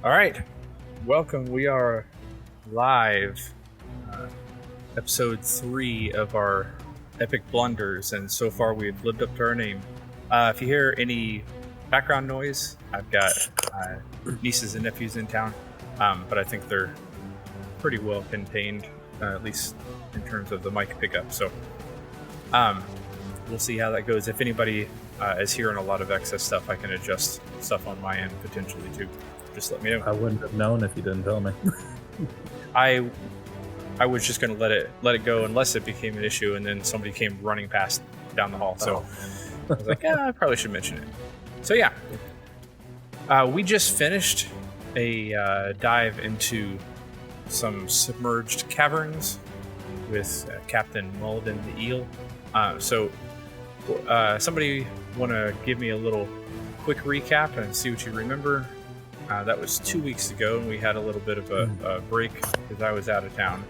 All right, welcome. We are live, episode 3 of our epic Blunders, and so far we've lived up to our name. If you hear any background noise, I've got nieces and nephews in town, but I think they're pretty well contained, at least in terms of the mic pickup. So we'll see how that goes. If anybody is hearing a lot of excess stuff, I can adjust stuff on my end potentially too. Just let me know. I wouldn't have known if you didn't tell me. I was just going to let it go unless it became an issue, and then somebody came running past down the hall. So I was like, yeah, I probably should mention it. So yeah, we just finished a dive into some submerged caverns with Captain Mulligan the Eel. So somebody want to give me a little quick recap and see what you remember? That was 2 weeks ago, and we had a little bit of a break because I was out of town.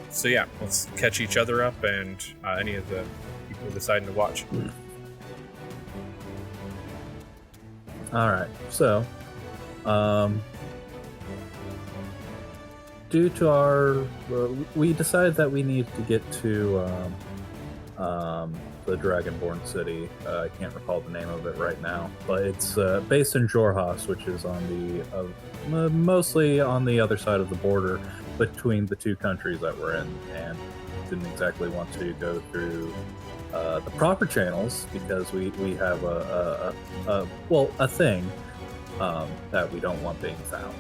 So yeah, let's catch each other up and any of the people deciding to watch. All right, so due to our, we decided that we need to get to the Dragonborn city. I can't recall the name of it right now, but it's based in Jorhas, which is on the mostly on the other side of the border between the two countries that we're in, and didn't exactly want to go through the proper channels because we have a thing that we don't want being found.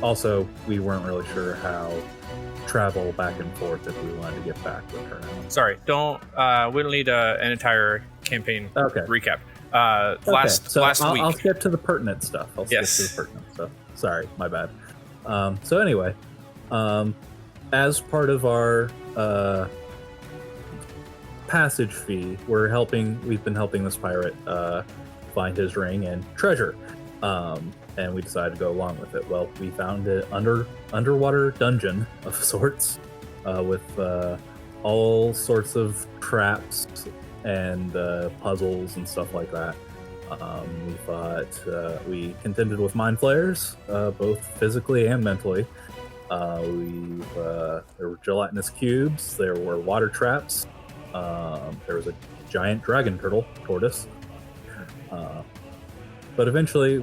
Also, we weren't really sure how travel back and forth if we wanted to get back with her. Sorry, we don't need an entire campaign recap. Last week. I'll skip to the pertinent stuff. Sorry, my bad. So anyway, as part of our passage fee, we've been helping this pirate find his ring and treasure. And we decided to go along with it. Well, we found an underwater dungeon of sorts with all sorts of traps and puzzles and stuff like that. We contended with mind flayers, both physically and mentally. There were gelatinous cubes, there were water traps, there was a giant dragon tortoise. But eventually,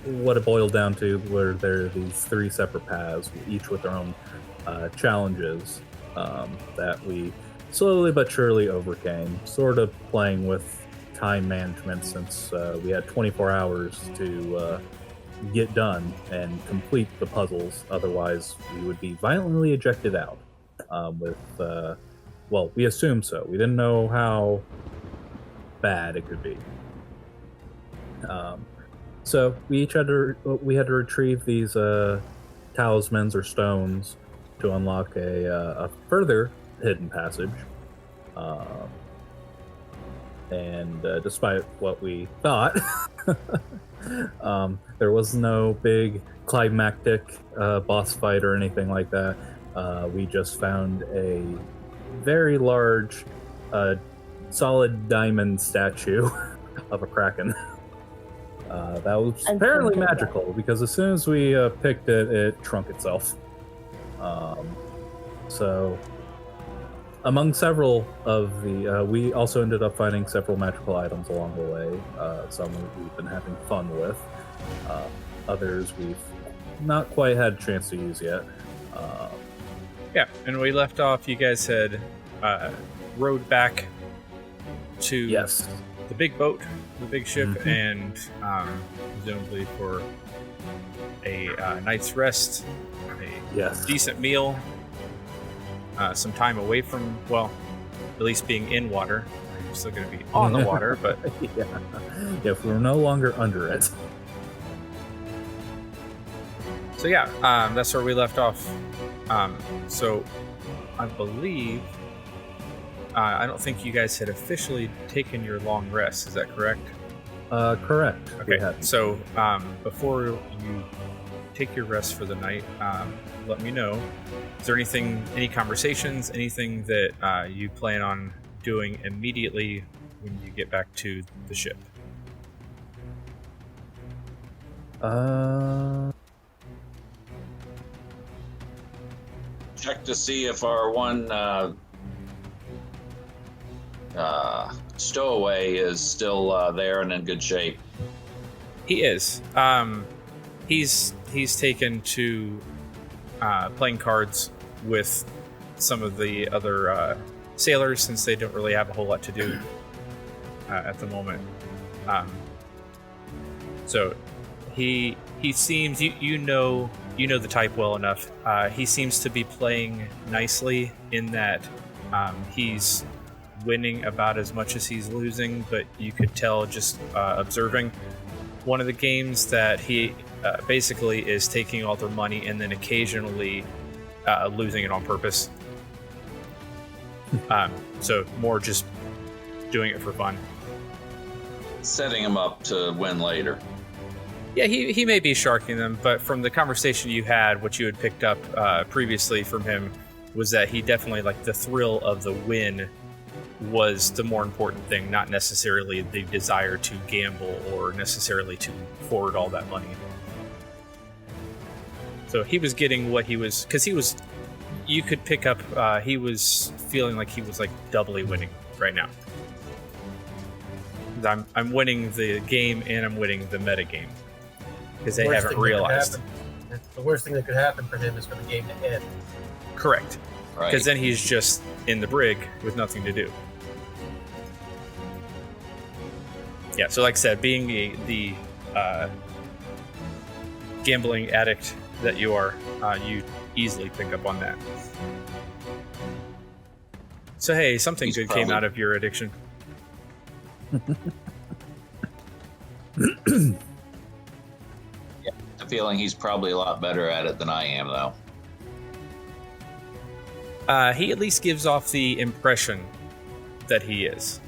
what it boiled down to were there these 3 separate paths, each with their own challenges that we slowly but surely overcame, sort of playing with time management since we had 24 hours to get done and complete the puzzles. Otherwise, we would be violently ejected out we assumed so. We didn't know how bad it could be. So we had to retrieve these talismans or stones to unlock a further hidden passage. And despite what we thought, there was no big climactic boss fight or anything like that. We just found a very large, solid diamond statue of a kraken. That was apparently magical because as soon as we picked it, it shrunk itself. So, among several of we also ended up finding several magical items along the way. Some we've been having fun with. Others we've not quite had a chance to use yet. Yeah, and we left off. You guys had rowed back to the big boat, the big ship, and presumably for a night's rest, a decent meal, some time away from, at least being in water. You're still going to be on the water, but if we're no longer under it. So that's where we left off. So I believe I don't think you guys had officially taken your long rest. Is that correct? Correct. Okay. So before you take your rest for the night, let me know. Is there any conversations, anything that you plan on doing immediately when you get back to the ship? Uh, Check to see if our one stowaway is still there and in good shape. He is. He's taken to playing cards with some of the other sailors since they don't really have a whole lot to do at the moment. So he seems you know the type well enough. He seems to be playing nicely in that he's winning about as much as he's losing, but you could tell just observing one of the games that he basically is taking all their money and then occasionally losing it on purpose. So more just doing it for fun. Setting him up to win later. Yeah, he may be sharking them, but from the conversation you had, what you had picked up previously from him was that he definitely, like, the thrill of the win was the more important thing, not necessarily the desire to gamble or necessarily to hoard all that money. So he was getting what he was, because you could pick up, he was feeling like he was like doubly winning right now. I'm winning the game and I'm winning the meta game because they haven't realized. The worst thing that could happen for him is for the game to end. Correct. Right. Because then he's just in the brig with nothing to do. Yeah, so like I said, being the gambling addict that you are, you easily pick up on that. So hey, something good came out of your addiction. Yeah, I'm feeling he's probably a lot better at it than I am, though. He at least gives off the impression that he is.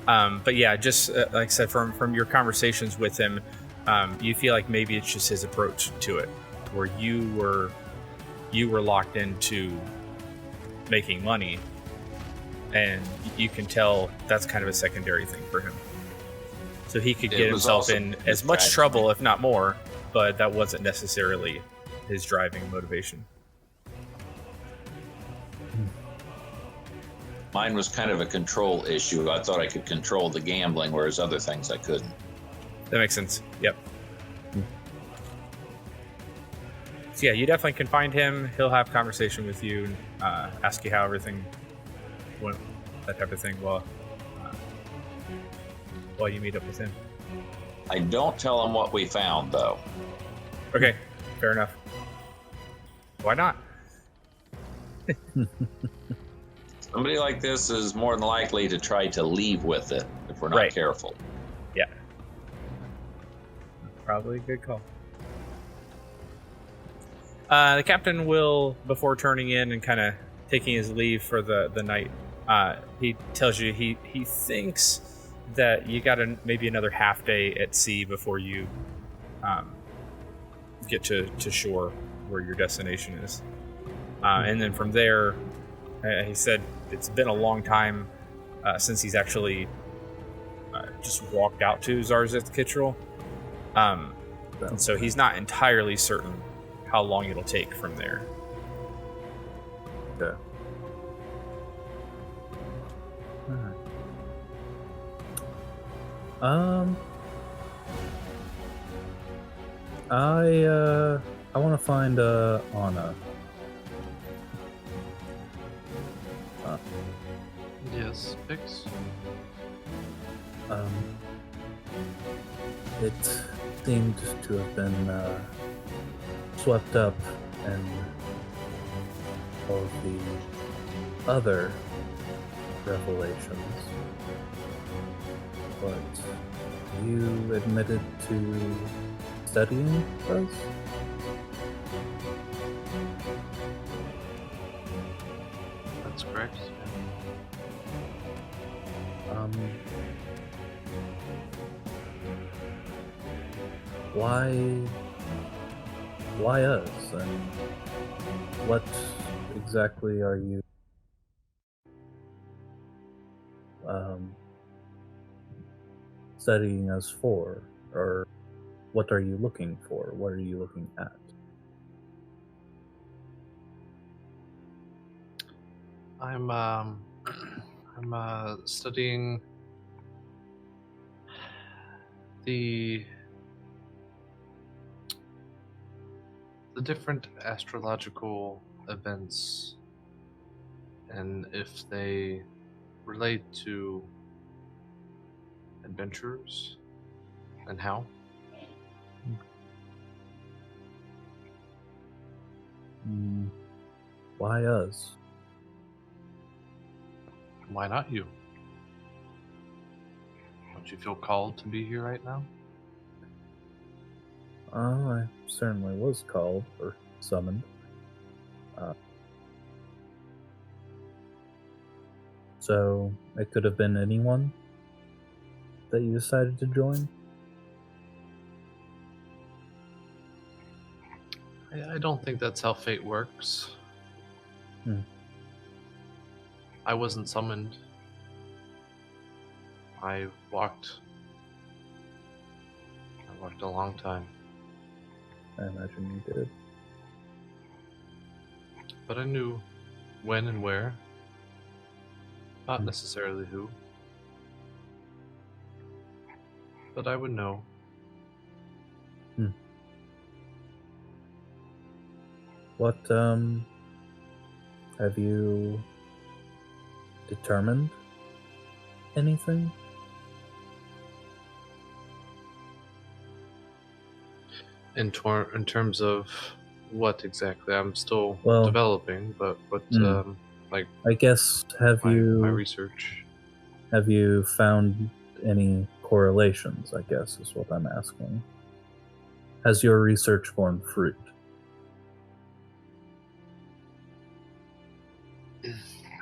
But yeah, just like I said, from your conversations with him, you feel like maybe it's just his approach to it, where you were locked into making money, and you can tell that's kind of a secondary thing for him. So he could get himself in as much trouble, if not more, but that wasn't necessarily his driving motivation. Mine was kind of a control issue. I thought I could control the gambling, whereas other things I couldn't. That makes sense. Yep. So yeah, you definitely can find him. He'll have conversation with you, ask you how everything went, that type of thing, while you meet up with him. I don't tell him what we found, though. Okay, fair enough. Why not? Somebody like this is more than likely to try to leave with it if we're not careful. Yeah. Probably a good call. The captain will, before turning in and kind of taking his leave for the night, he tells you he thinks that you got maybe another half day at sea before you get to shore where your destination is. And then from there, he said it's been a long time since he's actually just walked out to Zarzeth Kittrell. And so he's not entirely certain how long it'll take from there. Okay. I want to find Anna. Yes, Pix. It seemed to have been swept up in all of the other revelations, but you admitted to studying those? That's correct. Why us? And what exactly are you studying us for? Or what are you looking for? What are you looking at? I'm studying the different astrological events and if they relate to adventurers and how. Why us? Why not you? Don't you feel called to be here right now? I certainly was called or summoned. So it could have been anyone that you decided to join? I don't think that's how fate works. I wasn't summoned. I walked a long time. I imagine you did. But I knew when and where. Not necessarily who. But I would know. What, have you determined anything? In terms of what exactly? I'm still Well, developing, but like I guess my research. have you found any correlations, I guess is what I'm asking. Has your research borne fruit?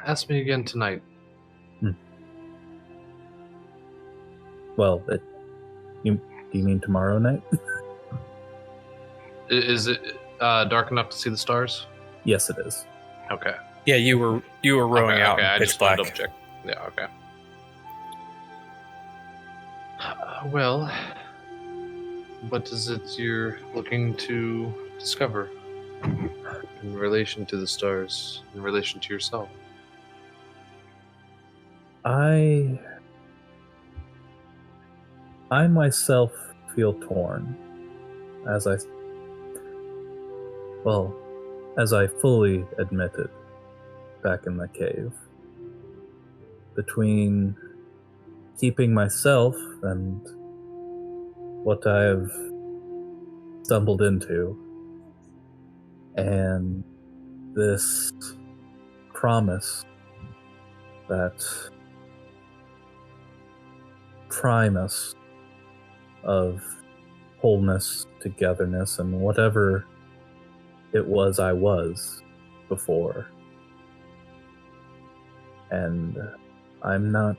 Ask me again tonight. Well, do you mean tomorrow night? Is it dark enough to see the stars? Yes, it is. Okay. Yeah, you were rowing out I in pitch just black. wanted to double check. Yeah, okay. Well, what is it you're looking to discover in relation to the stars, in relation to yourself? I myself feel torn as I fully admitted back in the cave, between keeping myself and what I've stumbled into and this promise that primus of wholeness, togetherness, and whatever it was I was before. And I'm not...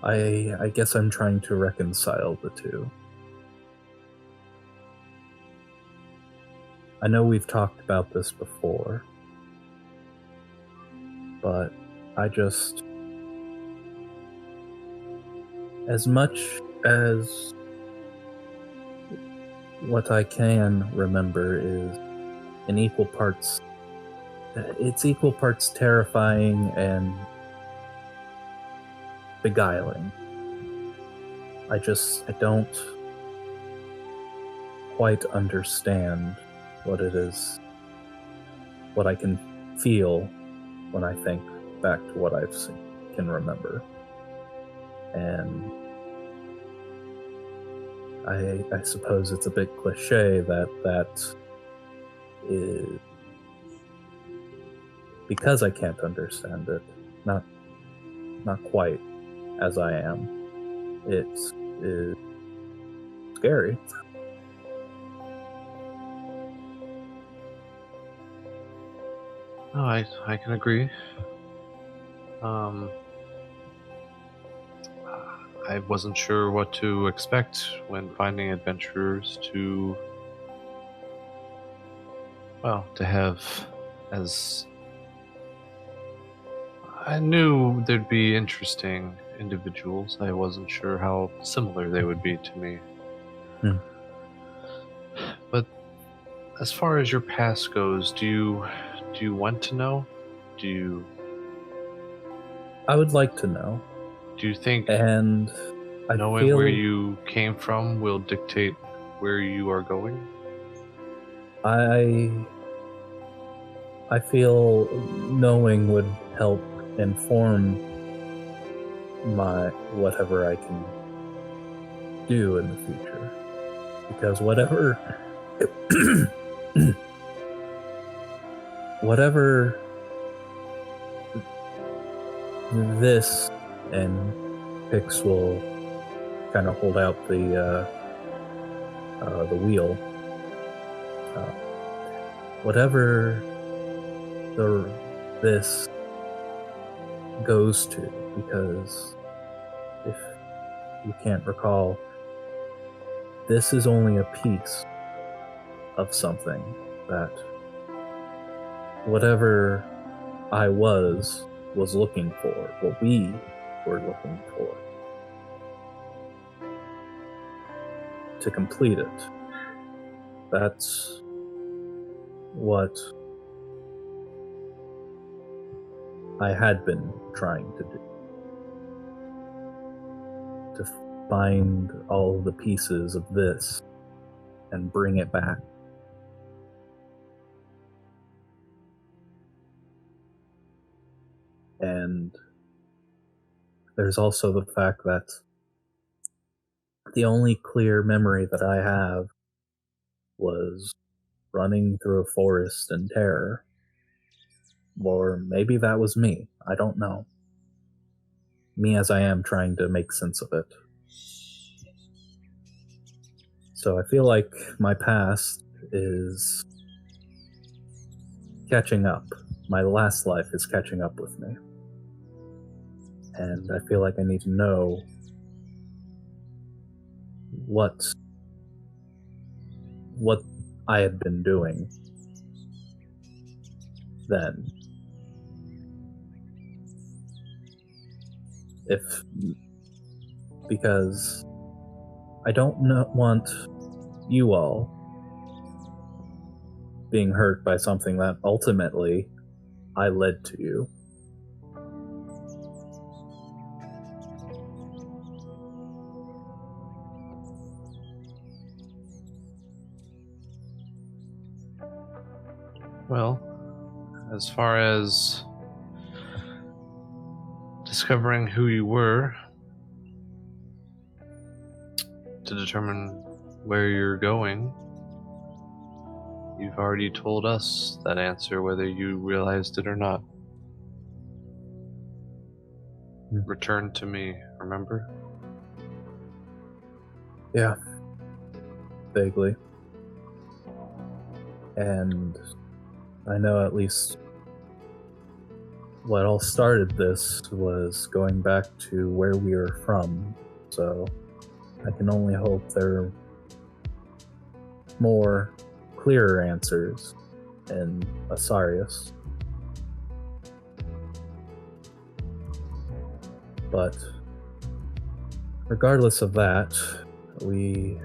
I guess I'm trying to reconcile the two. I know we've talked about this before, but I just... As much as what I can remember is in equal parts... It's equal parts terrifying and beguiling. I don't quite understand what it is, what I can feel when I think back to what I've seen, can remember. And I suppose it's a bit cliche that is because I can't understand it, not quite as I am. It's scary. Oh, I can agree. I wasn't sure what to expect when finding adventurers to have as... I knew there'd be interesting individuals. I wasn't sure how similar they would be to me. as far as your past goes, do you want to know? I would like to know, Do you think and I knowing feel where you came from will dictate where you are going? I feel knowing would help inform my whatever I can do in the future, because whatever this, and Pix will kind of hold out the wheel. Whatever this goes to, because if you can't recall, this is only a piece of something that whatever I was looking for, what we were looking for, to complete it. That's what I had been trying to do. To find all the pieces of this and bring it back. And there's also the fact that the only clear memory that I have was running through a forest in terror. Or maybe that was me. I don't know. Me as I am trying to make sense of it. So I feel like my past is catching up. My last life is catching up with me. And I feel like I need to know what I had been doing then. Because I don't want you all being hurt by something that ultimately I led to you. Well, as far as discovering who you were to determine where you're going, you've already told us that answer, whether you realized it or not. Return to me, remember? Yeah. Vaguely. And I know at least what all started this was going back to where we were from, so I can only hope there are more clearer answers in Asarius. But regardless of that, we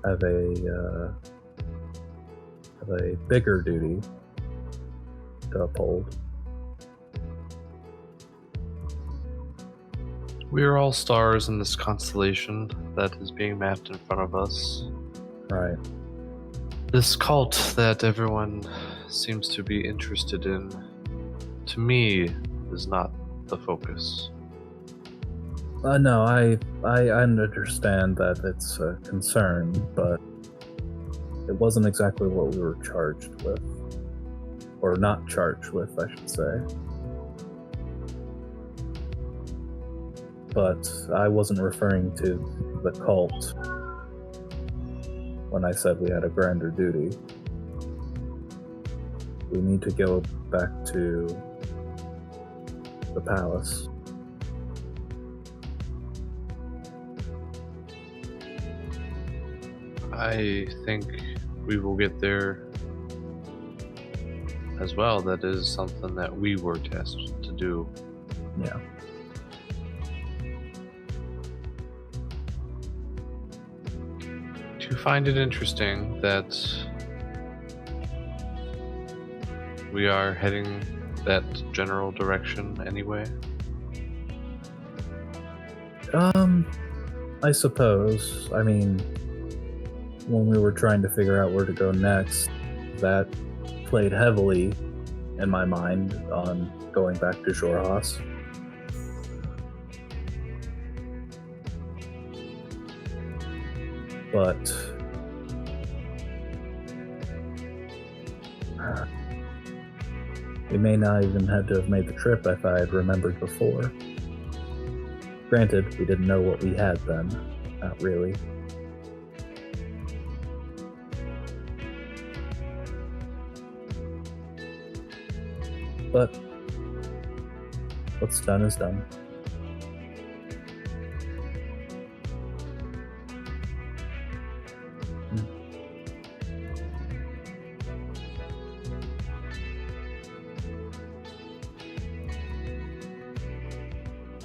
have a bigger duty to uphold. We are all stars in this constellation that is being mapped in front of us. Right. This cult that everyone seems to be interested in, to me, is not the focus. No, I understand that it's a concern, but it wasn't exactly what we were charged with. Or not charged with, I should say. But I wasn't referring to the cult when I said we had a grander duty. We need to go back to the palace. I think we will get there as well. That is something that we were tasked to do. Yeah. To you find it interesting that we are heading that general direction anyway? I suppose. I mean, when we were trying to figure out where to go next, that played heavily in my mind on going back to Jorhas. But we may not even had to have made the trip if I had remembered before. Granted, we didn't know what we had then. Not really. But what's done is done.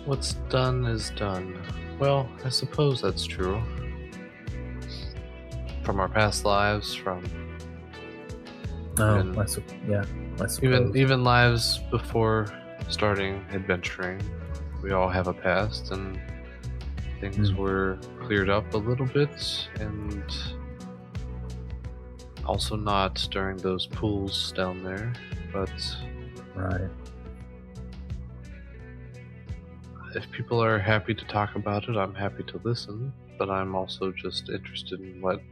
What's done is done. Well, I suppose that's true. From our past lives, from Oh, I suppose. even lives before starting adventuring, we all have a past, and things were cleared up a little bit, and also not during those pools down there, but Right. if people are happy to talk about it, I'm happy to listen, but I'm also just interested in what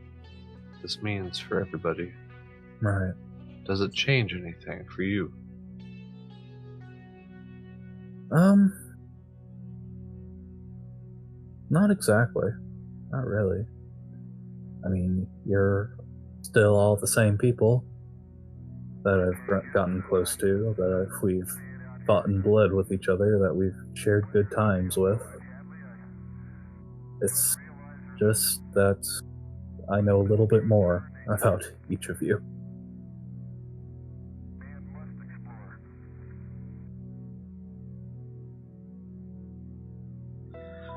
this means for everybody. Right. Does it change anything for you? Not exactly. Not really. I mean, you're still all the same people that I've gotten close to, that we've fought in blood with each other, that we've shared good times with. It's just that I know a little bit more about each of you.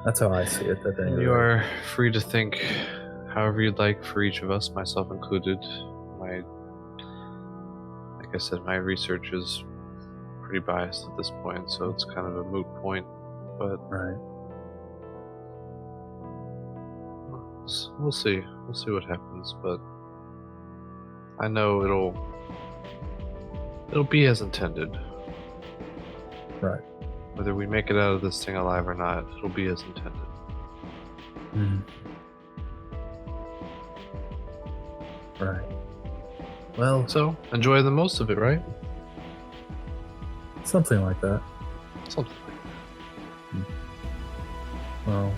That's how I see it. At any You rate. are free to think however you'd like for each of us, myself included. Like I said, my research is pretty biased at this point, so it's kind of a moot point, but Right. we'll see. We'll see what happens, but I know it'll be as intended. Right. Whether we make it out of this thing alive or not, it'll be as intended. Right. Well, So, enjoy the most of it, right? something like that. Something. Well,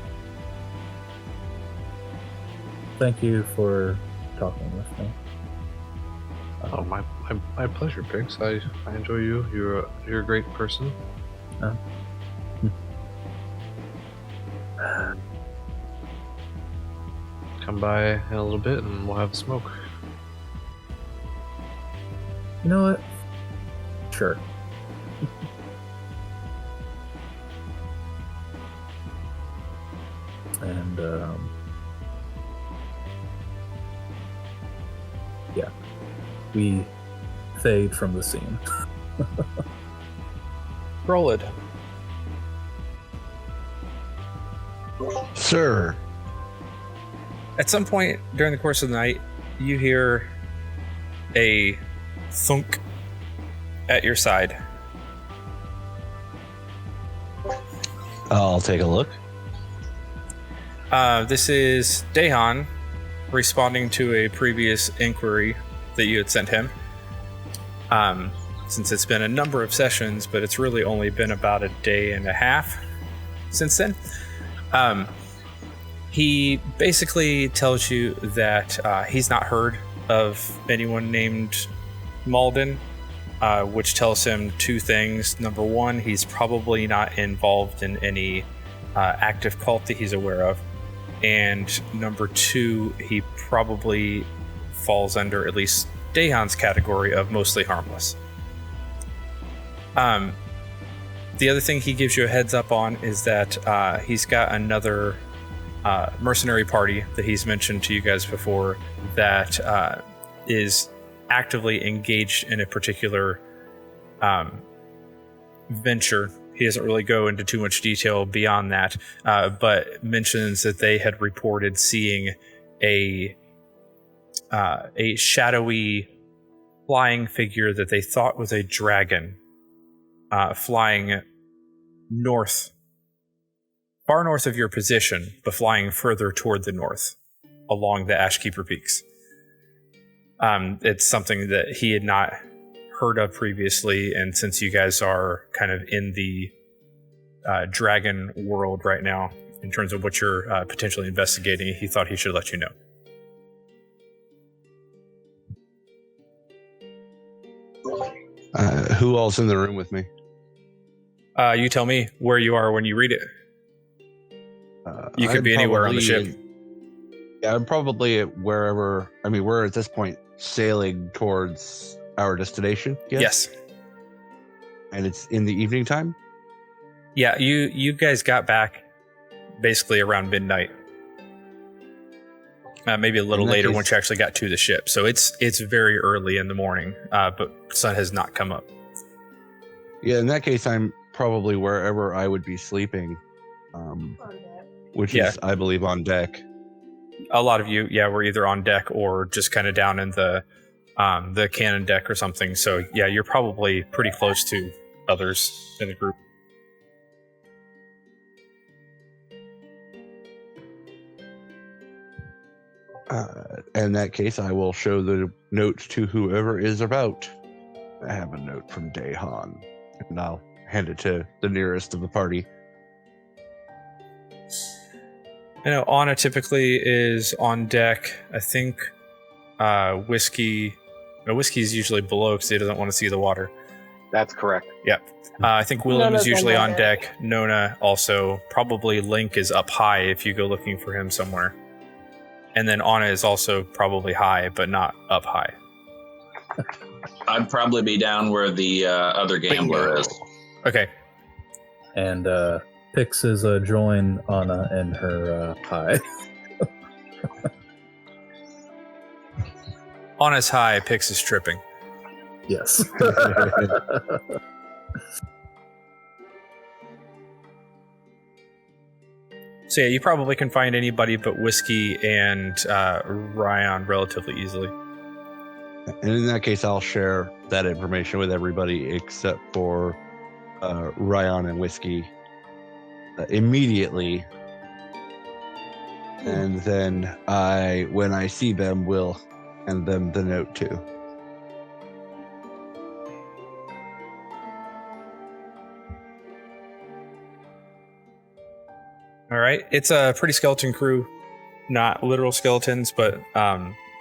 thank you for talking with me. Oh, my pleasure, Pix. I enjoy you. You're a great person. Come by in a little bit and we'll have a smoke. You know what? Sure. And, yeah. We fade from the scene. Roll it. Sir. At some point during the course of the night, you hear a thunk at your side. I'll take a look. This is Dahan responding to a previous inquiry that you had sent him. Since it's been a number of sessions, but it's really only been about a day and a half since then. He basically tells you that he's not heard of anyone named Malden, which tells him two things. Number one, he's probably not involved in any active cult that he's aware of. And number two, he probably falls under at least Dahan's category of mostly harmless. The other thing he gives you a heads up on is that he's got another mercenary party that he's mentioned to you guys before that is actively engaged in a particular venture. He doesn't really go into too much detail beyond that, but mentions that they had reported seeing a shadowy flying figure that they thought was a dragon flying north, far north of your position, but flying further toward the north along the Ashkeeper Peaks. It's something that he had not heard of previously, and since you guys are kind of in the dragon world right now, in terms of what you're potentially investigating, he thought he should let you know. Who all's in the room with me? You tell me where you are when you read it. You could be anywhere on the ship. Yeah, I'm probably at wherever. I mean, we're at this point sailing towards our destination. Yes. And it's in the evening time? Yeah, you guys got back basically around midnight. Maybe a little later once you actually got to the ship. So it's very early in the morning, but sun has not come up. Yeah, in that case, I'm probably wherever I would be sleeping, which is, I believe, on deck. A lot of you, were either on deck or just kind of down in the cannon deck or something. So, yeah, you're probably pretty close to others in the group. In that case, I will show the note to whoever is about. I have a note from Dahan, and I'll hand it to the nearest of the party. I know Anna typically is on deck. I think Whiskey's usually below because he doesn't want to see the water. That's correct. Yep. I think Willem is usually on deck. Nona also. Probably Link is up high if you go looking for him somewhere. And then Anna is also probably high, but not up high. I'd probably be down where the other gambler is. Okay. And Pix is join Anna in her high. Anna's high, Pix is tripping. Yes. So yeah, you probably can find anybody but Whiskey and Ryan relatively easily. And in that case, I'll share that information with everybody except for Ryan and Whiskey immediately. And then when I see them, will hand them the note too. All right, it's a pretty skeleton crew, not literal skeletons, but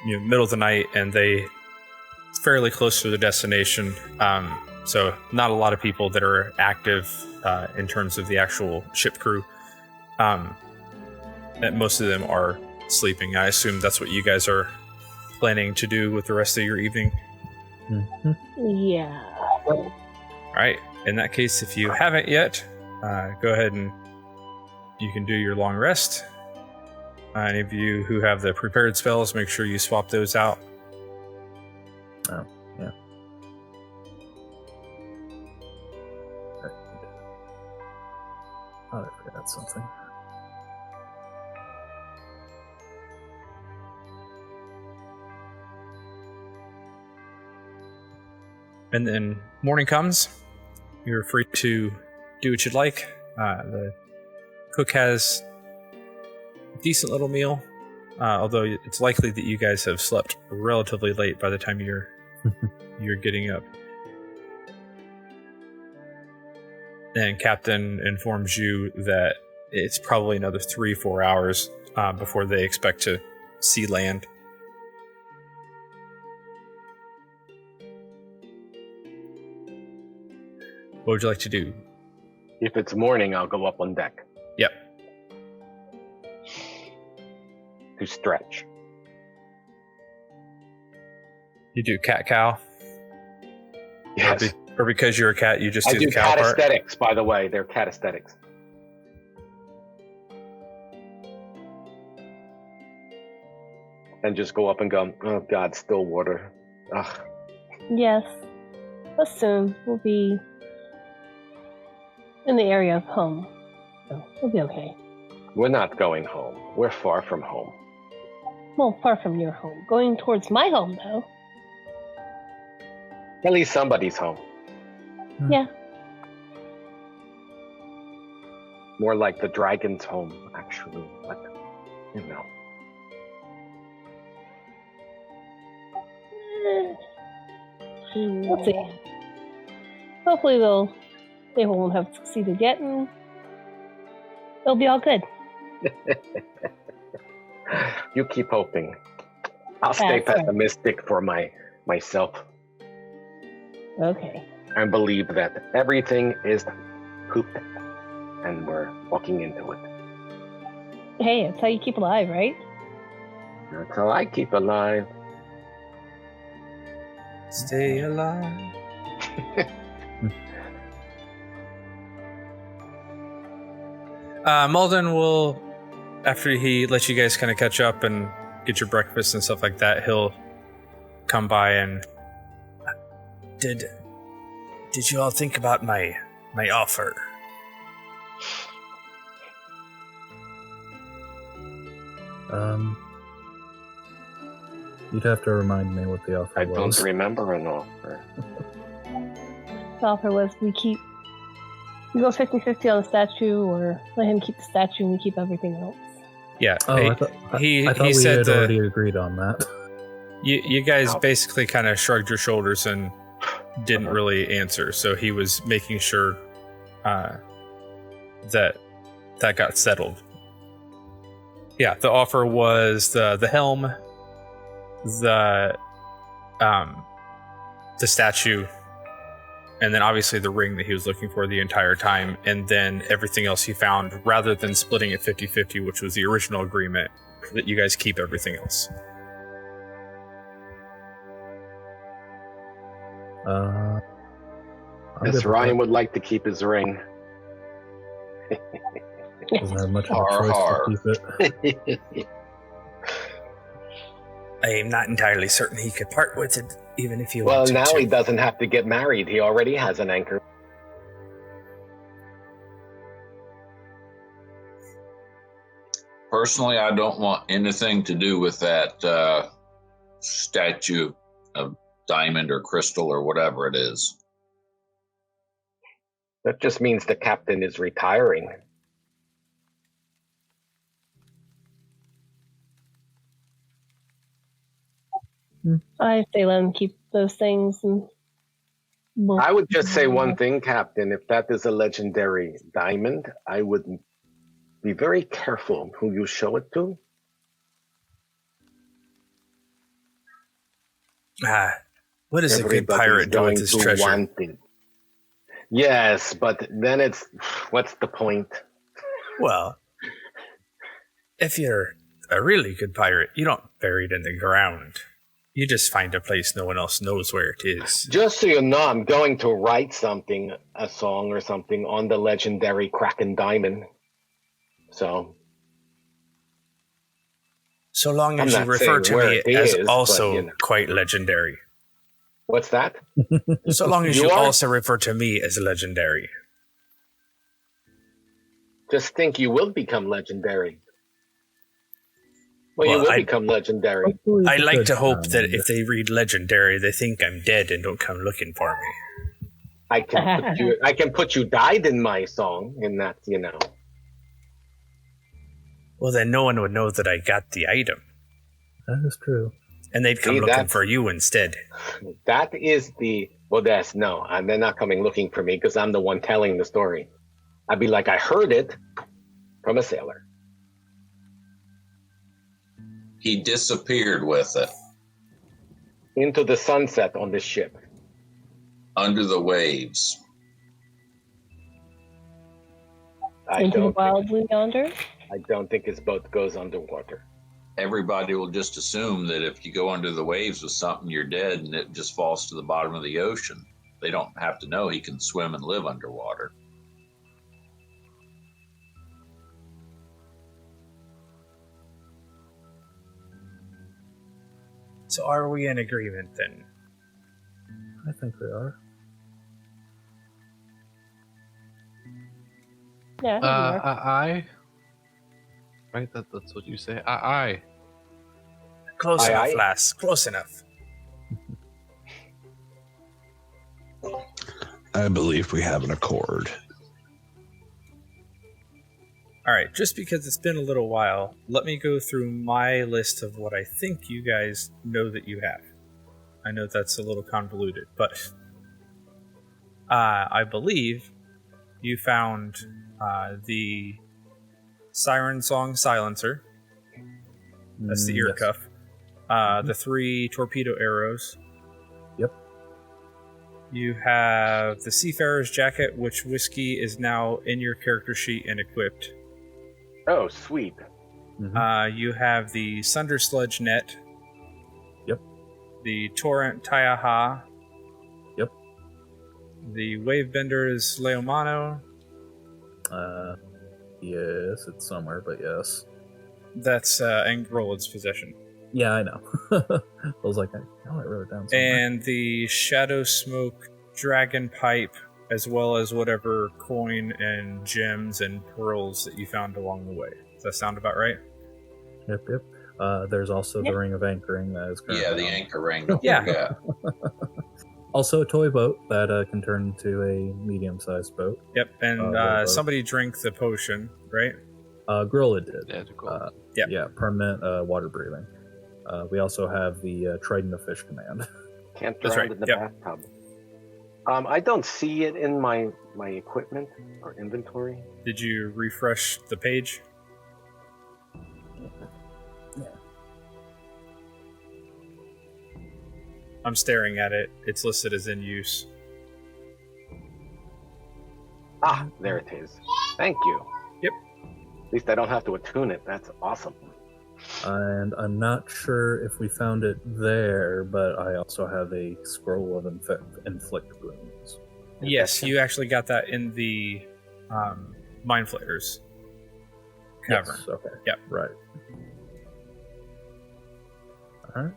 middle of the night, and they fairly close to the destination. So not a lot of people that are active in terms of the actual ship crew. Most of them are sleeping. I assume that's what you guys are planning to do with the rest of your evening. Mm-hmm. Yeah. All right. In that case, if you haven't yet, go ahead and you can do your long rest. Any of you who have the prepared spells, make sure you swap those out. Oh, yeah. Oh, I forgot something. And then morning comes. You're free to do what you'd like. The cook has a decent little meal, although it's likely that you guys have slept relatively late by the time you're getting up. And Captain informs you that it's probably another 3-4 hours before they expect to see land. What would you like to do? If it's morning, I'll go up on deck. Yep. To stretch. You do cat-cow? Yes. Or because you're a cat, you just I do do the cow cat part? aesthetics, by the way. They're cat aesthetics. And just go up and go, oh God, still water. Ugh. Yes. But soon we'll be in the area of home. So we'll be okay. We're not going home. We're far from home. Well, far from your home. Going towards my home, though. At least somebody's home. Yeah. More like the dragon's home, actually. But, you know. We'll see. Hopefully they won't have succeeded yet, and it'll be all good. You keep hoping. I'll stay That's right. pessimistic for myself Okay. and believe that everything is pooped and we're walking into it. Hey, that's how you keep alive, right? That's how I keep alive. Stay alive. Malden will, after he lets you guys kind of catch up and get your breakfast and stuff like that, he'll come by and did you all think about my offer? You'd have to remind me what the offer I was. don't remember an offer. The offer was we go 50-50 on the statue, or let him keep the statue and we keep everything else. Yeah. Oh, he, I thought he we said had already agreed on that. You guys basically kind of shrugged your shoulders and didn't really answer. So he was making sure that got settled. Yeah, the offer was the helm, the statue, and then obviously the ring that he was looking for the entire time, and then everything else he found, rather than splitting it 50-50, which was the original agreement, that you guys keep everything else. I'm Yes, good with Ryan that. would like to keep his ring. Doesn't have much of a Har, choice har. to keep it. I am not entirely certain he could part with it, even if he Well, wanted now to. he doesn't have to get married. He already has an anchor. Personally, I don't want anything to do with that statue of diamond or crystal or whatever it is. That just means the captain is retiring. I say let him keep those things. And I would just say one thing, Captain. If that is a legendary diamond, I would be very careful who you show it to. What is a good Everybody's pirate doing going with his to treasure? want it. Yes, but then it's what's the point? Well, if you're a really good pirate, you don't bury it in the ground. You just find a place no one else knows where it is. Just so you know, I'm going to write something, a song or something, on the legendary Kraken Diamond. So long I'm as you not refer saying to where me it as is, but, also you know. quite legendary. What's that? So long as You you are? also refer to me as legendary. Just think you will become legendary. Well, Well, you will I- become legendary. I like to hope Good that time. if they read legendary, they think I'm dead and don't come looking for me. I can put you died in my song, and that's, you know. Well, then no one would know that I got the item. That is true. And they'd come See, looking that's- for you instead. That is the no, and they're not coming looking for me because I'm the one telling the story. I'd be like, I heard it from a sailor. He disappeared with it Into the sunset on this ship. under the waves. into the wild blue yonder. I don't think his boat goes underwater. Everybody will just assume that if you go under the waves with something, you're dead and it just falls to the bottom of the ocean. They don't have to know he can swim and live underwater. So are we in agreement then? I think we are. Yeah, I think we are. I. Right, that's what you say. I. Close Aye, enough, aye. lass. Close enough. I believe we have an accord. All right, just because it's been a little while, let me go through my list of what I think you guys know that you have. I know that's a little convoluted, but I believe you found the Siren Song Silencer. That's the ear Yes. cuff. The 3 torpedo arrows. Yep. You have the Seafarer's Jacket, which Whiskey is now in your character sheet and equipped. Oh, sweet. Mhm. You have the Sunder Sludge Net. Yep. The Torrent Taiaha. Yep. The Wavebender's Leomano. Yes, it's somewhere, but yes. That's in Grolad's possession. Yeah, I know. I was like, I know I wrote it down somewhere. And the Shadow Smoke Dragon Pipe, as well as whatever coin and gems and pearls that you found along the way. Does that sound about right? Yep. There's also the Ring of Anchoring that is currently Yeah, the on. anchor ring. Don't Yeah. forget. Also a toy boat that can turn into a medium-sized boat. Yep, and little boat. somebody drank the potion, right? Grilla did. Yeah, to go. Yeah, permanent water breathing. We also have the Trident of Fish Command. Can't That's drown right, in the yep. bathtub. I don't see it in my equipment or inventory. Did you refresh the page? I'm staring at it. It's listed as in use. Ah, there it is. Thank you. Yep. At least I don't have to attune it. That's awesome. And I'm not sure if we found it there, but I also have a scroll of inflict wounds. Yes, you actually got that in the Mind Flayers cavern. Yes, okay. Yep. Right. Alright.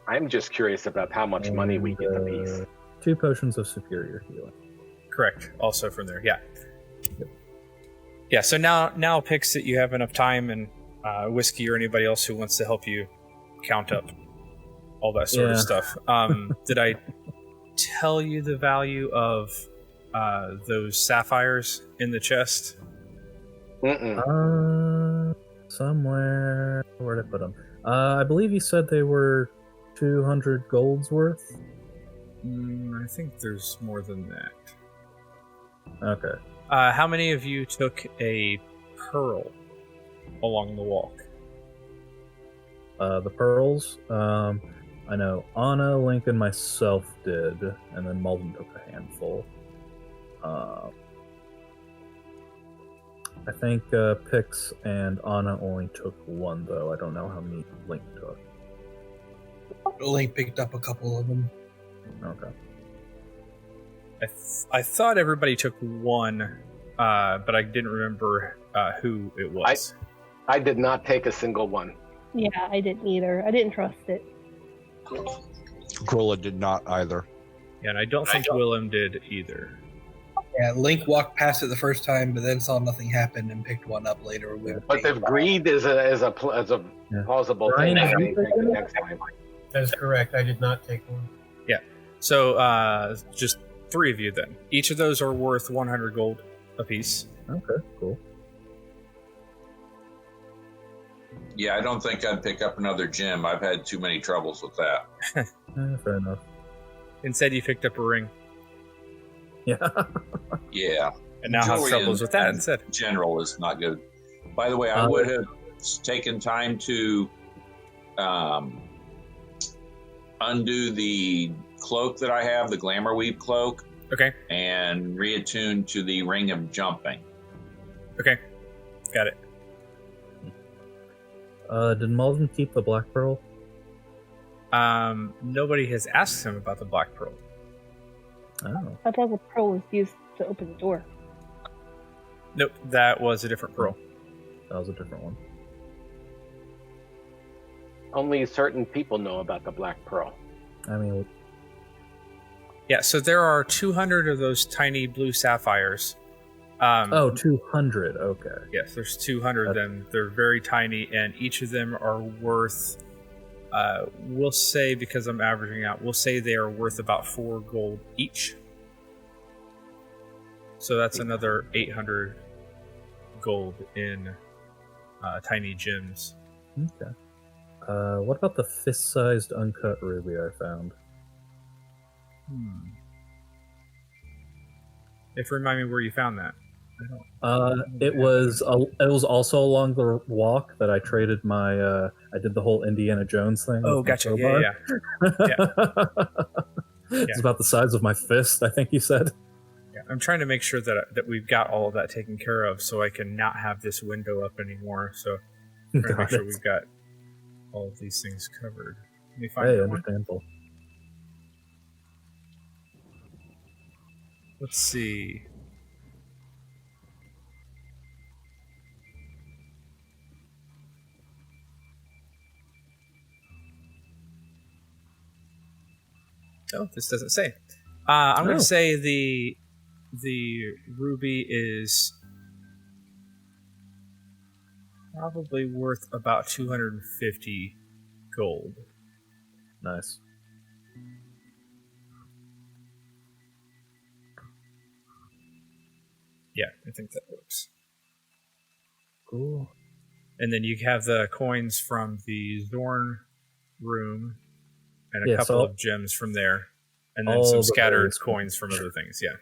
I'm just curious about how much money we get apiece. 2 potions of superior healing. Correct. Also from there. Yeah. Yeah. So now picks that you have enough time and Whiskey or anybody else who wants to help you count up all that sort of stuff. Did I tell you the value of those sapphires in the chest? Somewhere. Where'd I put them? I believe you said they were 200 golds worth. I think there's more than that. Okay. How many of you took a pearl along the walk? The pearls. I know Anna, Link, and myself did, and then Malden took a handful. I think Pix and Anna only took 1, though. I don't know how many Link took. Link picked up a couple of them. Okay. I thought everybody took 1, but I didn't remember who it was. I did not take a single one. Yeah, I didn't either. I didn't trust it. Grola did not either. Yeah, and I don't think Willem did either. Yeah, Link walked past it the first time, but then saw nothing happen and picked one up later. But if greed is a plausible Brian, thing, I have you may take taken it it? next time. That is correct. I did not take one. So just 3 of you then. Each of those are worth 100 gold apiece. Okay, cool. Yeah, I don't think I'd pick up another gem. I've had too many troubles with that. Fair enough. Instead, you picked up a ring, Yeah. Yeah. and now have Jewelry troubles in with that instead. General is not good. By the way, I would have taken time to undo the cloak that I have, the Glamour Weave cloak, Okay, and reattune to the Ring of Jumping. okay, got it. Did Malden keep the Black Pearl? Nobody has asked him about the Black Pearl. Oh. I thought the pearl was used to open the door. Nope, that was a different pearl. That was a different one. Only certain people know about the Black Pearl. I mean, Yeah, so there are 200 of those tiny blue sapphires. 200. Okay. Yes, there's 200 of them. They're very tiny, and each of them are worth, we'll say, because I'm averaging out, we'll say they are worth about 4 gold each. So that's another 800 gold in tiny gems. Okay. What about the fist-sized uncut ruby I found? If remind me where you found that. It was also along the walk that I traded my. I did the whole Indiana Jones thing. Oh, gotcha. Yeah. It's about the size of my fist, I think you said. Yeah, I'm trying to make sure that we've got all of that taken care of, so I can not have this window up anymore. So I'm trying to make sure we've got all of these things covered. Let me find that one. Understandable. Let's see. Oh, this doesn't say. I'm going to say the ruby is probably worth about 250 gold. Nice. Yeah, I think that works. Cool. And then you have the coins from the Zorn room and a couple of gems from there. And then some scattered coins from other things, yeah.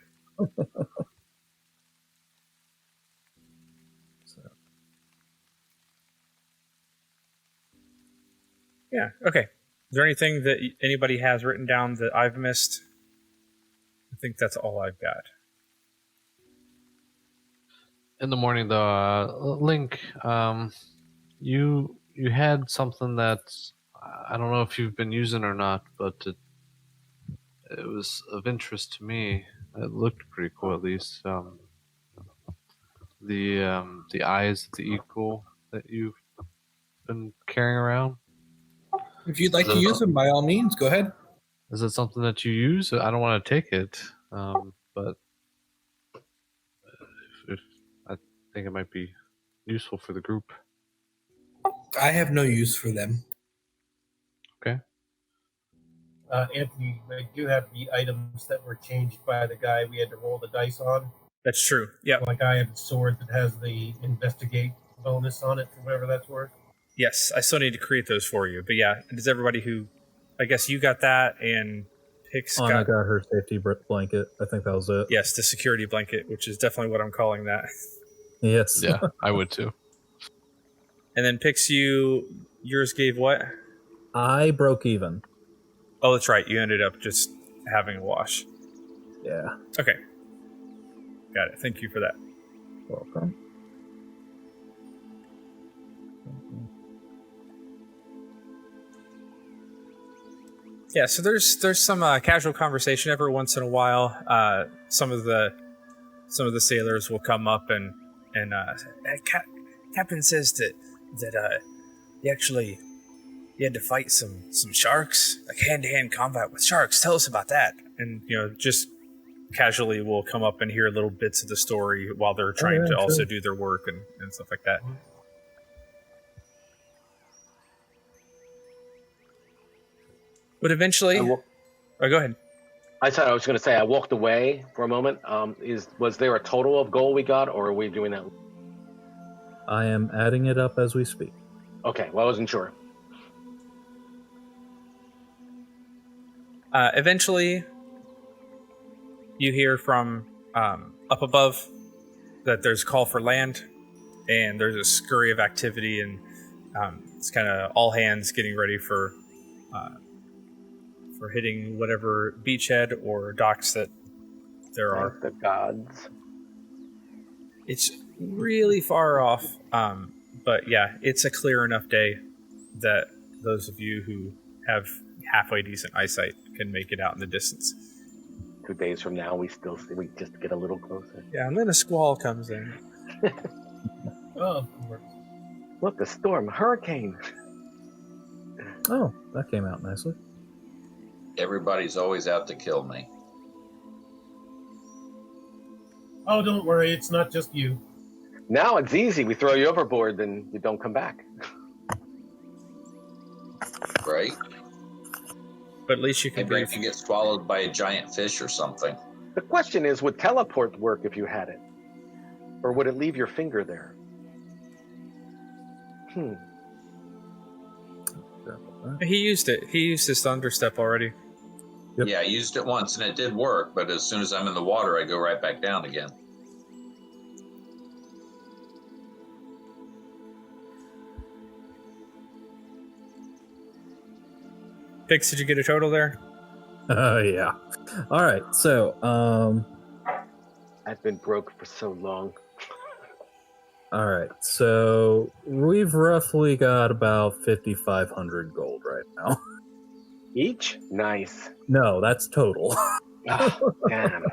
Yeah, okay. Is there anything that anybody has written down that I've missed? I think that's all I've got. In the morning, though, Link, you had something that I don't know if you've been using or not, but it was of interest to me. It looked pretty cool, at least. The eyes of the eagle that you've been carrying around. If you'd like to use them, by all means, go ahead. Is it something that you use? I don't want to take it, but if I think it might be useful for the group. I have no use for them. Okay. Anthony, I do have the items that were changed by the guy we had to roll the dice on. That's true. Yeah. Like I have a sword that has the investigate bonus on it, for whatever that's worth. Yes, I still need to create those for you. But yeah, does everybody who... I guess you got that, and Pix Anna got her safety blanket. I think that was it. Yes, the security blanket, which is definitely what I'm calling that. Yes. Yeah, I would too. And then Pix, yours gave what? I broke even. Oh, that's right. You ended up just having a wash. Yeah. Okay. Got it. Thank you for that. Welcome. Yeah, so there's some casual conversation every once in a while. Some of the sailors will come up and Captain says that you had to fight some sharks, like hand-to-hand combat with sharks. Tell us about that. And just casually we'll come up and hear little bits of the story while they're trying to also do their work and stuff like that. But eventually... go ahead. I thought I was going to say, I walked away for a moment. Was there a total of gold we got, or are we doing that? I am adding it up as we speak. Okay, well, I wasn't sure. Eventually, you hear from up above that there's a call for land, and there's a scurry of activity, and it's kind of all hands getting ready for hitting whatever beachhead or docks that there are. The gods. It's really far off, but yeah, it's a clear enough day that those of you who have halfway decent eyesight can make it out in the distance. 2 days from now, we just get a little closer. Yeah, and then a squall comes in. Oh, of course. Look, a storm, a hurricane. Oh, that came out nicely. Everybody's always out to kill me. Oh, don't worry. It's not just you. Now it's easy. We throw you overboard, then you don't come back. Right? But at least you can Maybe I breathe. can get swallowed by a giant fish or something. The question is, would teleport work if you had it? Or would it leave your finger there? He used it. He used his thunder step already. Yep. Yeah, I used it once and it did work, but as soon as I'm in the water, I go right back down again. Pix, did you get a total there? Yeah. All right. So, I've been broke for so long. all right. So we've roughly got about 5,500 gold right now. Each? Nice. No, that's total. Oh, damn.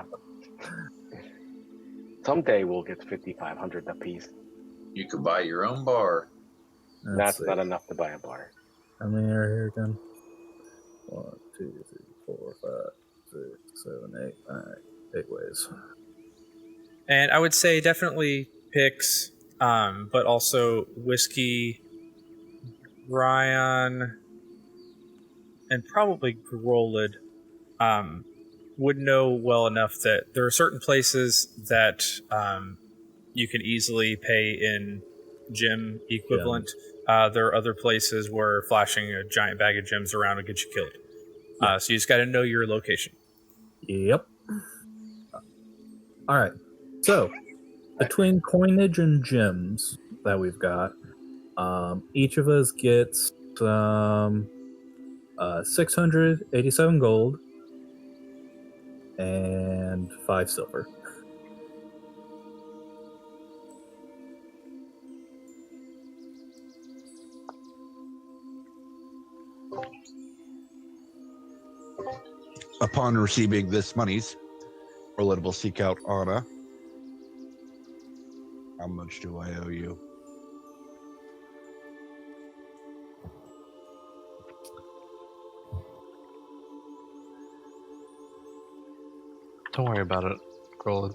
Someday we'll get 5,500 apiece. You could buy your own bar. Let's That's see. not enough to buy a bar. How many are here again? 1, 2, 3, 4, 5, 6, 7, 8. All right. 8 ways. And I would say definitely Pix, but also Whiskey, Ryan, and probably Grolid would know well enough that there are certain places that you can easily pay in gem equivalent. There are other places where flashing a giant bag of gems around will get you killed. So you just got to know your location. Yep. All right. So, between coinage and gems that we've got, each of us gets 687 gold and 5 silver. Upon receiving this monies, Roland will seek out Anna. How much do I owe you? Don't worry about it, Roland.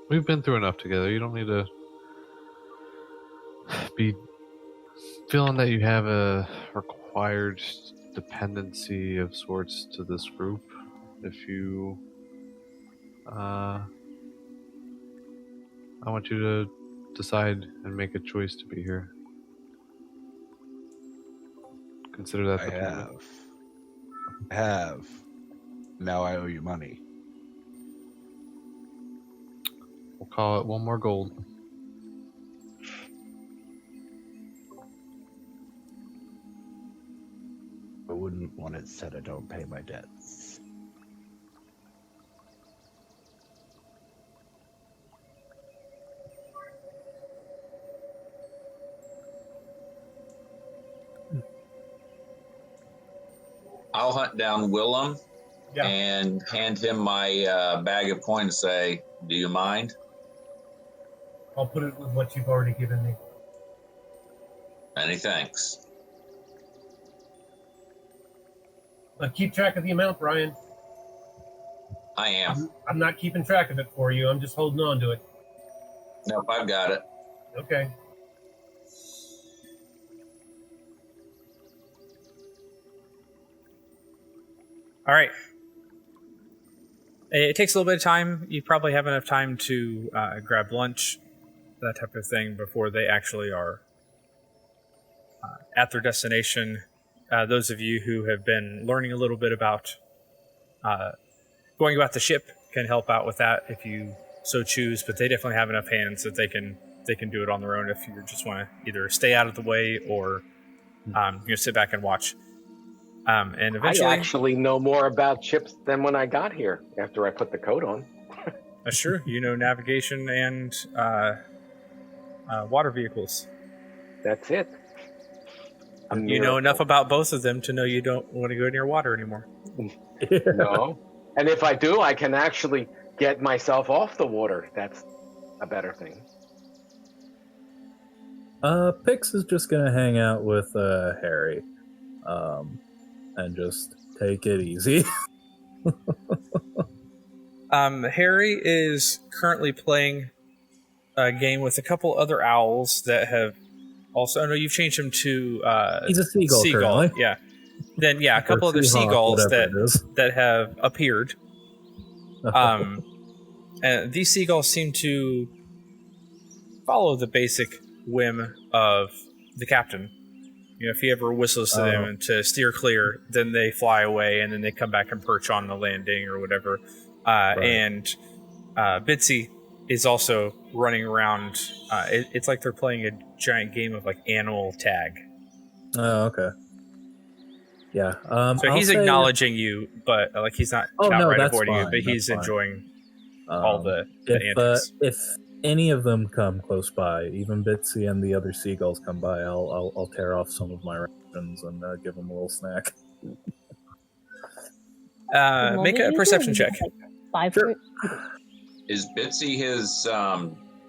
We've been through enough together. You don't need to be feeling that you have a required dependency of sorts to this group. If you I want you to decide and make a choice to be here. Consider that the plan. I have. Now I owe you money. We'll call it 1 more gold. I wouldn't want it said I don't pay my debts. I'll hunt down Willem Yeah. and hand him my bag of coins and say, do you mind? I'll put it with what you've already given me. Many thanks. But keep track of the amount, Brian. I am. I'm not keeping track of it for you. I'm just holding on to it. Nope, I've got it. Okay. All right. It takes a little bit of time. You probably have enough time to grab lunch, that type of thing, before they actually are at their destination. Those of you who have been learning a little bit about going about the ship can help out with that if you so choose, but they definitely have enough hands that they can do it on their own if you just want to either stay out of the way or sit back and watch. And eventually, I actually know more about ships than when I got here after I put the coat on. that's true. You know navigation and water vehicles. That's it. You know enough about both of them to know you don't want to go near water anymore. No. And if I do, I can actually get myself off the water. That's a better thing. Pix is just gonna hang out with Harry, and just take it easy. Harry is currently playing a game with a couple other owls that have also. Oh no, you've changed him to. He's a seagull. Currently. Yeah. Then yeah, a couple other seagulls that have appeared. And these seagulls seem to follow the basic whim of the captain. You know, if he ever whistles to them to steer clear, then they fly away, and then they come back and perch on the landing or whatever. And Bitsy is also running around. It's like they're playing a giant game of like animal tag. Oh, okay. Yeah. So he's acknowledging you, but like he's not outright avoiding you, but he's enjoying all the antics. If any of them come close by, even Bitsy and the other seagulls come by, I'll tear off some of my rations and give them a little snack. Make a perception check. 5. Sure. Is Bitsy his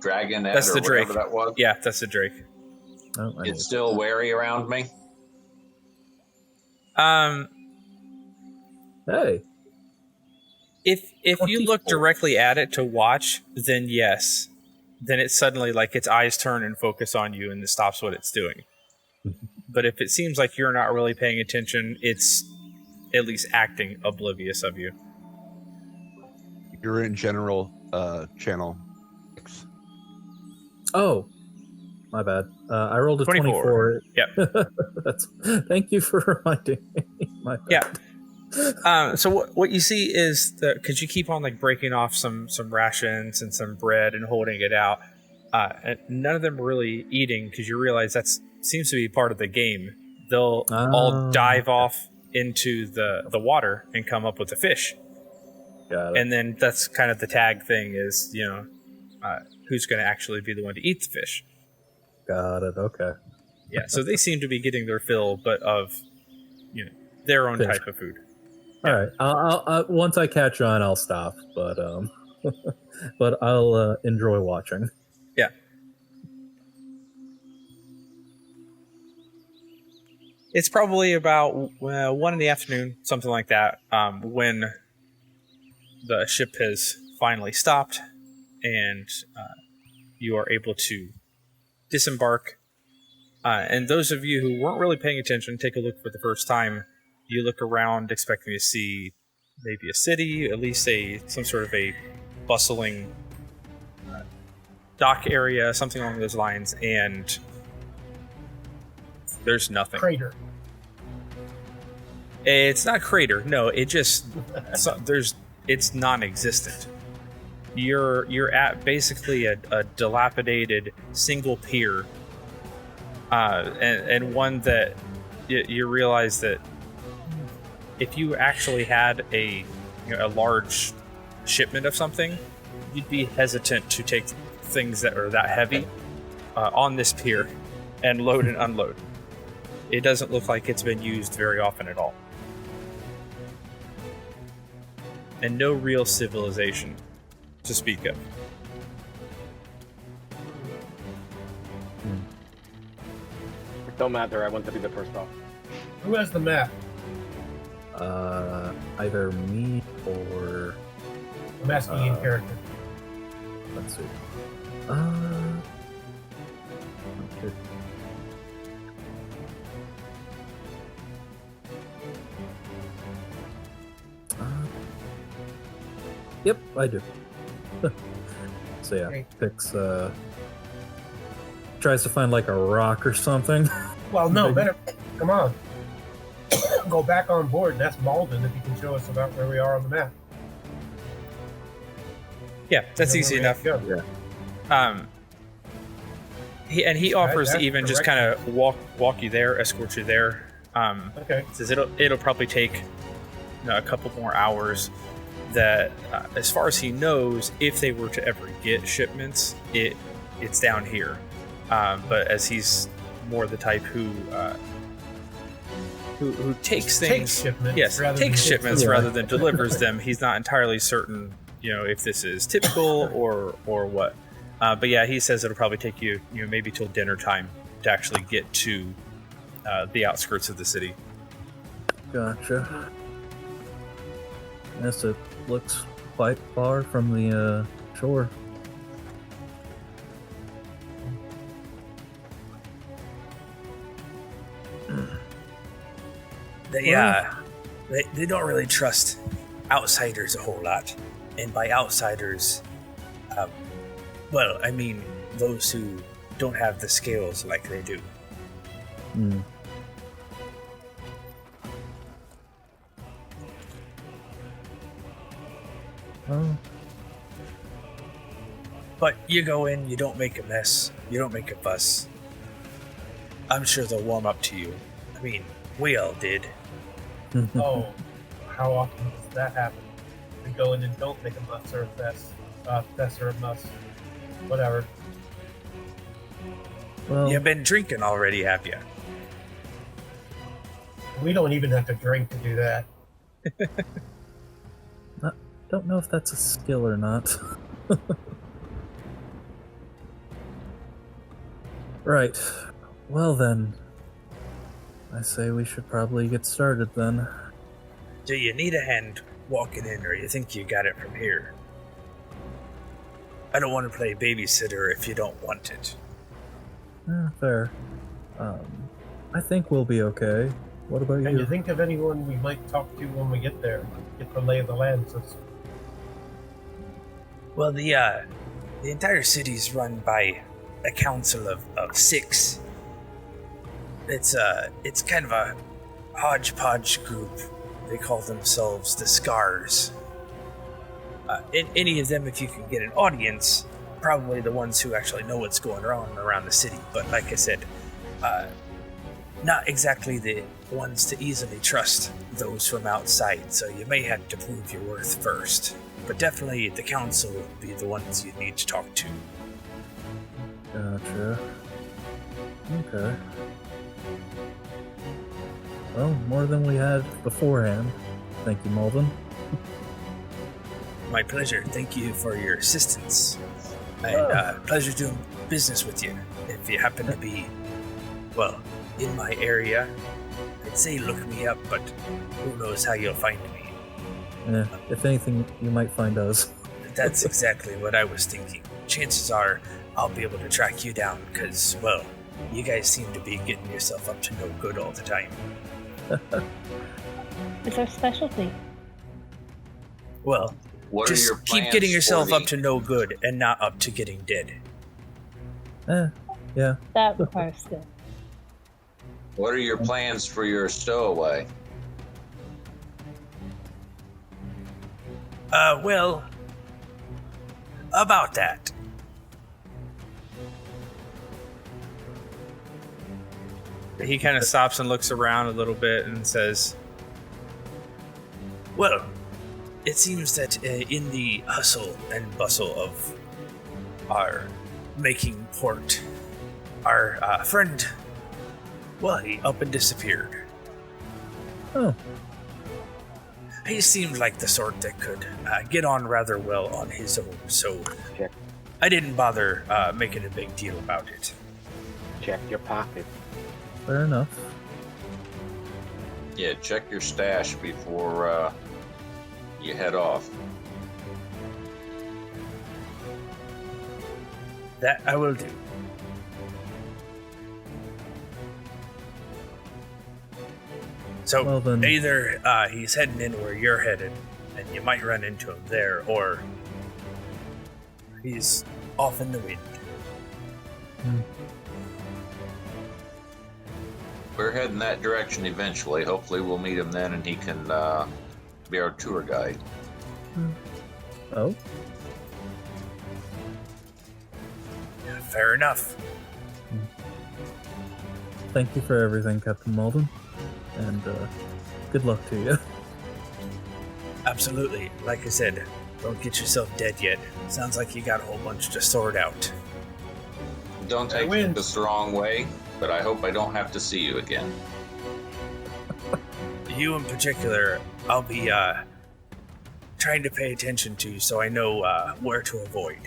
dragon? That's the Drake. That was? Yeah, that's the Drake. Oh, it's still wary around me. Hey. If you look directly at it to watch, then yes. Then it's suddenly like its eyes turn and focus on you, and it stops what it's doing. But if it seems like you're not really paying attention, it's at least acting oblivious of you. You're in general channel 6. Oh, my bad. I rolled a 24. Yep. Thank you for reminding me. My bad. Yeah. So what you see is because you keep on like breaking off some rations and some bread and holding it out, and none of them really eating because you realize that seems to be part of the game. They'll all dive off into the water and come up with a fish. Got it. And then that's kind of the tag thing is, who's going to actually be the one to eat the fish. Got it. Okay. Yeah. So they seem to be getting their fill, but of, their own type of food. All right. I'll once I catch on, I'll stop. But but I'll enjoy watching. Yeah. It's probably about 1 in the afternoon, something like that, when the ship has finally stopped, and you are able to disembark. And those of you who weren't really paying attention, take a look for the first time. You look around expecting to see maybe a city, at least some sort of a bustling dock area, something along those lines, and there's nothing. Crater. It's not crater. No, it just it's non-existent. You're at basically a dilapidated single pier, and one that you realize that if you actually had a large shipment of something, you'd be hesitant to take things that are that heavy on this pier and load and unload. It doesn't look like it's been used very often at all. And no real civilization to speak of. It don't matter. I want to be the first off. Who has the map? Either me or I'm asking in character. let's see. Okay. Yep, I do. So yeah, Okay. Pix tries to find like a rock or something. Well, no, better. Come on. Go back on board. That's Malden, if you can show us about where we are on the map. Yeah, that's You know easy where we have enough. to go. He offers to that's even just correct. kind of walk you there, escort you there. Okay. Says it'll probably take a couple more hours. That as far as he knows, if they were to ever get shipments, it's down here. But as he's more the type who takes things, Takes shipments. yes, rather takes than shipments Yeah. rather than delivers them. He's not entirely certain, if this is typical or what. But yeah, he says it'll probably take you, maybe till dinner time to actually get to the outskirts of the city. Gotcha. Yes, it looks quite far from the shore. They don't really trust outsiders a whole lot, and by outsiders, well, I mean those who don't have the scales like they do. Hmm. Oh. But you go in, you don't make a mess, you don't make a fuss. I'm sure they'll warm up to you. I mean, we all did. Oh, how often does that happen? We go in and don't make a muss or a fess or a muss. Whatever. Well, You've been drinking already, have you? We don't even have to drink to do that. don't know if that's a skill or not. Right. Well then, I say we should probably get started then. Do you need a hand walking in, or you think you got it from here? I don't want to play babysitter if you don't want it. Fair. I think we'll be okay. What about Can you? you think of anyone we might talk to when we get there? Get the lay of the land. Well, the entire city's run by a council of 6. It's kind of a hodgepodge group. They call themselves the Scars. Any of them, if you can get an audience, probably the ones who actually know what's going on around the city. But like I said, not exactly the ones to easily trust those from outside, so you may have to prove your worth first. But definitely the council would be the ones you need to talk to. Gotcha. Okay. Well, more than we had beforehand. Thank you, Malvin. My pleasure. Thank you for your assistance. And pleasure doing business with you. If you happen to be, well, in my area, I'd say look me up, but who knows how you'll find me. If anything, you might find us. That's exactly what I was thinking. Chances are I'll be able to track you down, because, well, you guys seem to be getting yourself up to no good all the time. It's our specialty. Well, What are your just keep plans getting for yourself the- up to no good and not up to getting dead. Yeah. That requires skill. What are your plans for your stowaway? Well, about that. He kind of stops and looks around a little bit and says, Well, it seems that in the hustle and bustle of our making port, our friend, well, he up and disappeared. Oh. He seemed like the sort that could get on rather well on his own, so Check. I didn't bother making a big deal about it. Check your pocket. Fair enough. Yeah, check your stash before you head off. That I will do. So Well, then- either he's heading in where you're headed, and you might run into him there, or he's off in the wind. We're heading that direction eventually. Hopefully we'll meet him then and he can be our tour guide. Oh? Fair enough. Thank you for everything, Captain Malden. And good luck to you. Absolutely. Like I said, don't get yourself dead yet. Sounds like you got a whole bunch to sort out. Don't take this the wrong way, but I hope I don't have to see you again. You in particular, I'll be trying to pay attention to so I know where to avoid.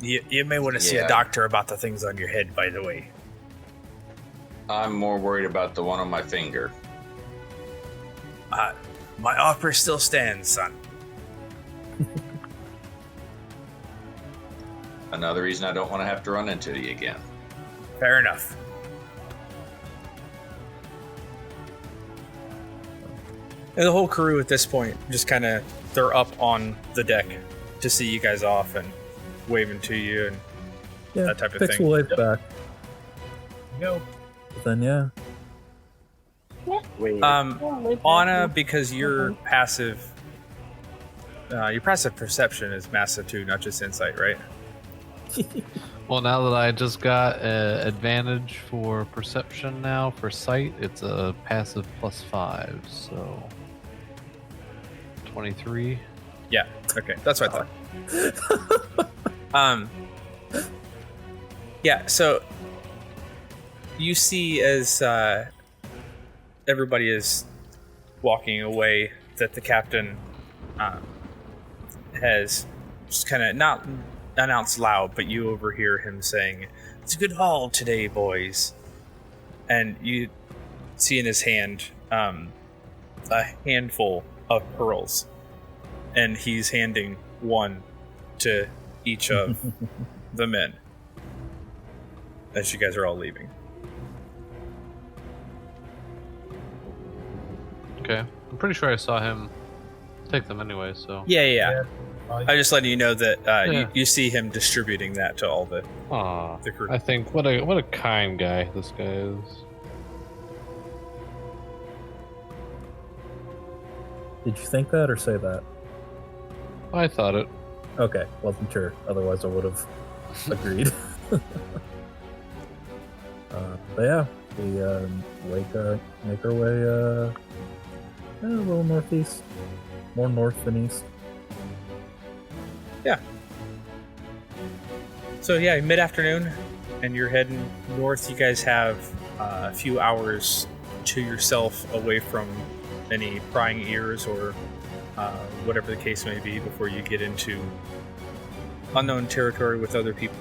You may want to see a doctor about the things on your head, by the way. I'm more worried about the one on my finger. My offer still stands, son. Another reason I don't want to have to run into you again. Fair enough. And the whole crew at this point just kind of, they're up on the deck to see you guys off and waving to you and that type of Pix thing. will wave back. Go. But then, yeah. Anna, because your passive perception is massive too, not just insight, right? Well, now that I just got advantage for perception now for sight, it's a passive +5, so 23. Yeah. Okay, that's what I thought. Yeah. So you see as everybody is walking away that the captain has just kind of not announced loud, but you overhear him saying, "It's a good haul today, boys." And you see in his hand a handful of pearls, and he's handing one to each of the men as you guys are all leaving. Okay. I'm pretty sure I saw him take them anyway, so... Yeah. I just letting you know that you see him distributing that to all the crew. I think what a kind guy this guy is. Did you think that or say that? I thought it. Okay, wasn't sure. Otherwise, I would have agreed. But yeah, we make our way a little northeast, more north than east. Yeah. So yeah, mid-afternoon, and you're heading north. You guys have a few hours to yourself away from any prying ears or whatever the case may be before you get into unknown territory with other people.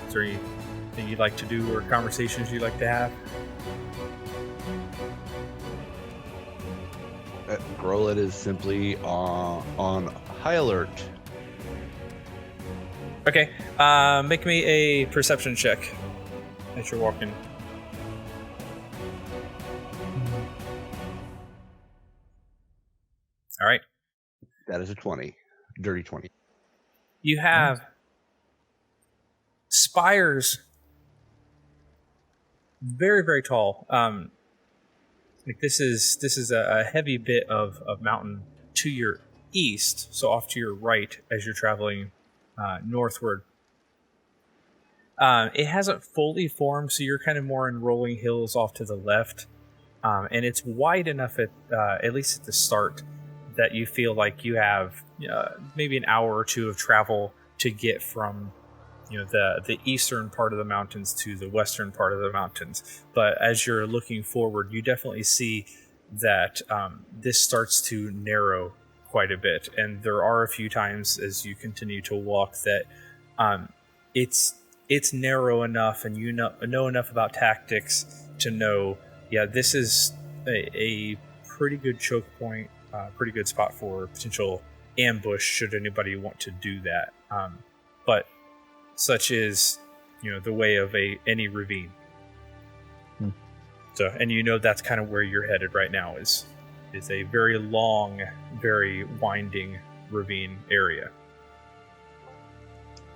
Is there anything you'd like to do or conversations you'd like to have? Grollet is simply on high alert. Okay, make me a perception check as you're walking. All right. That is a 20. Dirty 20. You have spires very, very tall. Like this is a heavy bit of mountain to your east, so off to your right as you're traveling northward. It hasn't fully formed, so you're kind of more in rolling hills off to the left, and it's wide enough at least at the start that you feel like you have maybe an hour or two of travel to get from the eastern part of the mountains to the western part of the mountains. But as you're looking forward, you definitely see that this starts to narrow quite a bit, and there are a few times as you continue to walk that it's narrow enough, and you know enough about tactics to know, this is a pretty good choke point, pretty good spot for potential ambush should anybody want to do that. But such is the way of any ravine. So, and that's kind of where you're headed right now is a very long, very winding ravine area.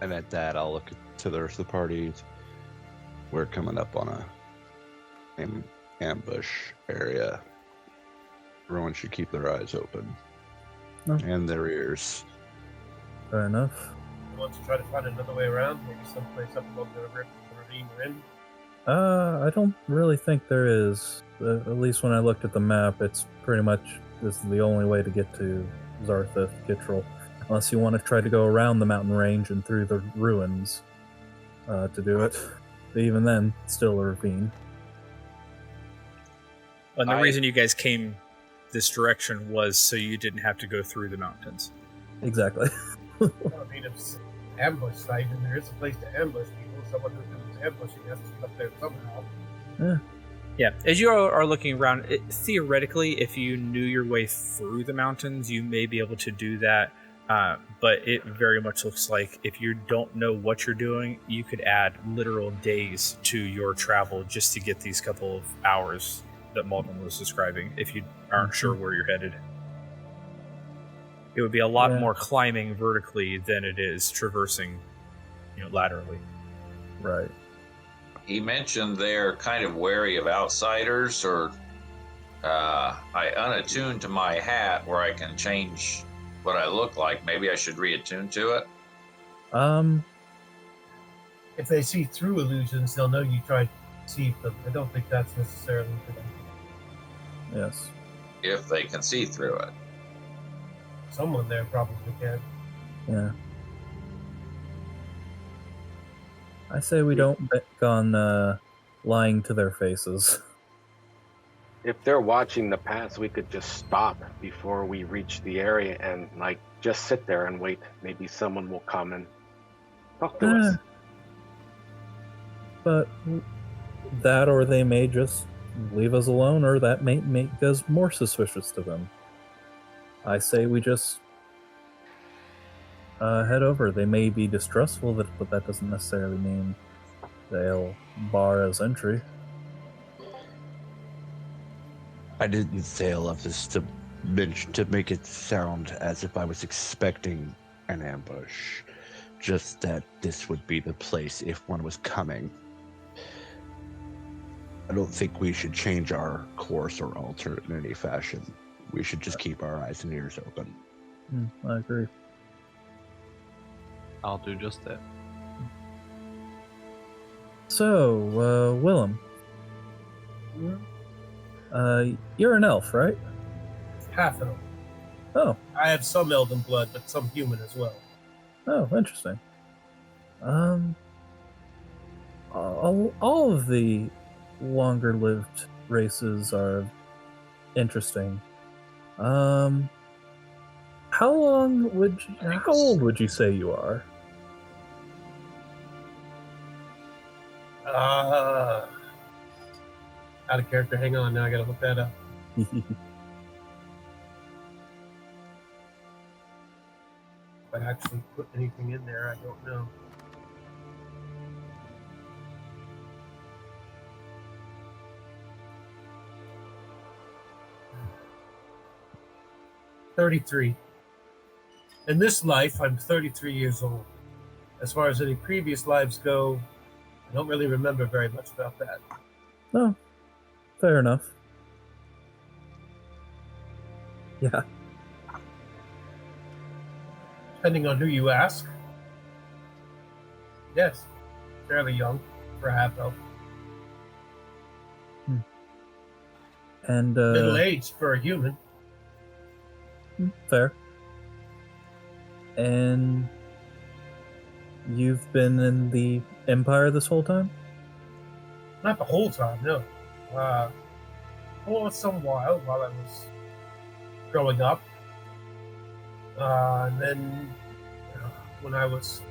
And at that, I'll look to the rest of the party. We're coming up on an ambush area. Everyone should keep their eyes open and their ears. Fair enough. You want to try to find another way around? Maybe someplace up above the ravine we're in? I don't really think there is. At least when I looked at the map, it's pretty much this is the only way to get to Zarthith Kittrell. Unless you want to try to go around the mountain range and through the ruins to do it. But even then, it's still a ravine. And the reason you guys came this direction was so you didn't have to go through the mountains. Exactly. I mean, ambush site, and there is a place to ambush people. Someone who's ambushing has to get up there somehow. Yeah, as you are looking around, theoretically, if you knew your way through the mountains, you may be able to do that. But it very much looks like if you don't know what you're doing, you could add literal days to your travel just to get these couple of hours that Malden was describing, if you aren't sure where you're headed. It would be a lot more climbing vertically than it is traversing, laterally. Right. He mentioned they're kind of wary of outsiders, or I unattuned to my hat where I can change what I look like. Maybe I should reattune to it. If they see through illusions, they'll know you tried to deceive them. I don't think that's necessarily for them. Yes. If they can see through it. Someone there probably can. Yeah. I say we don't bet on lying to their faces. If they're watching the pass, we could just stop before we reach the area and, just sit there and wait. Maybe someone will come and talk to us. But that, or they may just leave us alone, or that may make us more suspicious to them. I say we just head over. They may be distrustful, but that doesn't necessarily mean they'll bar us entry. I didn't say all of this to make it sound as if I was expecting an ambush. Just that this would be the place if one was coming. I don't think we should change our course or alter it in any fashion. We should just keep our eyes and ears open. I agree. I'll do just that. So, Willem. You're an elf, right? Half elf. Oh. I have some elven blood, but some human as well. Oh, interesting. All of the longer-lived races are interesting. How old would you say you are? Out of character. Hang on, now I gotta look that up. If I actually put anything in there, I don't know. "33. In this life, I'm 33 years old. As far as any previous lives go, I don't really remember very much about that." Oh, fair enough. Yeah. Depending on who you ask. Yes, fairly young for a half elf. And middle-aged for a human. Fair. And you've been in the Empire this whole time? Not the whole time, no. For some while I was growing up. And then when I was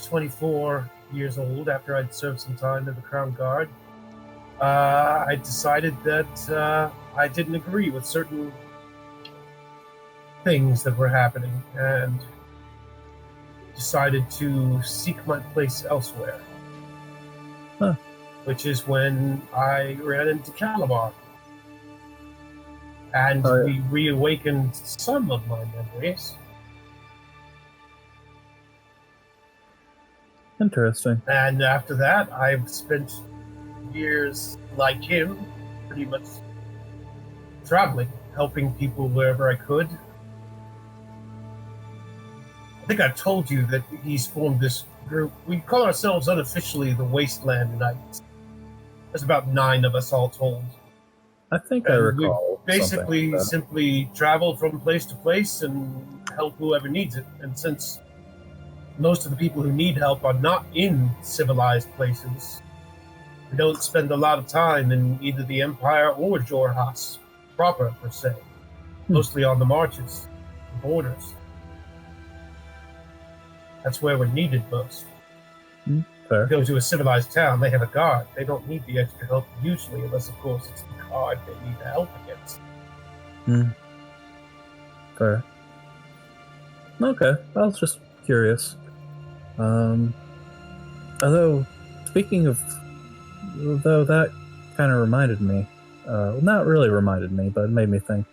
24 years old, after I'd served some time in the Crown Guard, I decided that I didn't agree with certain things that were happening and decided to seek my place elsewhere. Huh. Which is when I ran into Calabar. And we reawakened some of my memories. Interesting. And after that, I've spent years like him, pretty much traveling, helping people wherever I could. I think I've told you that he's formed this group. We call ourselves unofficially the Wasteland Knights. There's about 9 of us all told. I think I recall. We basically simply travel from place to place and help whoever needs it. And since most of the people who need help are not in civilized places, we don't spend a lot of time in either the Empire or Jorhas proper, per se. Mostly on the marches, the borders. That's where we're needed most. Fair. Go to a civilized town, they have a guard. They don't need the extra help usually, unless, of course, it's the guard they need the help against. Fair. Okay, I was just curious. Although, speaking of... Though that kind of reminded me. Not really reminded me, but it made me think.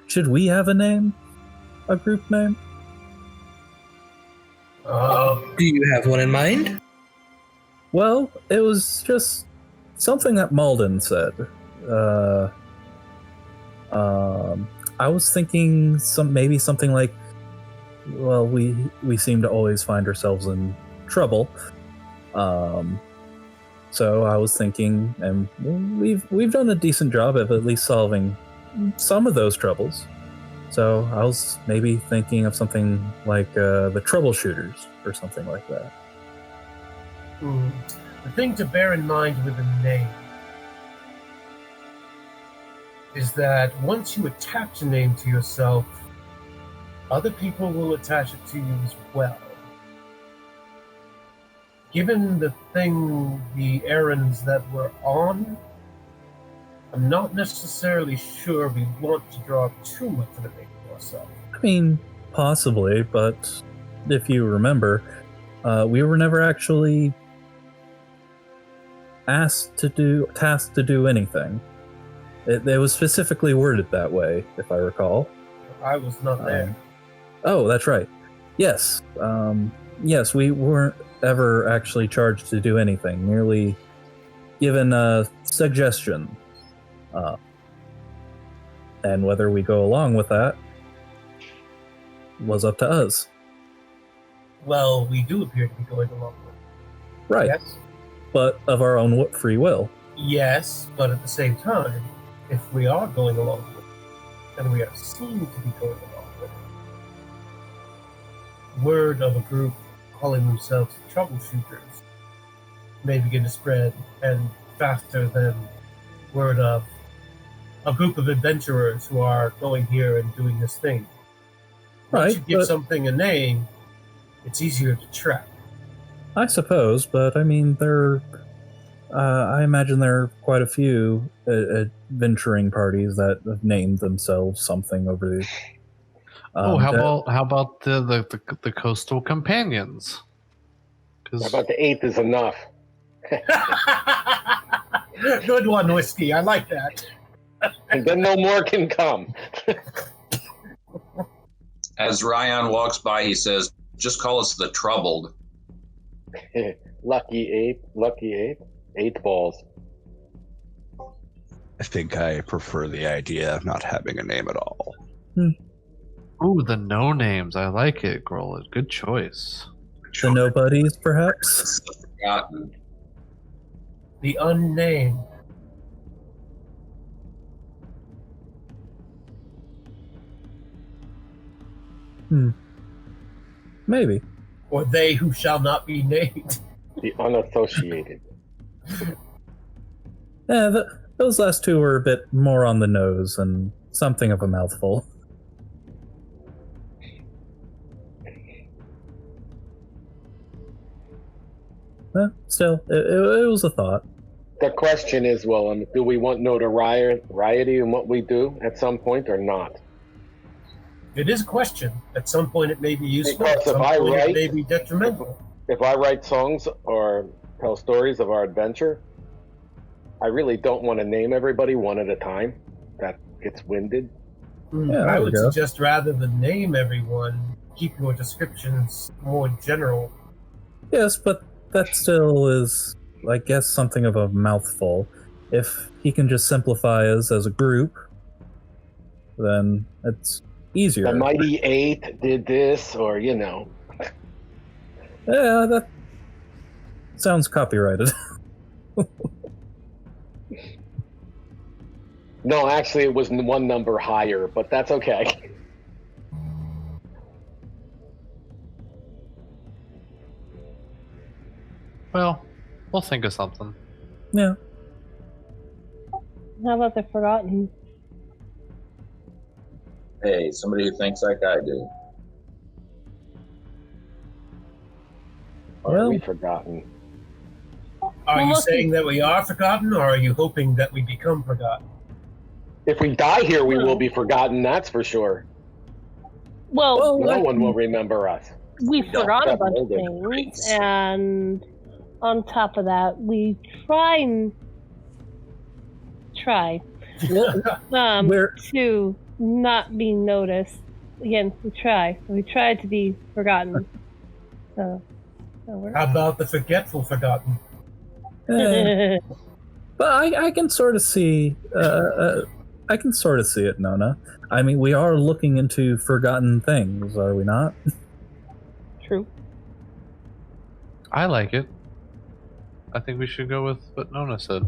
Should we have a name? A group name? Do you have one in mind? Well, it was just something that Malden said. I was thinking maybe something like, well, we seem to always find ourselves in trouble. So I was thinking, and we've done a decent job of at least solving some of those troubles. So I was maybe thinking of something like the Troubleshooters or something like that. The thing to bear in mind with a name is that once you attach a name to yourself, other people will attach it to you as well. Given the errands that we're on, I'm not necessarily sure we want to draw too much of a name to ourselves. I mean, possibly, but if you remember, we were never actually tasked to do anything. It was specifically worded that way, if I recall. I was not there. Oh, that's right. Yes. Yes, we weren't ever actually charged to do anything, merely given a suggestion. And whether we go along with that was up to us. Well, we do appear to be going along with it. Right. Yes? But of our own free will. Yes, but at the same time, if we are going along with it, and we are seen to be going along with it, word of a group calling themselves Troubleshooters may begin to spread, and faster than word of a group of adventurers who are going here and doing this thing. Once you give something a name, it's easier to track. I suppose, but I mean, I imagine there are quite a few adventuring parties that have named themselves something over the. How about the Coastal Companions? How about the 8th is enough? Good one, Whiskey. I like that. And then no more can come. As Ryan walks by, he says, "Just call us the Troubled." Lucky 8, 8 balls. I think I prefer the idea of not having a name at all. Ooh, the no names. I like it, Grollet. Good choice. The nobodies, perhaps? Forgotten. The unnamed. Maybe. Or they who shall not be named. The unassociated. Yeah, those last two were a bit more on the nose and something of a mouthful. Still, it was a thought. The question is, well, do we want notoriety in what we do at some point or not? It is a question. At some point it may be useful. Because at some point it may be detrimental. If I write songs or tell stories of our adventure, I really don't want to name everybody one at a time. That gets winded. I would suggest rather than name everyone, keep your descriptions more general. Yes, but that still is, I guess, something of a mouthful. If he can just simplify us as a group, then it's easier. The Mighty 8 did this, or, Yeah, that sounds copyrighted. No, actually, it was one number higher, but that's okay. Well, we'll think of something. Yeah. How about the Forgotten? Hey, somebody who thinks like I do. Or are we forgotten? Are you saying that we are forgotten, or are you hoping that we become forgotten? If we die here, we will be forgotten, that's for sure. Well, no one will remember us. We forgot a bunch of things, and on top of that, we try to not be noticed. Again, we try. We try to be forgotten. So how about the forgetful forgotten? But I can sort of see. I can sort of see it, Nona. I mean, we are looking into forgotten things, are we not? True. I like it. I think we should go with what Nona said.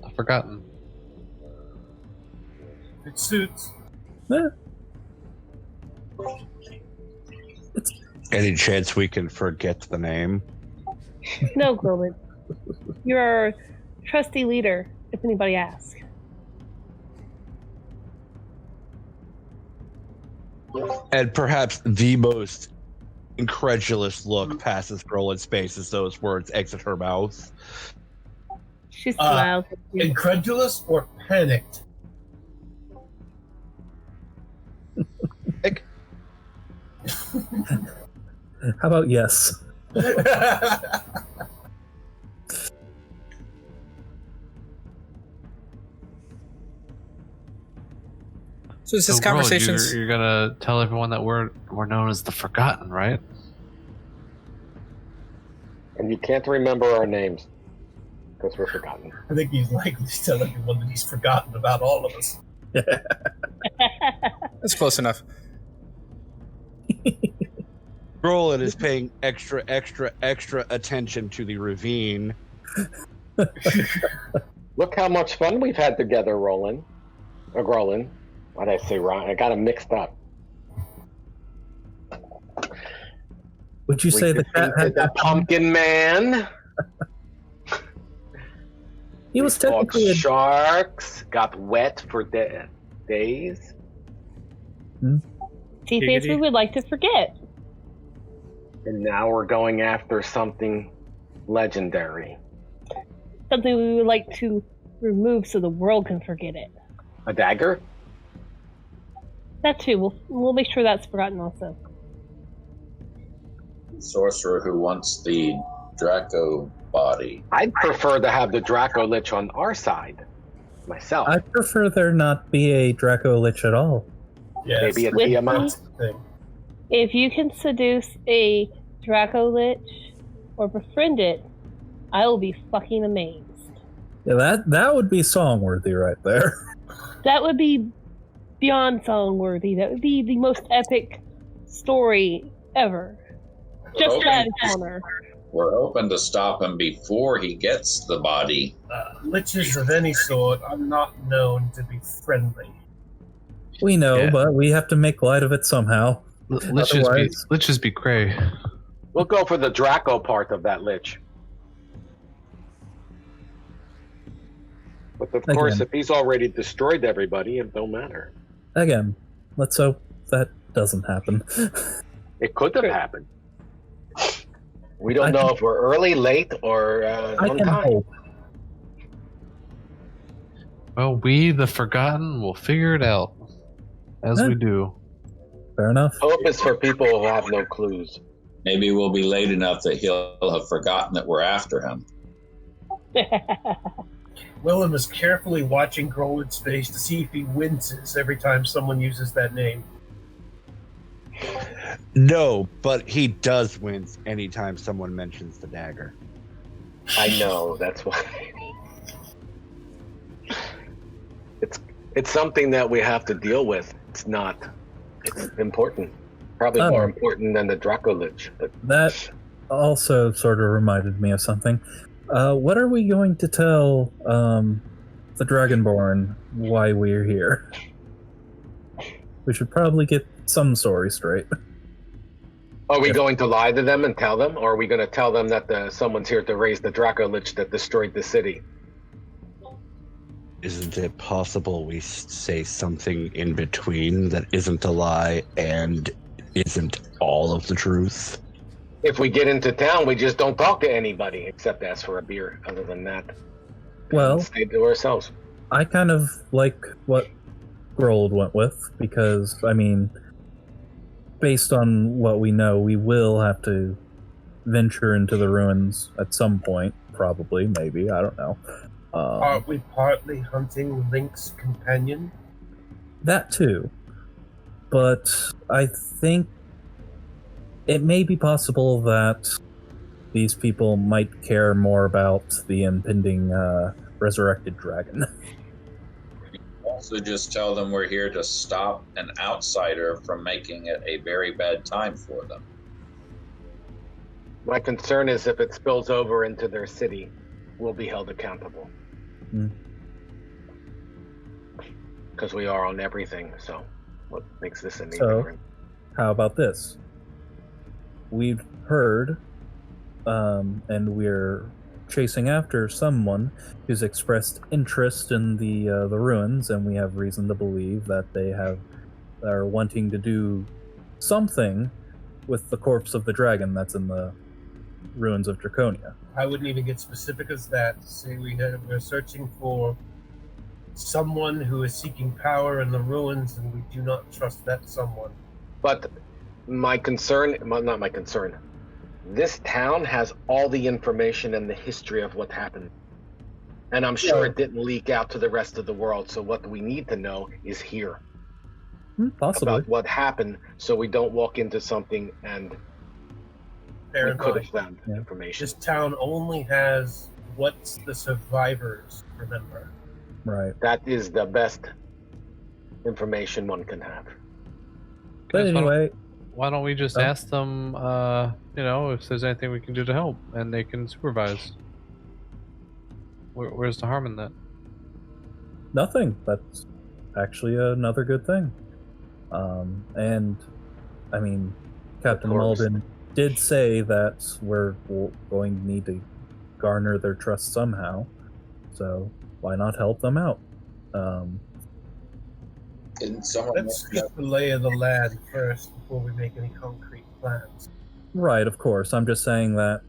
The forgotten. It suits. Yeah. Any chance we can forget the name? No, Gromit. You're our trusty leader, if anybody asks. And perhaps the most incredulous look passes Roland's face as those words exit her mouth. She smiles. Incredulous or panicked? How about yes? So is this Girl, conversation? You're gonna tell everyone that we're known as the Forgotten, right? And you can't remember our names because we're forgotten. I think he's likely to tell everyone that he's forgotten about all of us. That's close enough. Roland is paying extra attention to the ravine. Look how much fun we've had together, Roland. Or Grolin. Why did I say wrong? I got them mixed up. Would you say the cat had the pumpkin man? He was technically sharks. Got wet for days. See things we would like to forget. And now we're going after something legendary. Something we would like to remove so the world can forget it. A dagger? That too. We'll make sure that's forgotten also. Sorcerer who wants the Draco body. I'd prefer to have the Draco Lich on our side. Myself. I prefer there not be a Draco Lich at all. Yes. Maybe a Tiamat thing. If you can seduce a Draco Lich or befriend it, I will be fucking amazed. Yeah, that would be song-worthy right there. That would be beyond song-worthy. That would be the most epic story ever. Just that encounter. We're hoping to stop him before he gets the body. Liches of any sort are not known to be friendly. We know, but we have to make light of it somehow. Let's just be cray. We'll go for the Draco part of that Lich. But of course, if he's already destroyed everybody, it don't matter. Again, let's hope that doesn't happen. It could have happened. We don't know if we're early, late, or on time. Hope. Well, we, the Forgotten, will figure it out. As we do. Fair enough. Hope is for people who have no clues. Maybe we'll be late enough that he'll have forgotten that we're after him. Willem is carefully watching Grolin's face to see if he winces every time someone uses that name. No, but he does wince anytime someone mentions the dagger. I know, that's why. It's something that we have to deal with. It's important. Probably more important than the Draco Lich. But that also sort of reminded me of something. What are we going to tell the Dragonborn why we're here? We should probably get some story straight. Are we going to lie to them and tell them? Or are we going to tell them that someone's here to raise the Draco Lich that destroyed the city? Isn't it possible we say something in between that isn't a lie and isn't all of the truth? If we get into town, we just don't talk to anybody except ask for a beer. Other than that, Well, stay to ourselves. I kind of like what Grold went with, because, I mean, based on what we know, we will have to venture into the ruins at some point, probably, maybe, I don't know. Aren't we partly hunting Link's companion? That too. But I think it may be possible that these people might care more about the impending resurrected dragon. Also, just tell them we're here to stop an outsider from making it a very bad time for them. My concern is if it spills over into their city, we'll be held accountable. Because we are on everything, so what makes this any different? How about this? We've heard, and we're chasing after someone who's expressed interest in the ruins, and we have reason to believe that they are wanting to do something with the corpse of the dragon that's in the ruins of Draconia. I wouldn't even get specific as that. Say we're searching for someone who is seeking power in the ruins, and we do not trust that someone. But my concern, well, not my concern, this town has all the information and the history of what happened. And I'm sure it didn't leak out to the rest of the world, so what we need to know is here. Possibly. About what happened, so we don't walk into something and we could have found information. This town only has what the survivors remember. Right. That is the best information one can have. But anyway, why don't we just ask them, if there's anything we can do to help, and they can supervise? Where's the harm in that? Nothing. That's actually another good thing. And, I mean, Captain Malden did say that we're going to need to garner their trust somehow, so why not help them out? Let's get the lay of the land first before we make any concrete plans. Right, of course. I'm just saying that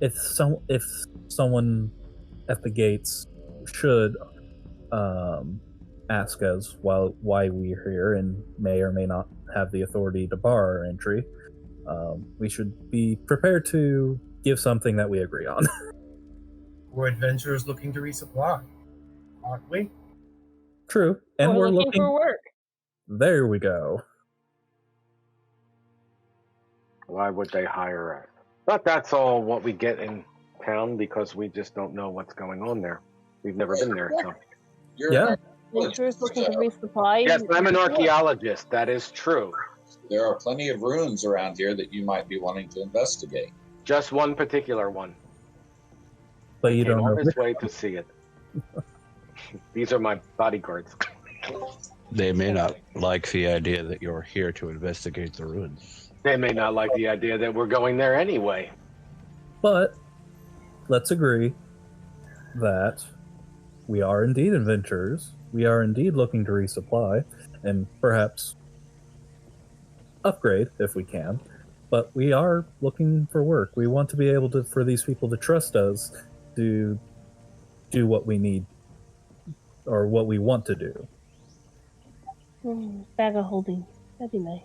if someone at the gates should ask us why we're here and may or may not have the authority to bar our entry, we should be prepared to give something that we agree on. We're adventurers looking to resupply, aren't we? True, and we're looking for work. There we go. Why would they hire us? But that's all what we get in town because we just don't know what's going on there. We've never been there, so. Adventurers looking to resupply. Yes, I'm an archaeologist. That is true. There are plenty of ruins around here that you might be wanting to investigate. Just one particular one. But you don't know this way to see it. These are my bodyguards. They may not like the idea that you're here to investigate the ruins. They may not like the idea that we're going there anyway. But let's agree that we are indeed adventurers. We are indeed looking to resupply and perhaps upgrade if we can. But we are looking for work. We want to be able to, for these people to trust us to do what we need or what we want to do. Bag of holding. That'd be nice.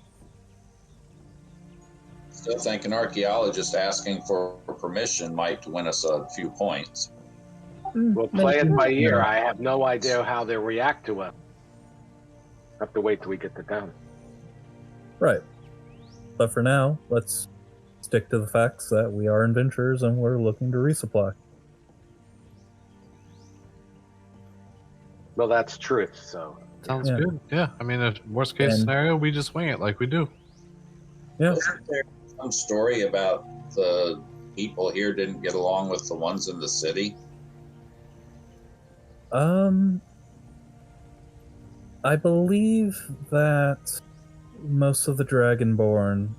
Still think an archaeologist asking for permission might win us a few points. We'll play it by ear. I have no idea how they'll react to it. Have to wait till we get to town. Right. But for now, let's stick to the facts that we are adventurers and we're looking to resupply. Well, that's truth, so. Sounds good. Yeah, I mean, if worst case scenario, we just wing it like we do. Yeah. Wasn't there some story about the people here didn't get along with the ones in the city? I believe that most of the Dragonborn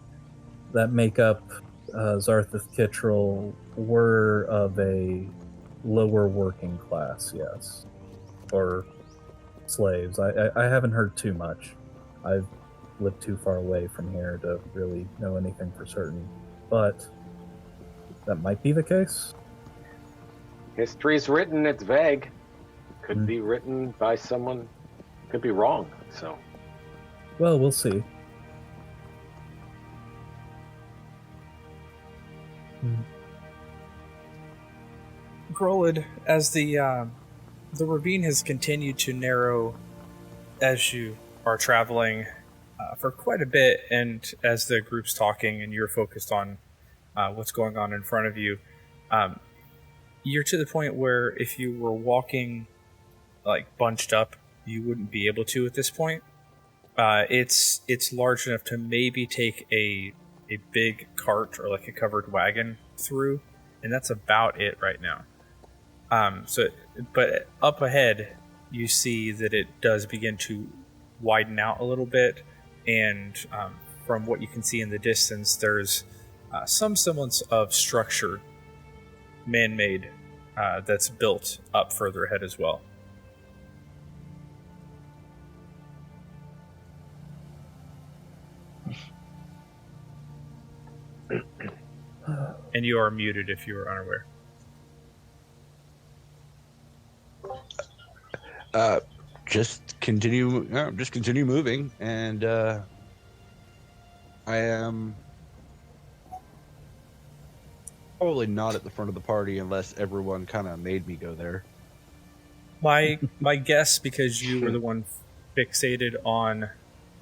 that make up Zarthith Kittrell were of a lower working class, yes. Or slaves. I haven't heard too much. I've lived too far away from here to really know anything for certain. but that might be the case. History's written, it's vague. Could be written by someone, could be wrong, so. Well, we'll see. Grolid, as the ravine has continued to narrow as you are traveling for quite a bit, and as the group's talking and you're focused on what's going on in front of you, you're to the point where if you were walking like bunched up, you wouldn't be able to at this point. It's large enough to maybe take a big cart or like a covered wagon through, and that's about it right now. But up ahead, you see that it does begin to widen out a little bit, and from what you can see in the distance, there's some semblance of structure, man-made, that's built up further ahead as well. And you are muted if you are unaware. Just continue moving, and I am probably not at the front of the party unless everyone kind of made me go there. My guess, because you were the one fixated on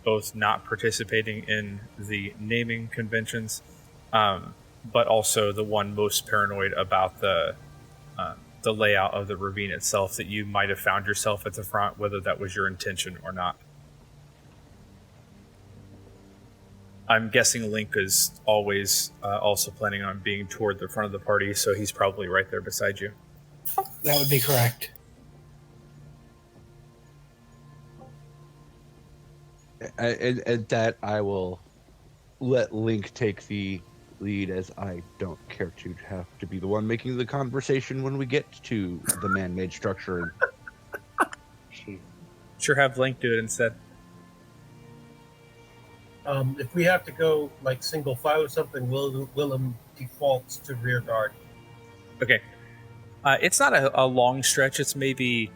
both not participating in the naming conventions, but also the one most paranoid about the layout of the ravine itself, that you might have found yourself at the front, whether that was your intention or not. I'm guessing Link is always also planning on being toward the front of the party, so he's probably right there beside you. That would be correct. And that I will let Link take the lead, as I don't care to have to be the one making the conversation when we get to the man-made structure. Sure, have Link do it instead. If we have to go like single file or something, Willem defaults to rear guard. Okay. It's not a long stretch. It's maybe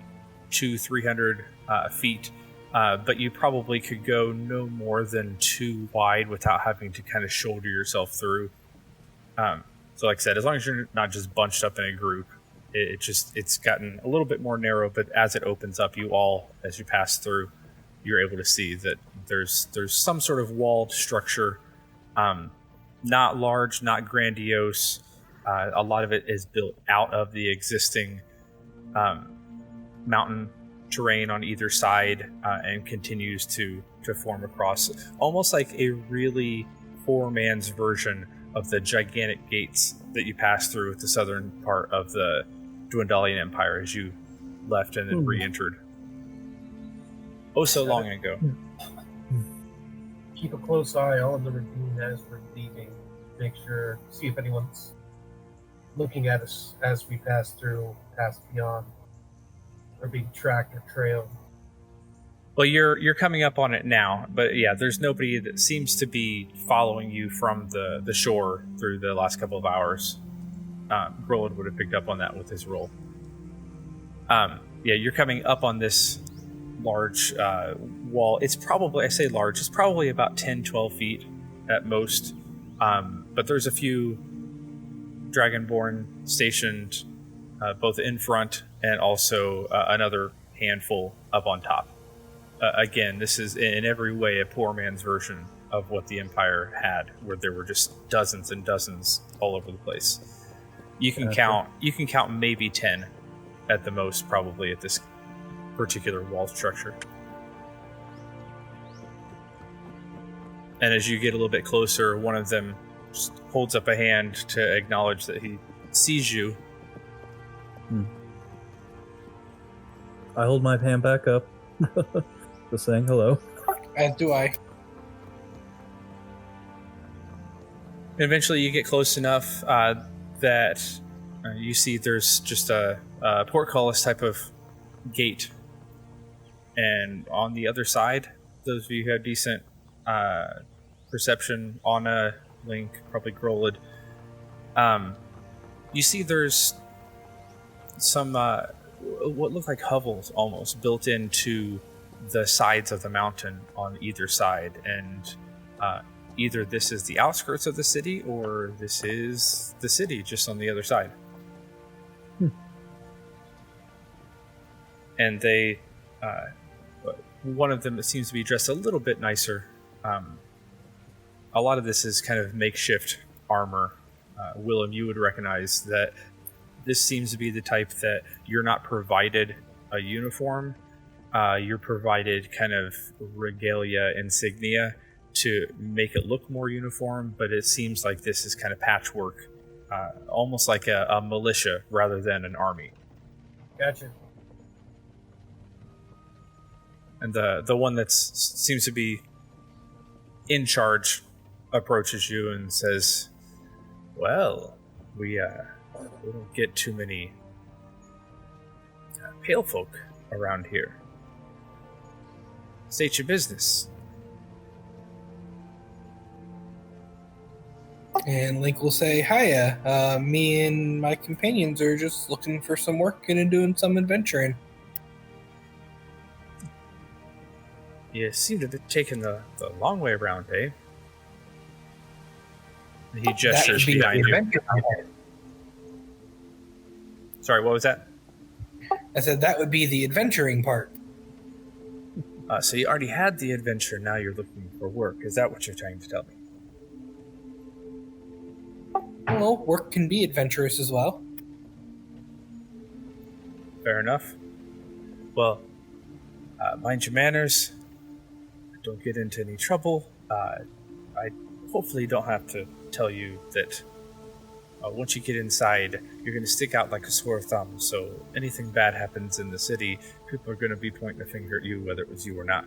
200-300 feet. But you probably could go no more than 2 wide without having to kind of shoulder yourself through. So like I said, as long as you're not just bunched up in a group, it's gotten a little bit more narrow, but as it opens up, you all, as you pass through, you're able to see that there's some sort of walled structure, not large, not grandiose. A lot of it is built out of the existing mountain terrain on either side, and continues to form across, almost like a really poor man's version of the gigantic gates that you pass through at the southern part of the Dwendalian Empire as you left and then re-entered. Oh, so long ago. Keep a close eye on the ravine as we're leaving. See if anyone's looking at us as we pass beyond, or being tracked or trailed. Well, you're coming up on it now, but yeah, there's nobody that seems to be following you from the shore through the last couple of hours. Roland would have picked up on that with his roll. Yeah, you're coming up on this large wall. It's probably, I say large, it's probably about 10-12 feet at most. But there's a few Dragonborn stationed both in front and also another handful up on top. Again, this is in every way a poor man's version of what the Empire had, where there were just dozens and dozens all over the place. You can count maybe 10 at the most, probably, at this particular wall structure. And as you get a little bit closer, one of them just holds up a hand to acknowledge that he sees you. I hold my hand back up, just saying hello. As do I. Eventually you get close enough that you see there's just a portcullis type of gate. And on the other side, those of you who have decent perception on a Link, probably Grolid. You see there's some what look like hovels almost built into the sides of the mountain on either side, and either this is the outskirts of the city or this is the city just on the other side. And they, one of them seems to be dressed a little bit nicer. A lot of this is kind of makeshift armor. Willem, you would recognize that this seems to be the type that you're not provided a uniform. You're provided kind of regalia, insignia to make it look more uniform, but it seems like this is kind of patchwork, almost like a militia rather than an army. Gotcha. And the one that seems to be in charge approaches you and says, "Well, we don't get too many pale folk around here. State your business." And Link will say, "Hiya, me and my companions are just looking for some work and doing some adventuring." You seem to be taking the long way around, eh? He gestures behind you. Sorry, what was that? I said that would be the adventuring part. So you already had the adventure, now you're looking for work. Is that what you're trying to tell me? Well, work can be adventurous as well. Fair enough. Well, mind your manners. Don't get into any trouble. I hopefully don't have to tell you that once you get inside, you're going to stick out like a sore thumb. So anything bad happens in the city, people are going to be pointing a finger at you, whether it was you or not.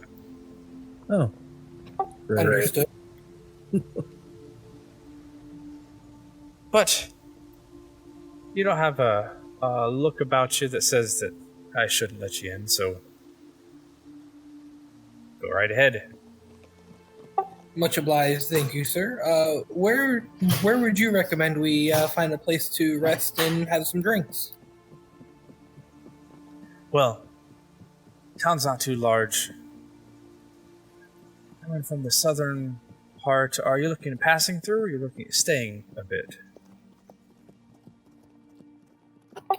Oh. Right. Understood. But you don't have a look about you that says that I shouldn't let you in, so go right ahead. Much obliged, thank you, sir. Where would you recommend we find a place to rest and have some drinks? Well, town's not too large. Coming from the southern part, are you looking at passing through, or are you looking at staying a bit?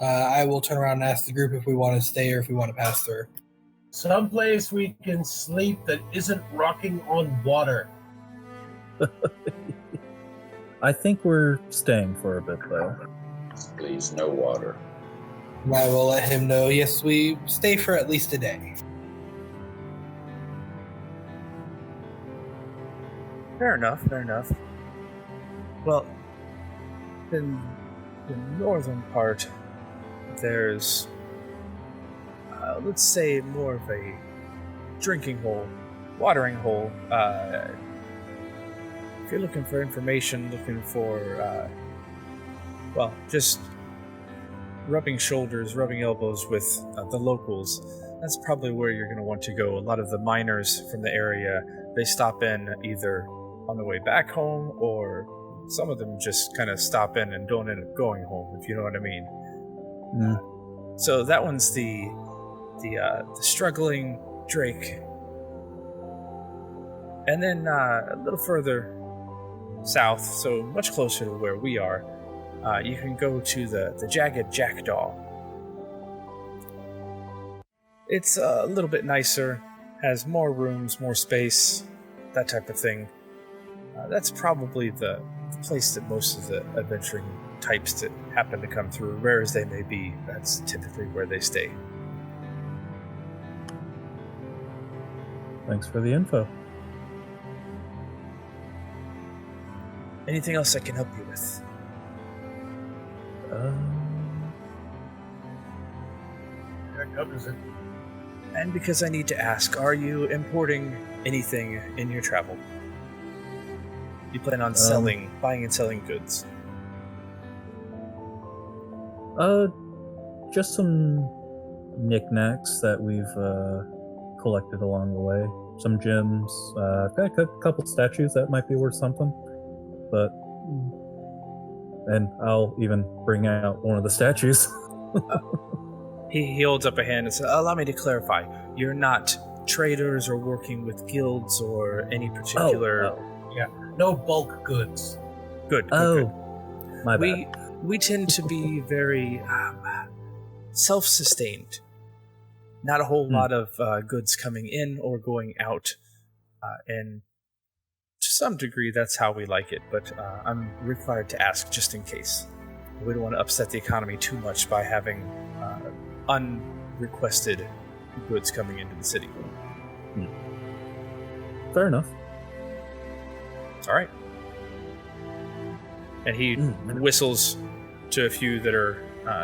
I will turn around and ask the group if we want to stay or if we want to pass through. Someplace we can sleep that isn't rocking on water. I think we're staying for a bit, though. Please, no water. I will let him know, yes, we stay for at least a day. Fair enough, fair enough. Well, in the northern part, there's, let's say, more of a drinking hole, watering hole. If you're looking for information, looking for, just rubbing shoulders, rubbing elbows with the locals, that's probably where you're going to want to go. A lot of the miners from the area, they stop in either on the way back home, or some of them just kind of stop in and don't end up going home, if you know what I mean. Mm. So that one's the struggling Drake. And then a little further south, so much closer to where we are, you can go to the Jagged Jackdaw. It's a little bit nicer, has more rooms, more space, that type of thing. That's probably the place that most of the adventuring types that happen to come through, rare as they may be, that's typically where they stay. Thanks for the info. Anything else I can help you with? That covers it. And because I need to ask, are you importing anything in your travel? You plan on buying and selling goods? Just some knickknacks that we've collected along the way. Some gems. I've got a couple statues that might be worth something. but and I'll even bring out one of the statues. He holds up a hand and says, "Allow me to clarify. You're not traders or working with guilds or any particular." No bulk goods. Good. My bad. We tend to be very self-sustained. Not a whole lot of goods coming in or going out, and to some degree that's how we like it. But I'm required to ask just in case. We don't want to upset the economy too much by having unrequested goods coming into the city. Fair enough. All right. And he whistles to a few that are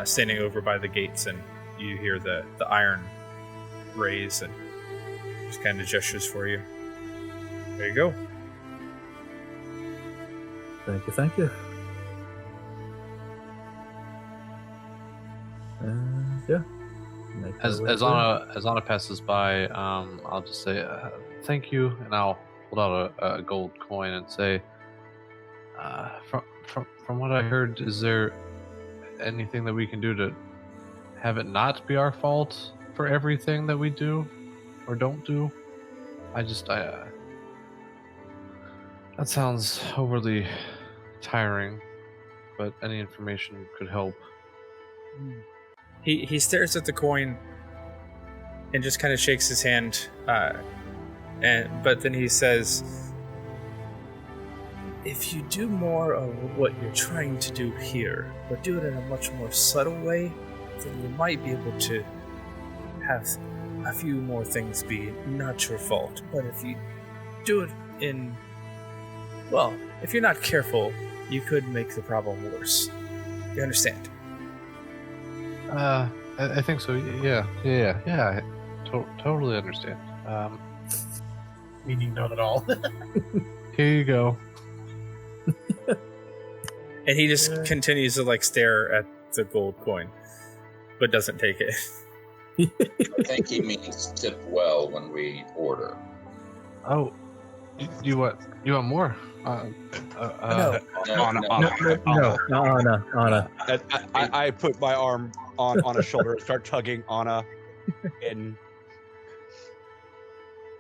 standing over by the gates, and you hear the iron raise and just kind of gestures for you. There you go. Thank you. Yeah. As Anna passes by, I'll just say thank you, and I'll hold out a gold coin and say, from what I heard, is there anything that we can do to have it not be our fault for everything that we do or don't do? That sounds overly tiring, but any information could help. He stares at the coin and just kind of shakes his hand, but then he says, "If you do more of what you're trying to do here, but do it in a much more subtle way, then you might be able to have a few more things be not your fault. But if you do it if you're not careful, you could make the problem worse. You understand?" I think so. Yeah. I totally understand. Meaning not at all. Here you go. And he just continues to stare at the gold coin, but doesn't take it. I think he means tip well when we order. Oh, you want more? Anna. I put my arm on his shoulder and start tugging Anna. And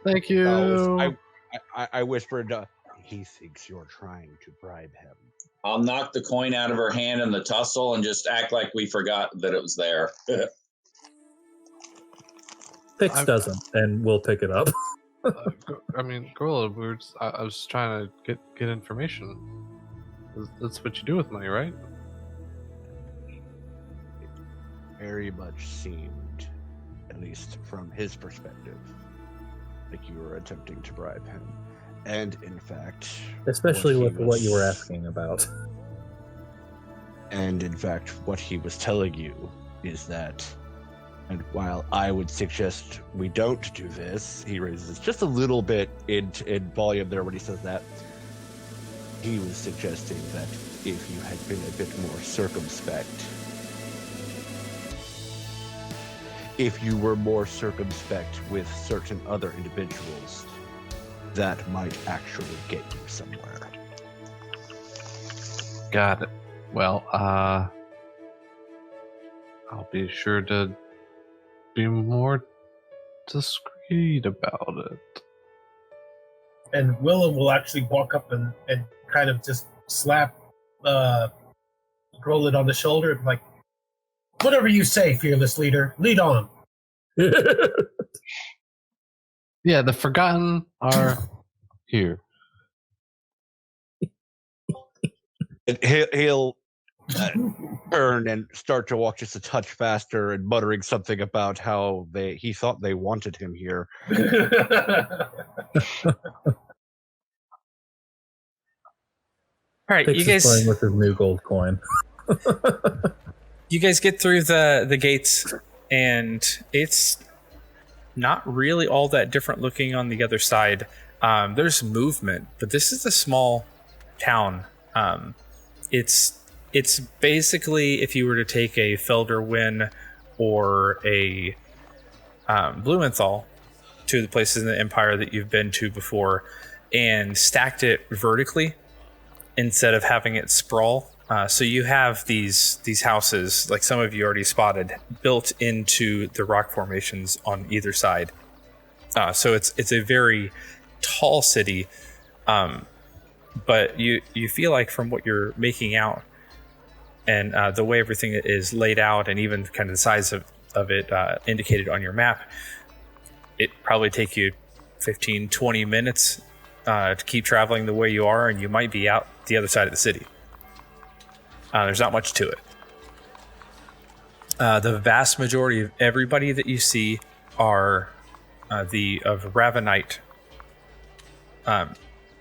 thank you. I whispered, he thinks you're trying to bribe him. I'll knock the coin out of her hand in the tussle and just act like we forgot that it was there. Pix doesn't, and we'll pick it up. Gorilla, I was trying to get information. That's what you do with money, right? Very much seemed, at least from his perspective, like you were attempting to bribe him. And in fact... Especially with what you were asking about. And in fact, what he was telling you is that, and while I would suggest we don't do this, he raises just a little bit in volume there when he says that, he was suggesting that if you had been a bit more circumspect, if you were more circumspect with certain other individuals, that might actually get you somewhere. Got it. Well, I'll be sure to be more discreet about it. And Willem will actually walk up and kind of just slap Grolid on the shoulder and whatever you say, fearless leader, lead on. Yeah, the Forgotten are here. He'll turn and start to walk just a touch faster and muttering something about how he thought they wanted him here. All right, Pix you guys is playing with his new gold coin. You guys get through the gates, and it's not really all that different looking on the other side. There's movement, but this is a small town. It's basically if you were to take a Felderwin or a Blumenthal to the places in the Empire that you've been to before and stacked it vertically instead of having it sprawl. So you have these houses, like some of you already spotted, built into the rock formations on either side. So it's a very tall city, but you feel like from what you're making out and the way everything is laid out and even kind of the size of it indicated on your map, it probably take you 15, 20 minutes to keep traveling the way you are, and you might be out the other side of the city. There's not much to it. The vast majority of everybody that you see are of Ravenite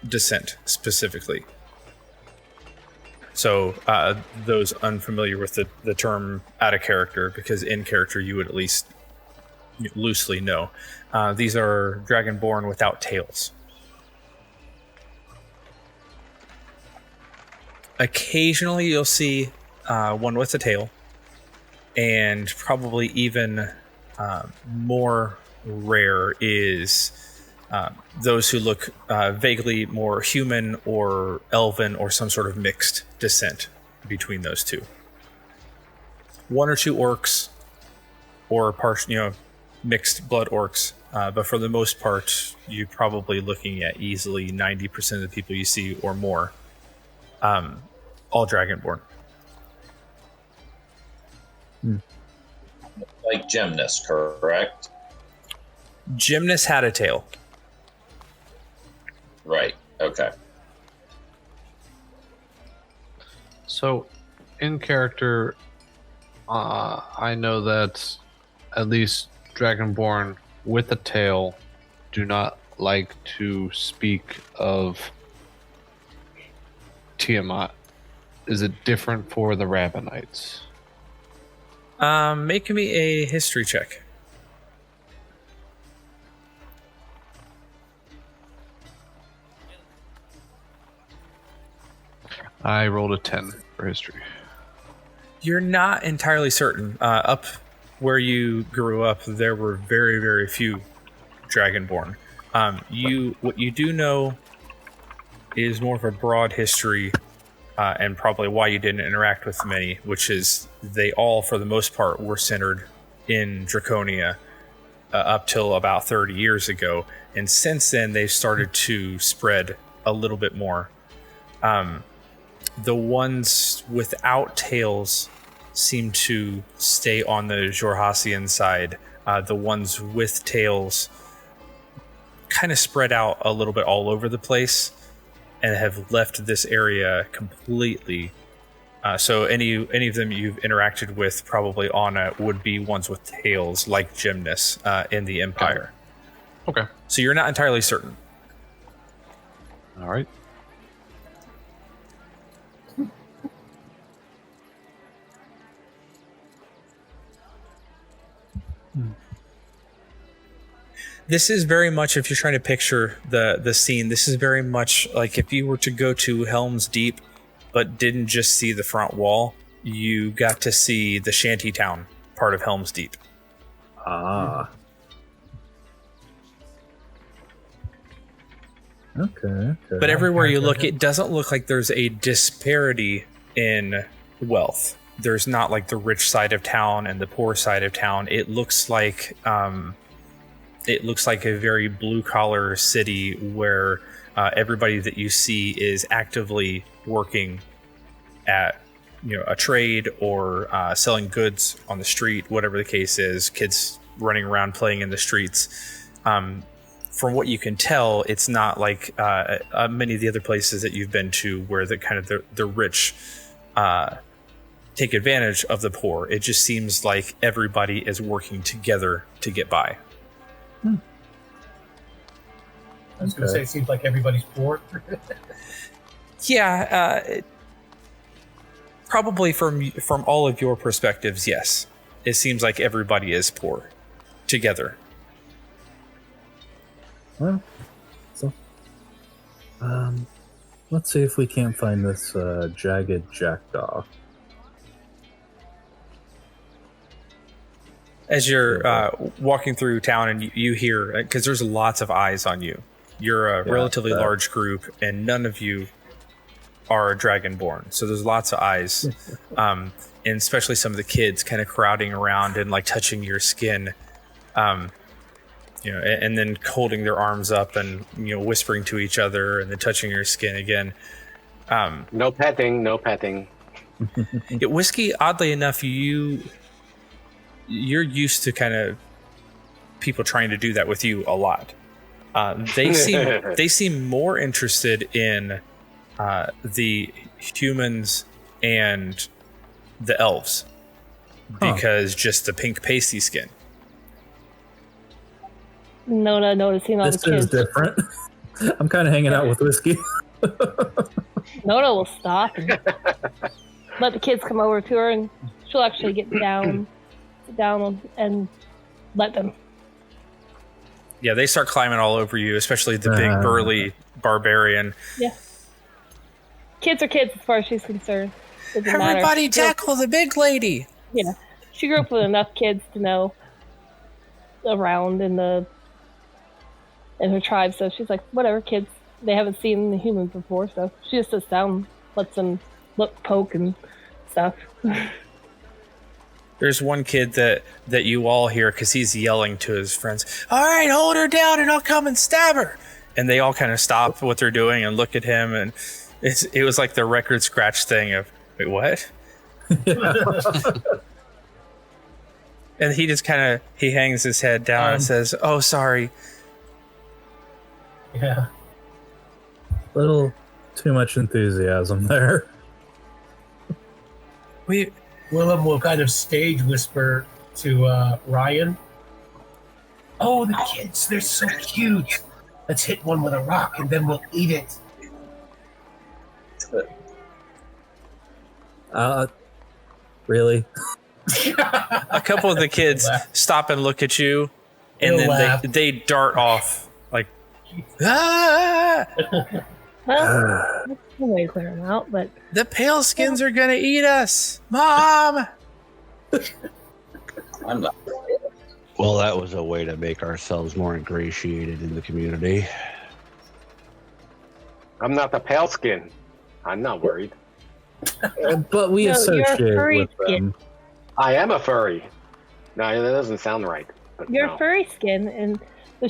descent specifically. So those unfamiliar with the term out of character, because in character you would at least loosely know. These are dragonborn without tails. Occasionally you'll see one with a tail, and probably even more rare is those who look vaguely more human or elven or some sort of mixed descent between those two. One or two orcs or mixed blood orcs, but for the most part, you're probably looking at easily 90% of the people you see or more, all dragonborn. Like Gymnast, correct? Gymnast had a tail. Right. Okay. So, in character, I know that at least Dragonborn with a tail do not like to speak of Tiamat. Is it different for the Rabbinites? Make me a history check. I rolled a 10 for history. You're not entirely certain. Up where you grew up, there were very, very few Dragonborn. What you do know is more of a broad history, and probably why you didn't interact with many, which is they all, for the most part, were centered in Draconia up till about 30 years ago. And since then, they've started to spread a little bit more. The ones without tails seem to stay on the Jorhassian side. The ones with tails kind of spread out a little bit all over the place and have left this area completely. So any of them you've interacted with probably on it would be ones with tails, like Gymnast in the Empire. Okay. So you're not entirely certain. All right. This is very much, if you're trying to picture the scene, this is very much like if you were to go to Helm's Deep, but didn't just see the front wall, you got to see the shantytown part of Helm's Deep. Ah. Okay. But everywhere you look, it doesn't look like there's a disparity in wealth. There's not like the rich side of town and the poor side of town. It looks like a very blue-collar city where everybody that you see is actively working at a trade or selling goods on the street, whatever the case is. Kids running around playing in the streets. From what you can tell, it's not like many of the other places that you've been to where the rich take advantage of the poor. It just seems like everybody is working together to get by. I was going to say, it seems like everybody's poor. Yeah, probably from all of your perspectives, yes. It seems like everybody is poor together. Well, so let's see if we can't find this jagged jackdaw. As you're walking through town and you hear, because there's lots of eyes on you. You're a relatively large group, and none of you are dragonborn. So there's lots of eyes, and especially some of the kids kind of crowding around and like touching your skin, and then holding their arms up and whispering to each other and then touching your skin again. No petting, no petting. Whiskey, oddly enough, you're used to kind of people trying to do that with you a lot. They seem more interested in the humans and the elves because just the pink pasty skin. Nona noticing all the This kids. is different. I'm kind of hanging out with Whiskey. Nona will stop and let the kids come over to her, and she'll actually get down and let them. Yeah, they start climbing all over you, especially the big burly barbarian. Yeah. Kids are kids as far as she's concerned. Doesn't matter. Everybody tackle the big lady. Yeah. She grew up with enough kids to know around in her tribe, so she's like, whatever, kids. They haven't seen the humans before, so she just sits down, lets them look, poke, and stuff. There's one kid that you all hear because he's yelling to his friends, "All right, hold her down and I'll come and stab her." And they all kind of stop what they're doing and look at him, and it was like the record scratch thing of, wait, what? And he just he hangs his head down and says, "Oh, sorry." Yeah. Little too much enthusiasm there. Willem will kind of stage whisper to Ryan. "Oh, the kids, they're so cute. Let's hit one with a rock and then we'll eat it." Really? A couple of the kids stop and look at you, and then they dart off like, "Ah! Well, that's one way to clear them out, but The pale skins are gonna eat us, Mom!" I'm not. Well, that was a way to make ourselves more ingratiated in the community. I'm not the pale skin. I'm not worried. But we No, you're a associate furry with them. I am a furry. No, that doesn't sound right. But you're no. a furry skin, and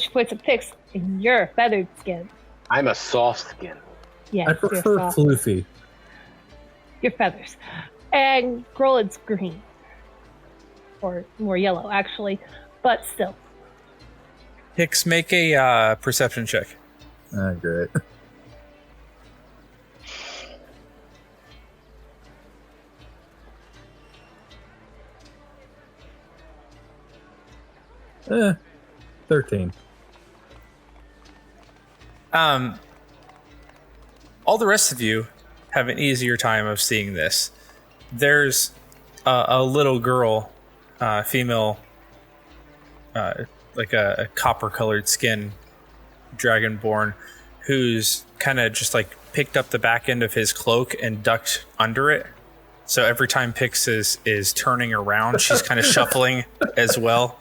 she points at Pix, and you're a feathered skin. I'm a soft skin. Yes, I you're prefer soft. floofy. Your feathers. And Grolin's green. Or more yellow, actually. But still. Hicks, make a perception check. Great. Eh, 13. All the rest of you have an easier time of seeing this. There's a little girl, female, like a copper-colored skin, dragonborn, who's kind of just like picked up the back end of his cloak and ducked under it. So every time Pix is turning around, she's kind of shuffling as well.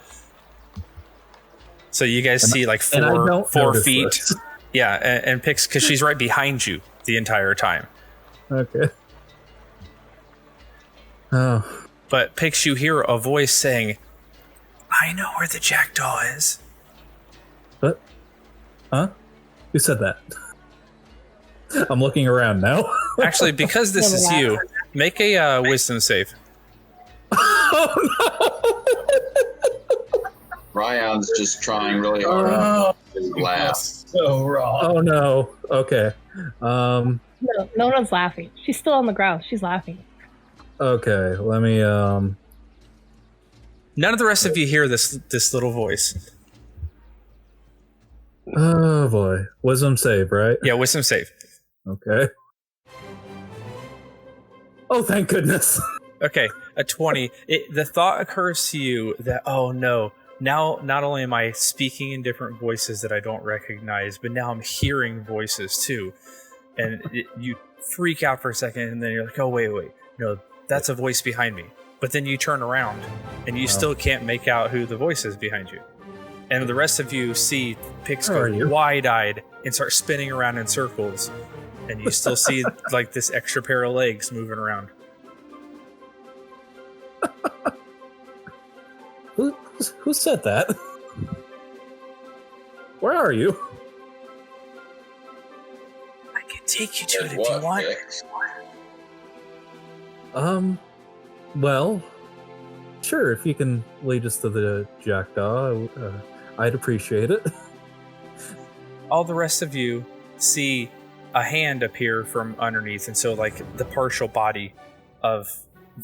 So you guys see like four feet. This. Yeah, and Pix, because she's right behind you the entire time. Okay. Oh. But Pix, you hear a voice saying, "I know where the jackdaw is." What? Huh? Who said that? I'm looking around now. Actually, because this is you, make a wisdom save. Oh no! Ryan's just trying really hard to laugh. So wrong. Oh no. Okay. No one's laughing. She's still on the ground. She's laughing. Okay. Let me. None of the rest of you hear this little voice. Oh boy. Wisdom save, right? Yeah, wisdom save. Okay. Oh, thank goodness. Okay, a 20. The thought occurs to you that, oh no, now not only am I speaking in different voices that I don't recognize, but now I'm hearing voices too. And you freak out for a second, and then you're like, oh, wait, no, that's a voice behind me. But then you turn around, and you still can't make out who the voice is behind you. And the rest of you see Pix go wide-eyed and start spinning around in circles. and you still see like this extra pair of legs moving around. Who said that? Where are you? I can take you to it if What, you want. Pix? Well, sure, if you can lead us to the Jackdaw, I'd appreciate it. All the rest of you see a hand appear from underneath, and so like the partial body of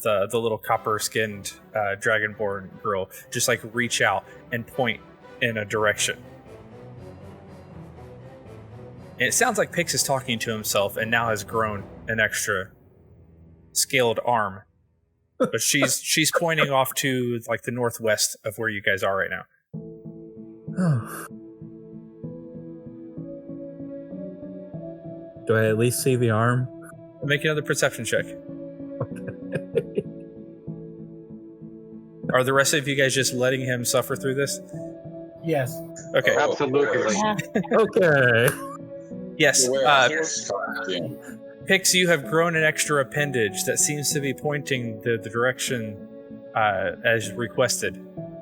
the little copper-skinned dragonborn girl just like reach out and point in a direction. And it sounds like Pix is talking to himself and now has grown an extra scaled arm. But she's pointing off to like the northwest of where you guys are right now. Do I at least see the arm? Make another perception check. Are the rest of you guys just letting him suffer through this? Yes. Okay. Oh, Absolutely. Yeah. Okay. Yes. Yeah. Pix, you have grown an extra appendage that seems to be pointing the direction as requested.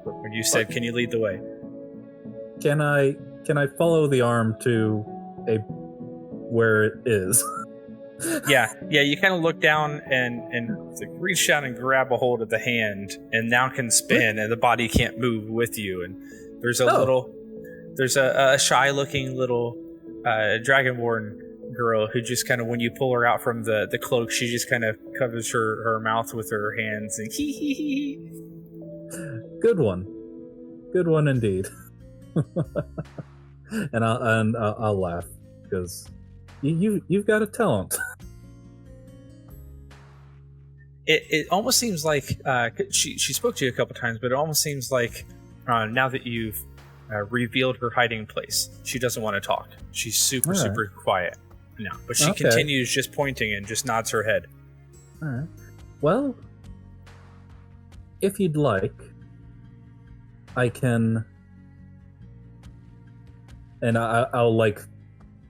When you said, "Can you lead the way?" Can I follow the arm to where it is? Yeah. You kind of look down and like, reach down and grab a hold of the hand, and now can spin, and the body can't move with you. And there's a shy-looking little dragonborn girl who just kind of, when you pull her out from the cloak, she just kind of covers her mouth with her hands and hee hee hee. Good one indeed. and I'll laugh because you've got a talent. It almost seems like she spoke to you a couple times, but it almost seems like now that you've revealed her hiding place, she doesn't want to talk. She's super quiet now, but she continues just pointing and just nods her head. All right. Well, if you'd like, I can, and I'll like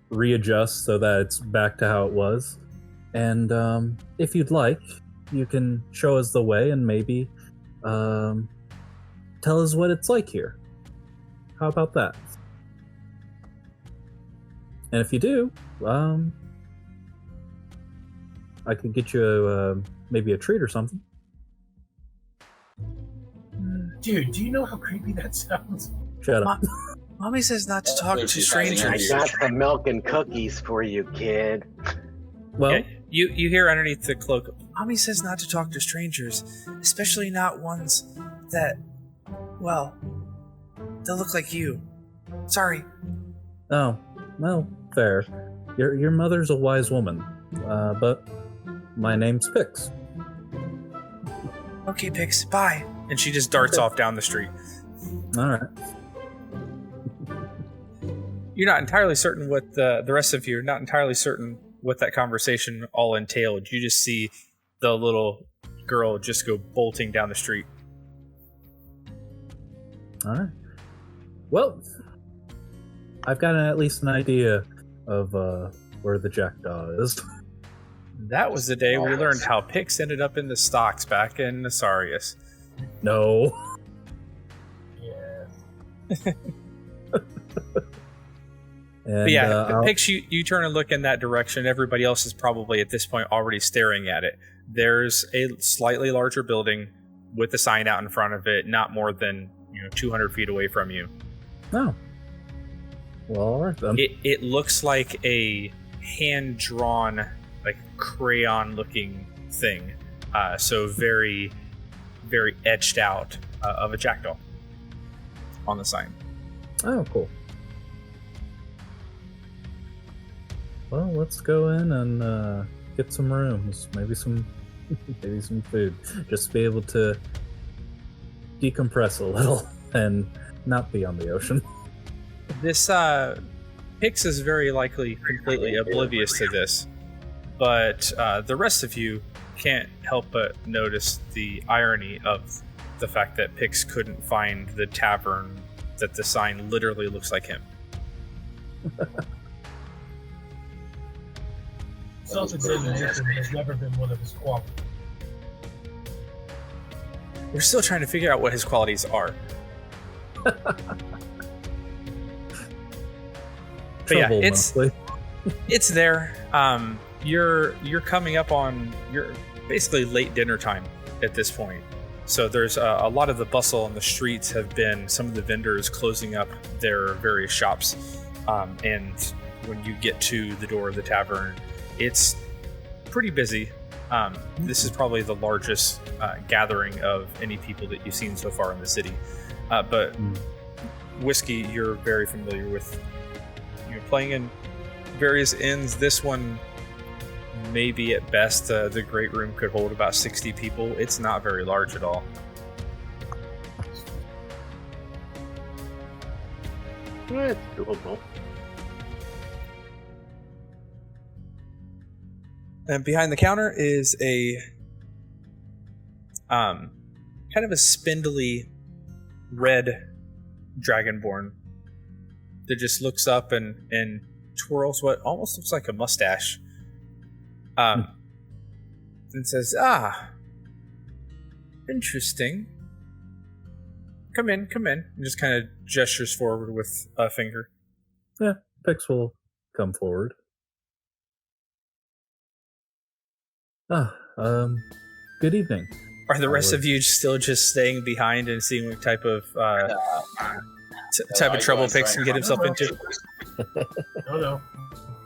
readjust so that it's back to how it was. And if you'd like, you can show us the way and maybe tell us what it's like here. How about that? And if you do, I could get you maybe a treat or something. Dude, do you know how creepy that sounds? Shut up. Mommy says not to talk to I strangers. got some milk and cookies for you, kid. Well, Okay. You hear underneath the cloak, Mommy says not to talk to strangers, especially not ones that, well, they look like you. Sorry. oh, well, fair. Your mother's a wise woman, but my name's Pix. Okay, Pix, bye. and she just darts off down the street. All right. You're not entirely certain what the rest of you are not entirely certain what that conversation all entailed. You just see the little girl just go bolting down the street. All right. Well, I've got at least an idea of where the Jackdaw is. That was the day we learned how Pix ended up in the stocks back in Nasarius. No. Yeah. And, But yeah, Pix, you turn and look in that direction. Everybody else is probably at this point already staring at it. There's a slightly larger building with a sign out in front of it, not more than 200 feet away from you. No. Well, all right then. It looks like a hand-drawn, like crayon-looking thing. So very, very etched out of a jackdaw on the sign. Oh, cool. Well, let's go in and get some rooms, maybe some food, just to be able to decompress a little and not be on the ocean. This Pix is very likely completely oblivious to this, but the rest of you can't help but notice the irony of the fact that Pix couldn't find the tavern that the sign literally looks like him. Self-examination has never been one of his qualities. We're still trying to figure out what his qualities are. But yeah, Trouble, it's mostly. it's there. You're coming up on you're basically late dinner time at this point. So there's a lot of the bustle on the streets have been some of the vendors closing up their various shops, and when you get to the door of the tavern, it's pretty busy. This is probably the largest gathering of any people that you've seen so far in the city. But whiskey, you're very familiar with. You're playing in various inns. This one, maybe at best, the great room could hold about 60 people. It's not very large at all. It's doable. And behind the counter is a kind of a spindly red dragonborn that just looks up and twirls what almost looks like a mustache. And says, interesting. Come in. And just kind of gestures forward with a finger. Yeah, Pix will come forward. Good evening. Are the rest of you still just staying behind and seeing what type of trouble Pix can get himself into? No.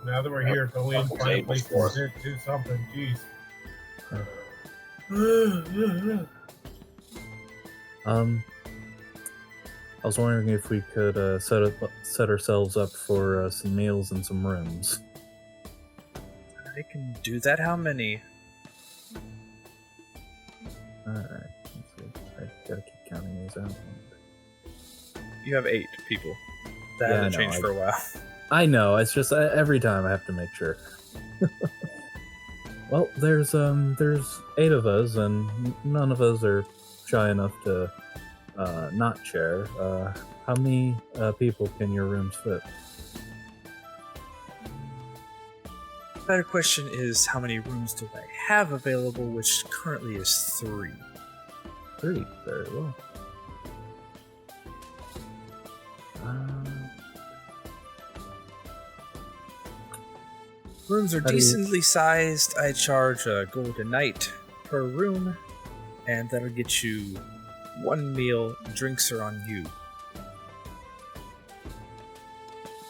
Now that we're here, go in, find a place to sit, do something. Jeez. I was wondering if we could set ourselves up for some meals and some rooms. I can do that. How many? Alright, let's see. I gotta keep counting these out. You have 8 people. That Yeah, hasn't I know, changed for a while. I know, it's just every time I have to make sure. Well, there's 8 of us, and none of us are shy enough to not share. How many people can your rooms fit? The better question is, how many rooms do I have available, which currently is 3. 3, very well. Rooms are decently sized. I charge a gold a night per room, and that'll get you 1 meal. Drinks are on you.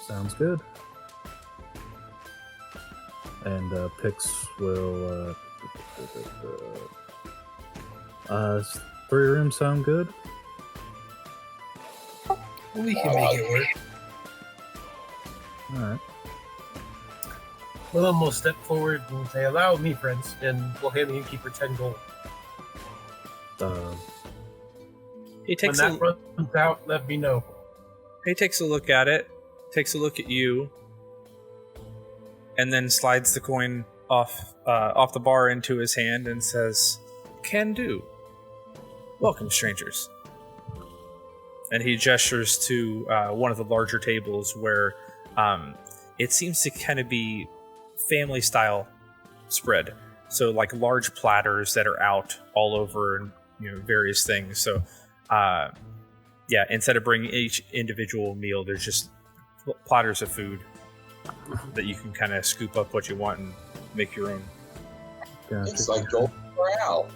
Sounds good. And Pix will 3 rooms sound good? We can make it work. Alright. Willem will step forward and say, "Allow me, friends," and we'll hand the innkeeper 10 gold. He When takes that runs out, let me know. He takes a look at it, takes a look at you, and then slides the coin off the bar into his hand and says, "Can do. Welcome, strangers." And he gestures to one of the larger tables where it seems to kind of be family-style spread. So like large platters that are out all over and various things. So instead of bringing each individual meal, there's just platters of food that you can kind of scoop up what you want and make your own. Gotcha. It's like Golden Corral.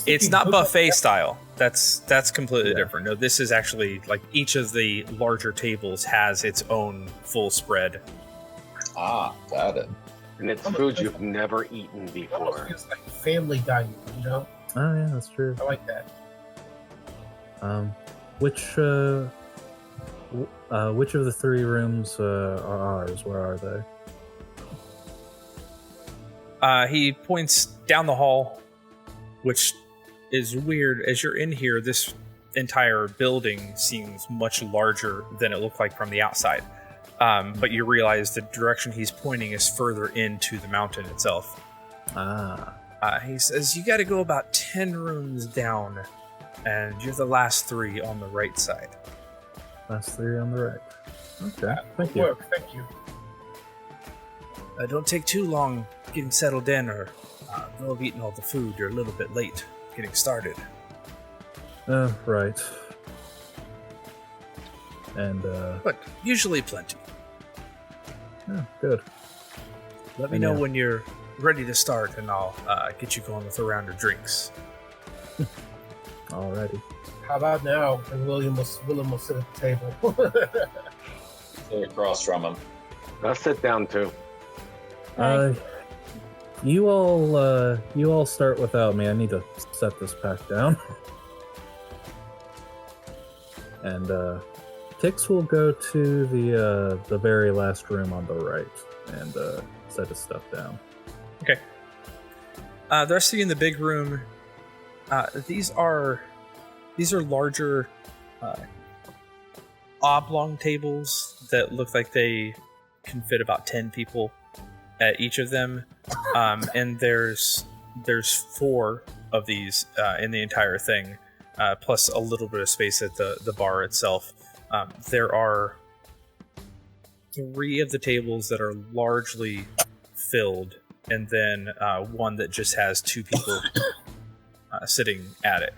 It's not buffet style. That's completely different. No, this is actually like each of the larger tables has its own full spread. Ah, got it. And it's food you've never eaten It before. almost feels like family dining, Oh yeah, that's true. I like that. Which of the 3 rooms are ours? Where are they? He points down the hall, which is weird. As you're in here, this entire building seems much larger than it looked like from the outside. But you realize the direction he's pointing is further into the mountain itself. He says, "You got to go about 10 rooms down, and you're the last 3 on the right side." Last 3 on the right. Okay, thank Good you. work, thank you. don't take too long getting settled in, or they'll have eaten all the food. You're a little bit late getting started. Right. And, But usually plenty. yeah, good. Let me And, know yeah. when you're ready to start, and I'll get you going with a round of drinks. Alrighty. How about now? And William will sit at the table. Sit across from him. I'll sit down too. You all start without me. I need to set this pack down. And Tix will go to the very last room on the right and set his stuff down. Okay. The rest of you in the big room. These are larger oblong tables that look like they can fit about 10 people at each of them, and there's 4 of these in the entire thing, plus a little bit of space at the bar itself. There are 3 of the tables that are largely filled, and then one that just has 2 people sitting at it.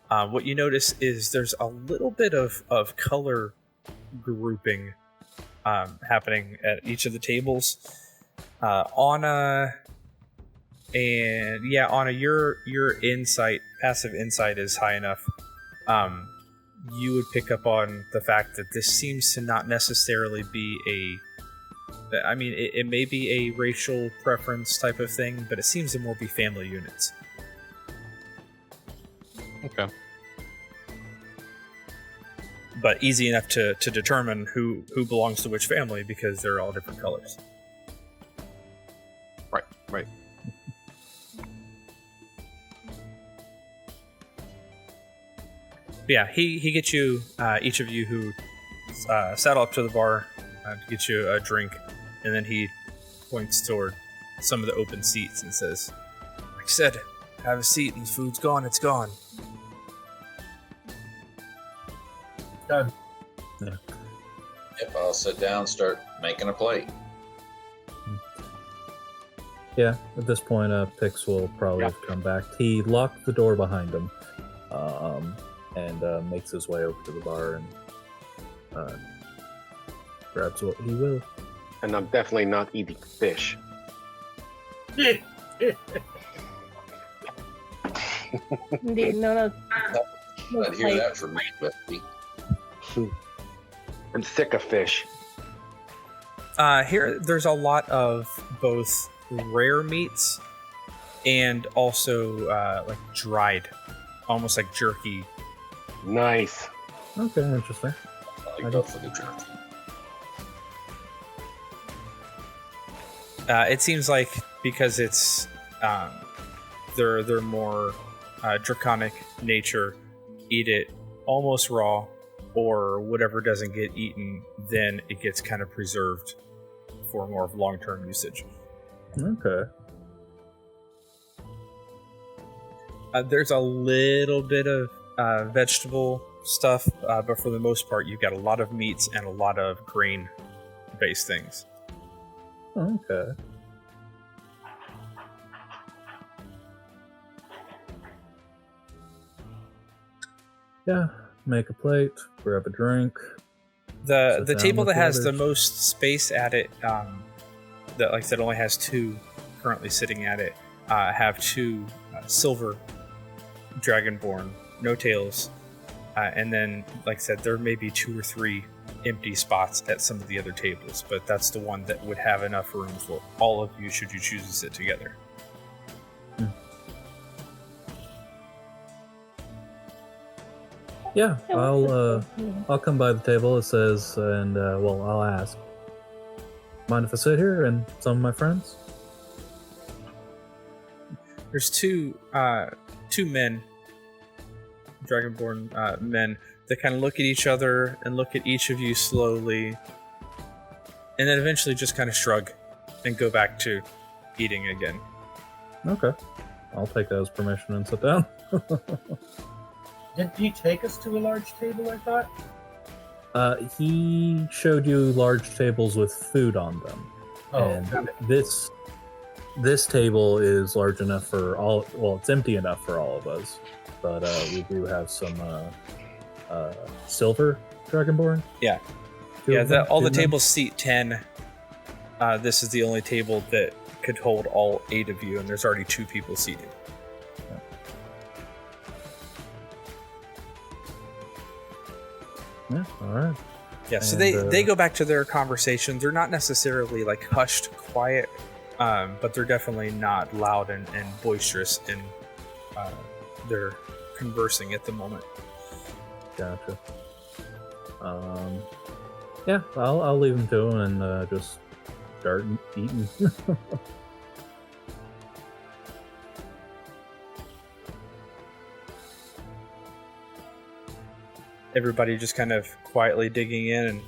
What you notice is there's a little bit of color grouping happening at each of the tables. Anna, your insight, passive insight is high enough. You would pick up on the fact that this seems to not necessarily be it may be a racial preference type of thing, but it seems to more be family units. Okay. But easy enough to determine who belongs to which family because they're all different colors. Right. Yeah, he gets you, each of you who saddle up to the bar to get you a drink, and then he points toward some of the open seats and says, Like I said, have a seat, and food's gone, it's gone. Done. Yep, I'll sit down, start making a plate. Yeah, at this point, Pix will probably have come back. He locked the door behind him, and makes his way over to the bar and grabs what he will. And I'm definitely not eating fish. Indeed, no. I'd hear that from me, but I'm sick of fish. here, there's a lot of both rare meats and also like dried, almost like jerky. Nice. Okay, interesting. I go for the jerky. It seems like because it's they're more draconic nature, eat it almost raw, or whatever doesn't get eaten, then it gets kind of preserved for more of long-term usage. Okay. There's a little bit of vegetable stuff, but for the most part, you've got a lot of meats and a lot of grain-based things. Okay. Yeah, make a plate, grab a drink. The Sit down table with that the has the others. most space at it, that, like I said, only has 2 currently sitting at it, have 2 silver dragonborn, no tails, and then, like I said, there may be 2 or 3 empty spots at some of the other tables, but that's the one that would have enough room for all of you should you choose to sit together. Yeah, I'll come by the table. It says, and I'll ask. Mind if I sit here and some of my friends? There's two men, dragonborn men, that kind of look at each other and look at each of you slowly, and then eventually just kind of shrug and go back to eating again. Okay, I'll take that as permission and sit down. Didn't he take us to a large table, I thought? He showed you large tables with food on them. Oh, and got it. this table is large enough for all. Well, it's empty enough for all of us, but we do have some silver dragonborn. Yeah. Two Yeah, of them, all the two of them? tables seat 10. This is the only table that could hold all 8 of you, and there's already 2 people seated. Yeah, all right. Yeah, so And, they go back to their conversations. They're not necessarily like hushed, quiet, but they're definitely not loud and boisterous in their conversing at the moment. Gotcha. Yeah, I'll leave them to him and just start eating. Everybody just kind of quietly digging in, and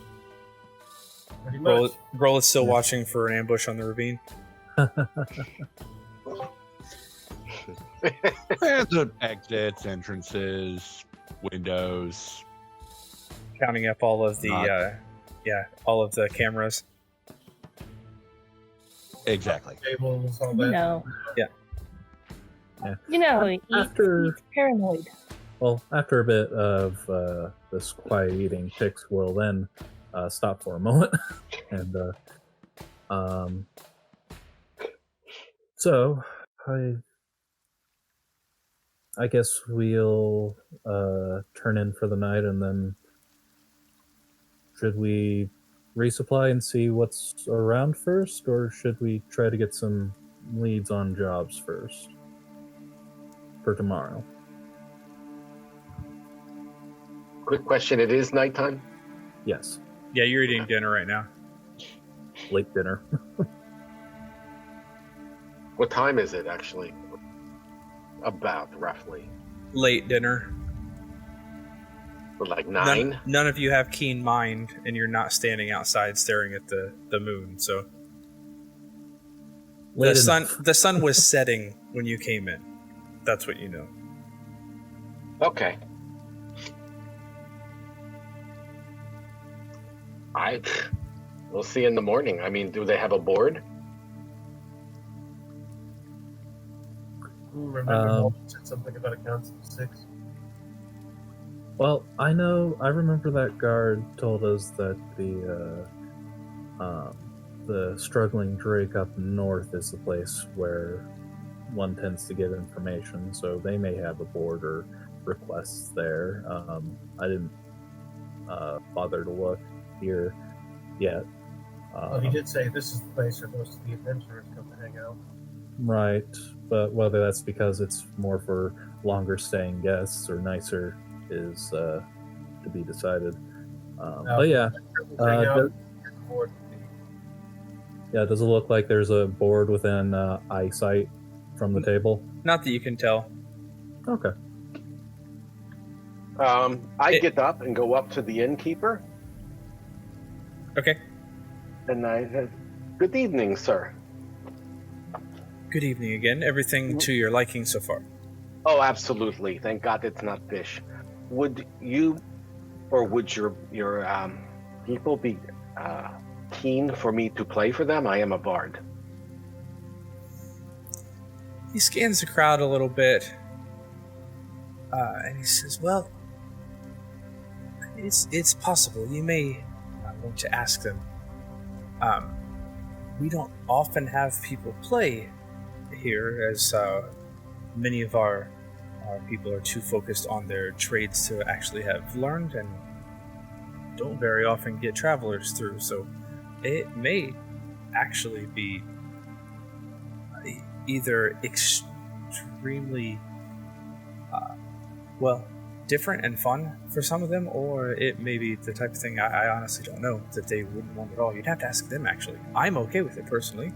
Pretty much. Grohl is still Yeah. watching for an ambush on the ravine. And the exits, entrances, windows. Counting up all of the all of the cameras. Exactly. Tables, all You that. know. Yeah. Yeah. You know, he's paranoid. Well, after a bit of this quiet eating, Pix will then stop for a moment, and so I guess we'll turn in for the night, and then should we resupply and see what's around first, or should we try to get some leads on jobs first for tomorrow? Quick question: it is nighttime. Yes, Yeah, you're eating dinner right now. late dinner. What time is it actually? About roughly, Late dinner. like 9. None of you have keen mind, and you're not standing outside staring at the moon. So Late the sun was setting when you came in. That's what you know. Okay. We'll see in the morning. I mean, do they have a board? Remember, Walter said something about a council of 6. Well, I remember that guard told us that the struggling Drake up north is the place where one tends to get information, so they may have a board or requests there. I didn't bother to look here yet. Well, he did say this is the place where most of the adventurers come to hang out. Right, but whether that's because it's more for longer staying guests or nicer is to be decided. But yeah, Hang out. does it look like there's a board within eyesight from the table? Not that you can tell. Okay. I get up and go up to the innkeeper, Okay. and I said, "Good evening, sir." Good evening again. Everything to your liking so far? Oh, absolutely. Thank God it's not fish. Would you, or would your people be keen for me to play for them? I am a bard. He scans the crowd a little bit, and he says, "Well, it's possible. You may want to ask them. We don't often have people play here, as many of our people are too focused on their trades to actually have learned, and don't very often get travelers through. So it may actually be either extremely different and fun for some of them, or it may be the type of thing I honestly don't know that they wouldn't want at all. You'd have to ask them, actually. I'm okay with it personally."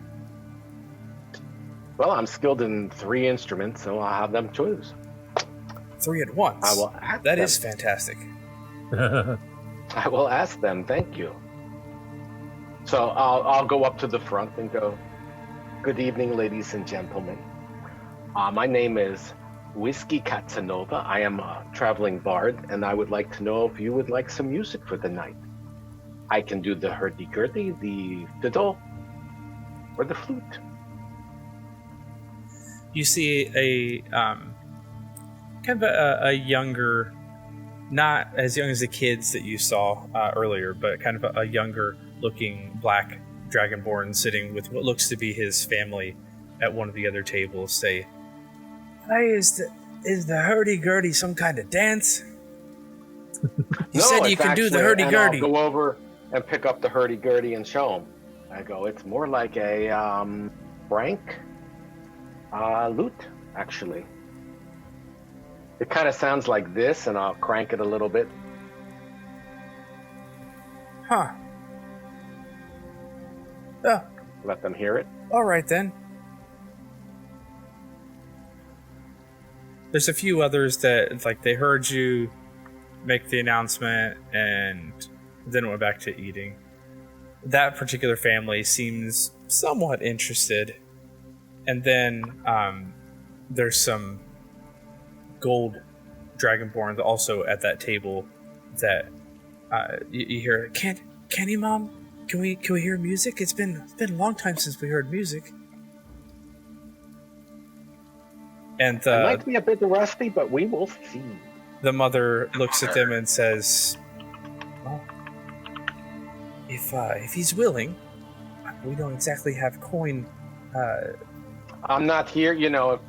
Well, I'm skilled in 3 instruments, so I'll have them choose. 3 at once. I will ask That them. is fantastic. I will ask them. Thank you. So I'll go up to the front and go, "Good evening, ladies and gentlemen. My name is Whiskey Casanova. I am a traveling bard, and I would like to know if you would like some music for the night. I can do the hurdy-gurdy, the fiddle, Or the flute. You see a kind of a younger, not as young as the kids that you saw earlier, but kind of a younger looking black dragonborn sitting with what looks to be his family at one of the other tables. Say, Hey, is the hurdy-gurdy some kind of dance? You No, said you it's can do the actually- hurdy-gurdy. And I'll go over and pick up the hurdy-gurdy and show him. I go, it's more like a Frank lute, actually. It kind of sounds like this, and I'll crank it a little bit. Huh. Oh, Let them hear it. all right then. there's a few others that like they heard you make the announcement and then went back to eating. That particular family seems somewhat interested. And then there's some gold dragonborns also at that table that you hear. Kenny, Mom, can we hear music? It's been a long time since we heard music. And It might be a bit rusty, but we will see. the mother looks at them and says, "Well, if he's willing, we don't exactly have coin." I'm not here, you know.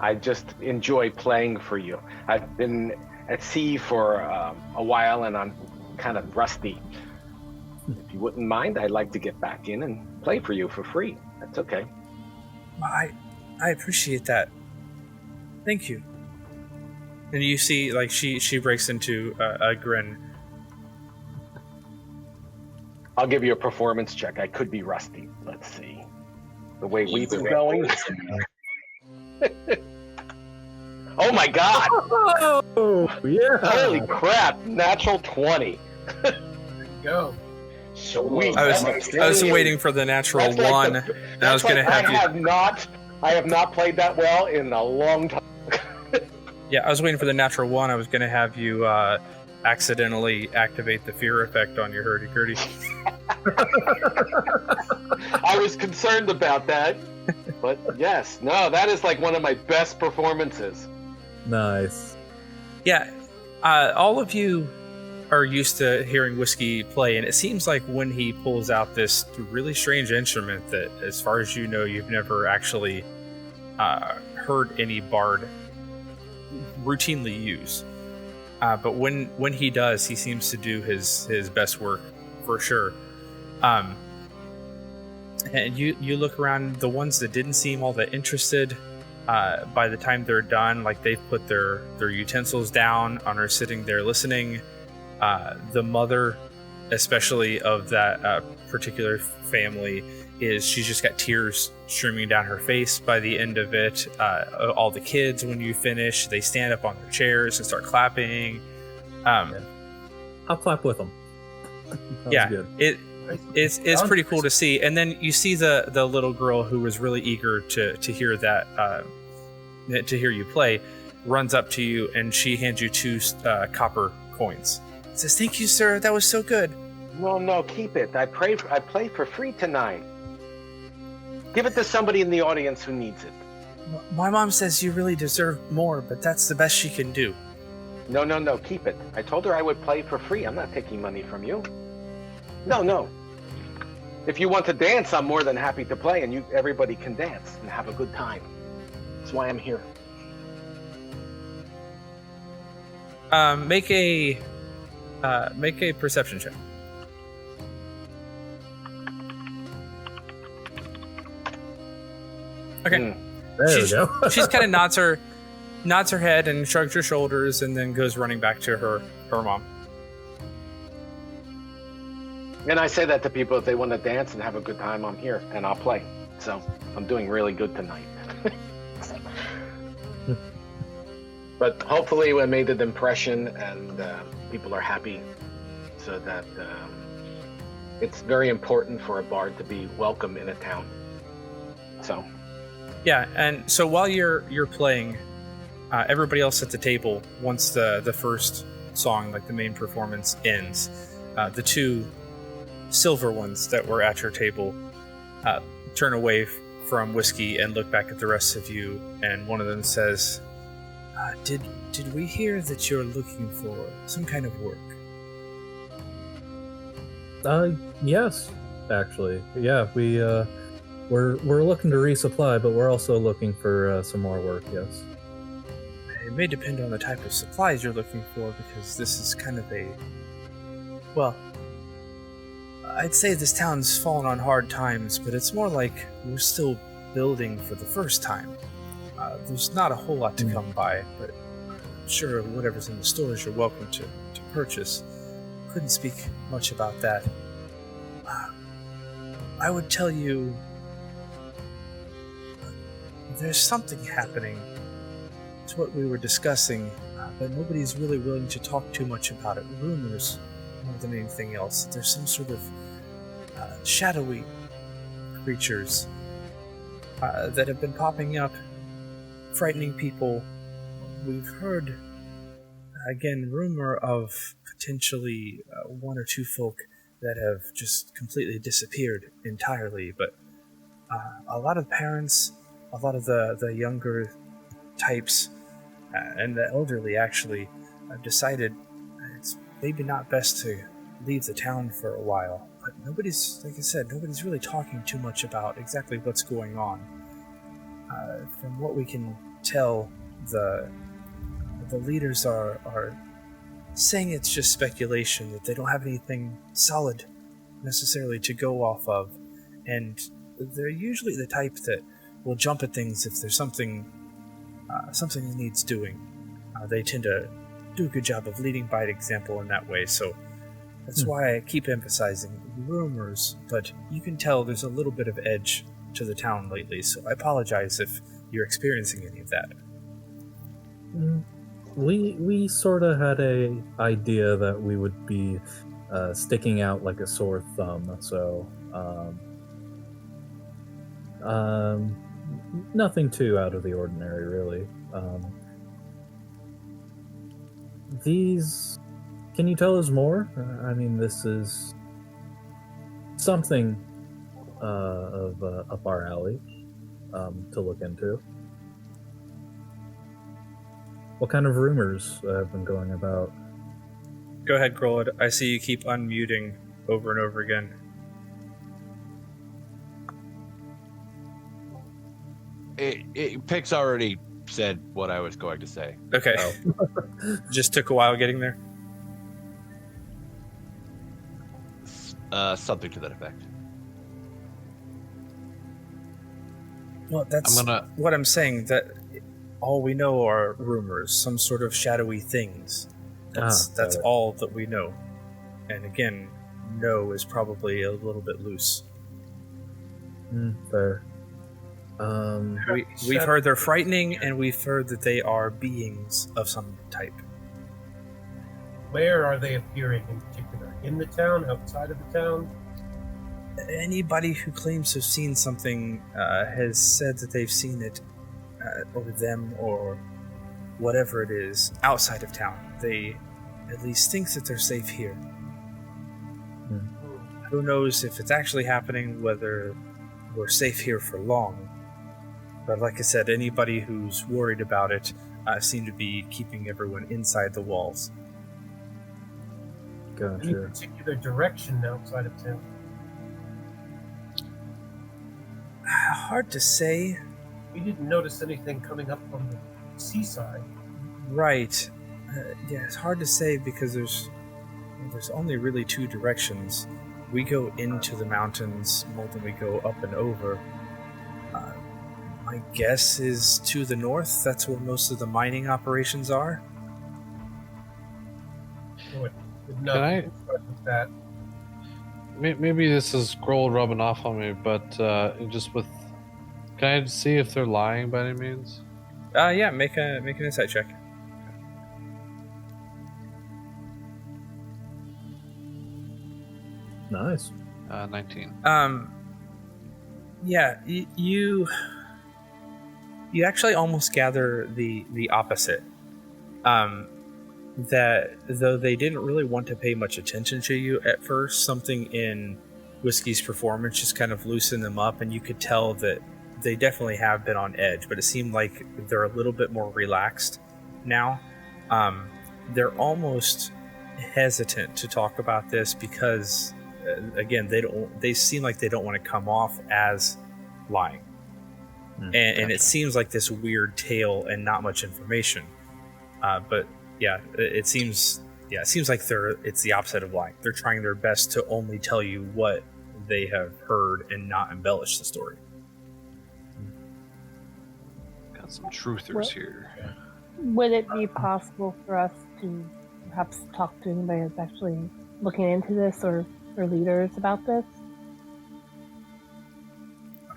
I just enjoy playing for you. I've been at sea for a while, and I'm kind of rusty. If you wouldn't mind, I'd like to get back in and play for you for free. That's okay. I appreciate that. Thank you. And you see, like she breaks into a grin. I'll give you a performance check. I could be rusty. Let's see. The way we've been going. Oh my god! Oh, yeah. Holy crap! Natural 20. There you go. Sweet. I was waiting for the natural That's like one, the- and I was going to have you. I have not played that well in a long time. Yeah, I was waiting for the natural one. I was going to have you accidentally activate the fear effect on your hurdy-gurdy. I was concerned about that. But yes, no, that is like one of my best performances. Nice. Yeah, all of you are used to hearing Whiskey play, and it seems like when he pulls out this really strange instrument that, as far as you know, you've never actually heard any bard routinely use. But when he does, he seems to do his best work for sure. And you look around, the ones that didn't seem all that interested, by the time they're done, like they've put their utensils down and are sitting there listening. The mother, especially of that particular family, she's just got tears streaming down her face by the end of it. All the kids, when you finish, they stand up on their chairs and start clapping. I'll clap with them. Yeah, good. it's pretty cool to see. And then you see the little girl who was really eager to hear that, to hear you play, runs up to you and she hands you 2 copper coins. Says, "Thank you, sir. That was so good." No, keep it. I play for free tonight. Give it to somebody in the audience who needs it. My mom says you really deserve more, but that's the best she can do. No, keep it. I told her I would play for free. I'm not taking money from you. No. If you want to dance, I'm more than happy to play, and everybody can dance and have a good time. That's why I'm here. Make a perception check. Okay. There we go. She's kind of nods her head and shrugs her shoulders, and then goes running back to her mom. And I say that to people, if they want to dance and have a good time, I'm here, and I'll play. So I'm doing really good tonight. But hopefully I made an impression, and people are happy, so that it's very important for a bard to be welcome in a town. So. Yeah, and so while you're playing, everybody else at the table, once the first song, like the main performance, ends, the 2 silver ones that were at your table turn away from Whiskey and look back at the rest of you, and one of them says, did we hear that you're looking for some kind of work? Yes, actually. Yeah, we're looking to resupply, but we're also looking for some more work, yes. It may depend on the type of supplies you're looking for, because this is kind of well, I'd say this town's fallen on hard times, but it's more like we're still building for the first time. There's not a whole lot to come by, but sure, whatever's in the stores you're welcome to purchase. Couldn't speak much about that. I would tell you there's something happening. It's what we were discussing, but nobody's really willing to talk too much about it. Rumors more than anything else. There's some sort of shadowy creatures that have been popping up, frightening people. We've heard, again, rumor of potentially one or two folk that have just completely disappeared entirely, but a lot of parents, a lot of the younger types, and the elderly actually have decided it's maybe not best to leave the town for a while. But nobody's, like I said, nobody's really talking too much about exactly what's going on. From what we can tell, the leaders are saying it's just speculation, that they don't have anything solid necessarily to go off of, and they're usually the type that will jump at things if there's something that needs doing. They tend to do a good job of leading by example in that way, so that's why I keep emphasizing rumors, but you can tell there's a little bit of edge to the town lately, so I apologize if you're experiencing any of that. We sort of had a idea that we would be sticking out like a sore thumb, so nothing too out of the ordinary, really. These, can you tell us more? I mean, this is something of up our alley to look into. What kind of rumors have been going about? Go ahead, Grolid. I see you keep unmuting over and over again. Pix already said what I was going to say. Okay. Just took a while getting there? Something to that effect. Well, that's what I'm saying, that all we know are rumors, some sort of shadowy things. That's all that we know. And again, know is probably a little bit loose. Fair. We've heard they're frightening, and we've heard that they are beings of some type. Where are they appearing in particular? In the town? Outside of the town? Anybody who claims to have seen something has said that they've seen it, or them, or whatever it is, outside of town. They at least think that they're safe here. Who knows if it's actually happening, whether we're safe here for long. But like I said, anybody who's worried about it seem to be keeping everyone inside the walls. Gotcha. Any particular direction outside of town? Hard to say. We didn't notice anything coming up from the seaside. Right. Yeah, it's hard to say because there's only really two directions. We go into the mountains more than we go up and over. My guess is to the north. That's where most of the mining operations are. That. Maybe this is Grohl rubbing off on me, but just with... Can I see if they're lying by any means? Yeah, make an insight check. Nice. 19. Yeah, you actually almost gather the opposite. That though they didn't really want to pay much attention to you at first, something in Whiskey's performance just kind of loosened them up, and you could tell that they definitely have been on edge, but it seemed like they're a little bit more relaxed now. They're almost hesitant to talk about this because, again, they seem like they don't want to come off as lying. And it seems like this weird tale and not much information. But yeah, it seems like it's the opposite of lying. They're trying their best to only tell you what they have heard and not embellish the story. Got some truthers here. Would it be possible for us to perhaps talk to anybody that's actually looking into this or leaders about this?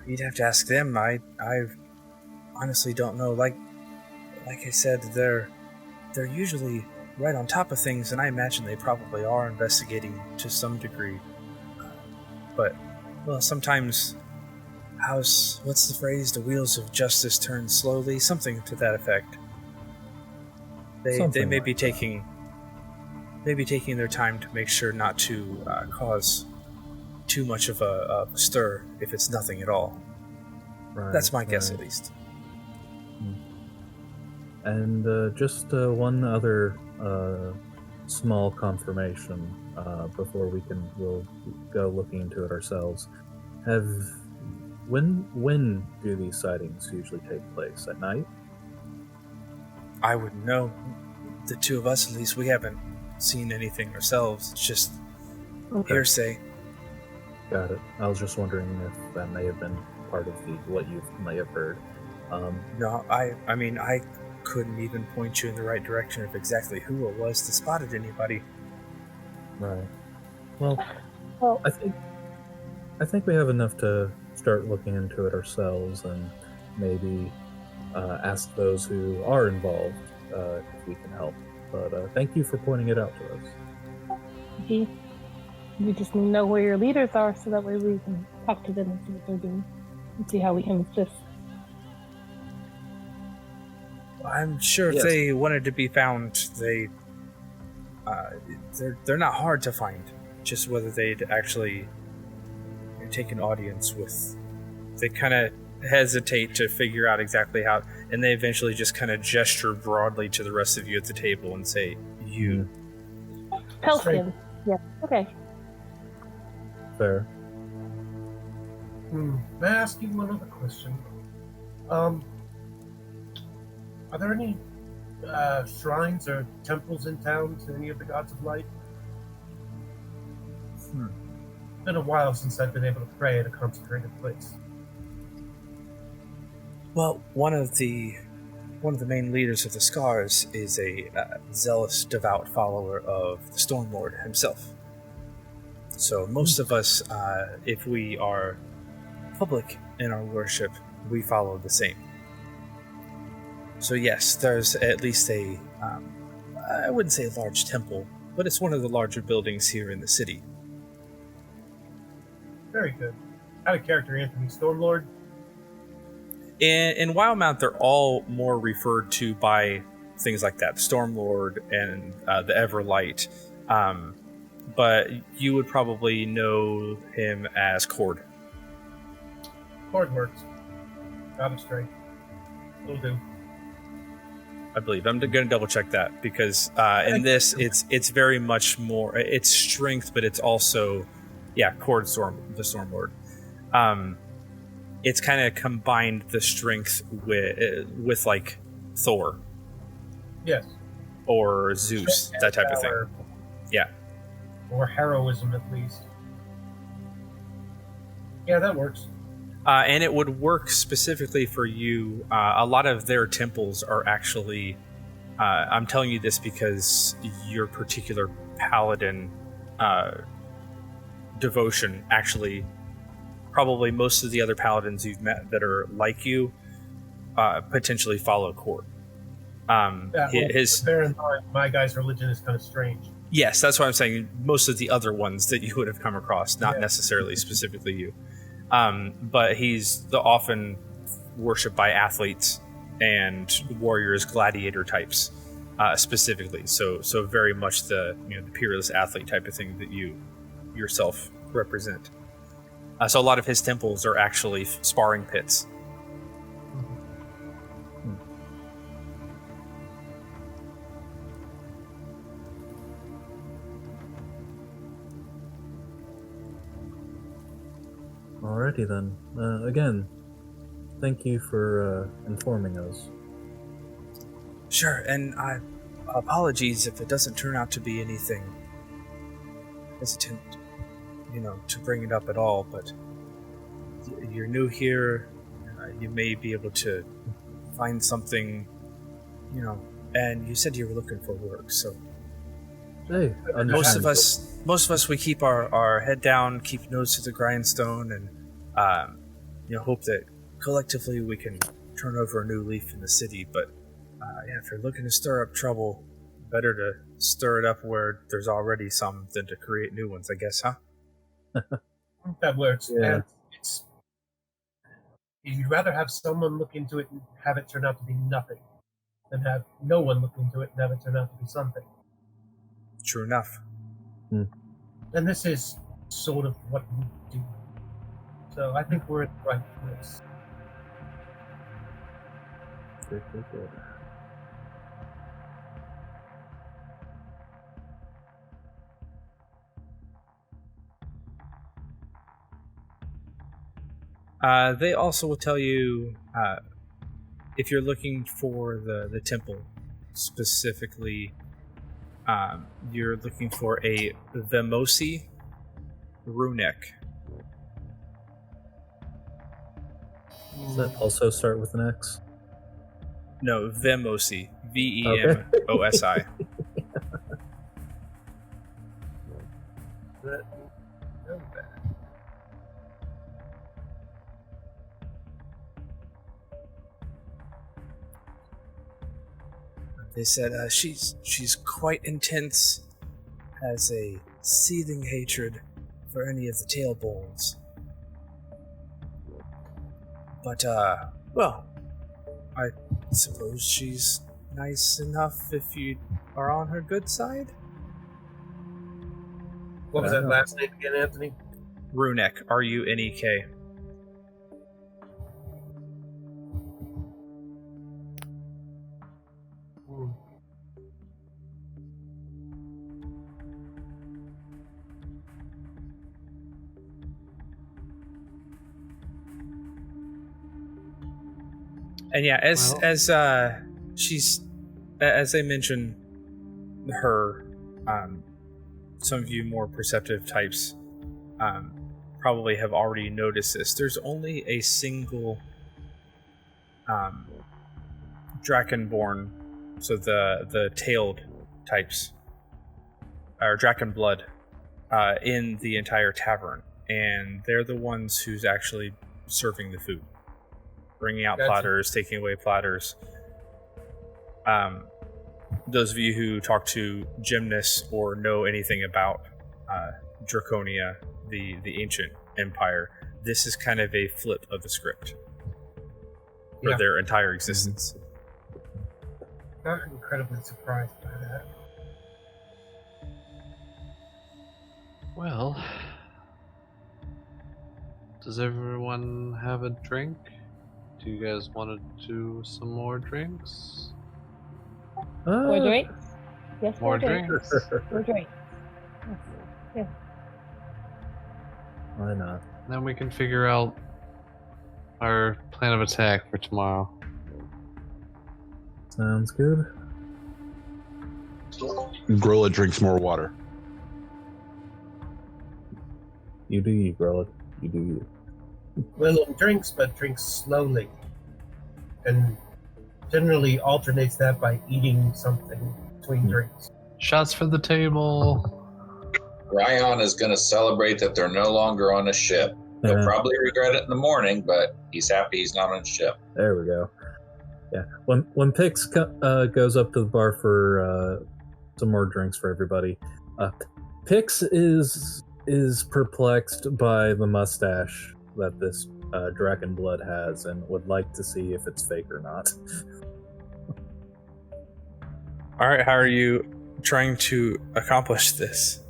You'd have to ask them. I honestly don't know. Like I said, they're usually right on top of things, and I imagine they probably are investigating to some degree. But, well, sometimes, what's the phrase? The wheels of justice turn slowly? Something to that effect. They may be taking their time to make sure not to cause too much of a stir if it's nothing at all. Right, That's my guess, at least. And just one other small confirmation before we'll go looking into it ourselves. When do these sightings usually take place? At night? I wouldn't know. The two of us, at least, we haven't seen anything ourselves. It's just hearsay. Got it. I was just wondering if that may have been part of what you may have heard. No, I mean, I couldn't even point you in the right direction of exactly who it was that spotted anybody. Right. Well, Well, I think we have enough to start looking into it ourselves, and maybe ask those who are involved if we can help. But thank you for pointing it out to us. we just need to know where your leaders are so that way we can talk to them and see what they're doing and see how we can assist. I'm sure Yes. if they wanted to be found, they're not hard to find. Just whether they'd actually take an audience with. They kind of hesitate to figure out exactly how, and they eventually just kind of gesture broadly to the rest of you at the table and say, "You." Pelskin. Yeah. Okay. Fair. May I ask you one other question? Are there any shrines or temples in town to any of the gods of light? It's been a while since I've been able to pray at a consecrated place. Well, one of the main leaders of the Scars is a zealous, devout follower of the Stormlord himself. So most of us, if we are public in our worship, we follow the same. So yes, there's at least a, I wouldn't say a large temple, but it's one of the larger buildings here in the city. Very good. Out of character, Anthony Stormlord. In Wildemount, they're all more referred to by things like that, Stormlord and the Everlight. But you would probably know him as Cord. Cord works. God of strength. Will do. I believe. I'm going to double check that because in this, it's very much more. It's strength, but it's also, Cord the Stormlord. It's kind of combined the strength with like Thor. Yes. Or Zeus, that type of thing. Yeah. Or heroism, at least. Yeah, that works. And it would work specifically for you. A lot of their temples are actually... I'm telling you this because your particular paladin devotion actually... Probably most of the other paladins you've met that are like you potentially follow Cord. Bear in mind, my guy's religion is kind of strange. Yes, that's what I'm saying. Most of the other ones that you would have come across, not necessarily specifically you. But he's often worshipped by athletes and warriors, gladiator types, specifically. So very much the peerless athlete type of thing that you yourself represent. So a lot of his temples are actually sparring pits. Alrighty then. Again, thank you for informing us. Sure, and apologies if it doesn't turn out to be anything hesitant, to bring it up at all, but you're new here, you may be able to find something, and you said you were looking for work, so Hey, most of us, we keep our head down, keep nose to the grindstone, and hope that collectively we can turn over a new leaf in the city. But if you're looking to stir up trouble, better to stir it up where there's already some than to create new ones, I guess, huh? That works. Yeah. And you'd rather have someone look into it and have it turn out to be nothing than have no one look into it and have it turn out to be something. True enough. And this is sort of what we do. So I think we're in the right place. Good. They also will tell you if you're looking for the temple specifically. You're looking for a Vemosi Runek. Does that also start with an X? No, Vemosi. Vemosi. They said she's quite intense, has a seething hatred for any of the tailbones. But, I suppose she's nice enough if you are on her good side? What was that last name again, Anthony? Runek. R-U-N-E-K. And yeah, as I mentioned, her, some of you more perceptive types probably have already noticed this. There's only a single Drakenborn, so the tailed types, or Drakenblood, in the entire tavern, and they're the ones who's actually serving the food. Bringing out platters, taking away platters. Those of you who talk to gymnasts or know anything about Draconia, the ancient empire, this is kind of a flip of the script for their entire existence. Not incredibly surprised by that. Well, does everyone have a drink? Do you guys want to do some more drinks? More drinks? Yes, More drinks. More drinks. Yes. Why not? Then we can figure out our plan of attack for tomorrow. Sounds good. Grilla drinks more water. You do you, Grilla. You do you. Willem drinks, but drinks slowly. And generally alternates that by eating something between drinks. Shots for the table. Ryan is going to celebrate that they're no longer on a ship. He'll probably regret it in the morning, but he's happy he's not on a ship. There we go. Yeah. When Pix goes up to the bar for some more drinks for everybody, Pix is perplexed by the mustache that this Drakenblood has and would like to see if it's fake or not. All right, how are you trying to accomplish this?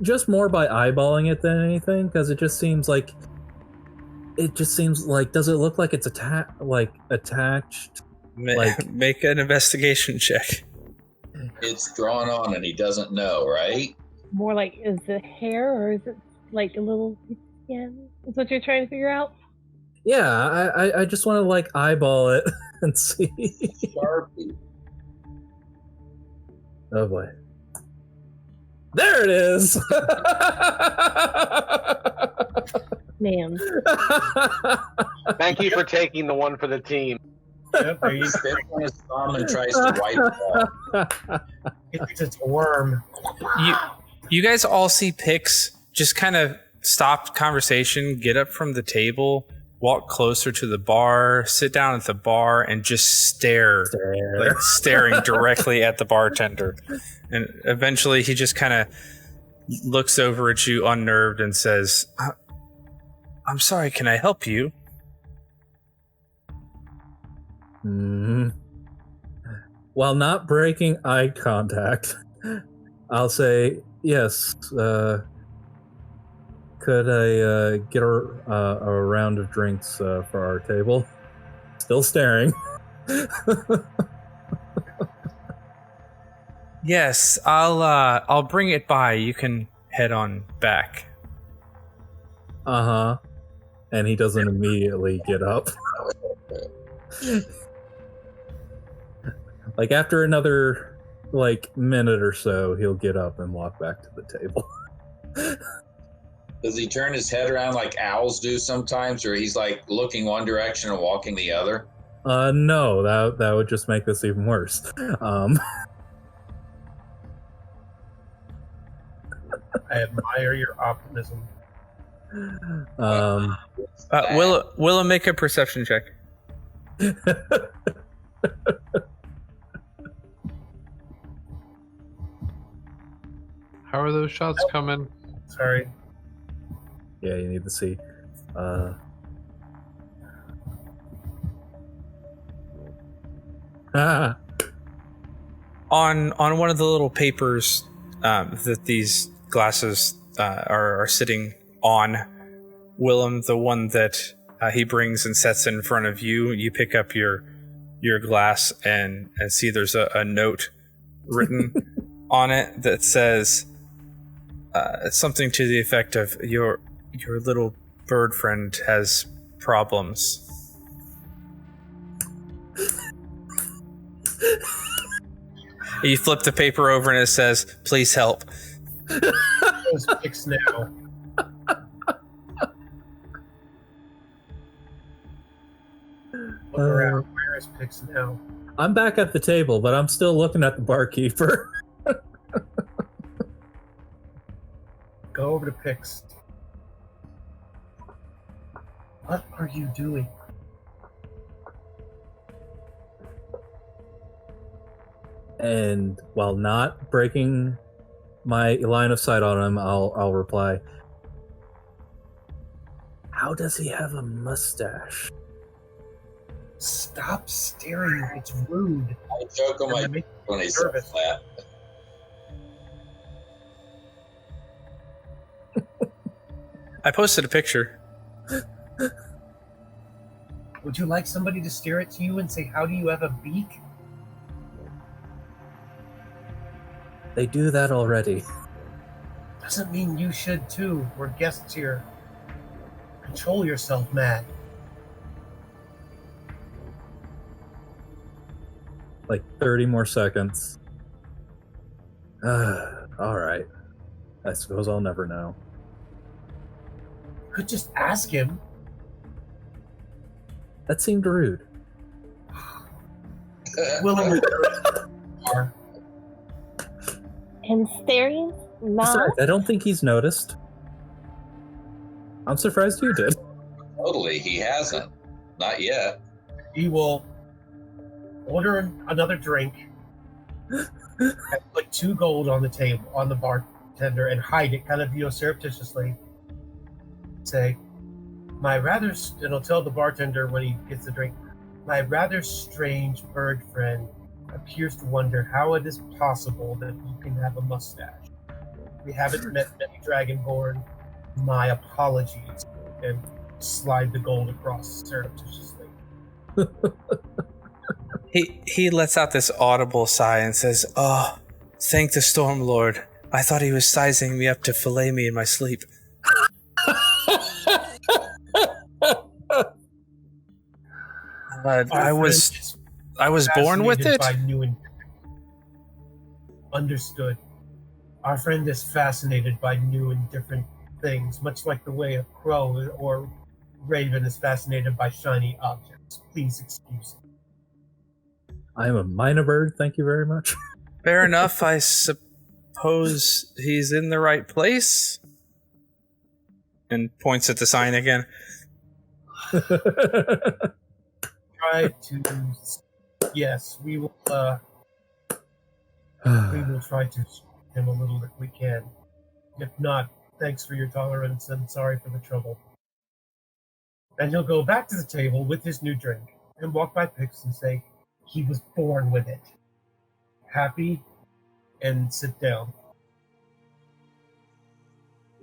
Just more by eyeballing it than anything, because it just seems like. Does it look like it's attached? Make an investigation check. It's drawn on and he doesn't know, right? More like, is it hair or is it like a little skin? Is what you're trying to figure out? Yeah, I just want to like eyeball it and see. Sharpie. Oh boy. There it is! Man. Thank you for taking the one for the team. Yep, there you Spits on his thumb and tries to wipe it off. It's a worm. You guys all see Pix just kind of stop conversation, get up from the table, walk closer to the bar, sit down at the bar, and just stare. Like staring directly at the bartender. And eventually he just kind of looks over at you unnerved and says, I'm sorry, can I help you? While not breaking eye contact, I'll say, yes, could I get a round of drinks for our table? Still staring. Yes, I'll bring it by. You can head on back. Uh-huh. And he doesn't immediately get up. Like after another minute or so, he'll get up and walk back to the table. Does he turn his head around like owls do sometimes, or he's like looking one direction and walking the other? No, that would just make this even worse. I admire your optimism. Will make a perception check. How are those shots coming? Sorry. Yeah, you need to see. On one of the little papers that these glasses are sitting on, Willem, the one that he brings and sets in front of you, you pick up your glass and see there's a note written on it that says something to the effect of your little bird friend has problems. You flip the paper over and it says, please help. Those Pix now. Look around. Where is Pix now? I'm back at the table, but I'm still looking at the barkeeper. Go over to Pix. What are you doing? And while not breaking my line of sight on him, I'll reply, how does he have a mustache? Stop staring. It's rude. I joke on my when he says that. I posted a picture. Would you like somebody to stare at you and say, how do you have a beak? They do that already. Doesn't mean you should too. We're guests here. Control yourself, Matt. Like 30 more seconds. Alright. I suppose I'll never know. Could just ask him. That seemed rude. Willem. And staring? No. Besides, I don't think he's noticed. I'm surprised you did. Totally, he hasn't. Not yet. He will order another drink and put 2 gold on the table, on the bartender, and hide it kind of, surreptitiously. Say, and he'll tell the bartender when he gets the drink, my rather strange bird friend appears to wonder how it is possible that you can have a mustache. We haven't met many Dragonborn. My apologies. And slide the gold across surreptitiously. He lets out this audible sigh and says, "Oh, thank the Storm Lord. I thought he was sizing me up to fillet me in my sleep." I was born with it. By new Understood. Our friend is fascinated by new and different things, much like the way a crow or raven is fascinated by shiny objects. Please excuse me. I am a minor bird, thank you very much. Fair enough. I suppose he's in the right place. And points at the sign again. Try to. Yes, we will. We will try to support him a little if we can. If not, thanks for your tolerance and sorry for the trouble. And he'll go back to the table with his new drink and walk by Pix and say, he was born with it. Happy, and sit down.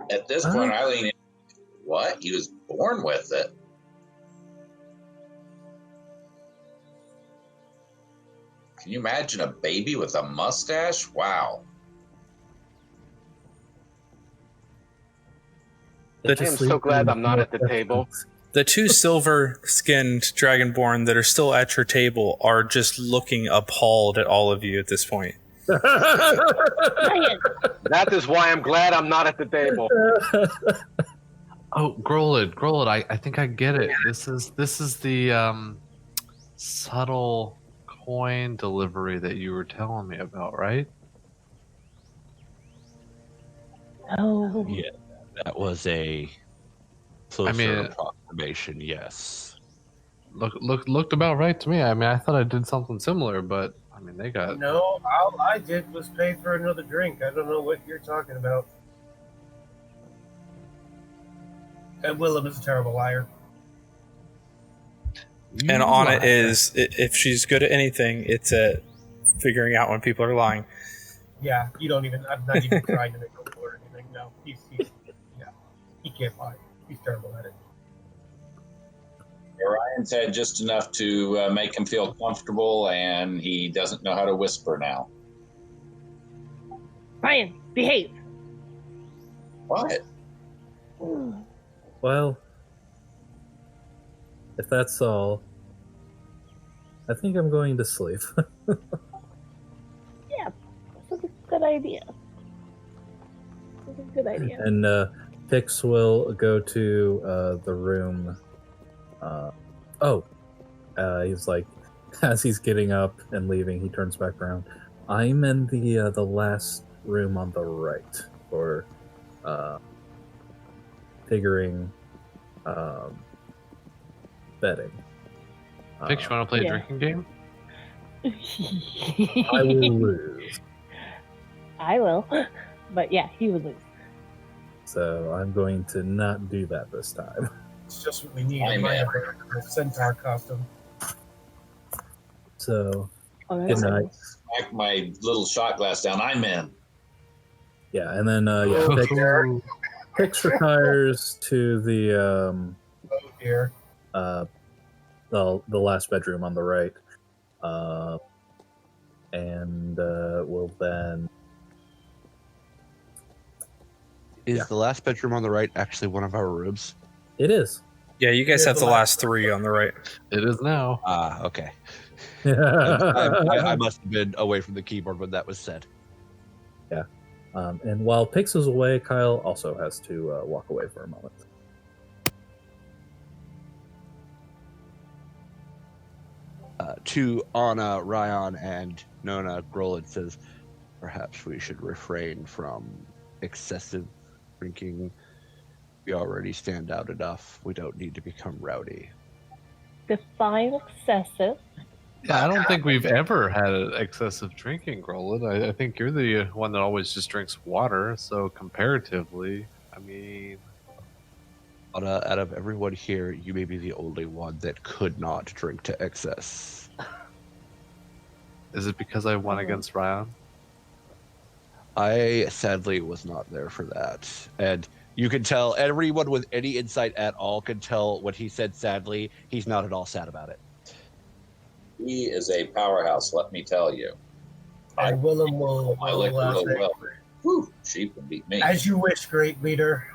At this point, I lean in. What? He was born with it? Can you imagine a baby with a mustache? Wow. I am so glad I'm not at the table. The two silver-skinned Dragonborn that are still at your table are just looking appalled at all of you at this point. That is why I'm glad I'm not at the table. Oh, Grolid, I think I get it. This is the subtle coin delivery that you were telling me about, right? Oh. Yeah, that was a closer approximation, yes. Looked about right to me. I mean, I thought I did something similar, but I mean, they got... No, all I did was pay for another drink. I don't know what you're talking about. And Willem is a terrible liar. And Anna is, if she's good at anything, it's at figuring out when people are lying. Yeah, you don't even, I'm not even trying to make him or anything. No, he's he can't lie. He's terrible at it. Ryan said just enough to make him feel comfortable, and he doesn't know how to whisper now. Ryan, behave. What? Well, if that's all, I think I'm going to sleep. Yeah, that's a good idea. That's a good idea. And Pix will go to the room. He's like, as he's getting up and leaving, he turns back around. I'm in the last room on the right for figuring betting. Pix, you want to play a drinking game? I will lose. I will, but yeah, he would lose. So I'm going to not do that this time. It's just what we need. A centaur costume. So, good night. Smack my little shot glass down. I'm in. Yeah, and then Pix retires to the the last bedroom on the right, and will then. Is the last bedroom on the right actually one of our rooms? It is. Yeah, you guys have the last three on the right. It is now. Okay. I must have been away from the keyboard when that was said. Yeah. And while Pix is away, Kyle also has to walk away for a moment. To Anna, Ryan, and Nona, Grolid says, perhaps we should refrain from excessive drinking. We already stand out enough. We don't need to become rowdy. Define excessive. Yeah, I don't think we've ever had excessive drinking, Grolid. I think you're the one that always just drinks water, so comparatively, I mean... Out of everyone here, you may be the only one that could not drink to excess. Is it because I won against Ryan? I sadly was not there for that. And you can tell, everyone with any insight at all can tell when he said sadly, he's not at all sad about it. He is a powerhouse, let me tell you. And Willem will liquor really say, well. Whew, sheep can beat me. as you wish, great leader.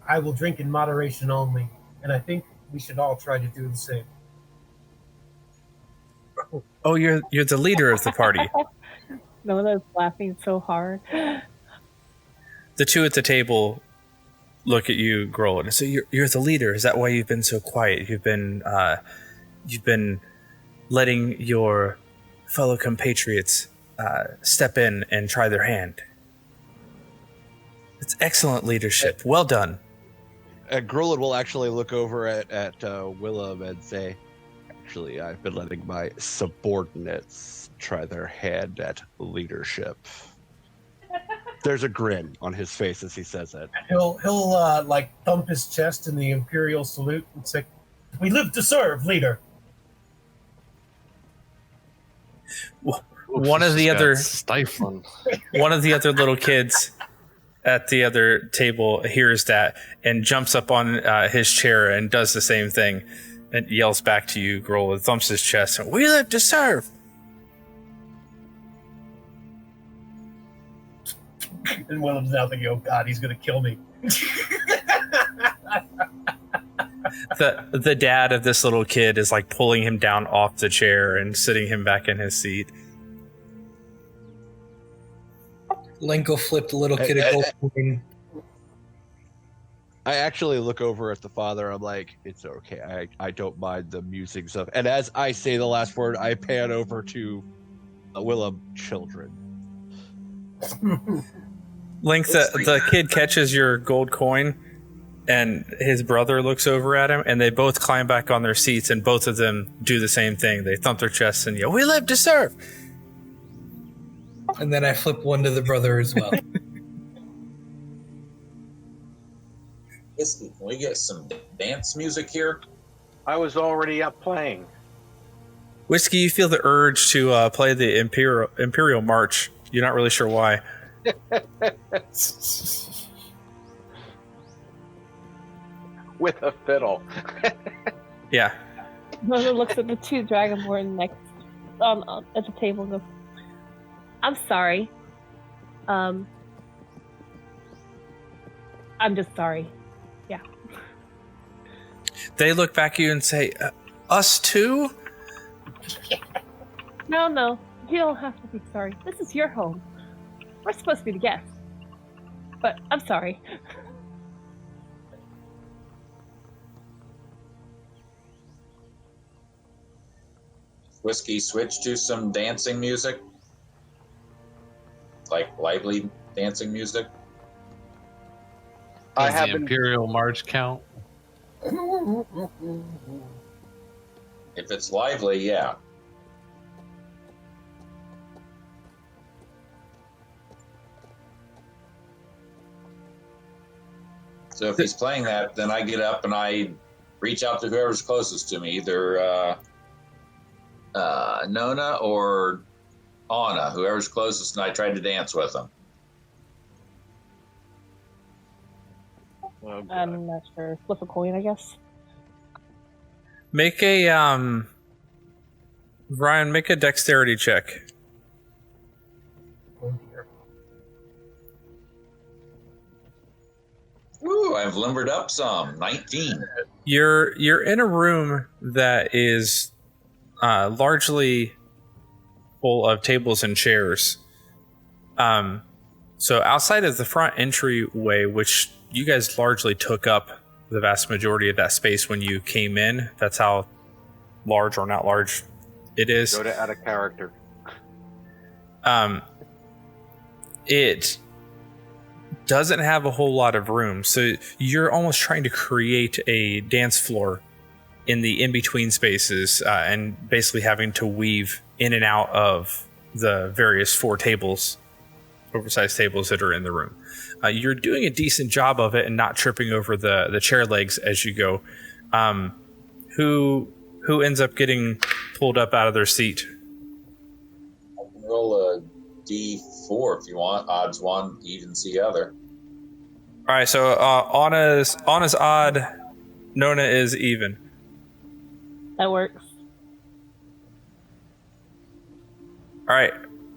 I will drink in moderation only, and I think we should all try to do the same. Oh, you're the leader of the party. Nona's laughing so hard. The two at the table look at you, Grohl, and say, "You're the leader. Is that why you've been so quiet? You've been letting your fellow compatriots step in and try their hand. It's excellent leadership. Well done." And Grolin will actually look over at Willem and say, "Actually, I've been letting my subordinates try their hand at leadership." There's a grin on his face as he says it. He'll like thump his chest in the imperial salute and say, "We live to serve, leader." One of the other stifling. One of the other little kids at the other table hears that and jumps up on his chair and does the same thing and yells back to you, Grohl, and thumps his chest. "We live to serve." And Willem's now thinking, "Oh God, he's gonna kill me." The dad of this little kid is like pulling him down off the chair and sitting him back in his seat. Link will flip the little kid a gold coin. I actually look over at the father. I'm like, "It's okay. I don't mind the musings of." And as I say the last word, I pan over to Willem, "Children." Link, the kid catches your gold coin, and his brother looks over at him, and they both climb back on their seats, and both of them do the same thing. They thump their chests and yell, "We live to serve!" And then I flip one to the brother as well. Whiskey, can we get some dance music here? I was already up playing. Whiskey, you feel the urge to play the Imperial March. You're not really sure why. With a fiddle. Yeah. Nona looks at the two Dragonborn next at the table and goes, "I'm sorry. I'm just sorry." Yeah. They look back at you and say, "Us too?" No. You don't have to be sorry. This is your home. We're supposed to be the guests. But I'm sorry. Whiskey, switch to some dancing music. Like lively dancing music. I Does have the been Imperial March count? If it's lively, yeah. So if he's playing that, then I get up and I reach out to whoever's closest to me, either Nona or Anna, whoever's closest, and I try to dance with them. Oh, I'm not sure. Flip a coin, I guess. Make a Ryan, make a dexterity check. Ooh, I've limbered up some. 19. You're in a room that is largely full of tables and chairs. So outside of the front entryway, which you guys largely took up the vast majority of that space when you came in. That's how large or not large it is. Go to out of character. It doesn't have a whole lot of room, so you're almost trying to create a dance floor in the in-between spaces, and basically having to weave in and out of the various four tables, oversized tables that are in the room. You're doing a decent job of it and not tripping over the chair legs as you go. Who ends up getting pulled up out of their seat? I can roll a D4 if you want. Odds one, evens the other. All right, so Anna's odd, Nona is even. That works. All right,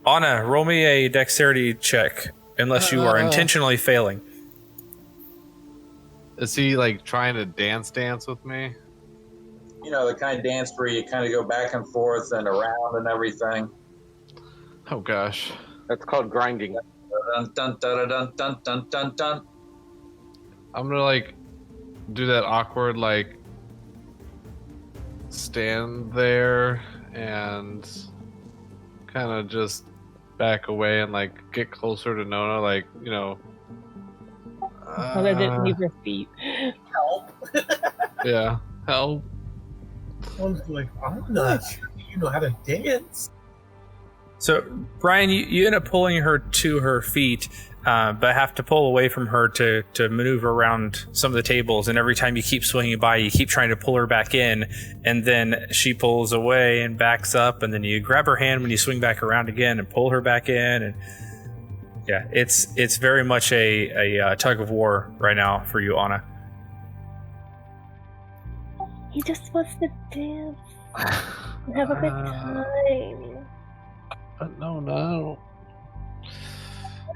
Anna, roll me a dexterity check, unless you are intentionally failing. Is he like trying to dance with me? You know, the kind of dance where you kind of go back and forth and around and everything. Oh gosh. That's called grinding. Dun, dun, dun, dun, dun, dun, dun, dun. I'm gonna like do that awkward like stand there and kind of just back away and like get closer to Nona, like, you know. I didn't leave your feet. Help. Yeah, help. Sounds like, I'm not sure you know how to dance. So, Brian, you end up pulling her to her feet, but have to pull away from her to maneuver around some of the tables. And every time you keep swinging by, you keep trying to pull her back in. And then she pulls away and backs up. And then you grab her hand when you swing back around again and pull her back in. And yeah, it's very much a tug of war right now for you, Anna. He just wants to dance and have a good time. But no.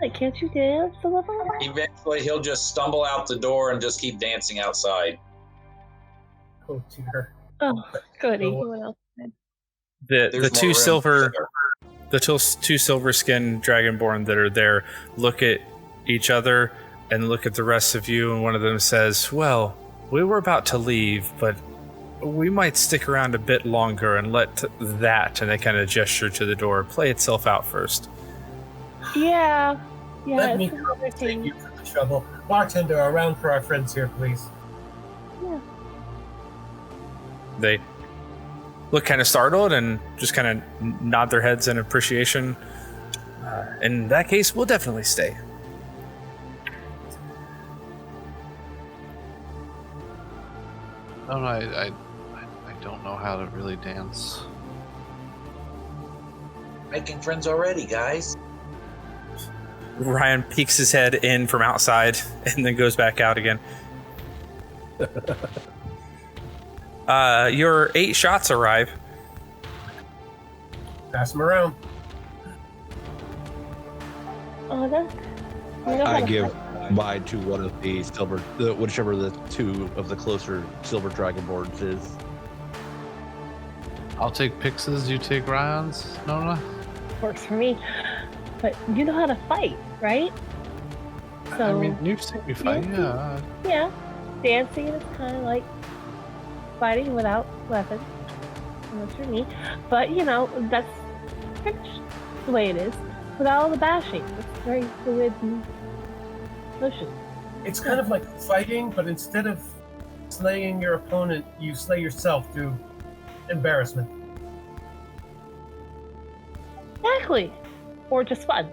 Like, can't you dance a little? Eventually, he'll just stumble out the door and just keep dancing outside. Oh, dear. Oh, goody. What else? The two silver skinned dragonborn that are there look at each other and look at the rest of you, and one of them says, "Well, we were about to leave, but we might stick around a bit longer and let that," and they kind of gesture to the door, "play itself out first." Yeah. Let me save you from the trouble. Bartender, around for our friends here, please. Yeah. They look kind of startled and just kind of nod their heads in appreciation. In that case, we'll definitely stay. No, I don't know how to really dance. Making friends already, guys. Ryan peeks his head in from outside and then goes back out again. Your 8 shots arrive. Pass them around. Oh, that's... I give mine to one of the silver, whichever of the two of the closer silver dragonborns is. I'll take Pix's, you take Ryan's, Nona? Works for me. But you know how to fight, right? So, I mean, you've seen me fight, yeah. Yeah. Dancing is kind of like fighting without weapons. Unless you're me. But, you know, that's pretty much the way it is. Without all the bashing. It's very fluid and motion. It's kind of like fighting, but instead of slaying your opponent, you slay yourself through embarrassment. Exactly. Or just fun.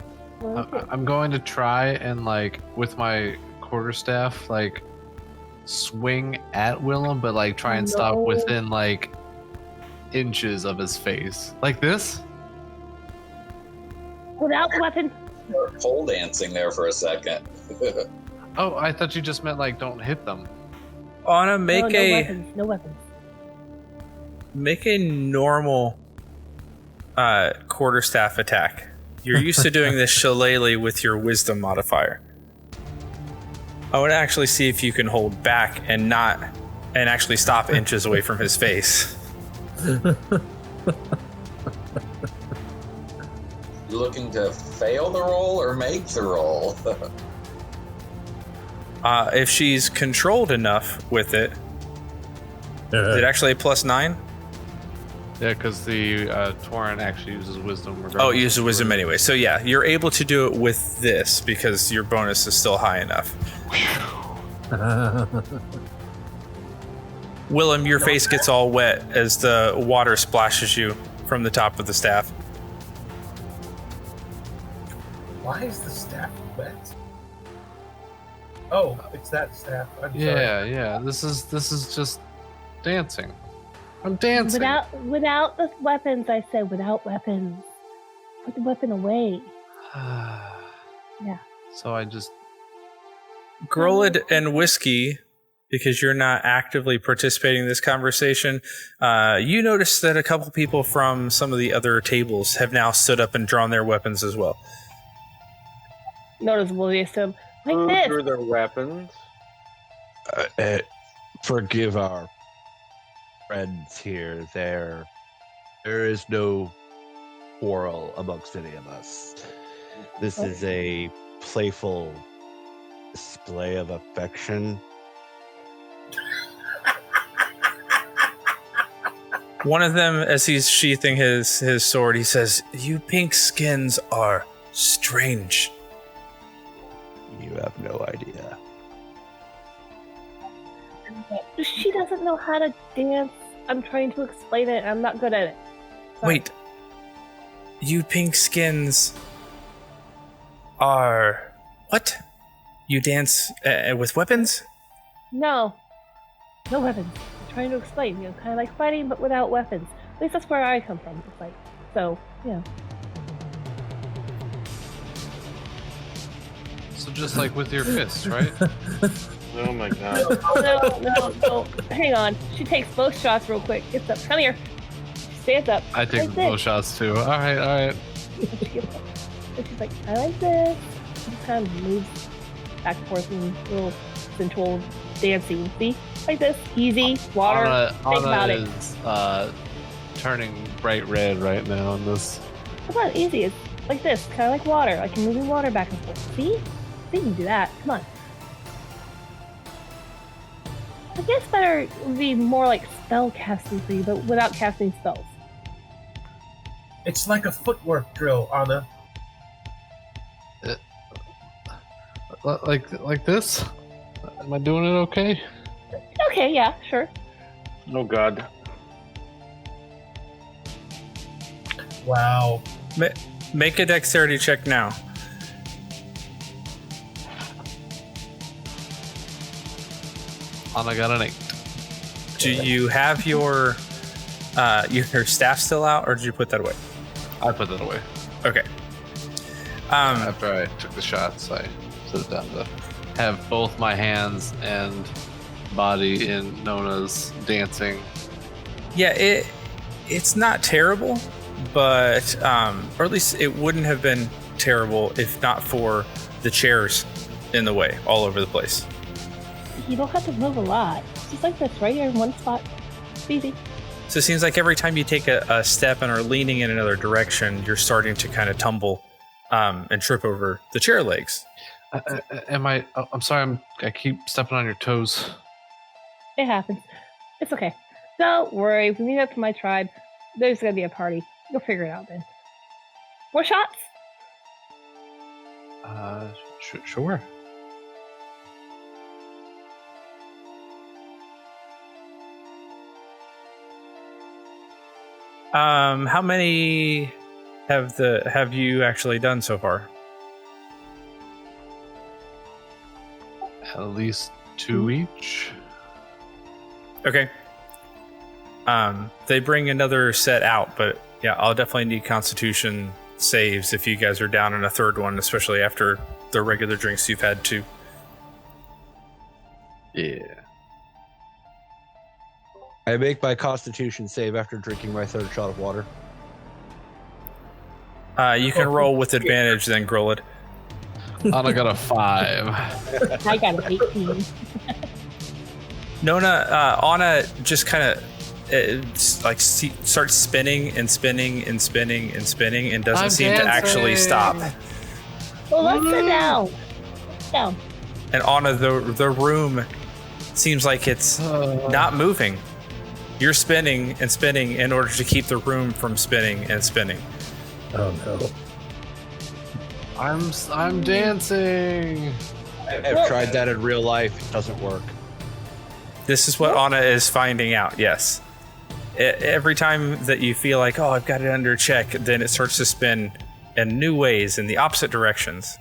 I'm going to try and, like, with my quarterstaff, like, swing at Willem, but, like, try and stop within, like, inches of his face. Like this? Without weapon. Pole dancing there for a second. Oh, I thought you just meant, like, don't hit them. Anna, make No weapons. Make a normal quarterstaff attack. You're used to doing this shillelagh with your wisdom modifier. I want to actually see if you can hold back and actually stop inches away from his face. You looking to fail the roll or make the roll? If she's controlled enough with it, is it actually a +9? Yeah, because the Tauren actually uses wisdom. Oh, it uses wisdom anyway. So yeah, you're able to do it with this because your bonus is still high enough. Willem, your face gets all wet as the water splashes you from the top of the staff. Why is the staff wet? Oh, it's that staff. I'm sorry. Yeah. This is just dancing. I'm dancing. Without the weapons, I said. Without weapons. Put the weapon away. Yeah. So I just Grolid and Whiskey, because you're not actively participating in this conversation, you notice that a couple people from some of the other tables have now stood up and drawn their weapons as well. Noticeable, Jason. Like Who this. drew their weapons? Forgive our friends here. There is no quarrel amongst any of us. This is a playful display of affection. One of them, as he's sheathing his sword, he says, "You pink skins are strange." You have no idea. She doesn't know how to dance. I'm trying to explain it. I'm not good at it. Sorry. Wait. You pink skins are... What? You dance with weapons? No. No weapons. I'm trying to explain. You know, kind of like fighting, but without weapons. At least that's where I come from. It's like, so, you know. so just like with your fists, right? Oh my god. No. Hang on. She takes both shots real quick. Gets up. Come here. She stands up. I take like both this. shots too. All right. And she's like, I like this. She just kind of moves back and forth in a little sensual dancing. See? Like this. Easy. Water. Think about it. Is turning bright red right now in this. Come on. Easy. It's like this. Kind of like water. Like you're moving water back and forth. See? See, you can do that. Come on. I guess better would be more like spell casting for you, but without casting spells. It's like a footwork drill, Anna. Like this? Am I doing it okay? Okay, yeah, sure. Oh god. Wow. Make a dexterity check now. Anna got an 8. Do you have your staff still out, or did you put that away? I put that away. Okay. After I took the shots, I set it down to have both my hands and body in Nona's dancing. Yeah, it's not terrible, but or at least it wouldn't have been terrible if not for the chairs in the way all over the place. You don't have to move a lot. Just like this, right here in one spot. It's easy. So it seems like every time you take a step and are leaning in another direction, you're starting to kind of tumble and trip over the chair legs. I'm sorry, I keep stepping on your toes. It happens. It's okay. Don't worry. When we get up to my tribe, there's going to be a party. You'll figure it out then. More shots? Sure. How many have you actually done so far? At least 2 each. Okay. They bring another set out, but yeah, I'll definitely need Constitution saves if you guys are down in a third one, especially after the regular drinks you've had too. Yeah. I make my Constitution save after drinking my third shot of water. You can roll with advantage then, Grolid. Anna got a 5. I got an 18. Nona, Anna just kind of starts spinning and spinning and spinning and spinning and doesn't seem to actually stop. Well, let's sit down. Sit down. And Anna, the room seems like it's not moving. You're spinning and spinning in order to keep the room from spinning and spinning. Oh no. I'm dancing. I've tried that in real life. It doesn't work. This is what Anna is finding out, yes. Every time that you feel like, oh, I've got it under check, then it starts to spin in new ways in the opposite directions.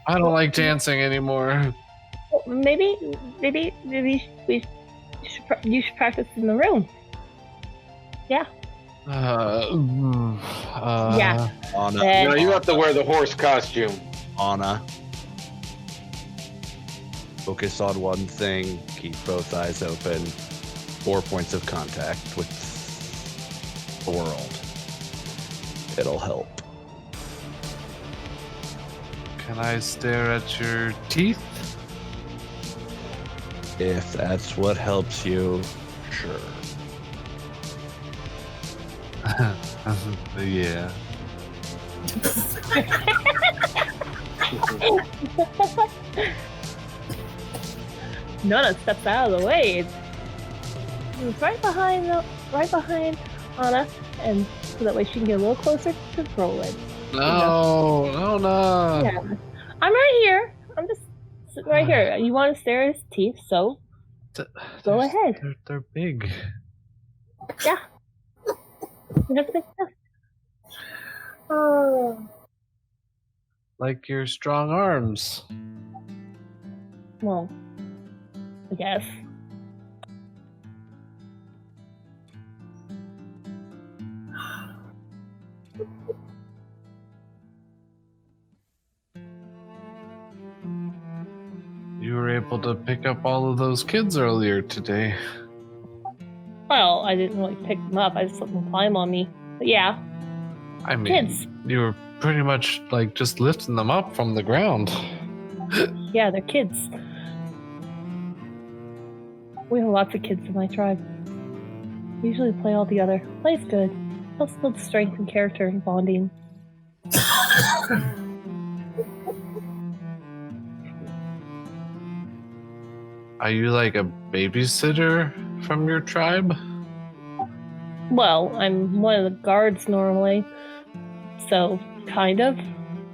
I don't like dancing anymore. Well, maybe you should practice in the room. Yeah. Yeah. Anna, No, you have to wear the horse costume. Anna. Focus on one thing. Keep both eyes open. 4 points of contact with the world. It'll help. Can I stare at your teeth? If that's what helps you, sure. Yeah. Nona steps out of the way. It's right behind Anna, and so that way she can get a little closer to Roland. No, no. Yeah. I'm right here. I'm just sitting right here. You want to stare at his teeth, so go ahead. They're big. Yeah. You have to Oh. Like your strong arms. Well, I guess. You were able to pick up all of those kids earlier today. Well, I didn't really pick them up. I just let them climb on me. But yeah, I mean, kids. You were pretty much like just lifting them up from the ground. Yeah, they're kids. We have lots of kids in my tribe. We usually play all together. Play's good. Helps build strength and character and bonding. Are you like a babysitter from your tribe? Well, I'm one of the guards normally. So, kind of.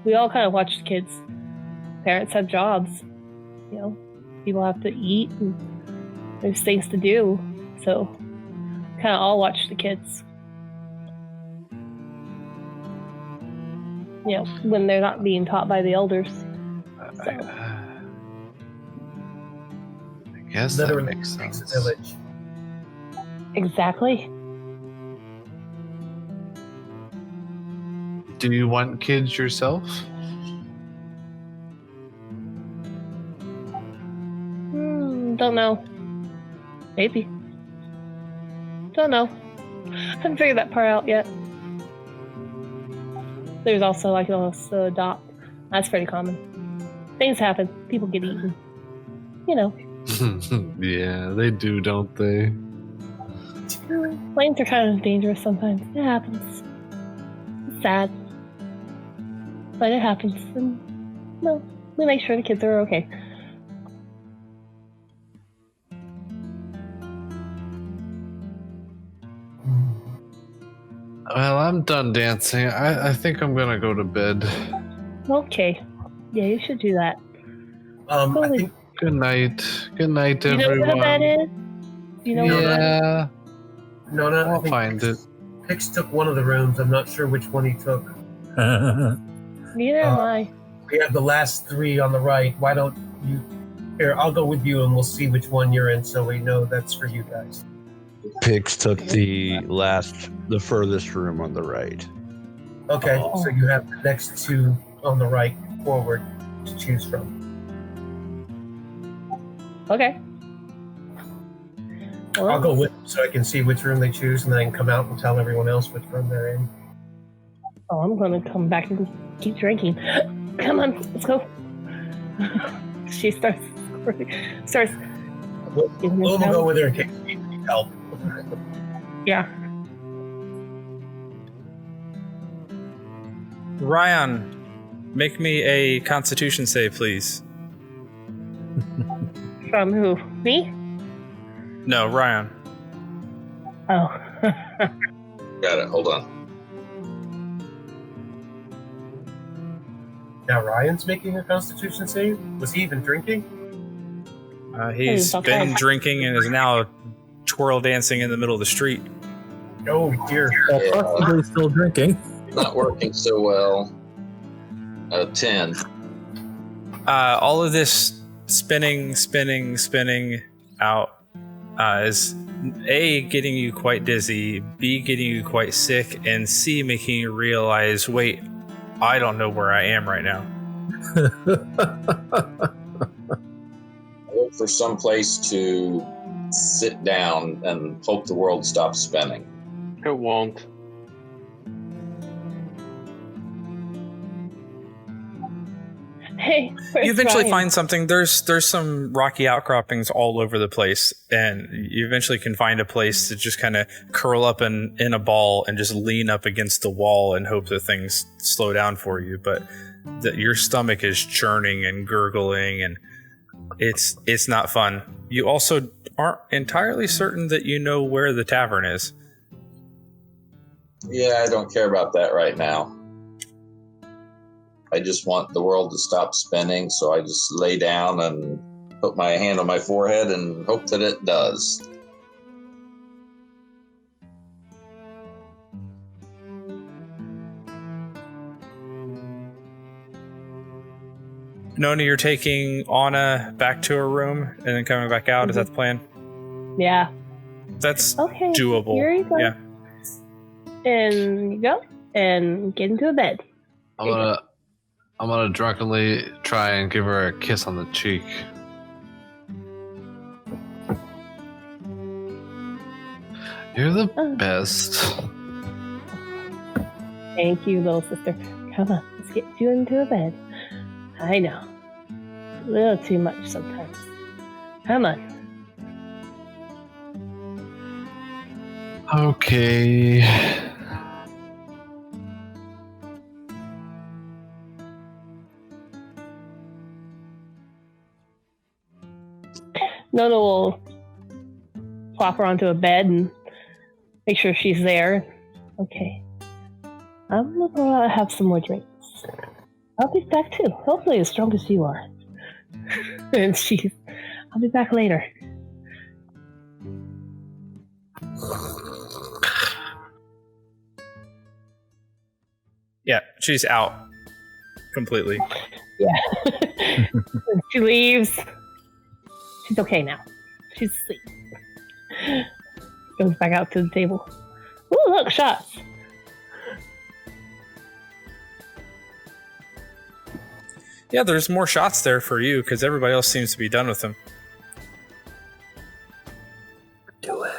We all kind of watch the kids. Parents have jobs. You know, people have to eat and there's things to do. So, kind of all watch the kids. You know, when they're not being taught by the elders. So. I guess that Literally makes makes sense. a village. Exactly. Do you want kids yourself? Don't know. Maybe. Don't know. Haven't figured that part out yet. There's also, I can also adopt. That's pretty common. Things happen. People get eaten. You know. Yeah, they do, don't they? Planes are kind of dangerous sometimes. It happens. It's sad. But it happens. And, well, we make sure the kids are okay. Well, I'm done dancing. I think I'm gonna go to bed. Okay. Yeah, you should do that. I think Good night. Good night, You know everyone. where that is? You know where that is? Yeah, no, I I'll think find it. Pix took one of the rooms. I'm not sure which one he took. Neither am I. We have the last three on the right. Why don't you? Here, I'll go with you, and we'll see which one you're in, so we know that's for you guys. Pix took the furthest room on the right. Okay, so you have the next two on the right forward to choose from. Okay. Well, I'll go with them so I can see which room they choose, and then I can come out and tell everyone else which room they're in. Oh, I'm gonna come back and keep drinking. Come on, let's go. She starts. We'll giving us go help. with her in case we need help. Yeah. Ryan, make me a Constitution save, please. From who? Me? No, Ryan. Oh. Got it. Hold on. Now Ryan's making a Constitution save? Was he even drinking? He's okay. been drinking and is now twirl dancing in the middle of the street. Oh dear. Possibly still drinking. Not working so well. 10. All of this spinning out is A, getting you quite dizzy, B, getting you quite sick, and C, making you realize, wait, I don't know where I am right now. Look for some place to sit down and hope the world stops spinning. It won't. Hey, You eventually find something. There's some rocky outcroppings all over the place, and you eventually can find a place to just kind of curl up in a ball and just lean up against the wall and hope that things slow down for you. But your stomach is churning and gurgling, and it's not fun. You also aren't entirely certain that you know where the tavern is. Yeah, I don't care about that right now. I just want the world to stop spinning, so I just lay down and put my hand on my forehead and hope that it does. Nona, you're taking Anna back to her room and then coming back out. Is that the plan? Yeah. That's Okay. doable. Here you go. Yeah. And you go and get into a bed. I'm gonna drunkenly try and give her a kiss on the cheek. You're the best. Thank you, little sister. Come on, let's get you into a bed. I know. A little too much sometimes. Come on. Okay. Nona will plop her onto a bed and make sure she's there. Okay. I'm gonna go out and have some more drinks. I'll be back too. Hopefully as strong as you are. And I'll be back later. Yeah, she's out completely. Yeah. She leaves. She's okay now. She's asleep. Goes back out to the table. Ooh, look, shots. Yeah, there's more shots there for you because everybody else seems to be done with them. Do it.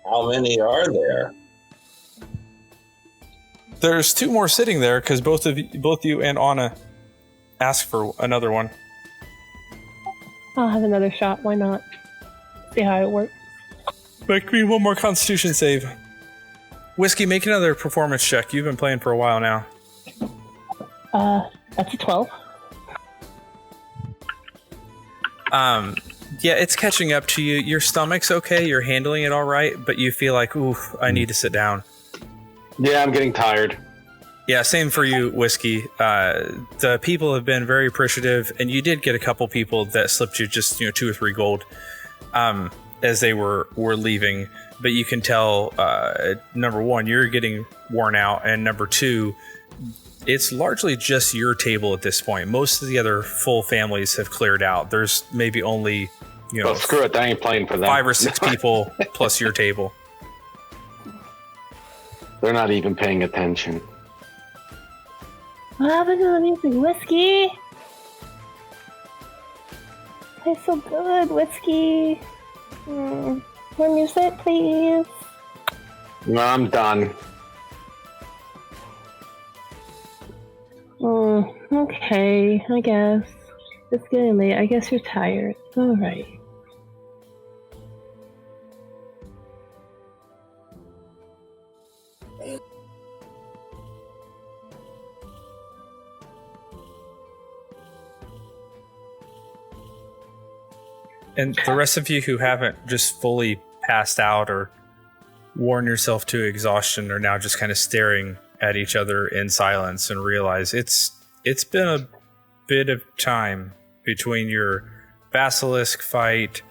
How many are there? There's 2 more sitting there because both you and Anna asked for another one. I'll have another shot. Why not? See how it works. Make me one more Constitution save. Whiskey, make another performance check. You've been playing for a while now. That's a 12. Yeah, it's catching up to you. Your stomach's okay. You're handling it all right, but you feel like, oof, I need to sit down. Yeah, I'm getting tired. Yeah, same for you, Whiskey. The people have been very appreciative, and you did get a couple people that slipped you just 2 or 3 gold as they were leaving. But you can tell, number 1, you're getting worn out, and number 2, it's largely just your table at this point. Most of the other full families have cleared out. There's maybe only Well, screw it. I ain't playing for them. 5 or 6 people plus your table. They're not even paying attention. What happened to the music? Whiskey! Play so good, Whiskey. More music, please. No, I'm done. Okay, I guess. It's getting late. I guess you're tired. Alright. And the rest of you who haven't just fully passed out or worn yourself to exhaustion are now just kind of staring at each other in silence and realize it's been a bit of time between your basilisk fight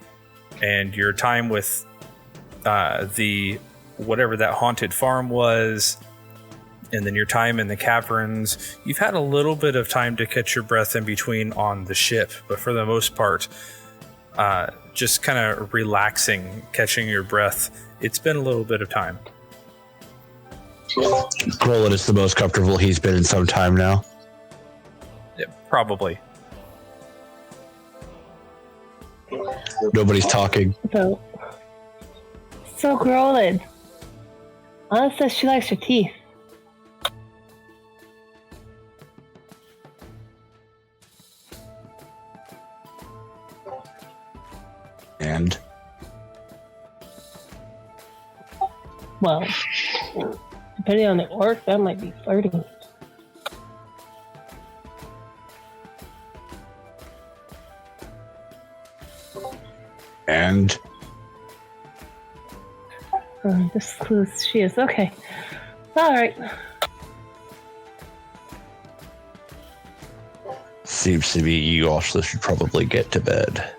and your time with the whatever that haunted farm was, and then your time in the caverns. You've had a little bit of time to catch your breath in between on the ship, but for the most part, just kind of relaxing, catching your breath. It's been a little bit of time. Roland is the most comfortable he's been in some time now. Yeah, probably. Nobody's talking. So Grolin. Anna says she likes her teeth. And? Well, depending on the orc, that might be flirting. And? This clues she is. Okay. Alright. Seems to be you also should probably get to bed.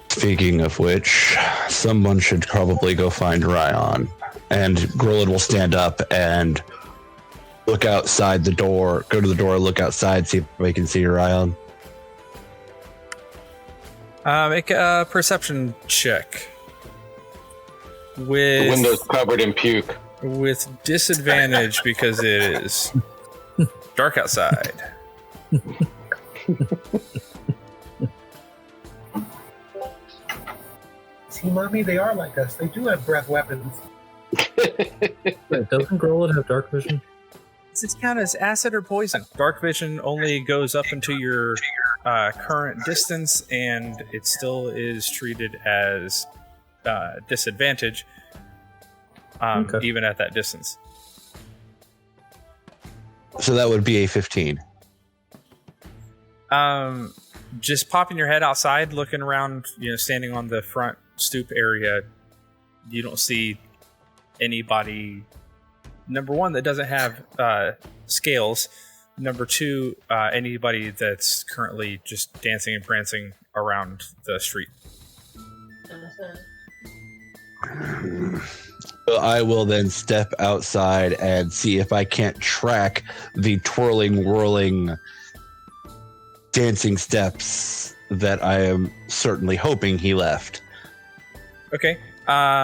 Speaking of which, someone should probably go find Ryan. And Grolin will stand up and look outside the door, go to the door, look outside, see if we can see Ryan. Make a perception check. With The window's covered in puke. With disadvantage because it is dark outside. See, Mommy, they are like us. They do have breath weapons. Doesn't Grolin have dark vision? Does it count as acid or poison? Dark vision only goes up into your current distance, and it still is treated as disadvantage, even at that distance. So that would be a 15. Just popping your head outside, looking around, standing on the front stoop area, you don't see anybody. Number one, that doesn't have scales. Number two, anybody that's currently just dancing and prancing around the street. Well, I will then step outside and see if I can't track the twirling, whirling, dancing steps that I am certainly hoping he left. Okay.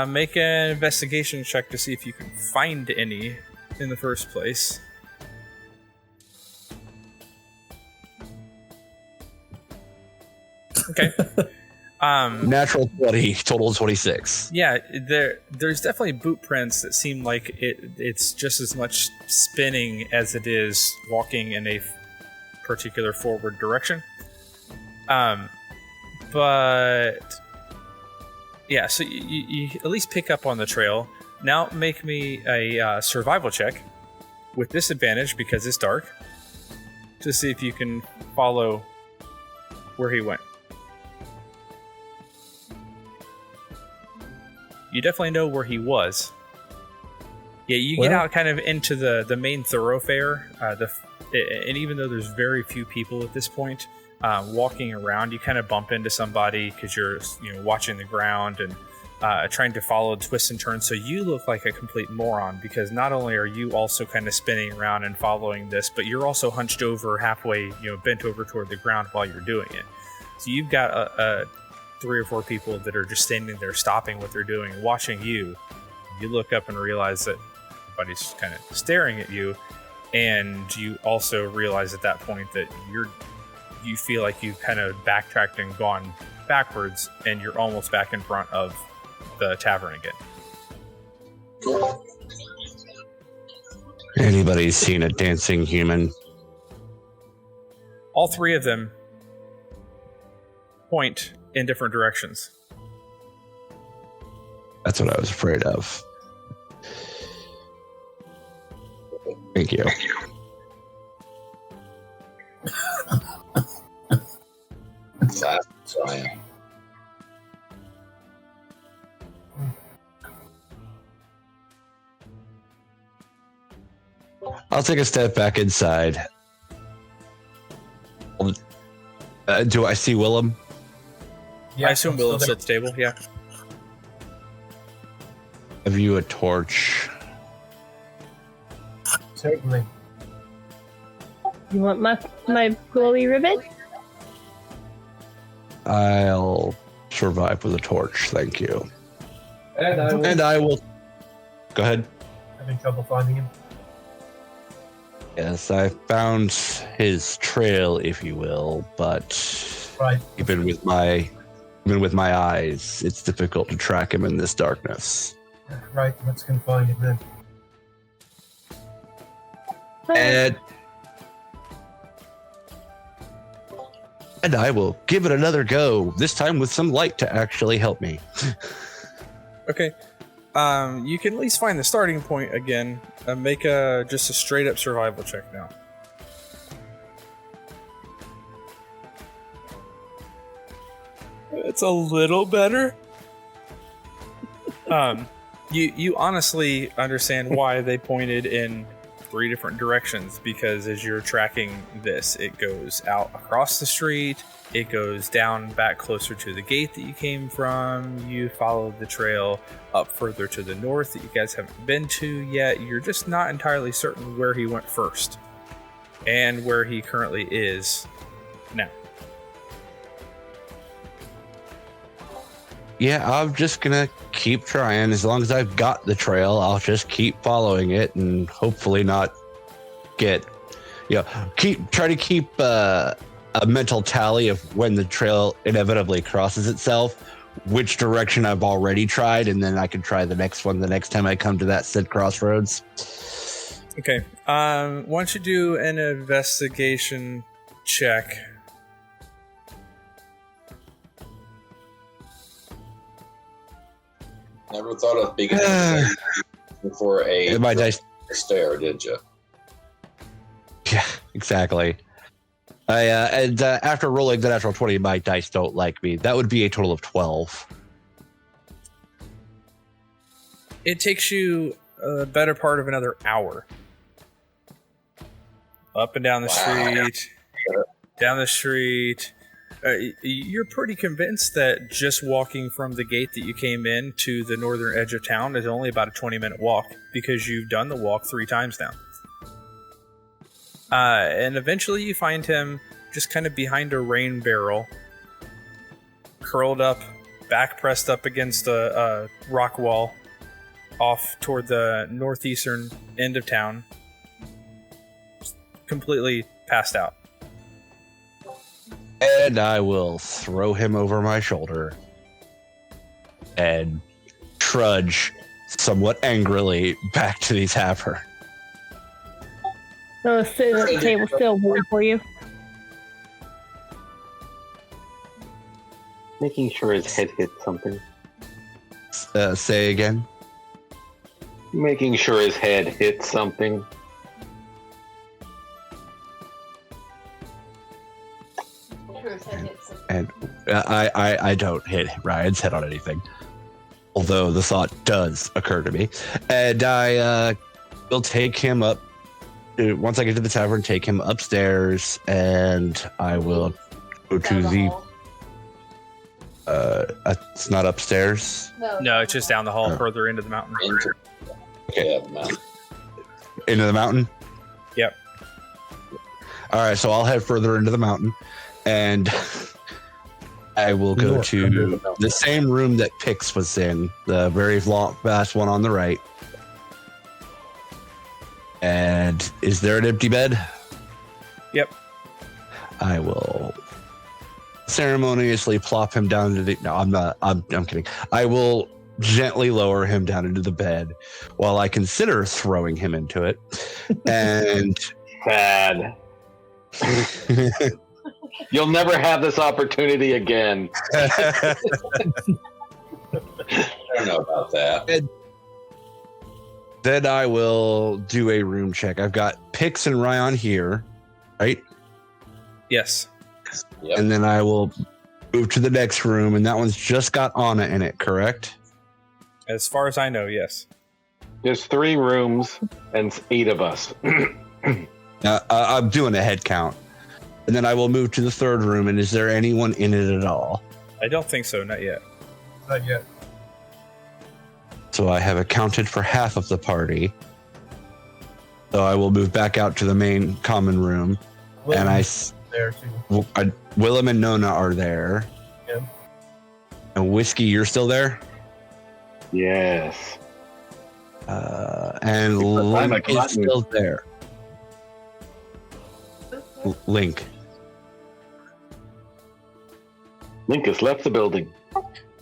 Make an investigation check to see if you can find any in the first place. Okay. Natural 20, total 26. Yeah, there's definitely boot prints that seem like it's just as much spinning as it is walking in a particular forward direction. But yeah, so you at least pick up on the trail. Now make me a survival check with disadvantage because it's dark to see if you can follow where he went. You definitely know where he was. Yeah, you get out kind of into the main thoroughfare, and even though there's very few people at this point walking around, you kind of bump into somebody because you're watching the ground and trying to follow twists and turns. So you look like a complete moron because not only are you also kind of spinning around and following this, but you're also hunched over halfway, bent over toward the ground while you're doing it. So you've got 3 or 4 people that are just standing there stopping what they're doing, watching you. You look up and realize that everybody's kind of staring at you, and you also realize at that point that you feel like you've kind of backtracked and gone backwards, and you're almost back in front of the tavern again. Anybody seen a dancing human? All 3 of them point in different directions. That's what I was afraid of. Thank you. That's Ryan. I'll take a step back inside. Do I see Willem? Yeah, I assume Willem's still at the table, yeah. Have you a torch? Certainly. You want my glowy ribbon? I'll survive with a torch, thank you. And I will. Go ahead. having trouble finding him. Yes, I found his trail, if you will, but Right. even with my eyes, it's difficult to track him in this darkness. Right. Let's go find him then. And I will give it another go, this time with some light to actually help me. Okay. You can at least find the starting point again. Make just a straight up survival check now. It's a little better. You honestly understand why they pointed in 3 different directions, because as you're tracking this, it goes out across the street, it goes down back closer to the gate that you came from, you follow the trail up further to the north that you guys haven't been to yet. You're just not entirely certain where he went first and where he currently is now. Yeah, I'm just gonna keep trying. As long as I've got the trail, I'll just keep following it and hopefully not try to keep a mental tally of when the trail inevitably crosses itself, which direction I've already tried, and then I can try the next one the next time I come to that said crossroads. Okay. Why don't you do an investigation check? Never thought of being for a My dice. stare, did you? Yeah, exactly. After rolling the natural 20, my dice don't like me. That would be a total of 12. It takes you a better part of another hour. Up and down the street, down the street. You're pretty convinced that just walking from the gate that you came in to the northern edge of town is only about a 20-minute walk, because you've done the walk 3 times now. And eventually you find him just kind of behind a rain barrel, curled up, back pressed up against a rock wall off toward the northeastern end of town, completely passed out. And I will throw him over my shoulder and trudge somewhat angrily back to the tavern. So the table still warm for you. Making sure his head hits something. Say again? Making sure his head hits something. And I don't hit Ryan's head on anything, although the thought does occur to me. And I will take him up. Once I get to the tavern, take him upstairs, and I will go to the... it's not upstairs? No, it's just down the hall, further into the mountain. Okay, the mountain. Into the mountain? Yep. All right, so I'll head further into the mountain, and I will go to the same room that Pix was in, the very vast one on the right. And is there an empty bed? Yep. I will ceremoniously plop him down to the... No, I'm not. I'm kidding. I will gently lower him down into the bed while I consider throwing him into it. And... Bad. You'll never have this opportunity again. I don't know about that. And then I will do a room check. I've got Pix and Ryan here, right? Yes. Yep. And then I will move to the next room, and that one's just got Anna in it, correct? As far as I know, yes. There's 3 rooms and 8 of us. I'm doing a head count. And then I will move to the third room, and is there anyone in it at all? I don't think so, not yet. Not yet. So I have accounted for half of the party. So I will move back out to the main common room And there too. Willem and Nona are there. Yeah. And Whiskey, you're still there? Yes. And I'm a Link is glutton. still there. Link. Link has left the building.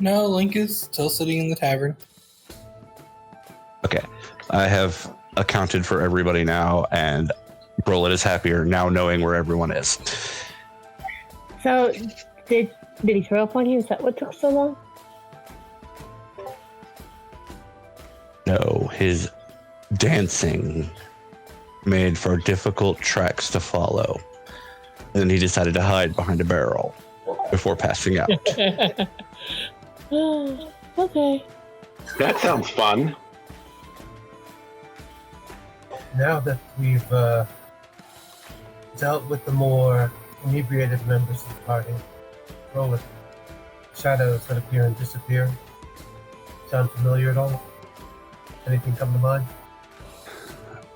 No, Link is still sitting in the tavern. Okay. I have accounted for everybody now, and Brolin is happier now knowing where everyone is. So, did he throw up on you? Is that what took so long? No, his dancing made for difficult tracks to follow. And then he decided to hide behind a barrel before passing out. Okay. That sounds fun. Now that we've dealt with the more inebriated members of the party, roll with shadows that appear and disappear. Sound familiar at all? Anything come to mind?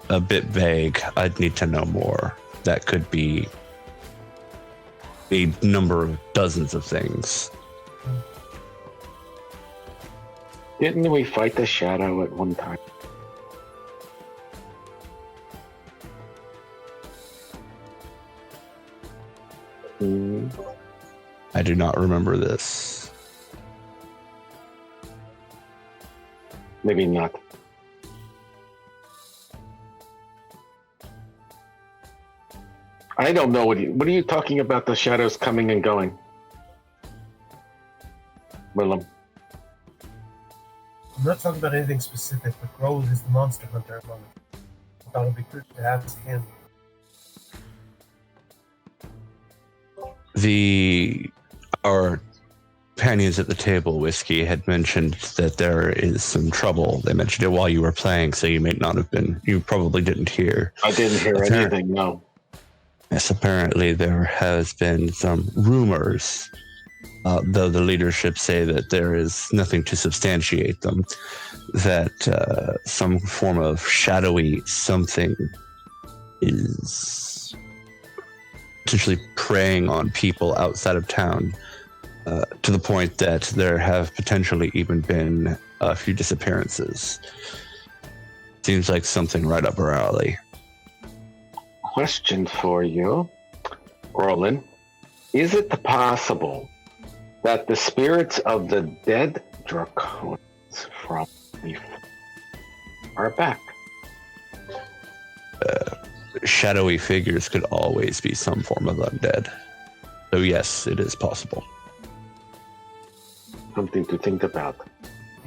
A bit vague. I'd need to know more. That could be a number of dozens of things. Didn't we fight the shadow at one time? I do not remember this. Maybe not. I don't know what are you talking about, the shadows coming and going? Willem. I'm not talking about anything specific, but Grohl is the monster hunter at the moment. I thought it'd be good to have his hand. Our companions at the table, Whiskey, had mentioned that there is some trouble. They mentioned it while you were playing, so you probably didn't hear. I didn't hear anything, no. Yes, apparently there has been some rumors, though the leadership say that there is nothing to substantiate them, that some form of shadowy something is potentially preying on people outside of town, to the point that there have potentially even been a few disappearances. Seems like something right up our alley. Question for you, Roland. Is it possible that the spirits of the dead draconians from before are back? Shadowy figures could always be some form of undead. So yes, it is possible. Something to think about.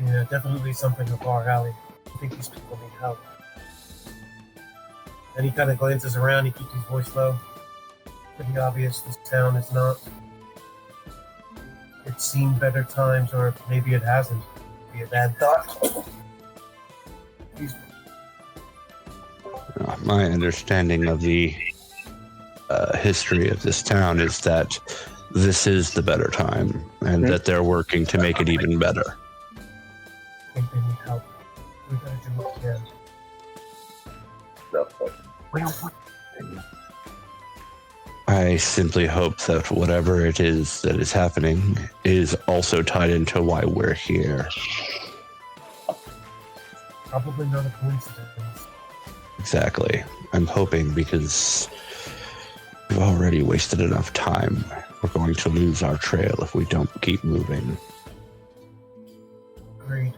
Yeah, definitely something up our alley. I think these people need help. And he kind of glances around, he keeps his voice low. Pretty obvious this town is not. It's seen better times, or maybe it hasn't. Be a bad thought. My understanding of the history of this town is that this is the better time, and that they're working to make it even better. I think they need help. We gotta do what we can. I simply hope that whatever it is that is happening is also tied into why we're here. Probably not a coincidence. Exactly. I'm hoping, because we've already wasted enough time. We're going to lose our trail if we don't keep moving. Agreed.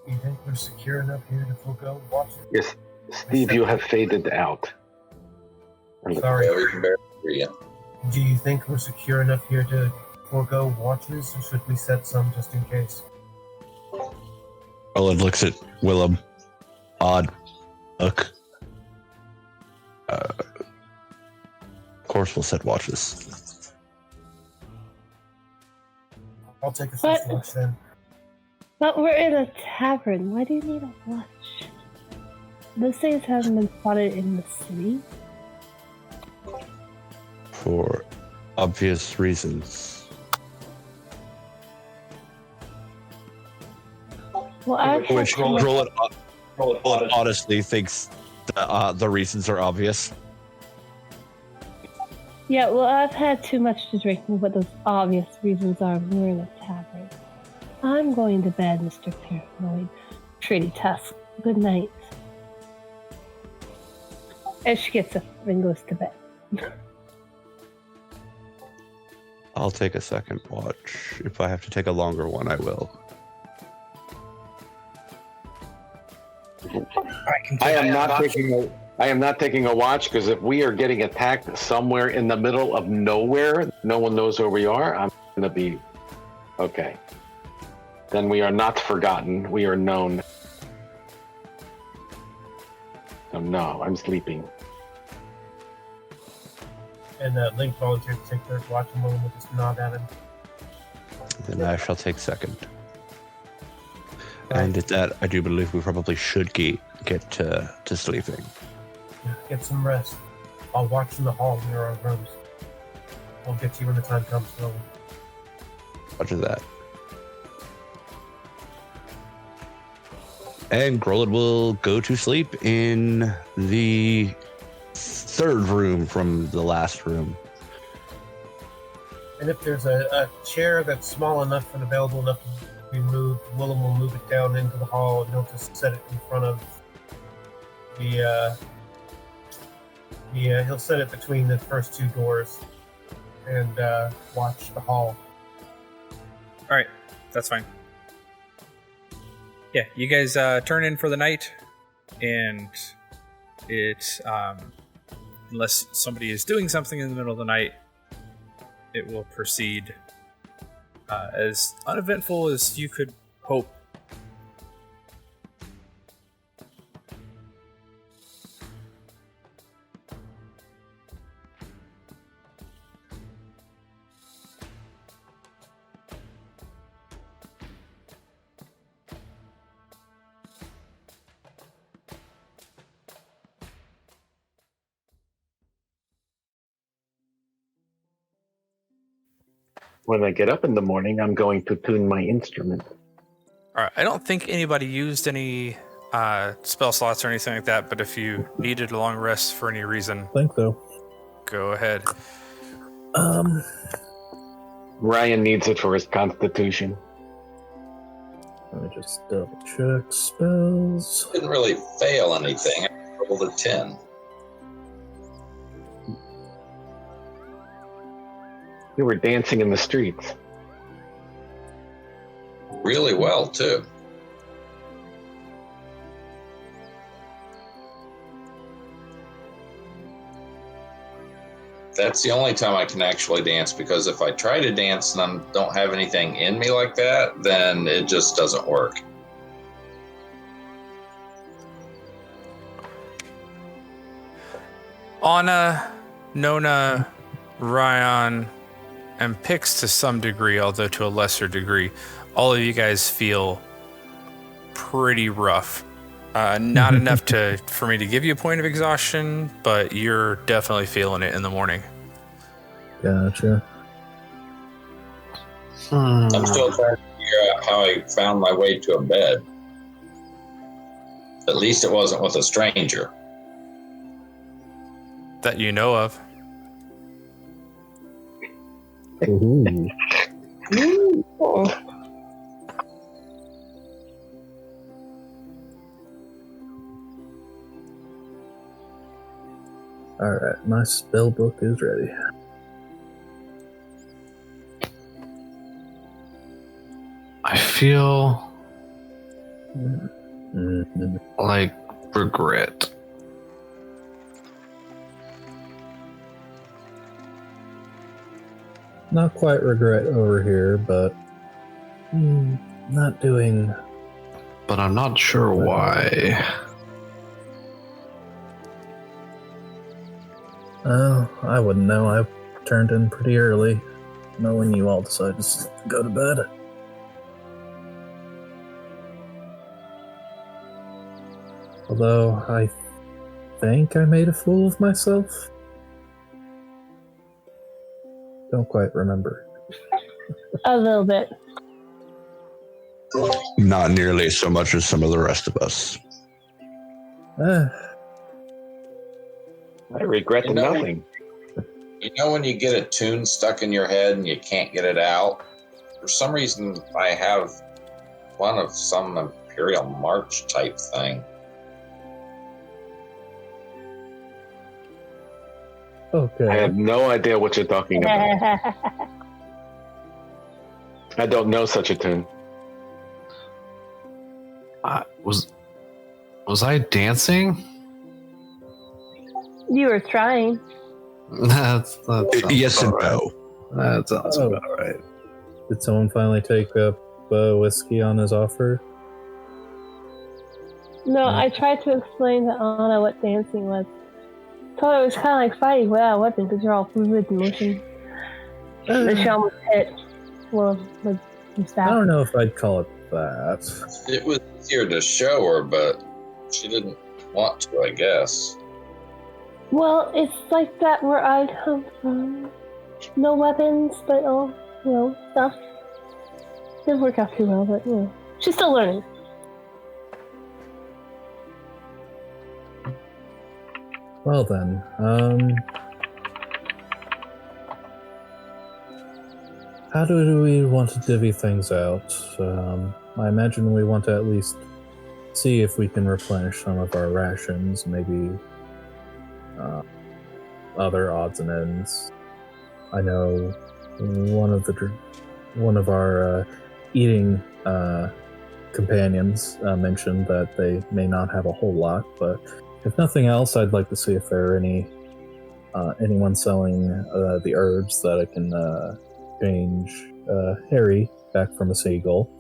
Do you think we're secure enough here to forego watching? Yes, Steve, you have faded out. Sorry. Yeah, we can barely hear you. Do you think we're secure enough here to forego watches, or should we set some just in case? Roland looks at Willem. Odd look. Of course we'll set watches. I'll take a first watch then. But we're in a tavern. Why do you need a watch? Those things haven't been spotted in the city. For obvious reasons. Well, Which Roland honestly thinks The reasons are obvious. Yeah, well, I've had too much to drink, what those obvious reasons are when we're in a tavern. I'm going to bed, Mr. Paranoid. Pretty tough. Good night. And she gets up and goes to bed. I'll take a second watch. If I have to take a longer one, I will. I am not taking a watch because if we are getting attacked somewhere in the middle of nowhere, no one knows where we are. I'm gonna be okay. Then we are not forgotten. We are known. Oh no, I'm sleeping. And Link volunteered to take third watch, and Willem will just nod at him. Then I shall take second. And at that, I do believe we probably should get to sleeping. Yeah, get some rest. I'll watch in the hall near our rooms. I'll get to you when the time comes, Willem. Roger that. And Grolid will go to sleep in the third room from the last room. And if there's a chair that's small enough and available enough to be moved, Willem will move it down into the hall, and he'll just set it in front of he'll set it between the first two doors and watch the hall. All right, that's fine. Yeah, you guys turn in for the night, and it unless somebody is doing something in the middle of the night, it will proceed as uneventful as you could hope. When I get up in the morning, I'm going to tune my instrument. All right, I don't think anybody used any spell slots or anything like that, but if you needed a long rest for any reason, I think so. go ahead. Ryan needs it for his constitution. Let me just double check spells. Didn't really fail anything. I rolled a 10. We were dancing in the streets. Really well, too. That's the only time I can actually dance, because if I try to dance and I don't have anything in me like that, then it just doesn't work. Anna, Nona, Ryan, and Pix to some degree, although to a lesser degree, all of you guys feel pretty rough. Not enough for me to give you a point of exhaustion, but you're definitely feeling it in the morning. Gotcha. I'm still trying to figure out how I found my way to a bed. At least it wasn't with a stranger. That you know of. Ooh. Alright, my spell book is ready. I feel Mm-hmm. like regret. Not quite regret over here, but not doing. But I'm not sure why. Oh, I wouldn't know. I turned in pretty early, knowing you all decided to go to bed. Although I think I made a fool of myself. Don't quite remember. A little bit. Not nearly so much as some of the rest of us. I regret nothing. You know when you get a tune stuck in your head and you can't get it out? For some reason, I have one of some Imperial March type thing. Okay. I have no idea what you're talking about. I don't know such a tune. Was I dancing? You were trying. That's Yes and right. no. That sounds about right. Did someone finally take up whiskey on his offer? No, I tried to explain to Anna what dancing was. Told her it was kind of like fighting without a weapon because you're all fluid in motion. The she almost hit one of the I staff. don't know if I'd call it that. It was easier to show her, but she didn't want to, I guess. Well, it's like that where I come from. No weapons, but all, stuff. Didn't work out too well, but, she's still learning. Well then, how do we want to divvy things out? I imagine we want to at least see if we can replenish some of our rations, maybe other odds and ends. I know one of our eating companions mentioned that they may not have a whole lot, but if nothing else, I'd like to see if there are anyone selling the herbs that I can change Harry back from a seagull.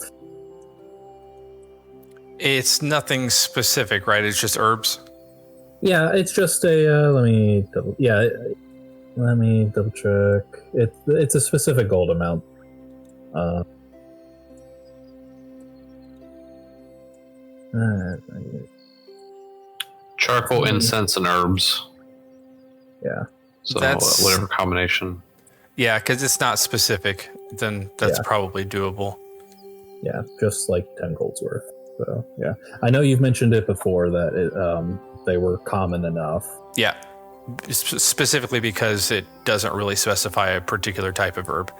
It's nothing specific, right? It's just herbs. Yeah, it's just a. Let me double check. It's a specific gold amount. Charcoal, incense, and herbs. Yeah. So That's- whatever combination. Yeah, because it's not specific. Then that's probably doable. Yeah, just like 10 gold's worth. So yeah, I know you've mentioned it before that they were common enough. Yeah, specifically because it doesn't really specify a particular type of herb.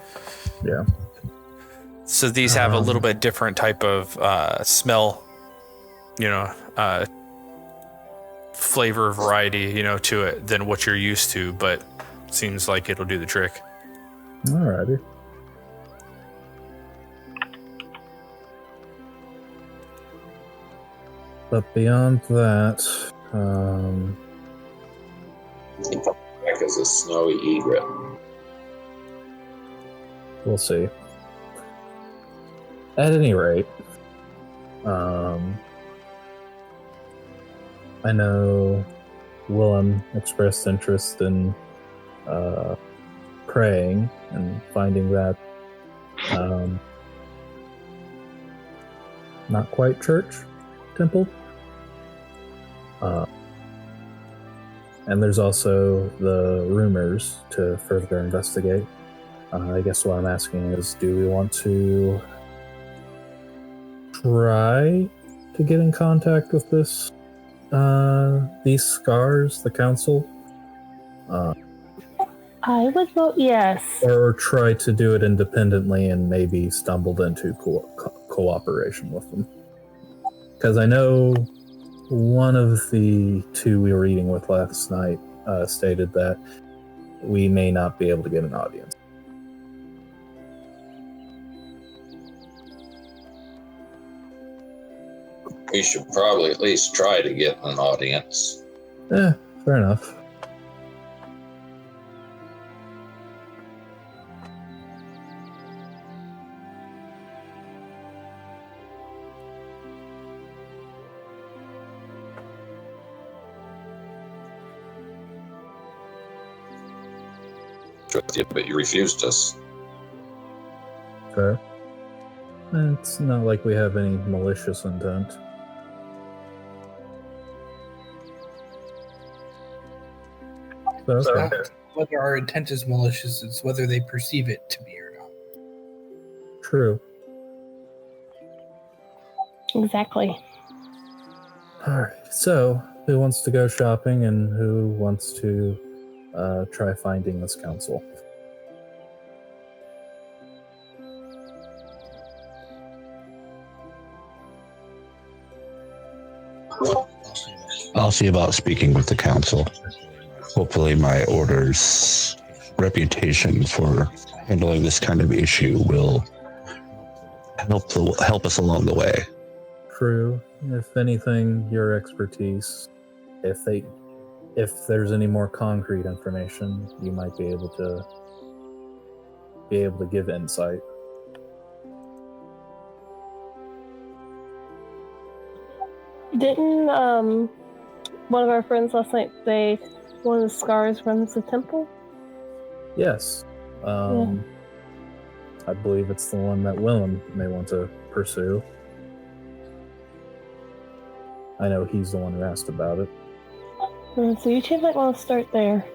Yeah. So these have a little bit different type of smell, flavor variety, to it than what you're used to, but seems like it'll do the trick. Alrighty. But beyond that, Back as a snowy egret. we'll see. At any rate, I know Willem expressed interest in praying and finding that not quite church temple. And there's also the rumors to further investigate. I guess what I'm asking is, do we want to try to get in contact with these scars, the council? I would vote yes. Or try to do it independently and maybe stumbled into cooperation with them? Because I know one of the two we were eating with last night stated that we may not be able to get an audience. We should probably at least try to get an audience. Fair enough. But you refused us. Fair. It's not like we have any malicious intent. So, It's okay. not whether our intent is malicious, it's whether they perceive it to be or not. True. Exactly. Alright, so who wants to go shopping and who wants to try finding this council? I'll see about speaking with the council. Hopefully my order's reputation for handling this kind of issue will help us along the way. True. If anything, your expertise, if there's any more concrete information, you might be able to give insight. Didn't one of our friends last night say one of the scars runs the temple? Yes. I believe it's the one that Willem may want to pursue. I know he's the one who asked about it. So you two might want to start there.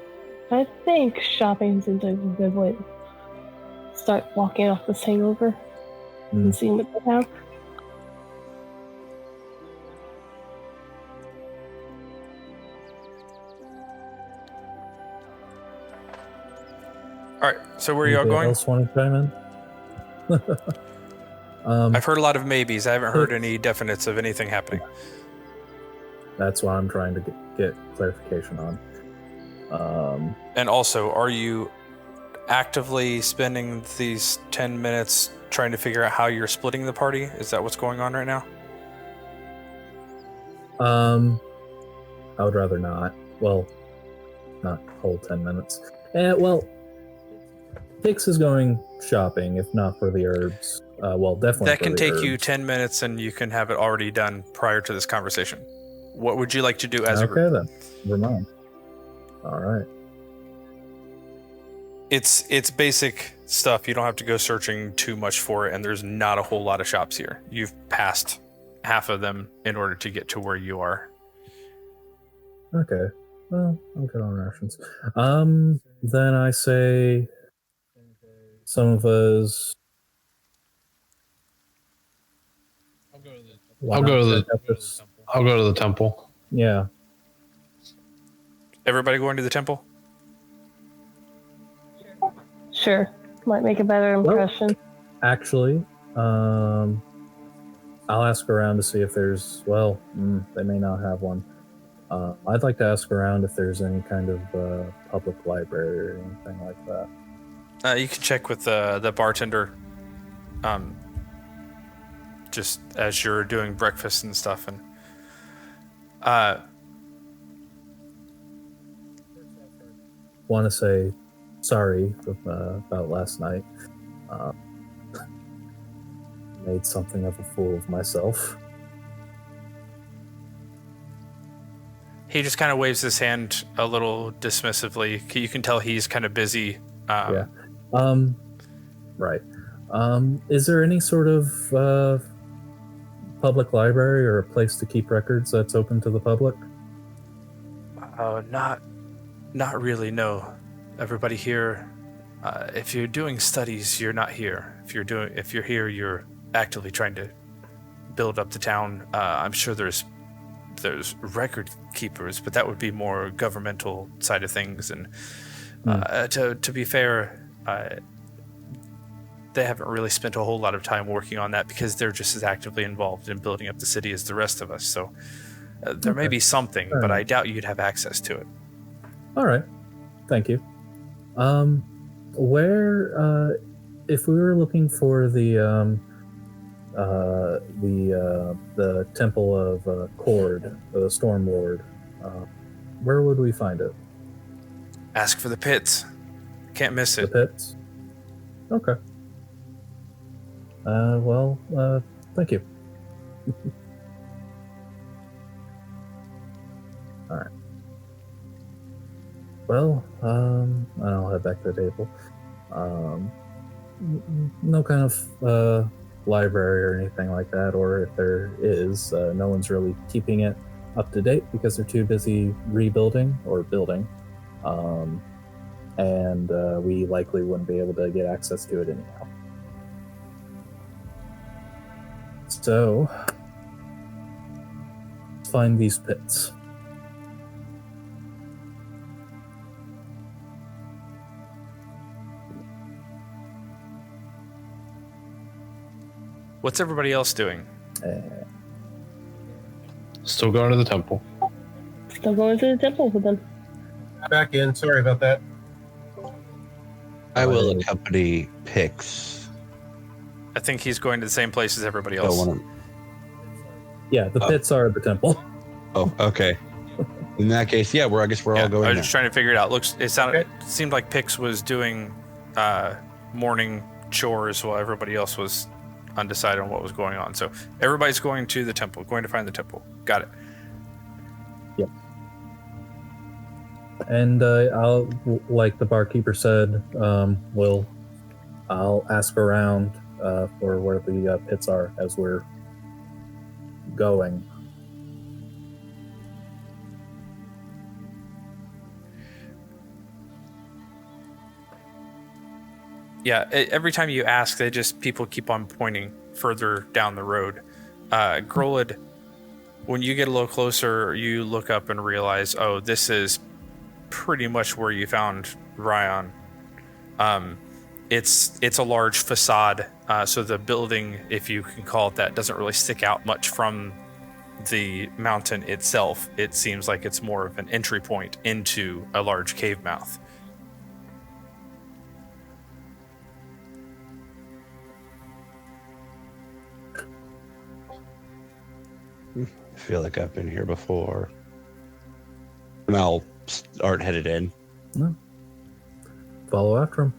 I think shopping seems like a good way to start walking off this hangover and seeing what they have. All right, so where are y'all going? Else want to chime in? I've heard a lot of maybes. I haven't heard any definites of anything happening. That's what I'm trying to get clarification on. And also, are you actively spending these 10 minutes trying to figure out how you're splitting the party? Is that what's going on right now? I would rather not. Well, not whole 10 minutes. Well, Dix is going shopping, if not for the herbs. Well, definitely that for can the take herbs. you 10 minutes and you can have it already done prior to this conversation. What would you like to do as a group? Okay, then. Never mind. All right. It's basic stuff. You don't have to go searching too much for it, and there's not a whole lot of shops here. You've passed half of them in order to get to where you are. Okay. Well, I'm good on rations. Then I say some of us. I'll go to the temple. Yeah. Everybody going to the temple? Sure. Might make a better impression. Well, actually, I'll ask around to see if there's, they may not have one. I'd like to ask around if there's any kind of public library or anything like that. You can check with the bartender just as you're doing breakfast and stuff. And want to say sorry about last night. Made something of a fool of myself. he just kind of waves his hand a little dismissively. You can tell he's kind of busy. Yeah. Right. Is there any sort of public library or a place to keep records that's open to the public? Not really, no. Everybody here, if you're doing studies, you're not here. If you're here, you're actively trying to build up the town. I'm sure there's record keepers, but that would be more governmental side of things. And to be fair, they haven't really spent a whole lot of time working on that because they're just as actively involved in building up the city as the rest of us. So there may be something, but I doubt you'd have access to it. All right. Thank you. Where, if we were looking for the Temple of Cord, the Storm Lord, where would we find it? Ask for the pits. Can't miss it. The pits? Okay. Thank you. All right. Well, I'll head back to the table. No kind of library or anything like that, or if there is, no one's really keeping it up to date because they're too busy rebuilding or building. And we likely wouldn't be able to get access to it anyhow. So, let's find these pits. What's everybody else doing? Still going to the temple. Still going to the temple with them. Back in. Sorry about that. I will accompany Pix. I think he's going to the same place as everybody Don't else. wanna- Yeah, the pits are at the temple. Oh, okay. In that case, yeah, I guess we're all going I was there. just trying to figure it out. It seemed like Pix was doing morning chores while everybody else was undecided on what was going on. So everybody's going to the temple, going to find the temple. Got it. Yep. And I'll, like the barkeeper said, I'll ask around for where the pits are as we're going. Yeah, every time you ask, people keep on pointing further down the road. Grolid, when you get a little closer, you look up and realize, oh, this is pretty much where you found Ryan. It's a large facade, so the building, if you can call it that, doesn't really stick out much from the mountain itself. It seems like it's more of an entry point into a large cave mouth. I feel like I've been here before. And I'll start headed in. No. Follow after him.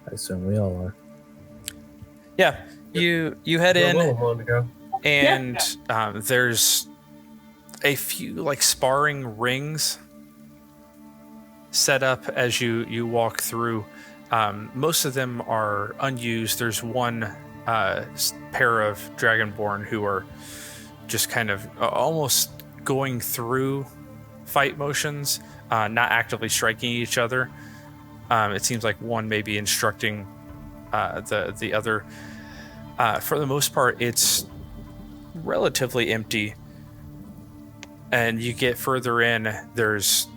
I assume we all are. Yeah, you head in, To go. and there's a few like sparring rings set up as you walk through. Most of them are unused. There's one pair of Dragonborn who are just kind of almost going through fight motions, not actively striking each other. It seems like one may be instructing the other. For the most part, it's relatively empty. And you get further in, there's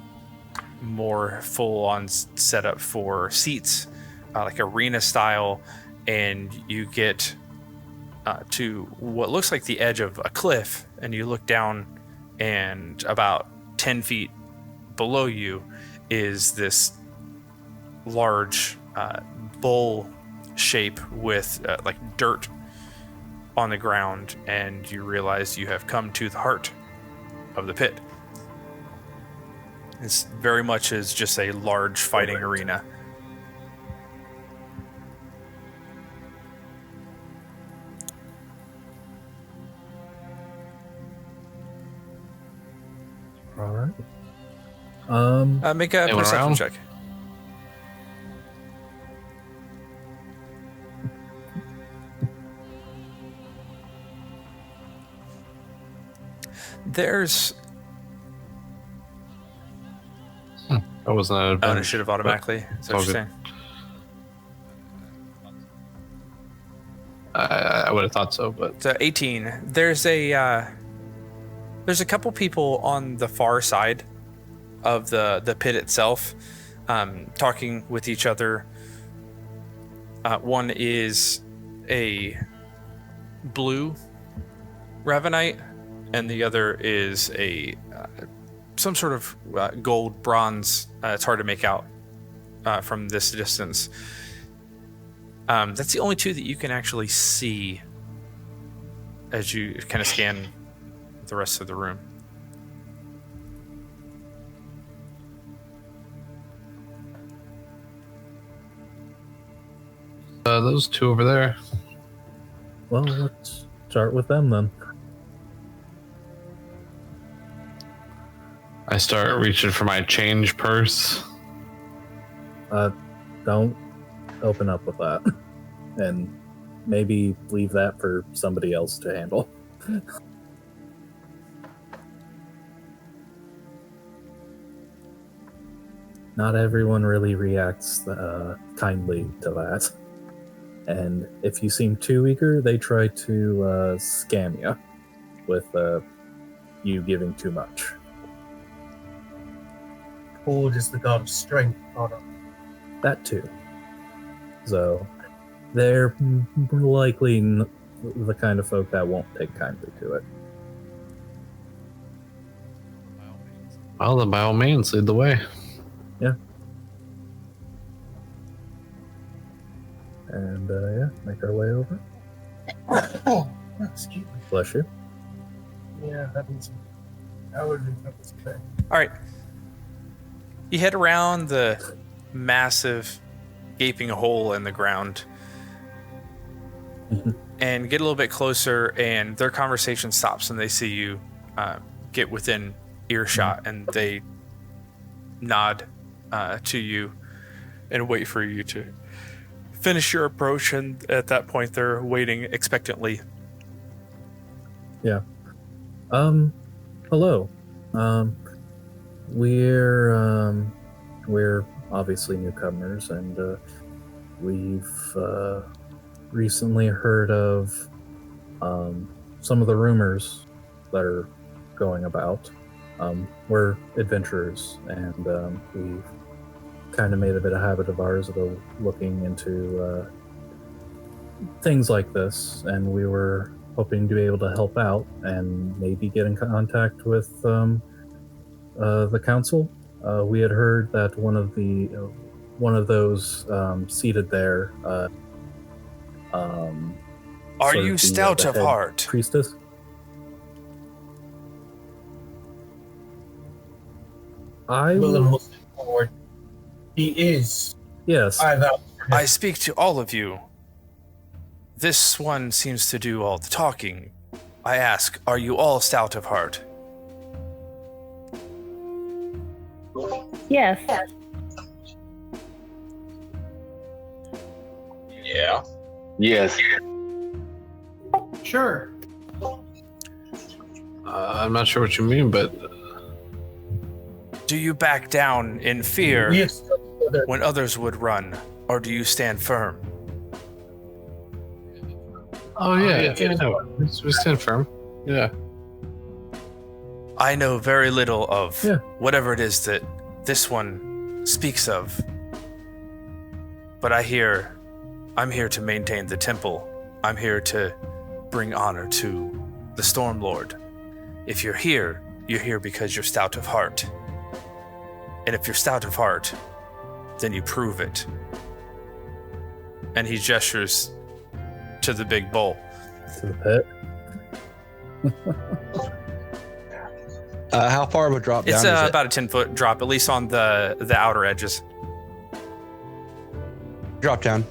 more full-on setup for seats, like arena style, and you get to what looks like the edge of a cliff, and you look down, and about 10 feet below you is this large bowl shape with like dirt on the ground, and you realize you have come to the heart of the pit. It's very much is just a large fighting arena. All right. Make a Anyone perception around? check. There's That wasn't an advantage. initiative automatically. Is that all what you're good. saying? I would have thought so, but So 18. There's a couple people on the far side of the pit itself, talking with each other. One is a blue Ravenite, and the other is a some sort of gold bronze. It's hard to make out from this distance. That's the only two that you can actually see as you kind of scan the rest of the room. those two over there. Well, let's start with them then. I start reaching for my change purse. Don't open up with that. And maybe leave that for somebody else to handle. Not everyone really reacts kindly to that. And if you seem too eager, they try to scam you with you giving too much. Gold is the god of strength, Otto. That too. So they're likely the kind of folk that won't take kindly to it. Well, then by all means, lead the way. Yeah. And make our way over. Oh, excuse me. Bless you. Yeah, that means allergies. That was bad. All right. You head around the massive gaping hole in the ground and get a little bit closer, and their conversation stops and they see you get within earshot, and they nod to you and wait for you to finish your approach, and at that point they're waiting expectantly. Yeah. Hello. We're obviously newcomers, and we've recently heard of some of the rumors that are going about. We're adventurers, and we've kind of made a bit of habit of ours of looking into things like this, and we were hoping to be able to help out and maybe get in contact with the council. We had heard that one of those seated there. Are you stout of heart? Priestess? Willem will step forward. He is. Yes. I speak to all of you. This one seems to do all the talking. I ask, are you all stout of heart? Yes. Yeah. Yes. Sure. I'm not sure what you mean, but Do you back down in fear We have stood together. when others would run, or do you stand firm? we stand firm. Yeah. I know very little of Yeah. whatever it is that this one speaks of. But I'm here to maintain the temple. I'm here to bring honor to the Storm Lord. If you're here because you're stout of heart. And if you're stout of heart, then you prove it. And he gestures to the big bowl. To the pit. How far of a drop down It's is it? about a 10-foot drop, at least on the outer edges. Drop down.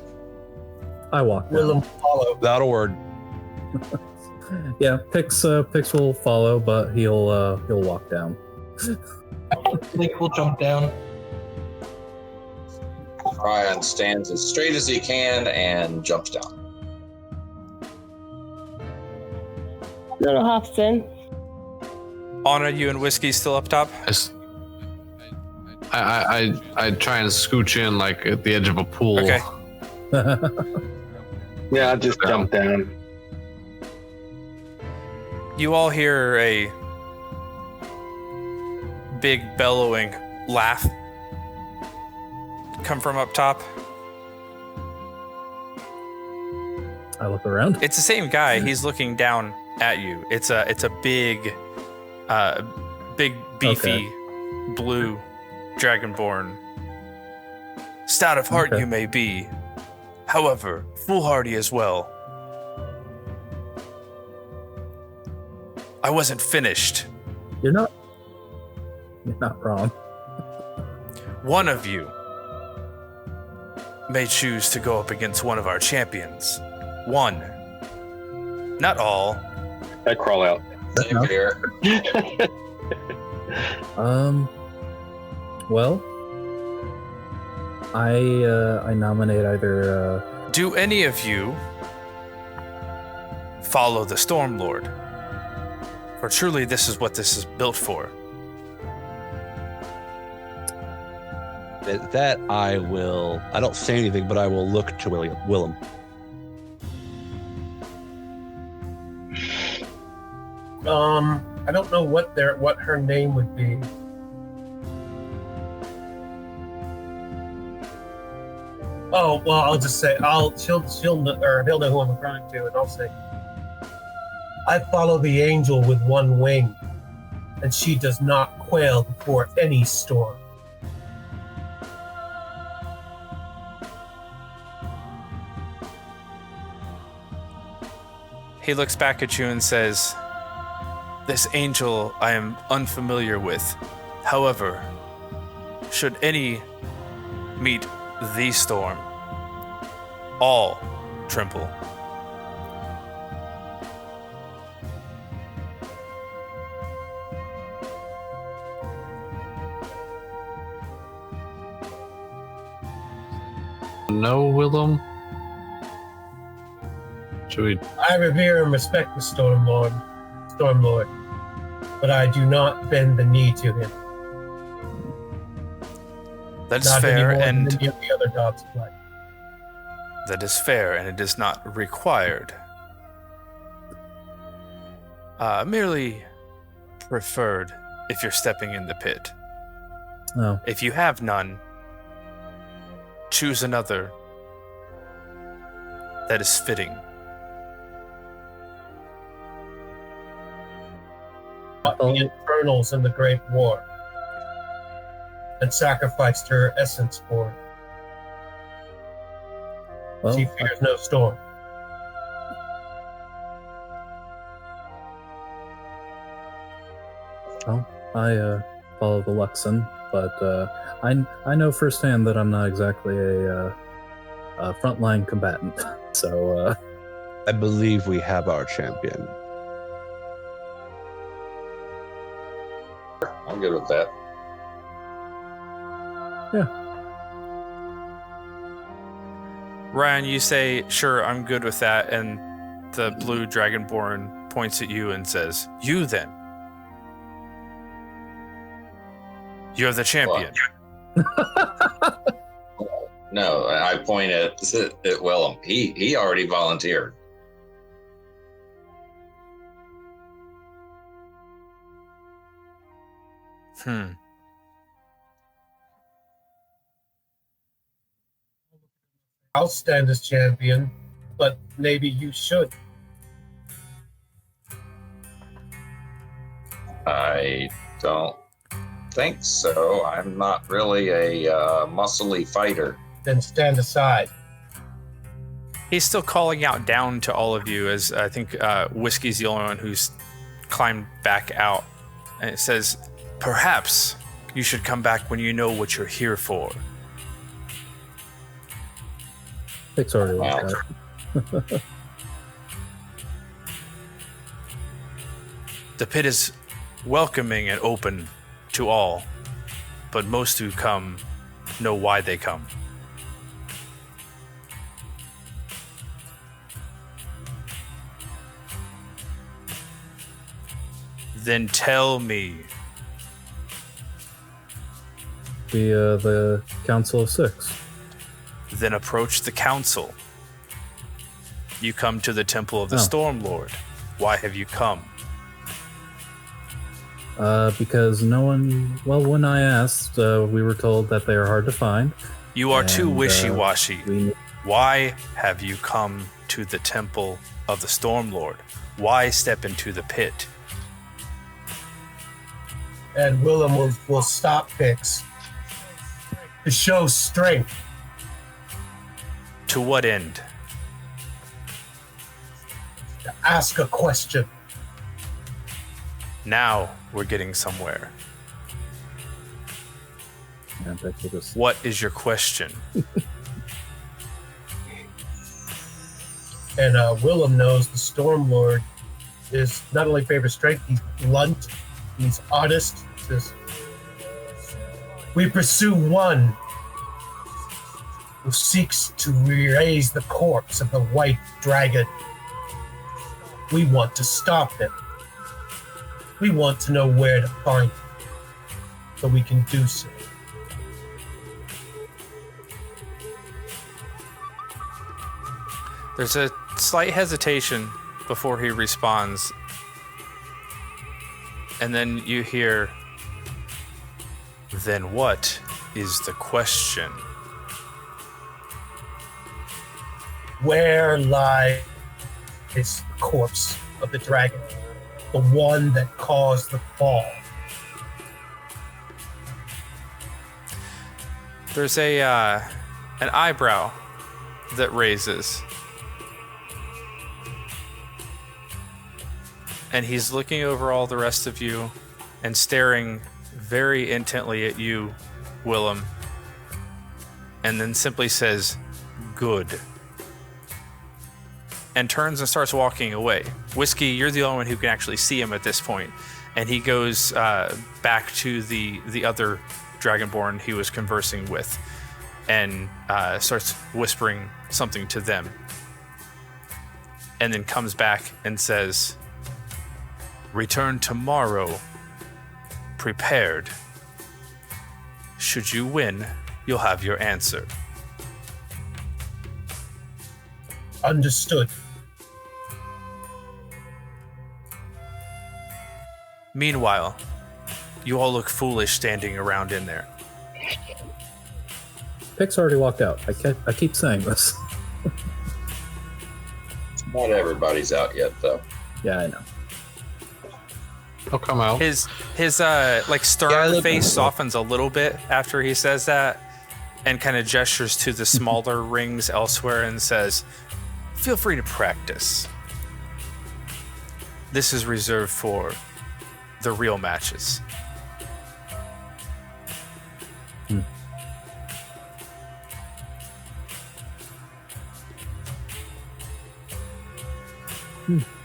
I walk down. Willem follow. Without a word. Yeah, Pix will follow, but he'll walk down. Link will jump down. Ryan stands as straight as he can and jumps down. Little hops in. Anna, you and Whiskey still up top? I try and scooch in like at the edge of a pool. Okay. Yeah, I'll just jump down. You all hear a big bellowing laugh come from up top. I look around. It's the same guy. He's looking down at you. It's a big beefy blue dragonborn. Stout of heart Okay. you may be, however, foolhardy as well. I wasn't finished. You're not wrong. One of you may choose to go up against one of our champions. One. Not all. I crawl out. Same here. Well, I nominate either Do any of you follow the Stormlord? For truly this is what this is built for. That I will. I don't say anything, but I will look to Willem. I don't know what her name would be. Oh well, I'll just say he'll know who I'm referring to, and I'll say, I follow the angel with one wing, and she does not quail before any storm. He looks back at you and says, "This angel I am unfamiliar with. However, should any meet the storm, all tremble." No, Willem. Should we? I revere and respect the Storm Lord, but I do not bend the knee to him. That's Not fair, any more and than any of the other dogs play. that is fair, and it is not required. Merely preferred if you're stepping in the pit. Oh, If you have none, choose another that is fitting. The Infernals in the Great War, and sacrificed her essence for it. well, She fears no storm. I follow the Luxon, but I know firsthand that I'm not exactly a frontline combatant. So I believe we have our champion. I'm good with that. Ryan, you say, "Sure, I'm good with that," and the blue dragonborn points at you and says, "You then. You're the champion." No, I point at Willem. He already volunteered. I'll stand as champion, but maybe you should. I don't think so. I'm not really a muscly fighter. Then stand aside. He's still calling out down to all of you, as I think Whiskey's the only one who's climbed back out. And it says, "Perhaps you should come back when you know what you're here for." It's already like that. The pit is welcoming and open to all, but most who come know why they come. Then tell me. The Council of Six. Then approach the council. You come to the Temple of the Oh. Storm Lord. Why have you come? Because no one. Well, when I asked, we were told that they are hard to find. You are too And, wishy-washy. we- Why have you come to the Temple of the Storm Lord? Why step into the pit? And Willem will stop Pix to show strength. To what end? To ask a question. Now we're getting somewhere. And that could just- What is your question? And Willem knows the Storm Lord is not only favor strength, he's blunt, he's honest. He says, we pursue one who seeks to raise the corpse of the white dragon. We want to stop him. We want to know where to find him, so we can do so. There's a slight hesitation before he responds. And then you hear, "Then what is the question?" where lies the corpse of the dragon, the one that caused the fall. There's an eyebrow that raises. And he's looking over all the rest of you and staring very intently at you, Willem. And then simply says, "Good." And turns and starts walking away. Whiskey, you're the only one who can actually see him at this point. And he goes back to the other Dragonborn he was conversing with and starts whispering something to them. And then comes back and says, "Return tomorrow, prepared. Should you win, you'll have your answer." Understood. Meanwhile, you all look foolish standing around in there. Pix already walked out. I keep saying this. Not everybody's out yet, though. Yeah, I know. I'll come out. His stern face softens a little bit after he says that, and kind of gestures to the smaller rings elsewhere and says, "Feel free to practice. This is reserved for the real matches."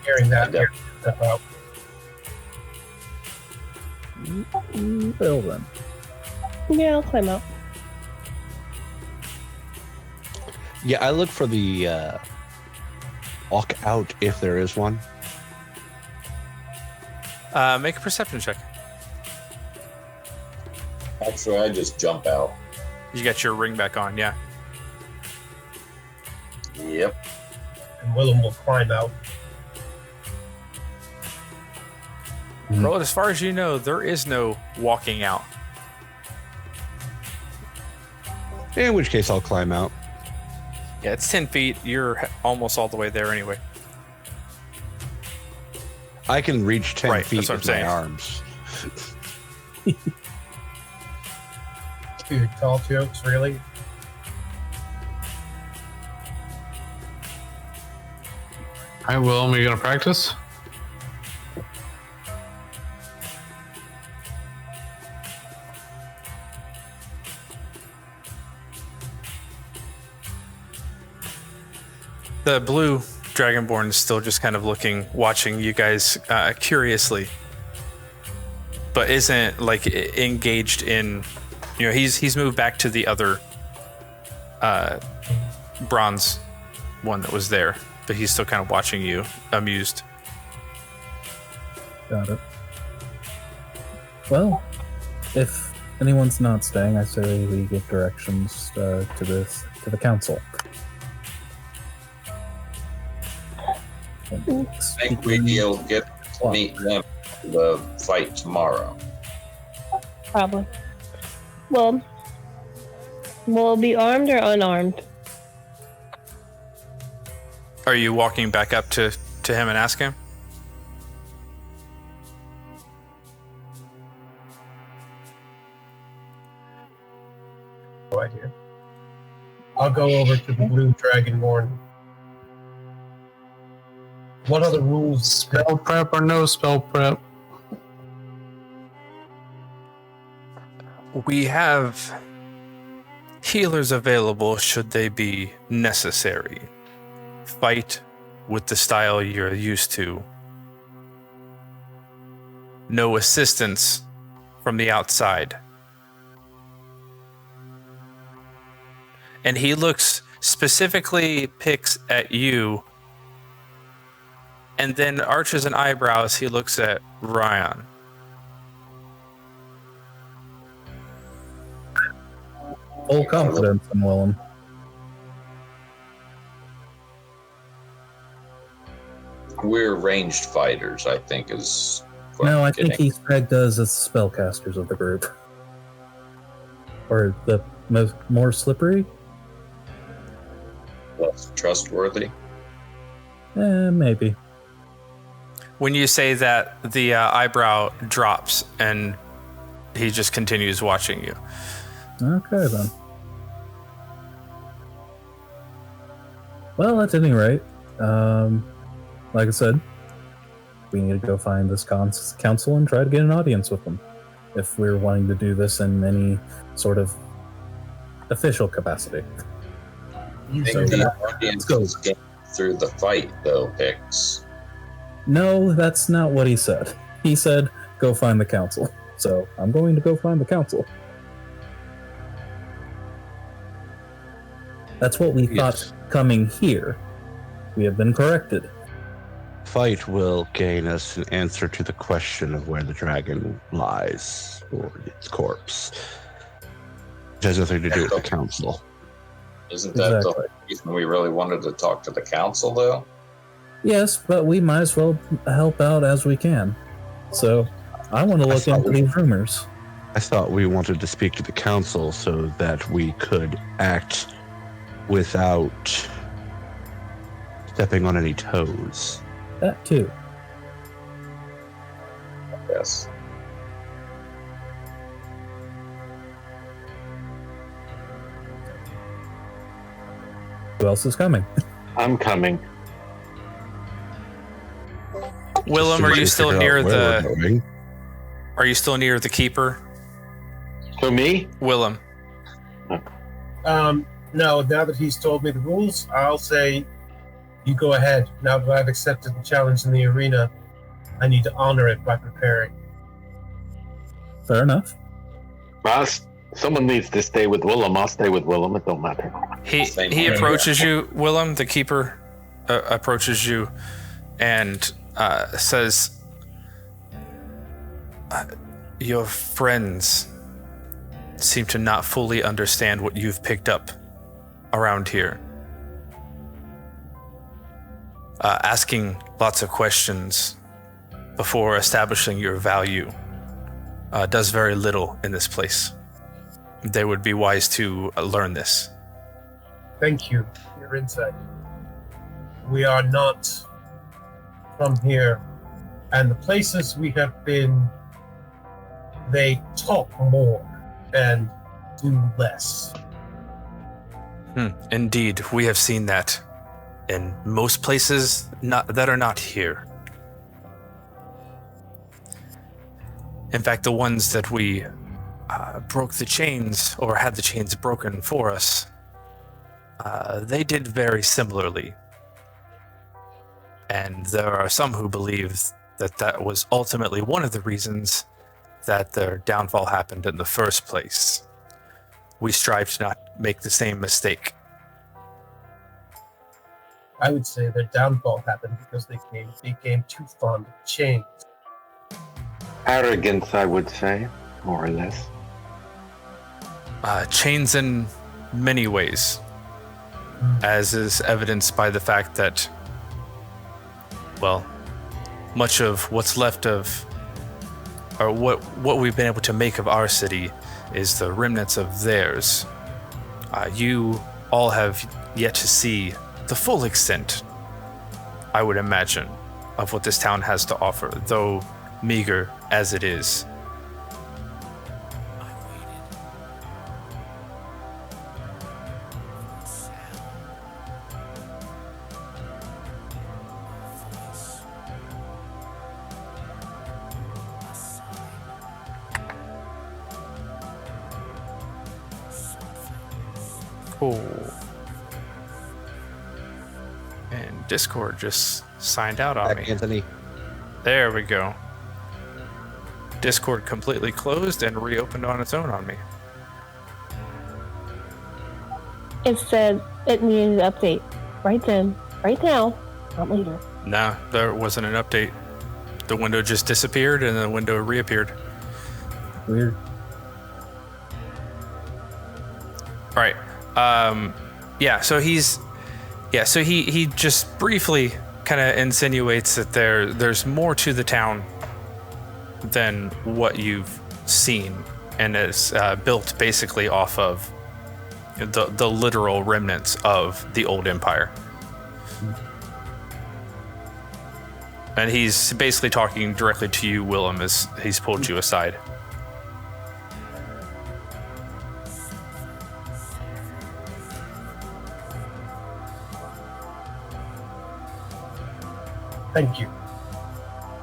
Hearing that, step out. Well then. Yeah, I'll climb out. Yeah, I look for the walk out if there is one. Make a perception check. Actually, I just jump out. You got your ring back on, yeah. Yep. And Willem will climb out. Well, as far as you know, there is no walking out. In which case, I'll climb out. Yeah, it's 10 feet. You're almost all the way there anyway. I can reach 10 Right, feet that's what with I'm my saying. arms. Dude, tall jokes, really? Hi, Willem. Are you going to practice? The blue Dragonborn is still just kind of watching you guys curiously, but isn't engaged in. He's moved back to the other bronze one that was there, but he's still kind of watching you, amused. Got it. Well, if anyone's not staying, I say we give directions to the council. I think we'll get to meet them for the fight tomorrow. Probably. Well, will it be armed or unarmed? Are you walking back up to him and ask him? No idea. I'll go over to the blue Dragonborn. What are the rules? Spell prep or no spell prep? We have healers available should they be necessary. Fight with the style you're used to. No assistance from the outside. And he picks at you, and then arches an eyebrow as he looks at Ryan. Full confidence in Willem. We're ranged fighters, I think, is. what No, I'm I think getting. he's pegged us as spellcasters of the group. Or the more slippery? less trustworthy? Maybe. When you say that, the eyebrow drops and he just continues watching you. Okay, then. Well, at any rate, like I said, we need to go find this council and try to get an audience with them if we're wanting to do this in any sort of official capacity. I So, think the audience is getting through the fight, though, Hicks. no, that's not what he said. He said, go find the council. So I'm going to go find the council. That's what we thought coming here. We have been corrected. Fight will gain us an answer to the question of where the dragon lies, or its corpse. It has nothing to do with the council. Isn't that the reason we really wanted to talk to the council, though? Yes, but we might as well help out as we can. So I want to look into these rumors. I thought we wanted to speak to the council so that we could act without stepping on any toes. That too. Yes. Who else is coming? I'm coming. Willem, are you still near the? Are you still near the keeper? For me? Willem. No, now that he's told me the rules, I'll say you go ahead. Now that I've accepted the challenge in the arena, I need to honor it by preparing. Fair enough. Ross, someone needs to stay with Willem. I'll stay with Willem. It don't matter. He approaches you, Willem. The keeper approaches you and says, your friends seem to not fully understand what you've picked up around here. Asking lots of questions before establishing your value does very little in this place. They would be wise to learn this. Thank you for your insight. We are not from here, and the places we have been, they talk more and do less. Indeed, we have seen that in most places that are not here. In fact, the ones that we broke the chains or had the chains broken for us, they did very similarly. And there are some who believe that that was ultimately one of the reasons that their downfall happened in the first place. We strive to not make the same mistake. I would say their downfall happened because they became too fond of chains. Arrogance, I would say, more or less. Chains in many ways, as is evidenced by the fact that, well, much of what's left of, or what we've been able to make of our city is the remnants of theirs. You all have yet to see the full extent, I would imagine, of what this town has to offer, though meager as it is. Cool. And Discord just signed out on me. Anthony. There we go. Discord completely closed and reopened on its own on me. It said it needed an update. Right then. Right now. Not later. Nah, there wasn't an update. The window just disappeared and the window reappeared. Weird. All right. So he just briefly kind of insinuates that there's more to the town than what you've seen, and is built basically off of the literal remnants of the old empire. And he's basically talking directly to you, Willem, as he's pulled you aside. Thank you.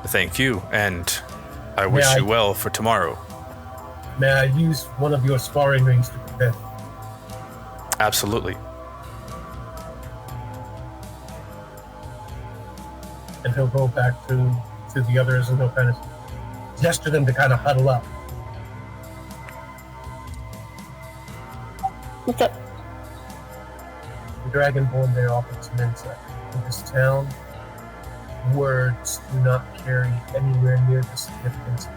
Thank you, and I wish you well for tomorrow. May I use one of your sparring rings to prepare? Absolutely. And he'll go back to the others and he'll kind of gesture them to kind of huddle up. What's up? The Dragonborn there offered some insight. In this town, words do not carry anywhere near the significance.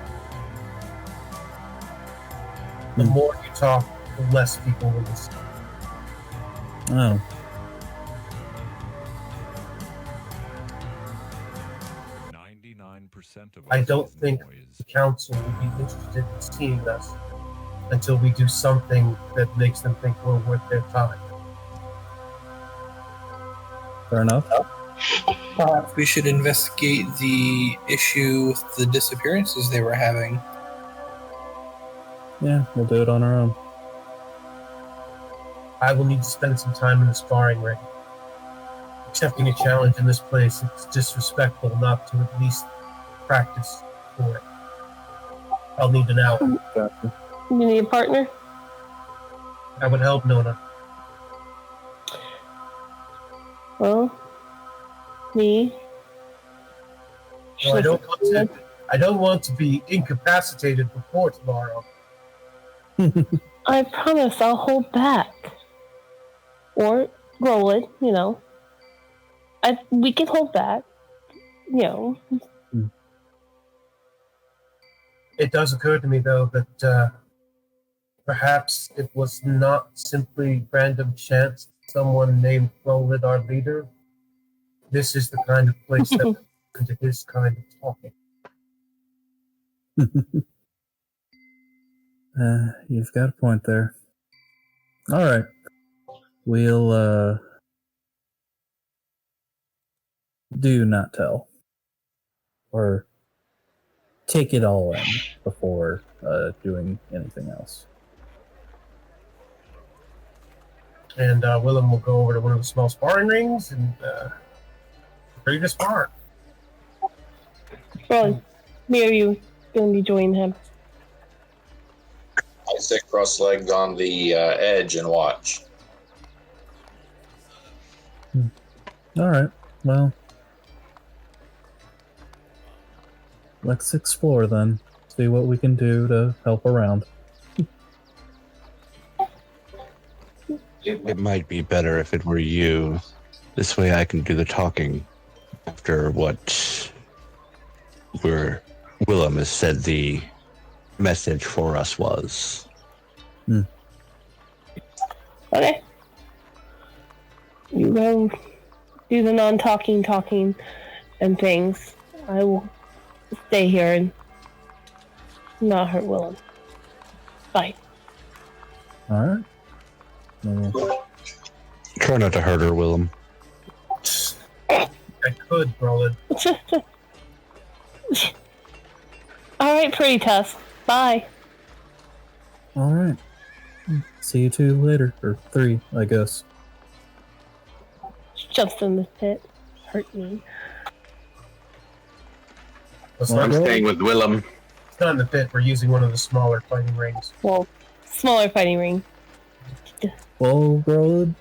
The more you talk, the less people will listen. Oh. I don't think the council will be interested in seeing us until we do something that makes them think we're worth their time. Fair enough. Perhaps we should investigate the issue with the disappearances they were having. Yeah, we'll do it on our own. I will need to spend some time in the sparring ring. Accepting a challenge in this place, it's disrespectful not to at least practice for it. I'll need an hour. Gotcha. You need a partner? I would help, Nona. Well, me. No, I don't want to be incapacitated before tomorrow. I promise I'll hold back. Or roll it, you know. We can hold back, you know. It does occur to me, though, that perhaps it was not simply random chance someone named Roland, our leader. This is the kind of place that into his kind of talking. You've got a point there. All right. We'll do not tell. Or take it all in before doing anything else. And Willem will go over to one of the small sparring rings and ready to spar. Well, me or you going to be joining him? I sit cross-legged on the edge and watch. All right. Well, let's explore then. See what we can do to help around. It might be better if it were you. This way I can do the talking after what Willem has said the message for us was. Okay. You go do the non-talking and things. I will stay here and not hurt Willem. Bye. All right. Well, Try not to hurt her, Willem. I could, Roland. All right, pretty tough. Bye. all right. See you two later. Or 3, I guess. Jumps in the pit. Hurt me. I'm staying with Willem. It's not in the pit. We're using one of the smaller fighting rings. Well, smaller fighting ring. Well, girl,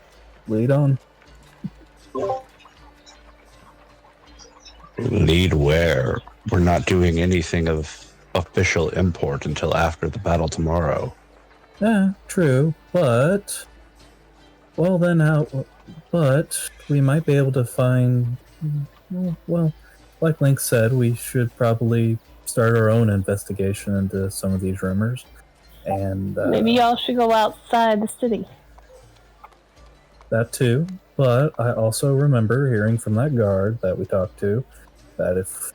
lead on. Lead where? We're not doing anything of official import until after the battle tomorrow. Yeah, true, but... Well, then how... But we might be able to find... Well, like Link said, we should probably start our own investigation into some of these rumors. And Maybe y'all should go outside the city. that too, but I also remember hearing from that guard that we talked to that if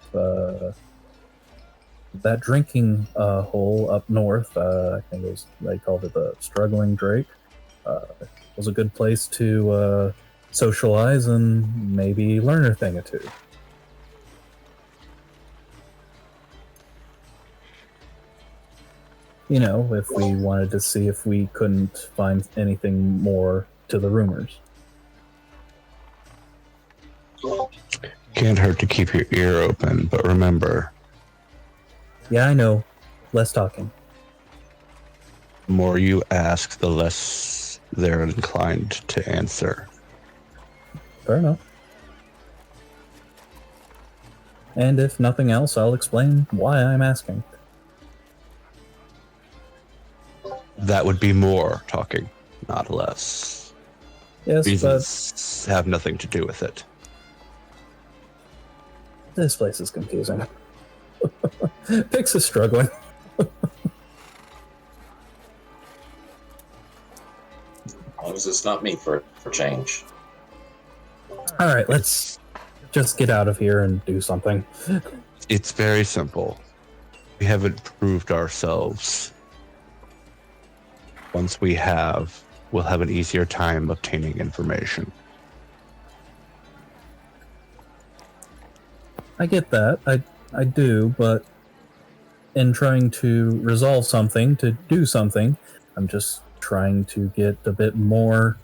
that drinking hole up north, I think it was, they called it the Struggling Drake, was a good place to socialize and maybe learn a thing or two. You know, if we wanted to see if we couldn't find anything more to the rumors. Can't hurt to keep your ear open, but remember, Yeah, I know. Less talking. the more you ask, the less they're inclined to answer. Fair enough. And if nothing else, I'll explain why I'm asking. That would be more talking, not less. Yes, Reasons have nothing to do with it. but this place is confusing. Pix is struggling. As long as it's not me for change. All right, let's just get out of here and do something. It's very simple. We haven't proved ourselves. Once we have, we'll have an easier time obtaining information. I get that. I do, but in trying to resolve something, to do something, I'm just trying to get a bit more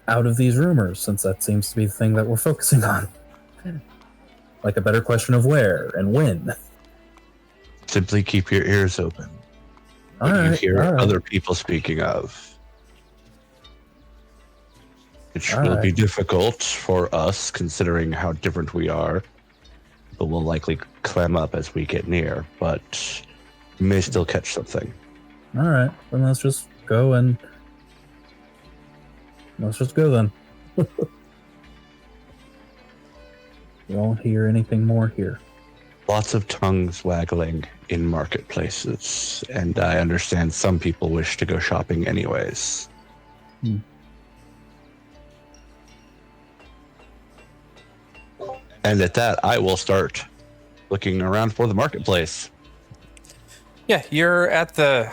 out of these rumors, since that seems to be the thing that we're focusing on. Like a better question of where and when. Simply keep your ears open. All When you right, hear all right. other people speaking of, which All will be right. difficult for us considering how different we are, but we'll likely clam up as we get near, but we may still catch something. All right, then let's just go and... Let's just go then. You won't hear anything more here. Lots of tongues waggling in marketplaces, and I understand some people wish to go shopping anyways. Hmm. And at that, I will start looking around for the marketplace. Yeah, you're at the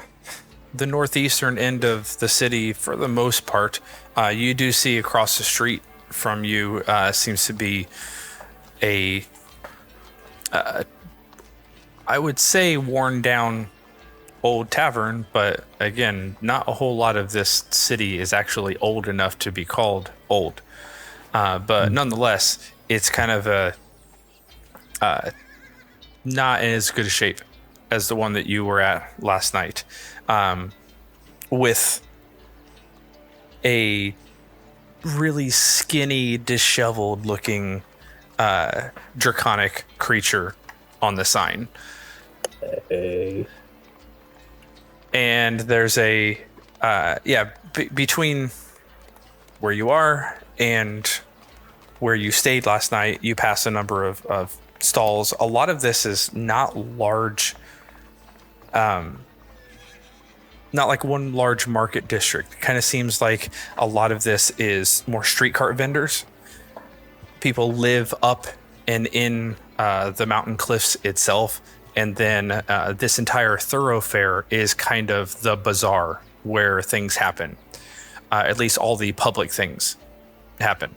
northeastern end of the city for the most part. You do see across the street from you seems to be a I would say worn down old tavern, but again, not a whole lot of this city is actually old enough to be called old. But nonetheless, it's kind of a not in as good a shape as the one that you were at last night, with a really skinny, disheveled looking draconic creature on the sign. Hey. And there's a between where you are and where you stayed last night, you pass a number of stalls. A lot of this is not large, not like one large market district. It kind of seems like a lot of this is more street cart vendors. People live up and in the mountain cliffs itself, and then this entire thoroughfare is kind of the bazaar where things happen. At least all the public things happen.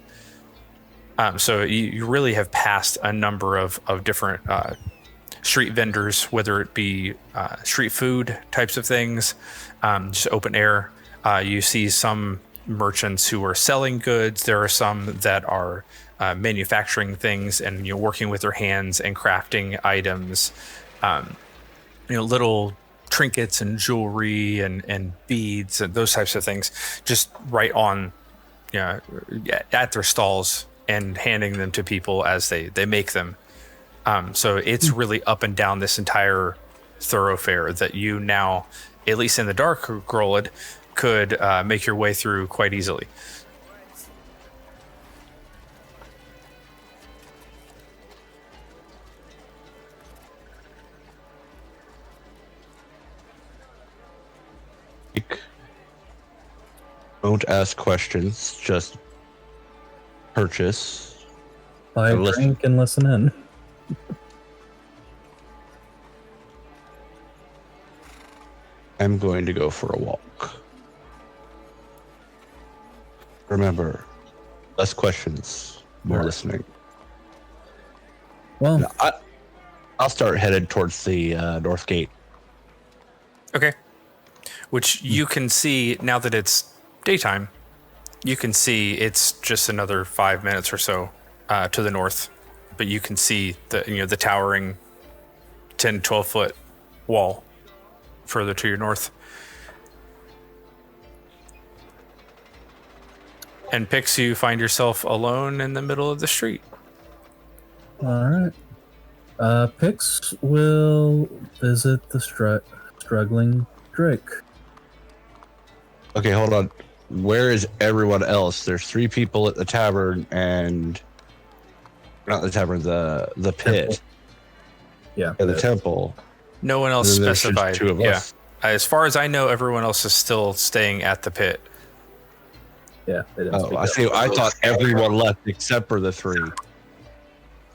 So you really have passed a number of different street vendors, whether it be street food types of things, just open air. You see some merchants who are selling goods. There are some that are manufacturing things and working with their hands and crafting items. Little trinkets and jewelry and beads and those types of things, just right on, at their stalls and handing them to people as they make them. So it's really up and down this entire thoroughfare that you now, at least in the dark, Grolid, could make your way through quite easily. Don't ask questions, just purchase. Buy a And listen. drink and listen in. I'm going to go for a walk. Remember, less questions, more listening. Well, No, I'll start headed towards the north gate. Okay. Which you can see now that it's daytime. You can see it's just another 5 minutes or so to the north, but you can see the towering 10, 12 foot wall further to your north. And Pix, you find yourself alone in the middle of the street. all right. Pix will visit the struggling Drake. Okay, hold on. Where is everyone else? There's 3 people at the tavern and not the tavern, the pit. Yeah, the temple. No one else And then there's just specified. 2 of Yeah. us. As far as I know, everyone else is still staying at the pit. Yeah. They didn't Oh, speak I up. see. I thought everyone left except for the 3.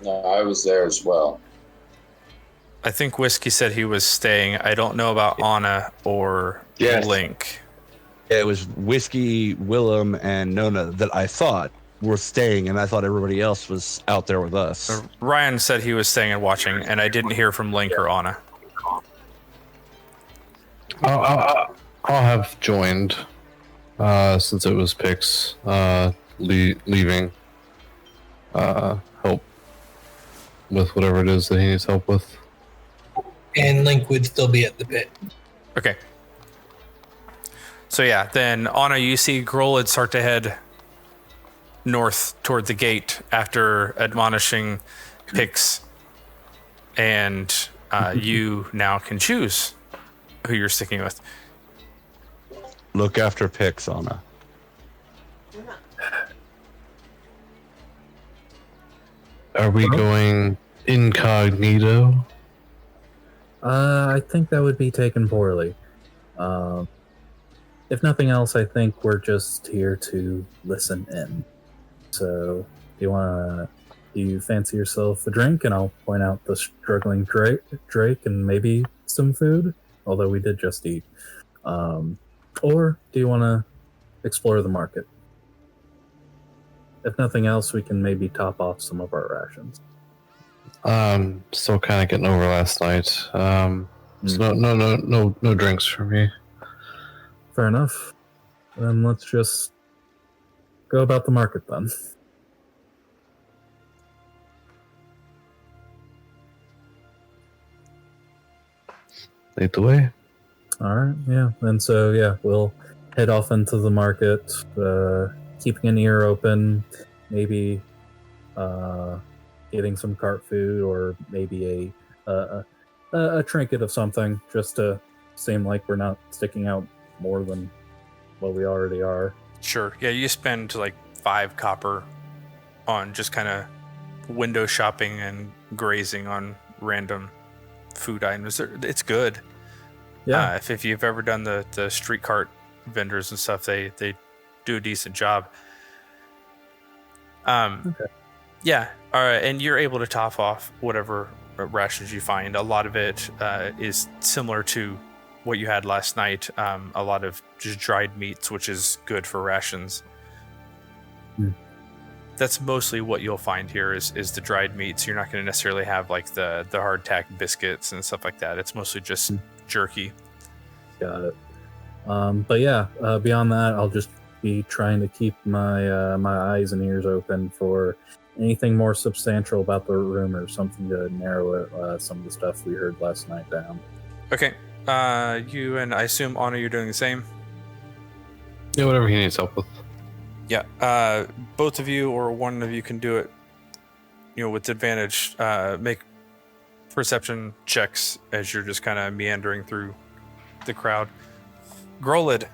No, I was there as well. I think Whiskey said he was staying. I don't know about Anna or Yes. Link. It was Whiskey, Willem, and Nona that I thought were staying, and I thought everybody else was out there with us. Ryan said he was staying and watching, and I didn't hear from Link or Anna. I'll have joined since it was Pix leaving. Help with whatever it is that he needs help with. And Link would still be at the pit. Okay. So yeah, then Anna, you see Grolid start to head north toward the gate after admonishing Pix, and you now can choose who you're sticking with. Look after Pix, Anna. Are we going incognito? I think that would be taken poorly. If nothing else, I think we're just here to listen in. So, do you fancy yourself a drink? And I'll point out the struggling Drake and maybe some food, although we did just eat. Or do you want to explore the market? If nothing else, we can maybe top off some of our rations. Still kind of getting over last night. So no drinks for me. Fair enough. Then let's just go about the market then. Lead the way. All right, yeah. And so, yeah, we'll head off into the market, keeping an ear open, maybe getting some cart food or maybe a trinket of something, just to seem like we're not sticking out more than what we already are. Sure. Yeah, you spend like 5 copper on just kind of window shopping and grazing on random food items. It's good. Yeah. If you've ever done the street cart vendors and stuff, they do a decent job. Okay. Yeah. All right. And you're able to top off whatever rations you find. A lot of it is similar to what you had last night. A lot of just dried meats, which is good for rations. That's mostly what you'll find here is the dried meats. You're not going to necessarily have like the hardtack biscuits and stuff like that. It's mostly just jerky. Got it. But yeah, beyond that, I'll just be trying to keep my my eyes and ears open for anything more substantial about the rumors, something to narrow some of the stuff we heard last night down. Okay. You and I assume Anna, you're doing the same. Yeah, whatever he needs help with. Yeah. Both of you or one of you can do it. With advantage. Make perception checks as you're just kind of meandering through the crowd. Grolid,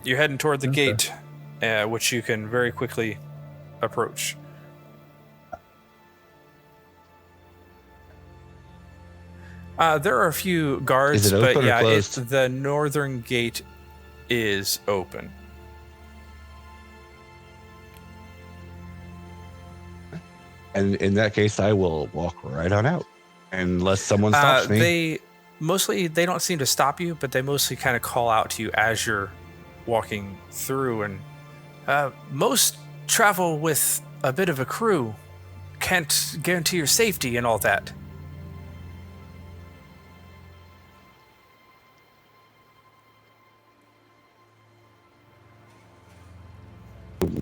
you're heading toward the gate, which you can very quickly approach. There are a few guards, Is it open but or yeah, closed? the northern gate is open. And in that case, I will walk right on out, unless someone stops me. They don't seem to stop you, but they mostly kind of call out to you as you're walking through, and most travel with a bit of a crew. Can't guarantee your safety and all that.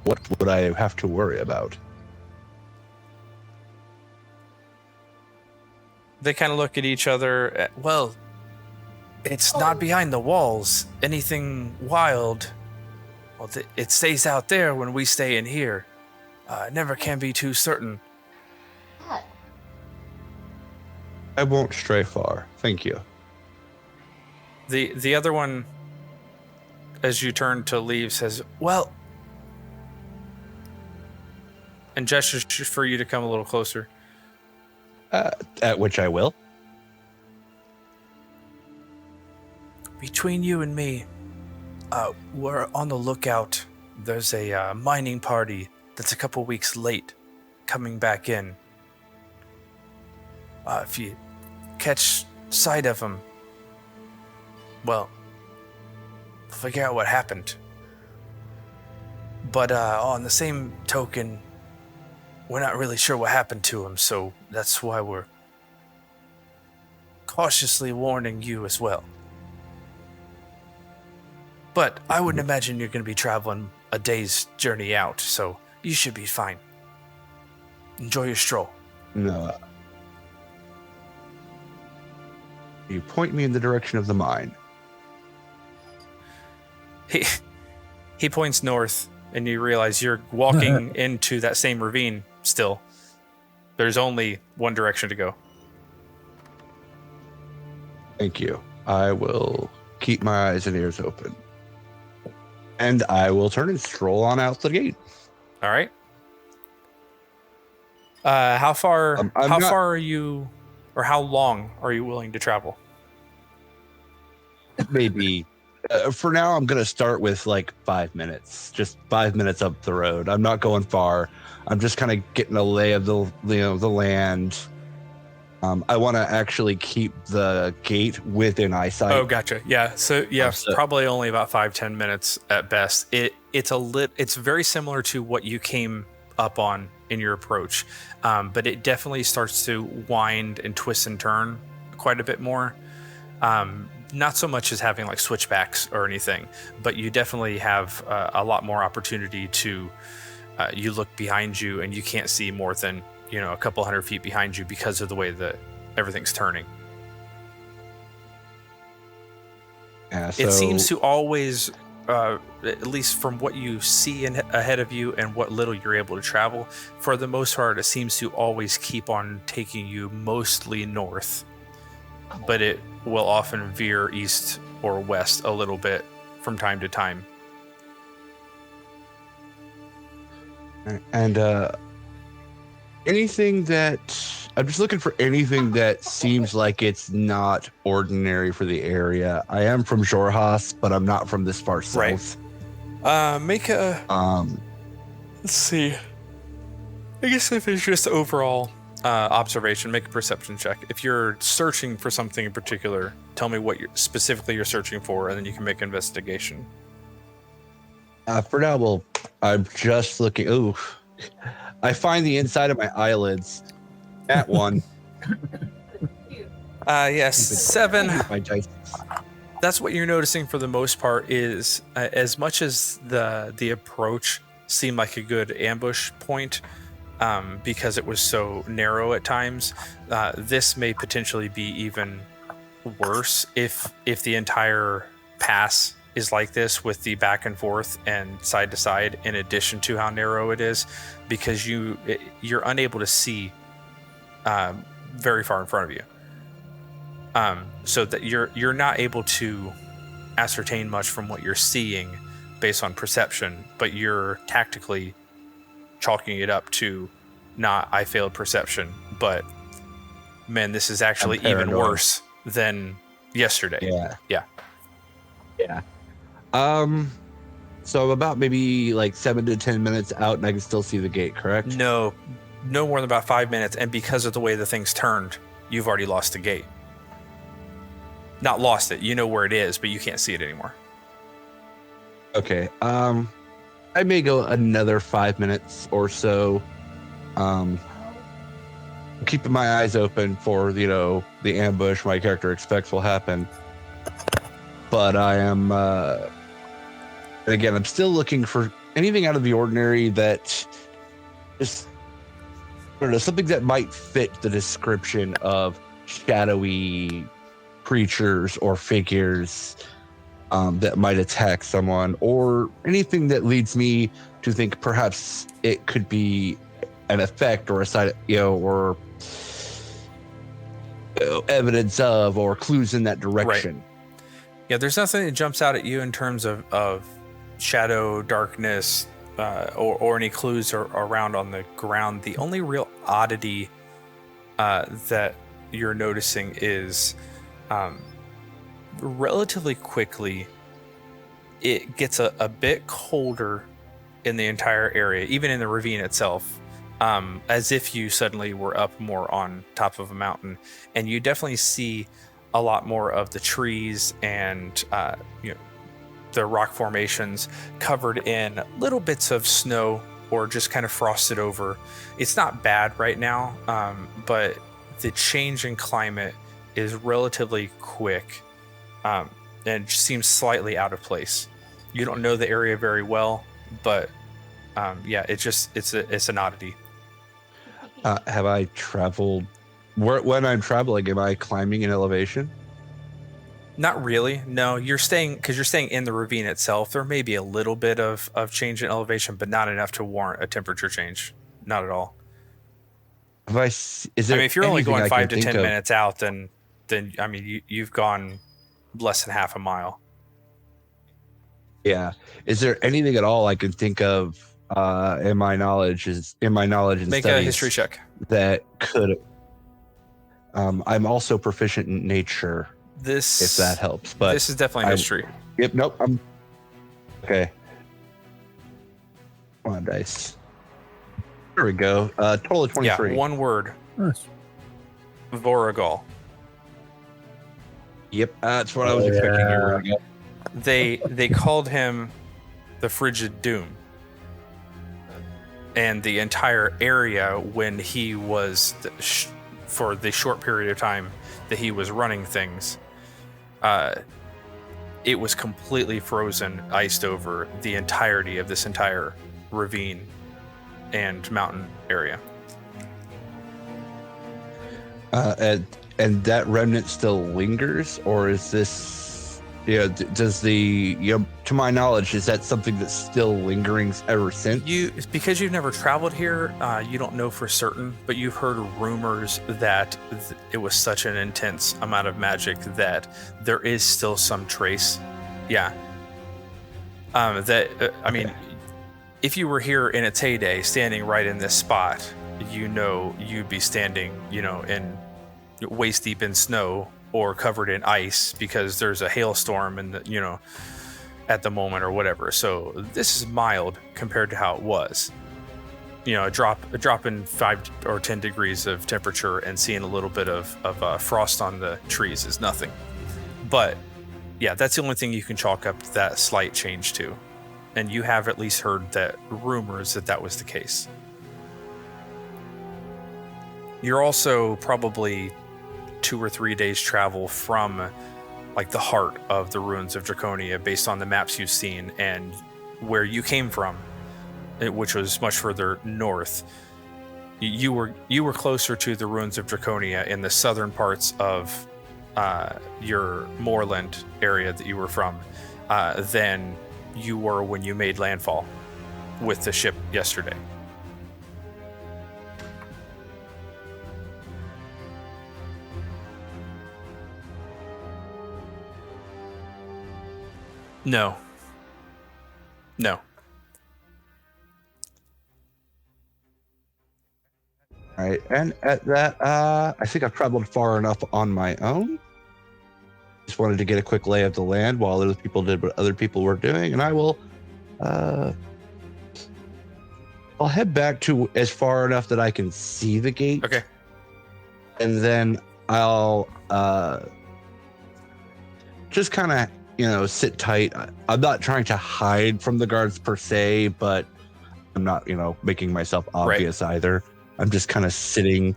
What would I have to worry about? They kind of look at each other. Well, it's not behind the walls. Anything wild, well, it stays out there when we stay in here. Never can be too certain. I won't stray far. Thank you. The other one, as you turn to leave, says, well, and gestures for you to come a little closer. At which I will. Between you and me, we're on the lookout. There's a mining party that's a couple weeks late coming back in. If you catch sight of them, well, figure out what happened. But on the same token, we're not really sure what happened to him, so that's why we're cautiously warning you as well. But I wouldn't imagine you're going to be traveling a day's journey out, so you should be fine. Enjoy your stroll. No. You point me in the direction of the mine. He points north, and you realize you're walking into that same ravine still. There's only one direction to go. Thank you. I will keep my eyes and ears open. And I will turn and stroll on out the gate. All right. How far far are you, or how long are you willing to travel? Maybe. For now, I'm going to start with like 5 minutes. Just 5 minutes up the road. I'm not going far. I'm just kind of getting a lay of the land. I want to actually keep the gate within eyesight. Oh, gotcha. Yeah. So probably only about 5-10 minutes at best. It's very similar to what you came up on in your approach, but it definitely starts to wind and twist and turn quite a bit more. Not so much as having like switchbacks or anything, but you definitely have a lot more opportunity to. You look behind you and you can't see more than a couple 100 feet behind you because of the way that everything's turning. Yeah, so it seems to always, at least from what you see ahead of you and what little you're able to travel, for the most part, it seems to always keep on taking you mostly north, but it will often veer east or west a little bit from time to time. And anything that I'm just looking for anything that seems like it's not ordinary for the area. I am from Jorhas, but I'm not from this far south. Right. Make a let's see. I guess if it's just overall observation, make a perception check. If you're searching for something in particular, tell me what specifically you're searching for, and then you can make investigation. For now, I'm just looking. Ooh, I find the inside of my eyelids. At one. Yes, 7. That's what you're noticing for the most part. Is as much as the approach seemed like a good ambush point, because it was so narrow at times. This may potentially be even worse if the entire pass is like this, with the back and forth and side to side, in addition to how narrow it is, because you're unable to see very far in front of you, so that you're not able to ascertain much from what you're seeing based on perception, but you're tactically chalking it up to not I failed perception, but man, this is actually even worse than yesterday. Yeah. So I'm about maybe like 7 to 10 minutes out, and I can still see the gate, correct? No more than about 5 minutes, and because of the way the thing's turned, you've already lost the gate. Not lost it, you know where it is, but you can't see it anymore. Okay. I may go another 5 minutes or so. Keeping my eyes open for, the ambush my character expects will happen. But I am, and again, I'm still looking for anything out of the ordinary that is, I don't know, something that might fit the description of shadowy creatures or figures that might attack someone, or anything that leads me to think perhaps it could be an effect or a side, or evidence of, or clues in that direction. Right. Yeah, there's nothing that jumps out at you in terms of shadow, darkness, or any clues around on the ground. The only real oddity that you're noticing is relatively quickly it gets a bit colder in the entire area, even in the ravine itself, as if you suddenly were up more on top of a mountain. And you definitely see a lot more of the trees and the rock formations covered in little bits of snow or just kind of frosted over. It's not bad right now, but the change in climate is relatively quick, and seems slightly out of place. You don't know the area very well, but it's an oddity. Have I traveled? When I'm traveling, am I climbing in elevation? Not really. No, you're staying in the ravine itself. There may be a little bit of change in elevation, but not enough to warrant a temperature change. Not at all. If you're only going 5 to 10 minutes out, then you've gone less than half a mile. Yeah. Is there anything at all I can think of in my knowledge and Make a history check. That could? I'm also proficient in nature. If that helps, but this is definitely history. Yep. Nope. I'm okay. Come on, dice. There we go. Total of 23. Yeah, one word. Nice. Voragal. Yep, that's what I was expecting. Here we go. They called him the Frigid Doom, and the entire area when he was for the short period of time that he was running things, it was completely frozen, iced over the entirety of this entire ravine and mountain area. And that remnant still lingers, or is this, does to my knowledge, is that something that's still lingering ever since? Because you've never traveled here, you don't know for certain, but you've heard rumors that it was such an intense amount of magic that there is still some trace. Yeah. If you were here in its heyday, standing right in this spot, you'd be standing, in waist deep in snow or covered in ice because there's a hailstorm at the moment or whatever. So this is mild compared to how it was. A drop in 5 or 10 degrees of temperature and seeing a little bit of frost on the trees is nothing. But yeah, that's the only thing you can chalk up that slight change to. And you have at least heard that rumors that was the case. You're also probably 2 or 3 days travel from the heart of the ruins of Draconia based on the maps you've seen and where you came from, which was much further north. You were closer to the ruins of Draconia in the southern parts of your moorland area that you were from than you were when you made landfall with the ship yesterday. No. All right, and at that, I think I've traveled far enough on my own. Just wanted to get a quick lay of the land while other people did what other people were doing, and I will. I'll head back to as far enough that I can see the gate. Okay. And then I'll just kind of, sit tight. I'm not trying to hide from the guards per se, but I'm not, making myself obvious either. I'm just kind of sitting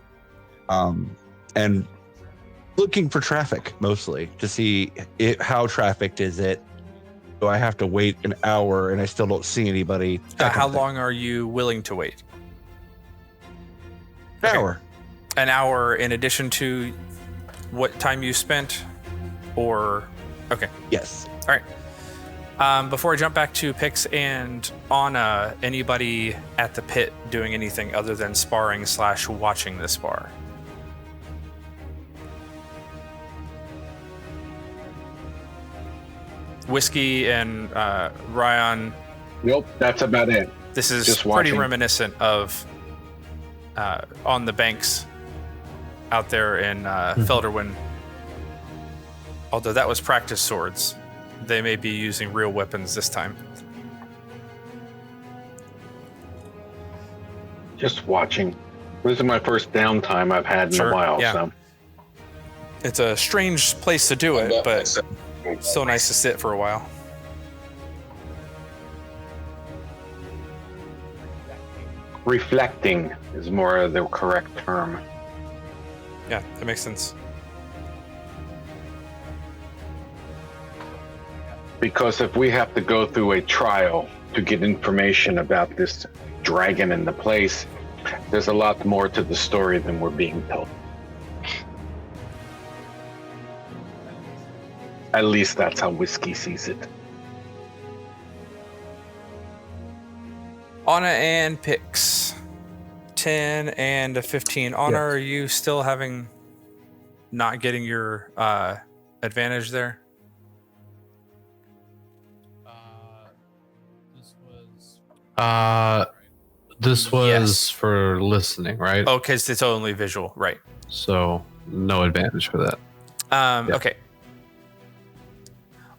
and looking for traffic mostly to see how trafficked is it. Do I have to wait an hour and I still don't see anybody? How long are you willing to wait? An hour. An hour in addition to what time you spent? Or, okay. Yes. All right. Before I jump back to Pix and Anna, anybody at the pit doing anything other than sparring / watching the spar? Whiskey and Ryan. Nope, that's about it. This is Just pretty watching. reminiscent of on the banks out there in Felderwin. Although that was practice swords, they may be using real weapons this time. Just watching. This is my first downtime I've had in a while, so. It's a strange place to do it, but so nice to sit for a while. Reflecting is more the correct term. Yeah, that makes sense. Because if we have to go through a trial to get information about this dragon in the place, there's a lot more to the story than we're being told. At least that's how Whiskey sees it. Anna and Pix. 10 and a 15. Anna, are you still not getting your advantage there? This was for listening, right? Oh, because it's only visual, right? So no advantage for that. Okay.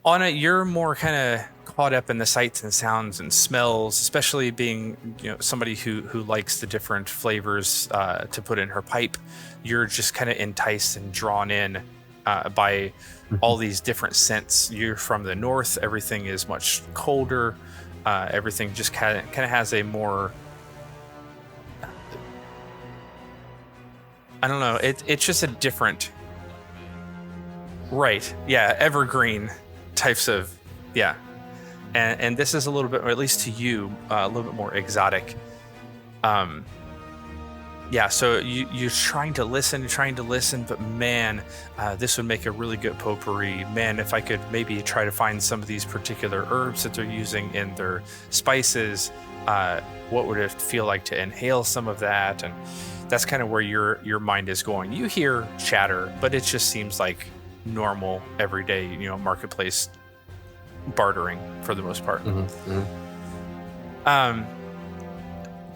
Anna, you're more kind of caught up in the sights and sounds and smells, especially being somebody who likes the different flavors to put in her pipe. You're just kind of enticed and drawn in by all these different scents. You're from the north. Everything is much colder. Everything just kind of has a more, I don't know. It's just a different, right? Yeah, evergreen types of, yeah. And this is a little bit, or at least to you, a little bit more exotic. Yeah, so you're trying to listen, but man, this would make a really good potpourri. Man, if I could maybe try to find some of these particular herbs that they're using in their spices, what would it feel like to inhale some of that? And that's kind of where your mind is going. You hear chatter, but it just seems like normal, everyday, marketplace bartering for the most part.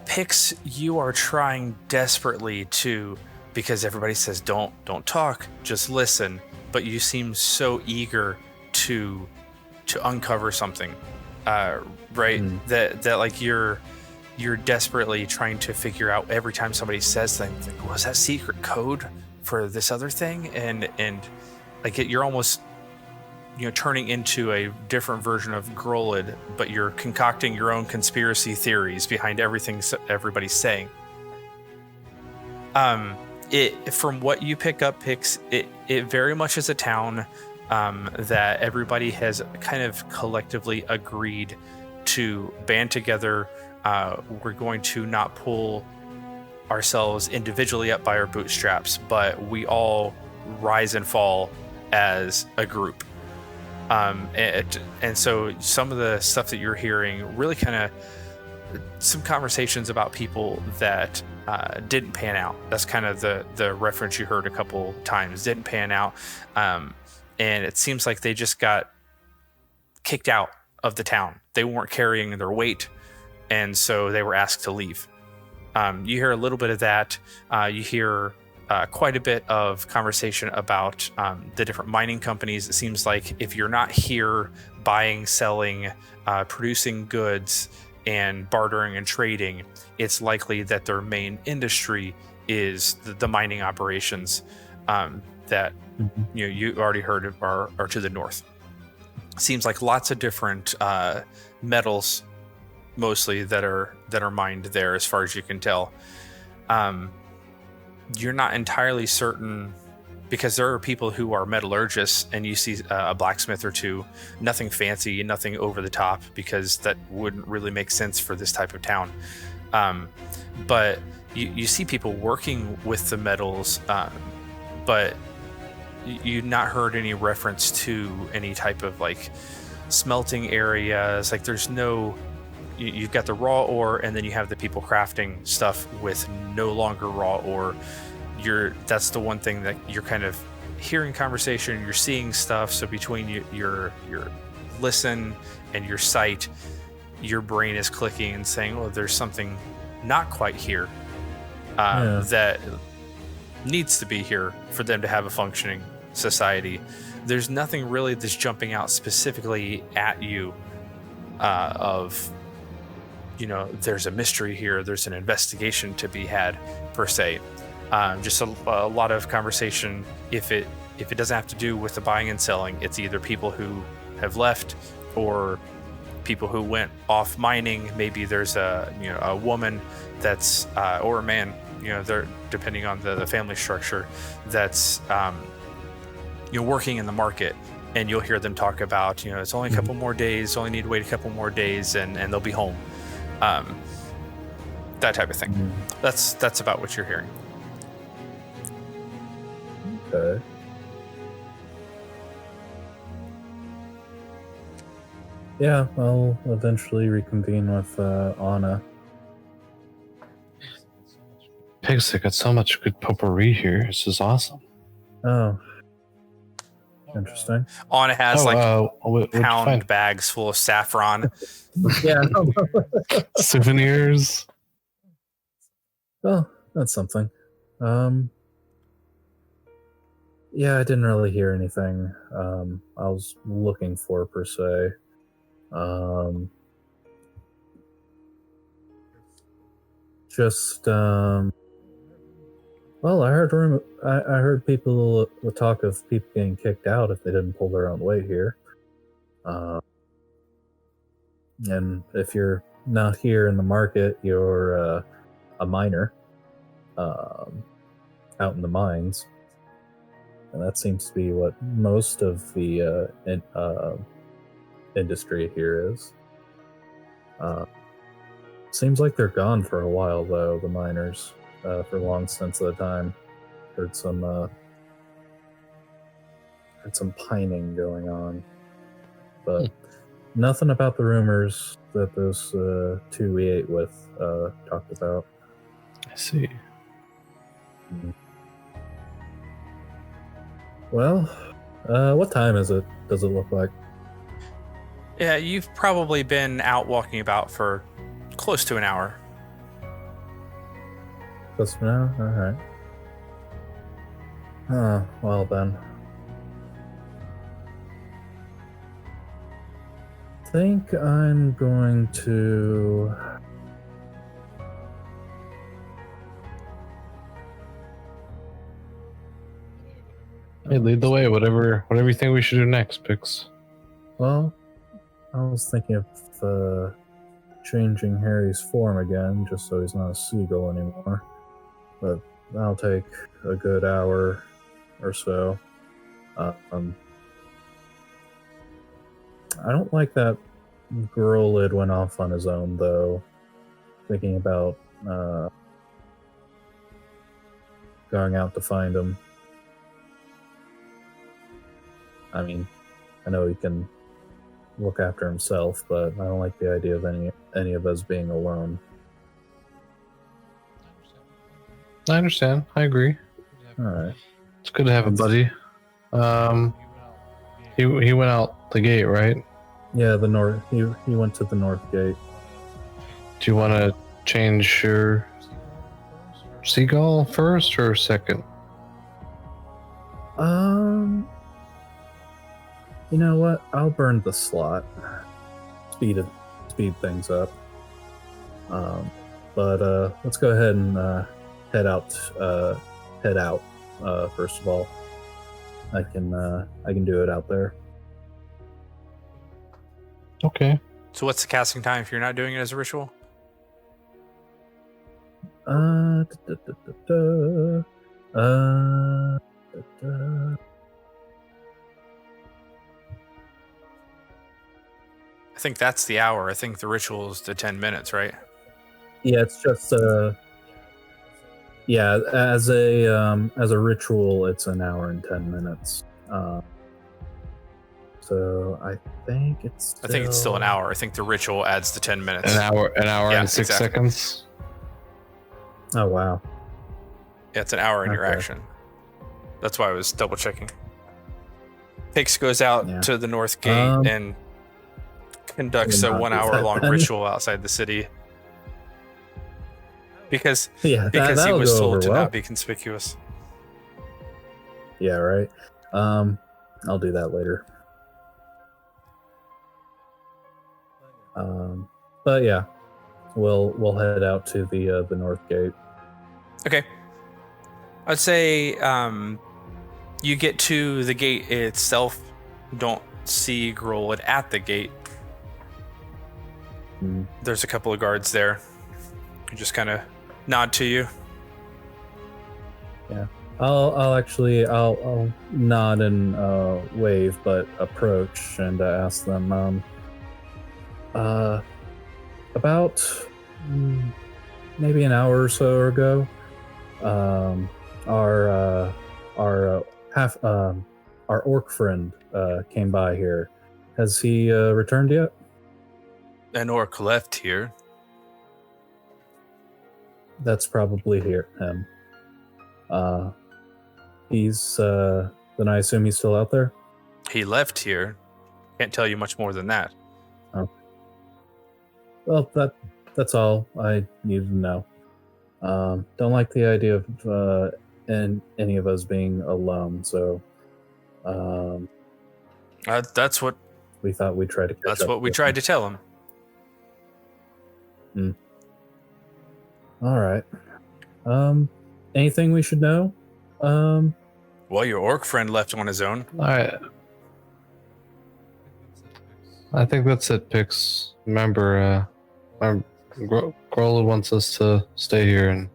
Pix, you are trying desperately because everybody says don't talk, just listen, but you seem so eager to uncover something, right? That like you're desperately trying to figure out every time somebody says things, like, was that secret code for this other thing? And like you're almost turning into a different version of Grolid, but you're concocting your own conspiracy theories behind everything everybody's saying. From what you pick up, Pix, it very much is a town that everybody has kind of collectively agreed to band together. We're going to not pull ourselves individually up by our bootstraps, but we all rise and fall as a group. And so some of the stuff that you're hearing really kind of some conversations about people that didn't pan out. That's kind of the reference you heard a couple times, didn't pan out. And it seems like they just got kicked out of the town. They weren't carrying their weight, and so they were asked to leave. You hear a little bit of that. You hear quite a bit of conversation about the different mining companies. It seems like if you're not here buying, selling, producing goods and bartering and trading, it's likely that their main industry is the mining operations that you already heard of are to the north. seems like lots of different metals, mostly that are mined there, as far as you can tell. You're not entirely certain, because there are people who are metallurgists, and you see a blacksmith or two. Nothing fancy, nothing over the top, because that wouldn't really make sense for this type of town. But you see people working with the metals, but you've not heard any reference to any type of like smelting areas. Like there's no, you've got the raw ore, and then you have the people crafting stuff with no longer raw ore. That's the one thing that you're kind of hearing conversation, you're seeing stuff. So between your listen and your sight, your brain is clicking and saying, oh, there's something not quite here that needs to be here for them to have a functioning society. There's nothing really that's jumping out specifically at you of, there's a mystery here, there's an investigation to be had per se. Just a lot of conversation. If it doesn't have to do with the buying and selling, it's either people who have left or people who went off mining. Maybe there's a woman that's or a man, they're depending on the family structure, that's working in the market, and you'll hear them talk about it's only a couple more days, only need to wait a couple more days, and they'll be home. That type of thing. That's about what you're hearing. Okay. Yeah, I'll eventually reconvene with Anna. Pigs, they got so much good potpourri here. This is awesome. Oh. Interesting. Anna has what'd you pound find? bags full of saffron. Yeah. Souvenirs. Well, that's something. Yeah, I didn't really hear anything I was looking for per se. Well, I heard people would talk of people getting kicked out if they didn't pull their own weight here. And if you're not here in the market, you're a miner out in the mines. And that seems to be what most of the industry here is. Seems like they're gone for a while, though, the miners, for long stints of the time. Heard some pining going on. But nothing about the rumors that those two we ate with talked about. I see. Well, what time is it? Does it look like? Yeah, you've probably been out walking about for close to an hour. Close to an hour? Alright. Well then. I think I'm going to... Hey, lead the way. Whatever you think we should do next, Pix. Well, I was thinking of changing Harry's form again, just so he's not a seagull anymore. But that'll take a good hour or so. I don't like that girl lid went off on his own, though. Thinking about going out to find him. I mean, I know he can look after himself, but I don't like the idea of any of us being alone. I understand. I agree. Alright. It's good to have a buddy. He went out the gate, right? Yeah, the north. He went to the north gate. Do you want to change your seagull first or second? You know what? I'll burn the slot. Speed things up. But let's go ahead and head out. First of all, I can do it out there. Okay. So what's the casting time if you're not doing it as a ritual? Da, da, da, da, da. Da, da. I think that's the hour. I think the ritual is the 10 minutes, right? Yeah, it's just yeah, as a ritual, it's an hour and 10 minutes. So I think it's still an hour. I think the ritual adds the 10 minutes. An hour Yeah, and 6 exactly. seconds. Oh wow. Yeah, it's an hour in your Okay. action. That's why I was double checking. Pix goes out Yeah. to the north gate and conducts a Will not 1 do hour that long then. ritual outside the city. Because Yeah, he that'll was go told over to well. not be conspicuous. Yeah, right. I'll do that later. But yeah, we'll head out to the north gate. Okay. I'd say you get to the gate itself. Don't see Grolid at the gate. Mm. There's a couple of guards there. Who just kind of nod to you. Yeah, I'll nod and wave, but approach and ask them. About maybe an hour or so ago, our orc friend came by here. Has he returned yet? An orc left here. That's probably him. He's then I assume he's still out there. He left here. Can't tell you much more than that. Well, that's all I need to know. Don't like the idea of any of us being alone, so That's what we thought we'd try to catch that's up what we with tried to tell him. him. All right. Anything we should know? Well, your orc friend left on his own. I think that's it, Pix. Remember, Grola wants us to stay here, and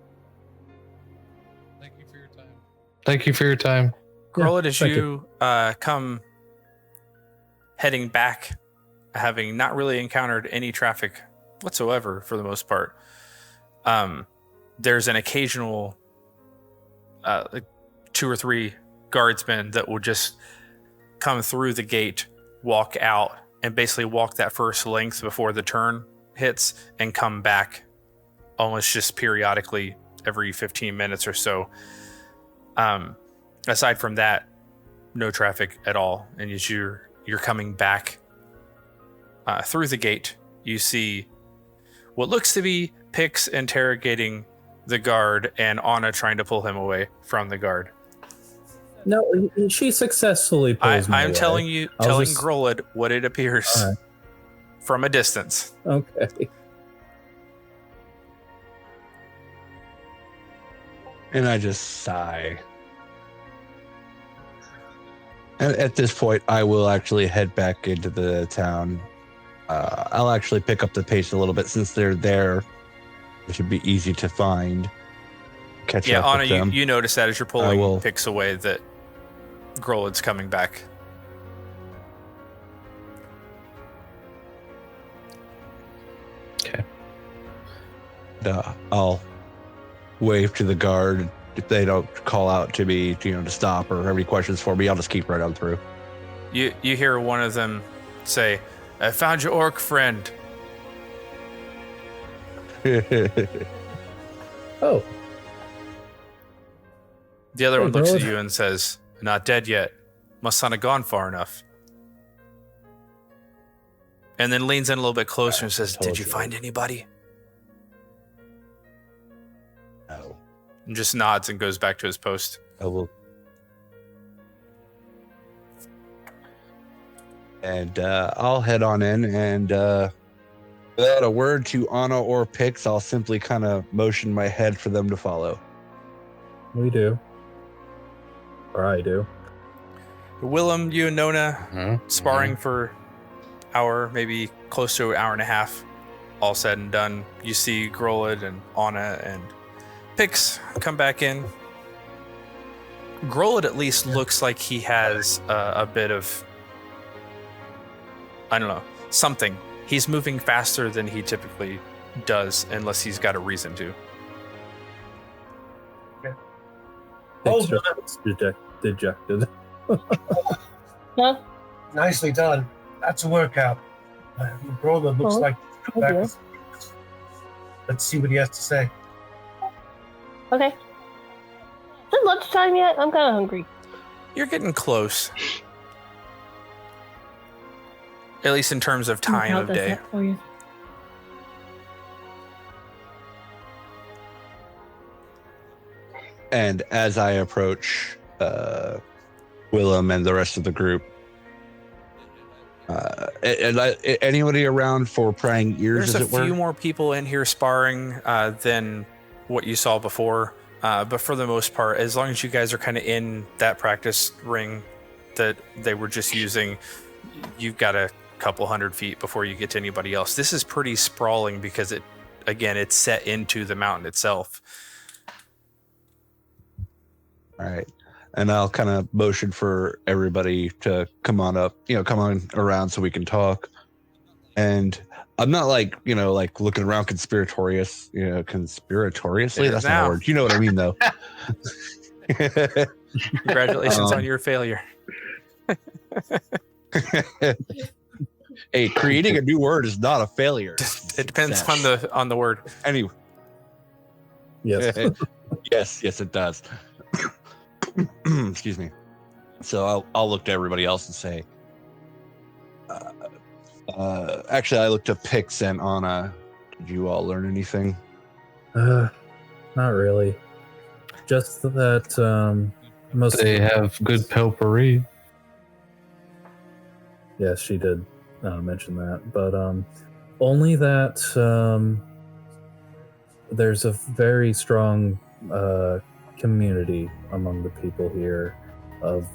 thank you for your time. Thank you for your time. Grolid, as thank you come heading back, having not really encountered any traffic whatsoever for the most part, there's an occasional 2 or 3 guardsmen that will just come through the gate, walk out, and basically walk that first length before the turn hits and come back almost just periodically every 15 minutes or so. Aside from that, no traffic at all. And as you're coming back through the gate, you see what looks to be Pix interrogating the guard and Anna trying to pull him away from the guard. No, she successfully pulls me I'm away. telling Grolid what it appears Right. from a distance. Okay. And I just sigh. And at this point, I will actually head back into the town. I'll actually pick up the pace a little bit since they're there. It should be easy to find. Catch up Anna, with them. you notice that as you're I pulling will. Pix away that Grolid's coming back. Okay. I'll wave to the guard. If they don't call out to me, to stop or have any questions for me, I'll just keep right on through. You hear one of them say, "I found your orc friend." Oh, The other Hey, one looks at Grolid. you and says, "Not dead yet. Must not have gone far enough." And then leans in a little bit closer and says, told "Did you you. find anybody?" No, And just nods and goes back to his post. I will. And I'll head on in, and without a word to Anna or Pix, I'll simply kind of motion my head for them to follow. we do. Or I do. Willem, you and Nona sparring for hour, maybe close to an hour and a half, all said and done, you see Grolid and Anna and Pix come back in. Grolid at least looks like he has a bit of, I don't know, something. He's moving faster than he typically does, unless he's got a reason to. It's just dejected. Huh? Nicely done. That's a workout. Roland looks like. Okay. Let's see what he has to say. Okay. Is it lunchtime yet? I'm kind of hungry. You're getting close. At least in terms of time How of does day. that for you? And as I approach Willem and the rest of the group, anybody around for prying ears, There's as a it few were? more people in here sparring than what you saw before. But for the most part, as long as you guys are kind of in that practice ring that they were just using, you've got a couple 100 feet before you get to anybody else. This is pretty sprawling because it's set into the mountain itself. All right. And I'll kind of motion for everybody to come on up, come on around so we can talk. And I'm not like looking around conspiratoriously. That's not a word. You know what I mean, though. Congratulations on your failure. Hey, creating a new word is not a failure. It depends on the word. Anyway. Yes. yes, it does. Excuse me. So I'll look to everybody else and say, actually, I looked to Pix and Anna. Did you all learn anything? Not really. Just that most They have good potpourri. Yes, she did mention that, but only that there's a very strong community among the people here of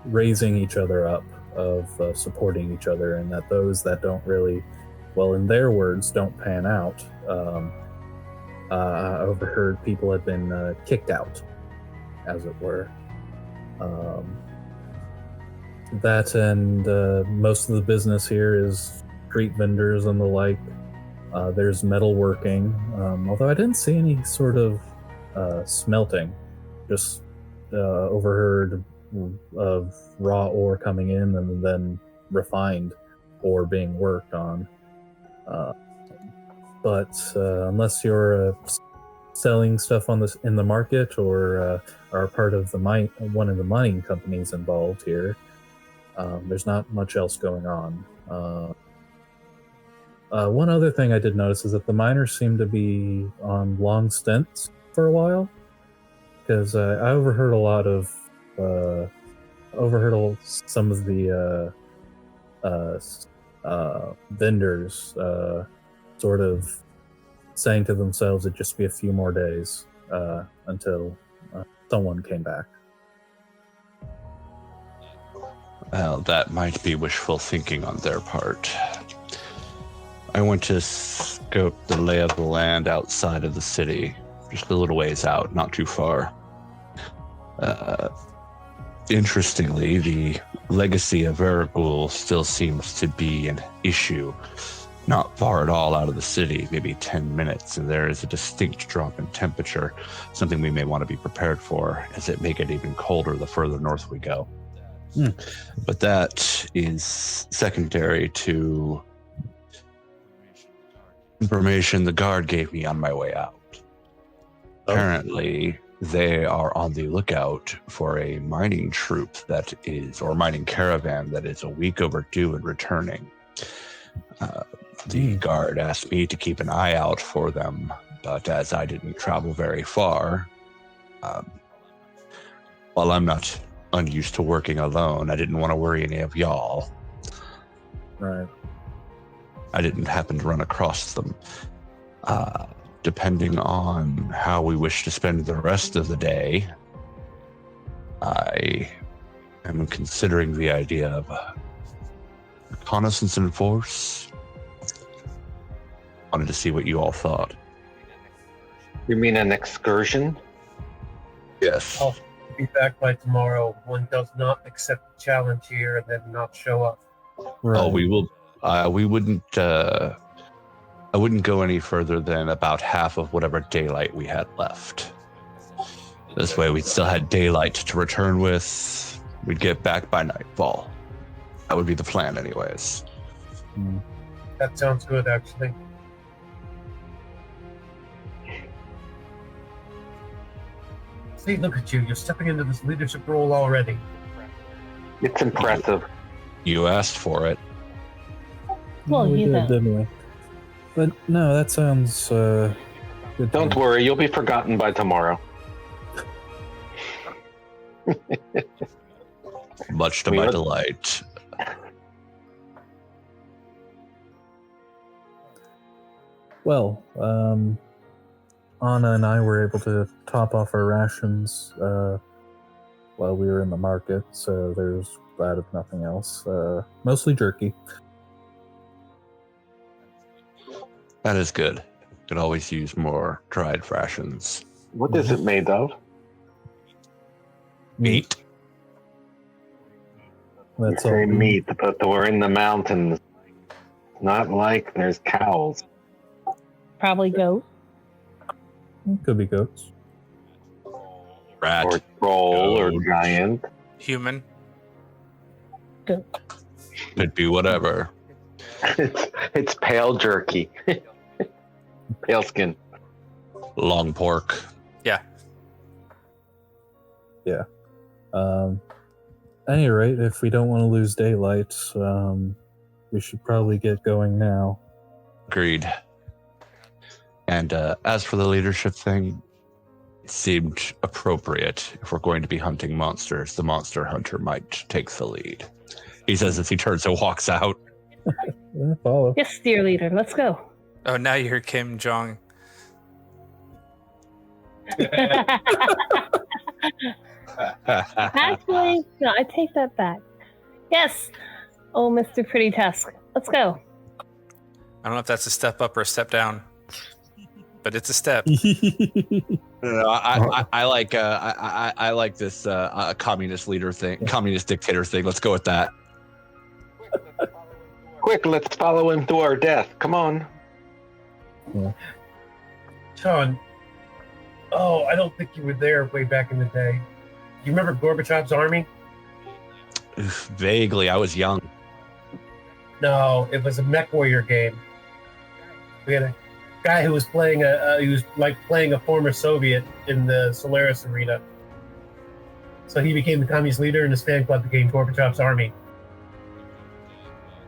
raising each other up, of supporting each other, and that those that don't really, well, in their words, don't pan out. I overheard people had been kicked out, as it were. That and most of the business here is street vendors and the like. There's metalworking, although I didn't see any sort of smelting. Just overheard of raw ore coming in and then refined ore being worked on. But unless you're selling stuff in the market or are part of one of the mining companies involved here, there's not much else going on. One other thing I did notice is that the miners seem to be on long stints for a while, because I overheard some of the vendors sort of saying to themselves it'd just be a few more days until someone came back. Well, that might be wishful thinking on their part. I went to scope the lay of the land outside of the city, just a little ways out, not too far. Interestingly, the legacy of Eragul still seems to be an issue. Not far at all out of the city, maybe 10 minutes, and there is a distinct drop in temperature, something we may want to be prepared for, as it may get even colder the further north we go. But that is secondary to information the guard gave me on my way out. Apparently, they are on the lookout for a mining troop or mining caravan that is a week overdue in returning. The guard asked me to keep an eye out for them, but as I didn't travel very far, while I'm not unused to working alone, I didn't want to worry any of y'all. Right. I didn't happen to run across them. Depending on how we wish to spend the rest of the day, I am considering the idea of reconnaissance in force. Wanted to see what you all thought. You mean an excursion? Yes. I'll be back by tomorrow. One does not accept the challenge here and then not show up. Right. Oh, we will. We wouldn't. I wouldn't go any further than about half of whatever daylight we had left. This way, we still had daylight to return with. We'd get back by nightfall. That would be the plan, anyways. That sounds good, actually. See, look at you. You're stepping into this leadership role already. It's impressive. You asked for it. Well, we you did, know. didn't we? But no, that sounds good. Don't worry, you'll be forgotten by tomorrow. Much to my delight. Well, Anna and I were able to top off our rations while we were in the market, so there's that if nothing else. Mostly jerky. That is good. Could always use more dried rations. What is it made of? Meat. That's You say all. meat, but we're in the mountains. Not like there's cows. Probably goat. Could be goats. Rat. Or troll or Goat. giant. Human. Could be whatever. It's pale jerky. Pale skin. Long pork. At any rate, if we don't want to lose daylight, we should probably get going now. Agreed. And as for the leadership thing, it seemed appropriate. If we're going to be hunting monsters, the monster hunter might take the lead. He says as he turns and walks out. Yeah, follow. Yes, dear leader, let's go. Oh, now you hear Kim Jong. Actually, no, I take that back. Yes. Oh, Mr. Pretty Tusk. Let's go. I don't know if that's a step up or a step down, but it's a step. No, I like this communist leader thing, communist dictator thing. Let's go with that. Quick, let's follow him to our death. Come on. Sean, I don't think you were there way back in the day. Do you remember Gorbachev's army? Vaguely, I was young. No, it was a mech warrior game. We had a guy who was playing playing a former Soviet in the Solaris arena. So he became the communist leader, and his fan club became Gorbachev's army.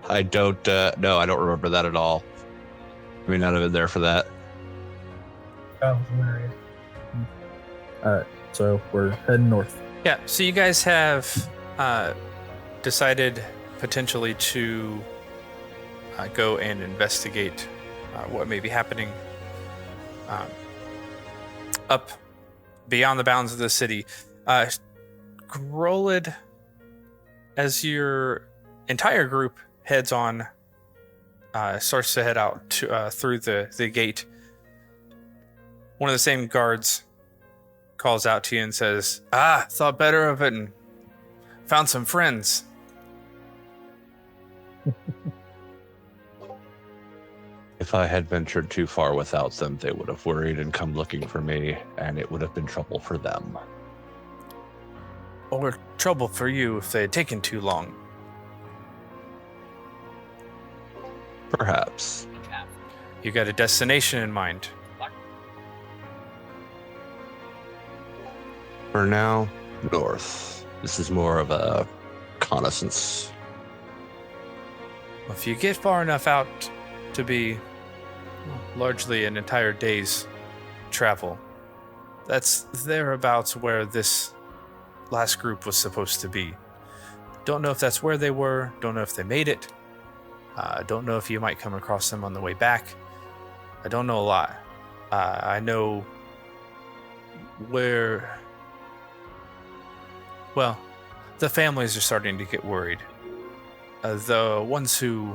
I don't no, I don't remember that at all. I mean, not have been there for that. That was hilarious. Alright, so we're heading north. Yeah, so you guys have decided potentially to go and investigate what may be happening up beyond the bounds of the city. Grolid, as your entire group heads on, starts to head out to, through the gate, one of the same guards calls out to you and says, thought better of it and found some friends. If I had ventured too far without them, they would have worried and come looking for me, and it would have been trouble for them. Or trouble for you if they had taken too long. Perhaps. You got a destination in mind. For now, north. This is more of a reconnaissance. If you get far enough out to be largely an entire day's travel, that's thereabouts where this last group was supposed to be. Don't know if that's where they were, don't know if they made it. Don't know if you might come across them on the way back. I don't know a lot. I know where... Well, the families are starting to get worried the ones who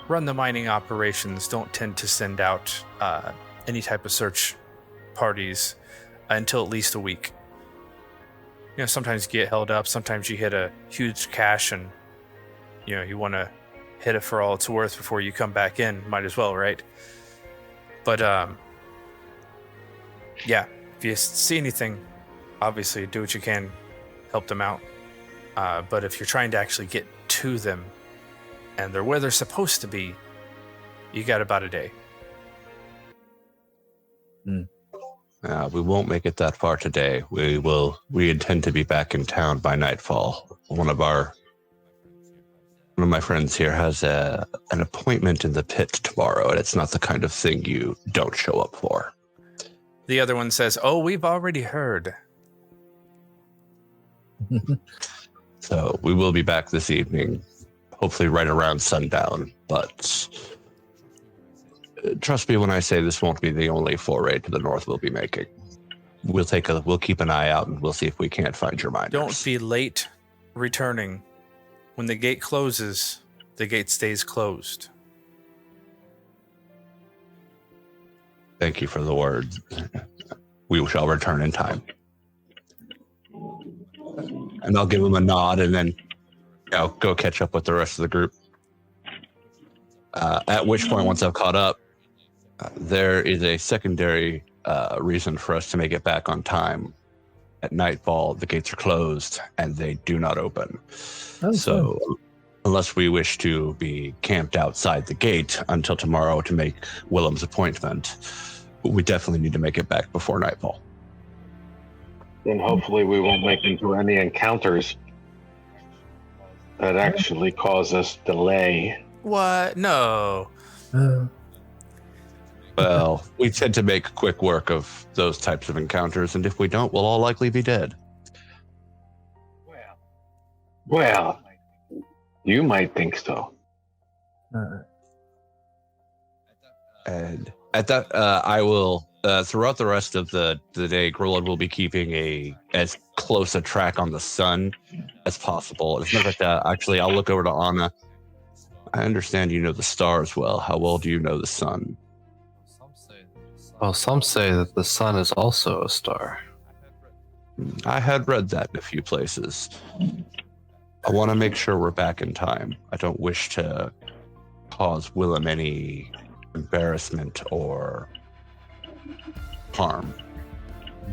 run the mining operations don't tend to send out any type of search parties until at least a week. You know, sometimes you get held up, sometimes you hit a huge cache and, you know, you want to hit it for all it's worth before you come back in. Might as well, right? But, yeah, if you see anything, obviously do what you can, help them out. But if you're trying to actually get to them and they're where they're supposed to be, you got about a day. We won't make it that far today. We intend to be back in town by nightfall. One of my friends here has an appointment in the pit tomorrow, and it's not the kind of thing you don't show up for. The other one says, "Oh, we've already heard." So we will be back this evening, hopefully right around sundown. But trust me when I say this won't be the only foray to the north we'll be making. We'll keep an eye out, and we'll see if we can't find your miners. Don't be late returning. When the gate closes, the gate stays closed. Thank you for the words. We shall return in time. And I'll give him a nod, and then I'll go catch up with the rest of the group. At which point, once I've caught up, there is a secondary reason for us to make it back on time. At nightfall, the gates are closed, and they do not open. So, unless we wish to be camped outside the gate until tomorrow to make Willem's appointment, we definitely need to make it back before nightfall. Then hopefully we won't make into any encounters that actually cause us delay. What? No. Well, we tend to make quick work of those types of encounters, and if we don't, we'll all likely be dead. Well, you might think so. And at that, I will, throughout the rest of the day, Grillad will be keeping as close a track on the sun as possible. As a matter of fact, actually, I'll look over to Anna. I understand you know the stars well. How well do you know the sun? Well, some say that the sun is also a star. I had read that in a few places. I want to make sure we're back in time. I don't wish to cause Willem any embarrassment or harm.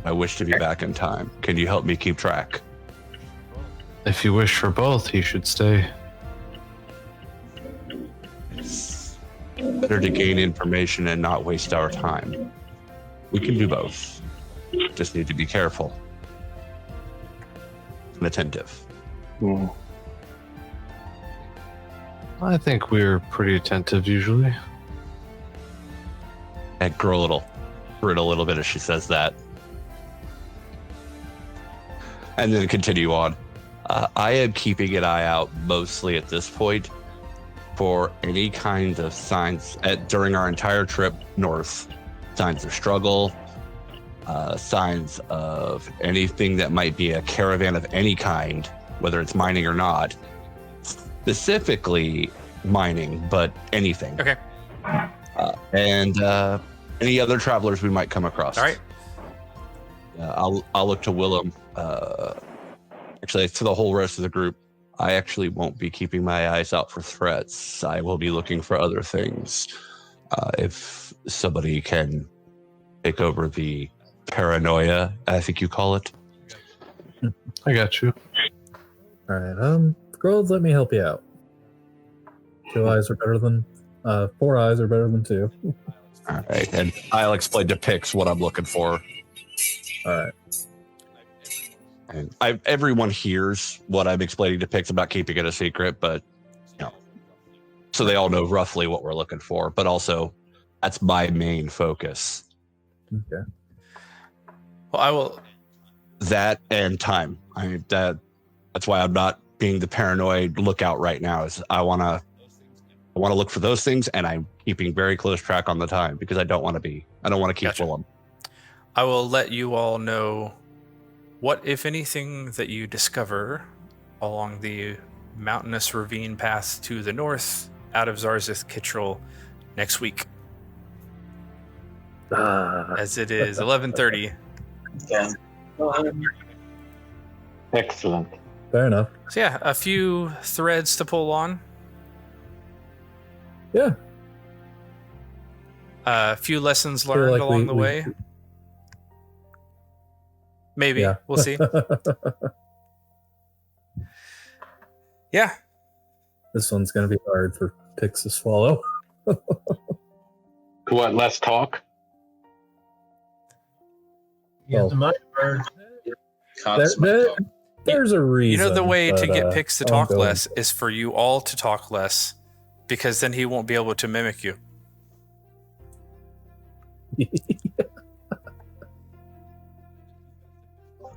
I wish to be back in time. Can you help me keep track? If you wish for both, he should stay. It's better to gain information and not waste our time. We can do both. Just need to be careful and attentive. I think we're pretty attentive usually. And Grillad will grin a little bit as she says that. And then continue on. I am keeping an eye out mostly at this point for any kind of signs during our entire trip north. Signs of struggle, signs of anything that might be a caravan of any kind, whether it's mining or not. Specifically mining, but anything. Okay. And any other travelers we might come across. All right. I'll look to Willem. Actually, to the whole rest of the group. I actually won't be keeping my eyes out for threats. I will be looking for other things. If somebody can take over the paranoia, I think you call it. I got you. All right, girls, let me help you out. 4 eyes are better than 2. All right, and I'll explain to Pix what I'm looking for. All right. And everyone hears what I'm explaining to Pix about keeping it a secret, but so they all know roughly what we're looking for. But also, that's my main focus. Okay. Well, I will. That and time. I mean, that's why I'm not being the paranoid lookout right now. Is I want to look for those things, and I'm keeping very close track on the time because I don't want to keep Gotcha. Willem. I will let you all know what, if anything, that you discover along the mountainous ravine path to the north out of Zarzith Kittrell next week. As it is 11:30. Okay. Excellent. Fair enough. So yeah, a few threads to pull on. Yeah. A few lessons Feel learned like along the way. Maybe. Yeah. We'll see. Yeah. This one's going to be hard for Pix to swallow. What, less talk? Yeah, Well, the money bird. There's a reason. You know, the way to but, get Pix to I'll talk go less is for you all to talk less, because then he won't be able to mimic you.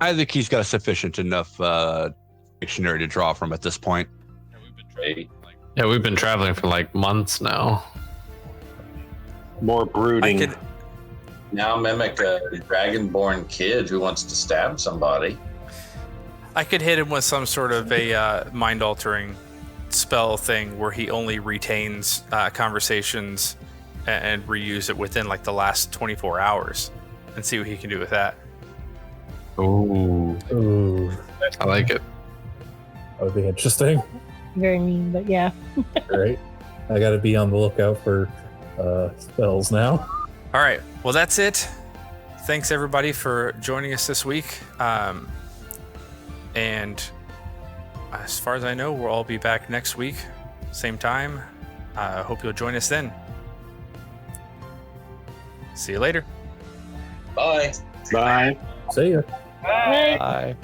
I think he's got a sufficient enough dictionary to draw from at this point. Yeah, we've been traveling for like months now. More brooding. I could Now mimic a dragonborn kid who wants to stab somebody. hit him with some sort of a mind-altering spell thing where he only retains conversations and reuse it within like the last 24 hours and see what he can do with that. Ooh, Ooh, I like it. that would be interesting. Very mean, but yeah. Right? I got to be on the lookout for spells now. All right. Well, that's it. Thanks everybody for joining us this week. And as far as I know, we'll all be back next week, same time. Hope you'll join us then. See you later. Bye. Bye. See ya. Right. Bye.